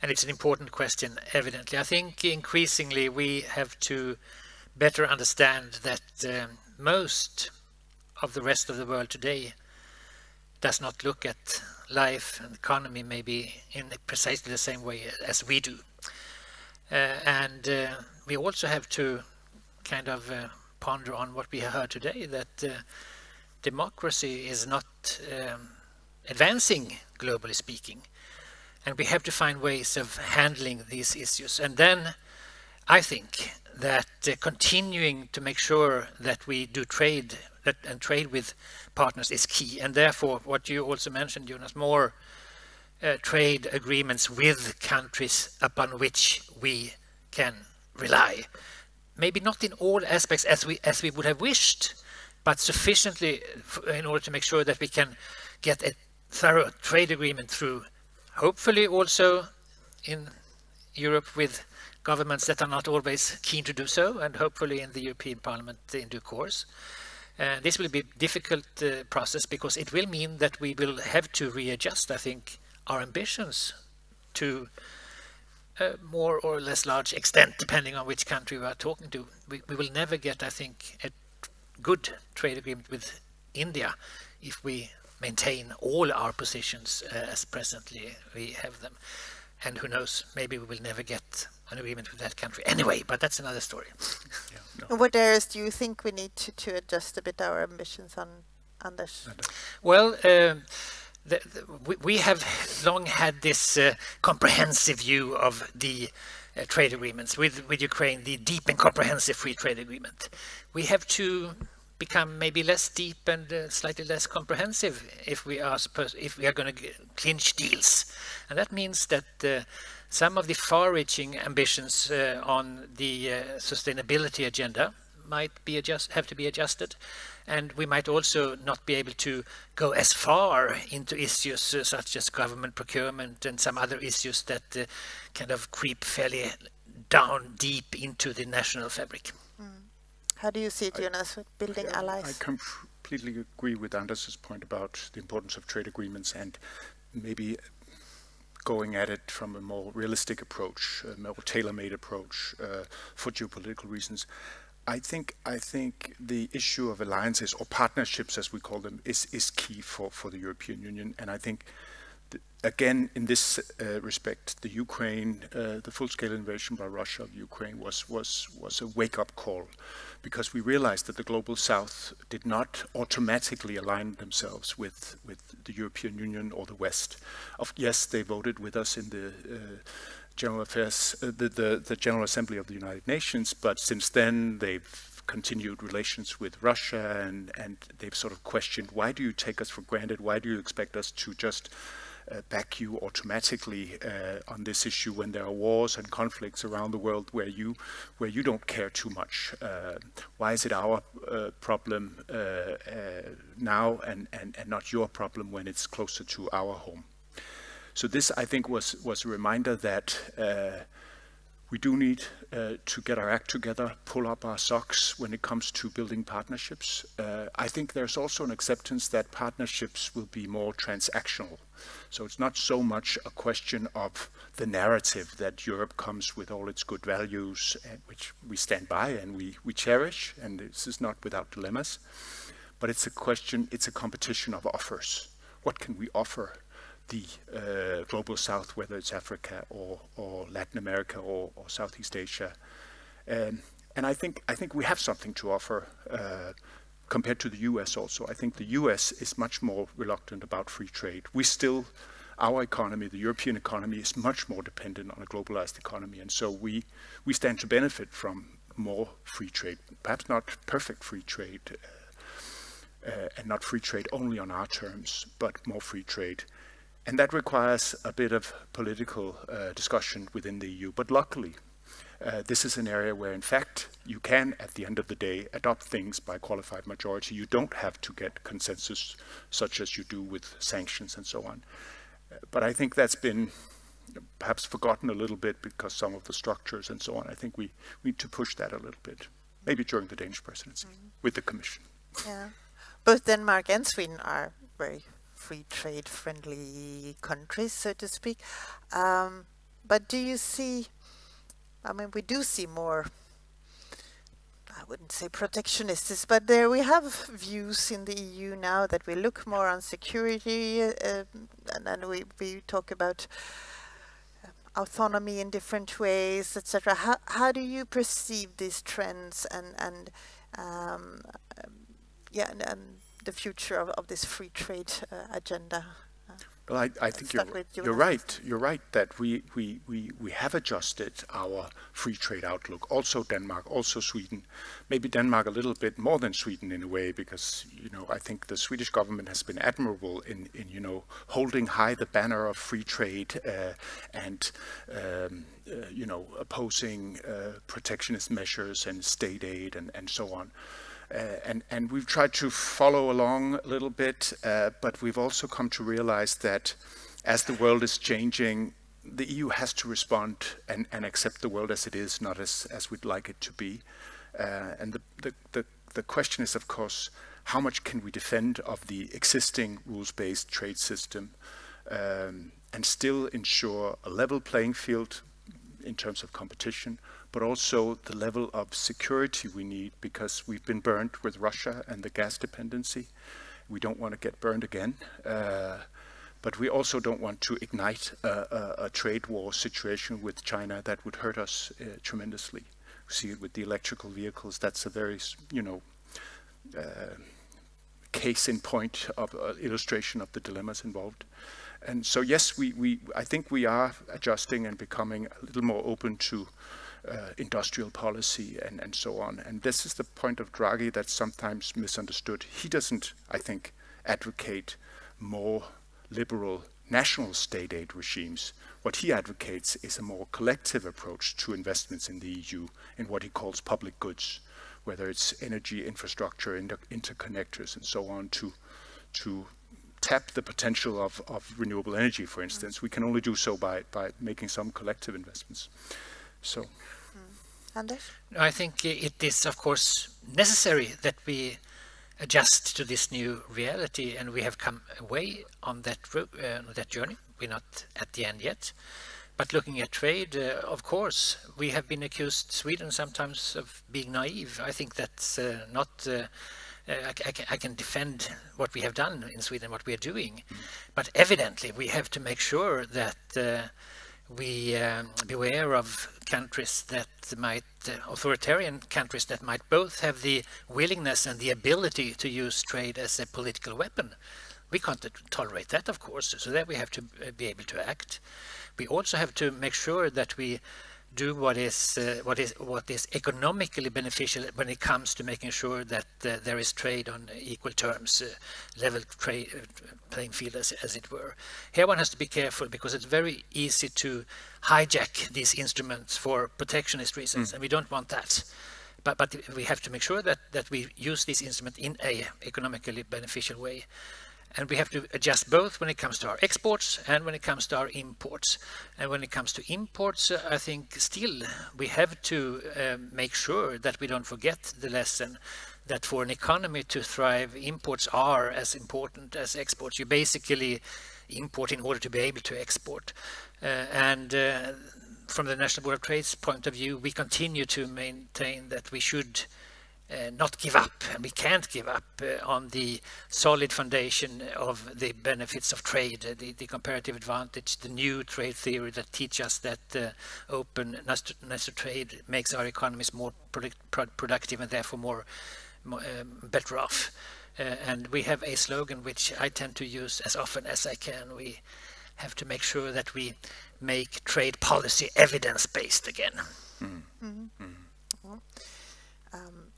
And it's an important question, evidently. I think increasingly we have to better understand that most of the rest of the world today does not look at life and economy maybe in precisely the same way as we do. And we also have to kind of ponder on what we heard today, that democracy is not advancing, globally speaking. And we have to find ways of handling these issues. And then I think that continuing to make sure that we do trade and trade with partners is key, and therefore what you also mentioned, Jonas, more trade agreements with countries upon which we can rely. Maybe not in all aspects as we would have wished, but sufficiently in order to make sure that we can get a thorough trade agreement through, hopefully also in Europe with governments that are not always keen to do so, and hopefully in the European Parliament in due course. This will be a difficult process, because it will mean that we will have to readjust, I think, our ambitions to a more or less large extent, depending on which country we are talking to. We will never get, I think, a good trade agreement with India if we maintain all our positions as presently we have them. And who knows, maybe we will never get an agreement with that country anyway, but that's another story. Yeah. And what areas do you think we need to adjust a bit our ambitions on, Anders? Well, we have long had this comprehensive view of the trade agreements with Ukraine, the deep and comprehensive free trade agreement. We have to become maybe less deep and slightly less comprehensive if we are going to clinch deals, and that means that some of the far-reaching ambitions on the sustainability agenda might have to be adjusted, and we might also not be able to go as far into issues such as government procurement and some other issues that kind of creep fairly down deep into the national fabric. How do you see it, Jonas, with building allies? I completely agree with Anders' point about the importance of trade agreements and maybe going at it from a more realistic approach, a more tailor-made approach for geopolitical reasons. I think the issue of alliances or partnerships, as we call them, is key for the European Union. And I think, again, in this respect, the Ukraine, the full-scale invasion by Russia of Ukraine was a wake-up call, because we realized that the global South did not automatically align themselves with the European Union or the West. Yes, they voted with us in the General Affairs, the General Assembly of the United Nations, but since then they've continued relations with Russia, and they've sort of questioned, why do you take us for granted? Why do you expect us to just back you automatically on this issue when there are wars and conflicts around the world where you don't care too much? Why is it our problem now and not your problem when it's closer to our home? So this, I think, was a reminder that we do need to get our act together, pull up our socks when it comes to building partnerships. I think there's also an acceptance that partnerships will be more transactional. So it's not so much a question of the narrative that Europe comes with all its good values, which we stand by and we cherish, and this is not without dilemmas. But it's a competition of offers. What can we offer the global South, whether it's Africa or Latin America or Southeast Asia? And I think we have something to offer compared to the US also. I think the US is much more reluctant about free trade. Our economy, the European economy, is much more dependent on a globalized economy, and so we stand to benefit from more free trade, perhaps not perfect free trade, and not free trade only on our terms, but more free trade. And that requires a bit of political discussion within the EU. But luckily, this is an area where, in fact, you can, at the end of the day, adopt things by qualified majority. You don't have to get consensus, such as you do with sanctions and so on. But I think that's been perhaps forgotten a little bit because some of the structures and so on. I think we need to push that a little bit, maybe during the Danish presidency, with the Commission. Yeah. Both Denmark and Sweden are very free trade friendly countries, so to speak. But do you see, I mean, we do see more, I wouldn't say protectionists, but there we have views in the EU now that we look more on security, and then we talk about autonomy in different ways, etc. How do you perceive these trends and the future of this free trade agenda? Well, I think you're right. You're right that we have adjusted our free trade outlook. Also Denmark, also Sweden. Maybe Denmark a little bit more than Sweden in a way, because I think the Swedish government has been admirable in holding high the banner of free trade and opposing protectionist measures and state aid and so on. And we've tried to follow along a little bit, but we've also come to realize that as the world is changing, the EU has to respond and accept the world as it is, not as we'd like it to be. And the question is, of course, how much can we defend of the existing rules-based trade system and still ensure a level playing field in terms of competition, but also the level of security we need, because we've been burned with Russia and the gas dependency. We don't want to get burned again, but we also don't want to ignite a trade war situation with China that would hurt us tremendously. We see it with the electrical vehicles. That's a very, you know, case in point of illustration of the dilemmas involved. And so yes, I think we are adjusting and becoming a little more open to industrial policy and so on. And this is the point of Draghi that's sometimes misunderstood. He doesn't, I think, advocate more liberal national state aid regimes. What he advocates is a more collective approach to investments in the EU in what he calls public goods, whether it's energy, infrastructure, interconnectors, and so on, to tap the potential of renewable energy, for instance. We can only do so by making some collective investments. So, Anders? I think it is, of course, necessary that we adjust to this new reality, and we have come away on that journey. We're not at the end yet. But looking at trade, of course, we have been accused, Sweden, sometimes of being naive. I think that's not... I can defend what we have done in Sweden, what we are doing. But evidently, we have to make sure that we beware of countries that might, authoritarian countries that might both have the willingness and the ability to use trade as a political weapon. We can't tolerate that, of course, so that we have to be able to act. We also have to make sure that we do what is economically beneficial when it comes to making sure that there is trade on equal terms, level trade playing field, as it were. Here one has to be careful, because it's very easy to hijack these instruments for protectionist reasons, and we don't want that. But we have to make sure that we use this instrument in a economically beneficial way. And we have to adjust both when it comes to our exports and when it comes to our imports. And when it comes to imports, I think still we have to make sure that we don't forget the lesson that for an economy to thrive, imports are as important as exports. You basically import in order to be able to export. From the National Board of Trade's point of view, we continue to maintain that we should not give up, and we can't give up on the solid foundation of the benefits of trade, the comparative advantage, the new trade theory that teach us that open national trade makes our economies more productive and therefore better off. And we have a slogan which I tend to use as often as I can. We have to make sure that we make trade policy evidence-based again.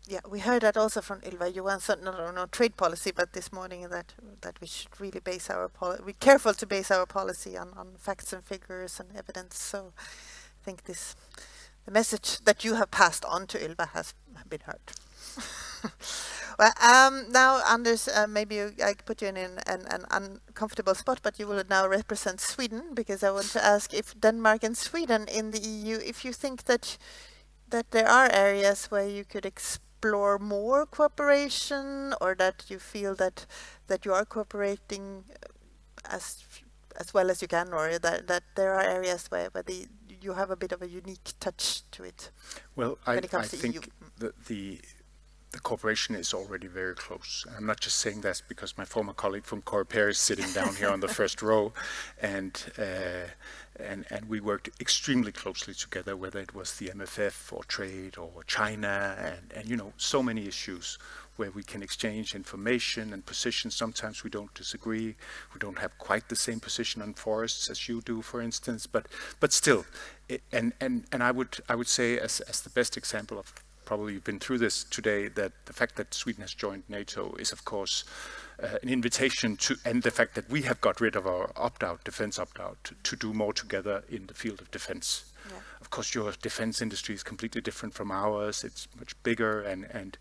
Yeah, we heard that also from Ylva Johansson, not trade policy, but this morning that we should really base our be careful to base our policy on facts and figures and evidence. So I think the message that you have passed on to Ylva has been heard. Well, now, Anders, maybe I put you in an uncomfortable spot, but you will now represent Sweden, because I want to ask if Denmark and Sweden in the EU, if you think that there are areas where you could explore more cooperation, or that you feel that you are cooperating as well as you can, or that there are areas where you have a bit of a unique touch to it. Well, when it comes I to think EU. The cooperation is already very close. I'm not just saying that because my former colleague from Coreper is sitting down here on the first row, and we worked extremely closely together, whether it was the MFF or trade or China, and you know, so many issues where we can exchange information and positions. Sometimes we don't disagree. We don't have quite the same position on forests as you do, for instance, but still, and I would say as the best example of, probably you've been through this today, that the fact that Sweden has joined NATO is, of course, an invitation to, and the fact that we have got rid of our opt-out, defense opt-out, to do more together in the field of defense. Yeah. Of course, your defense industry is completely different from ours. It's much bigger and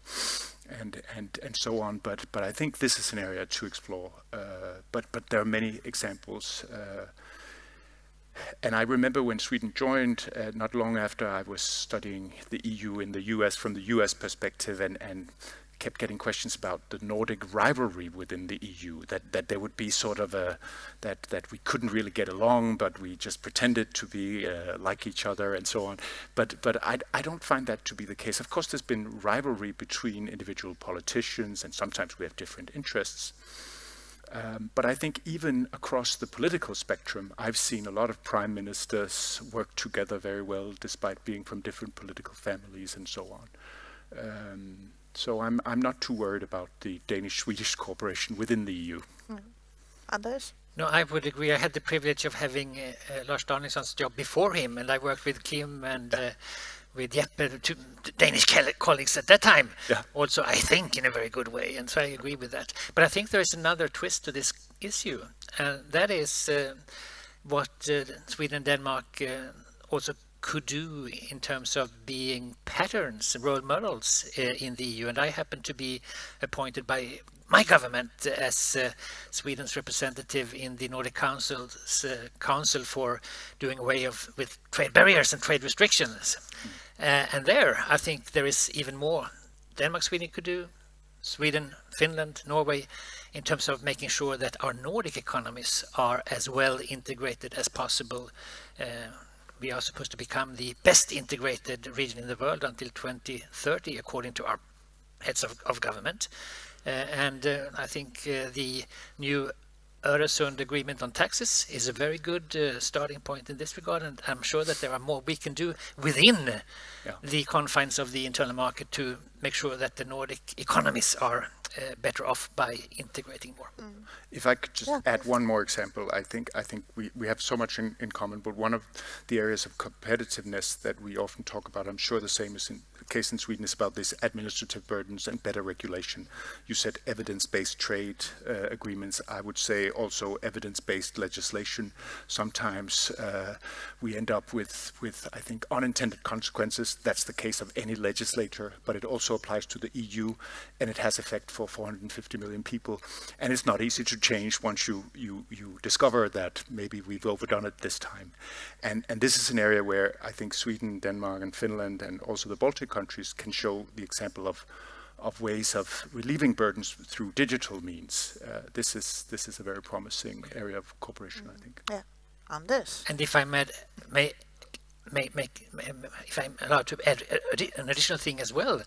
so on. But I think this is an area to explore. But there are many examples. And I remember when Sweden joined, not long after, I was studying the EU in the US from the US perspective, and kept getting questions about the Nordic rivalry within the EU, that there would be sort of that we couldn't really get along, but we just pretended to be like each other and so on. But I don't find that to be the case. Of course, there's been rivalry between individual politicians, and sometimes we have different interests. But I think even across the political spectrum, I've seen a lot of prime ministers work together very well, despite being from different political families and so on. So I'm not too worried about the Danish-Swedish cooperation within the EU. Anders? No, I would agree. I had the privilege of having Lars Danielsson's job before him, and I worked with Kim and with Jeppe, two Danish colleagues at that time. Yeah. Also, I think, in a very good way, and so I agree with that. But I think there is another twist to this issue, and that is what Sweden and Denmark also could do in terms of being patterns, role models in the EU. And I happen to be appointed by my government as Sweden's representative in the Nordic Council's Council for doing away with trade barriers and trade restrictions. And there, I think there is even more Denmark, Sweden could do, Sweden, Finland, Norway, in terms of making sure that our Nordic economies are as well integrated as possible. We are supposed to become the best integrated region in the world until 2030, according to our heads of government. And I think the new Öresund agreement on taxes is a very good starting point in this regard, and I'm sure that there are more we can do within the confines of the internal market to make sure that the Nordic economies are better off by integrating more. If I could just add one more example, I think we have so much in common, but one of the areas of competitiveness that we often talk about, I'm sure the same is in the case in Sweden, is about these administrative burdens and better regulation. You said evidence-based trade agreements. I would say also evidence-based legislation. Sometimes we end up with I think unintended consequences. That's the case of any legislator, but it also applies to the EU, and it has effect for 450 million people. And it's not easy to change once you discover that maybe we've overdone it this time. And this is an area where I think Sweden, Denmark and Finland and also the Baltic countries can show the example of ways of relieving burdens through digital means. This is a very promising area of cooperation, I think. Yeah, Anders. And if I may if I'm allowed to add an additional thing as well,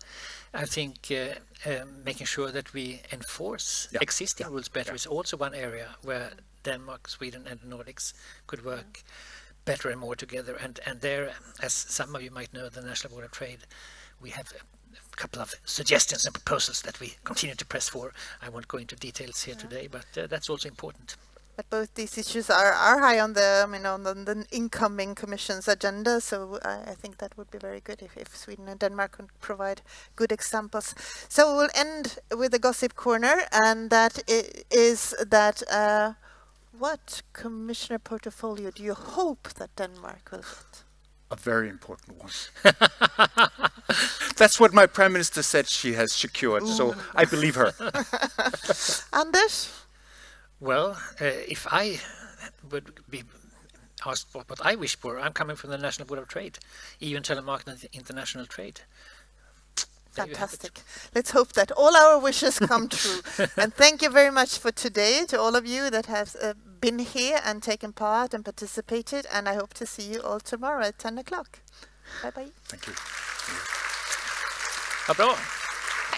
I think making sure that we enforce existing rules better is also one area where Denmark, Sweden and the Nordics could work better and more together. And there, as some of you might know, the National Board of Trade, we have a couple of suggestions and proposals that we continue to press for. I won't go into details here today, but that's also important. But both these issues are high on the on the incoming Commission's agenda, so I think that would be very good if Sweden and Denmark could provide good examples. So we'll end with the gossip corner, and that is that what Commissioner portfolio do you hope that Denmark will get? A very important one. That's what my Prime Minister said she has secured, so I believe her. Anders? Well, if I would be asked what I wish for, I'm coming from the National Board of Trade, EU Internal Market and International Trade. Fantastic. Let's hope that all our wishes come true. And thank you very much for today to all of you that have been here and taken part and participated. And I hope to see you all tomorrow at 10 o'clock. Bye bye. Thank you. Vad bra.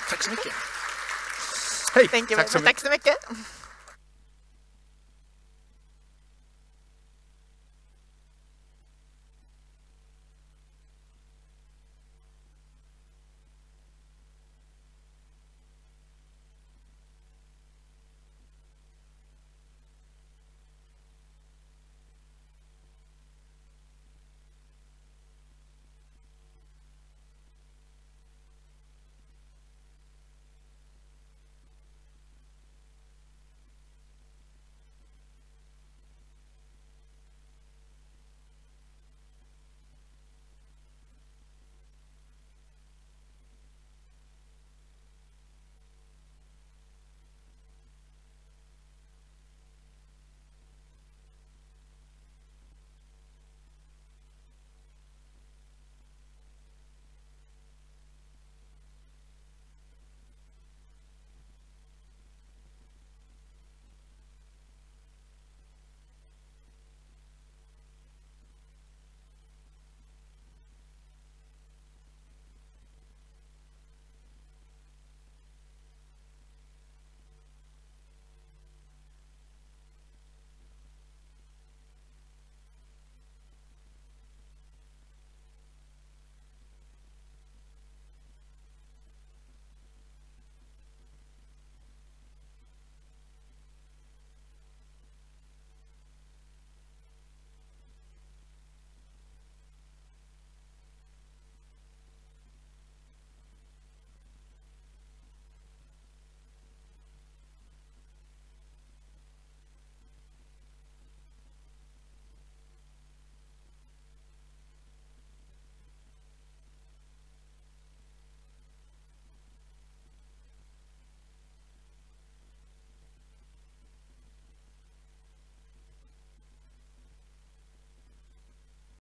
Tack så mycket. Hej, Thank you. tack så mycket. Tack så mycket.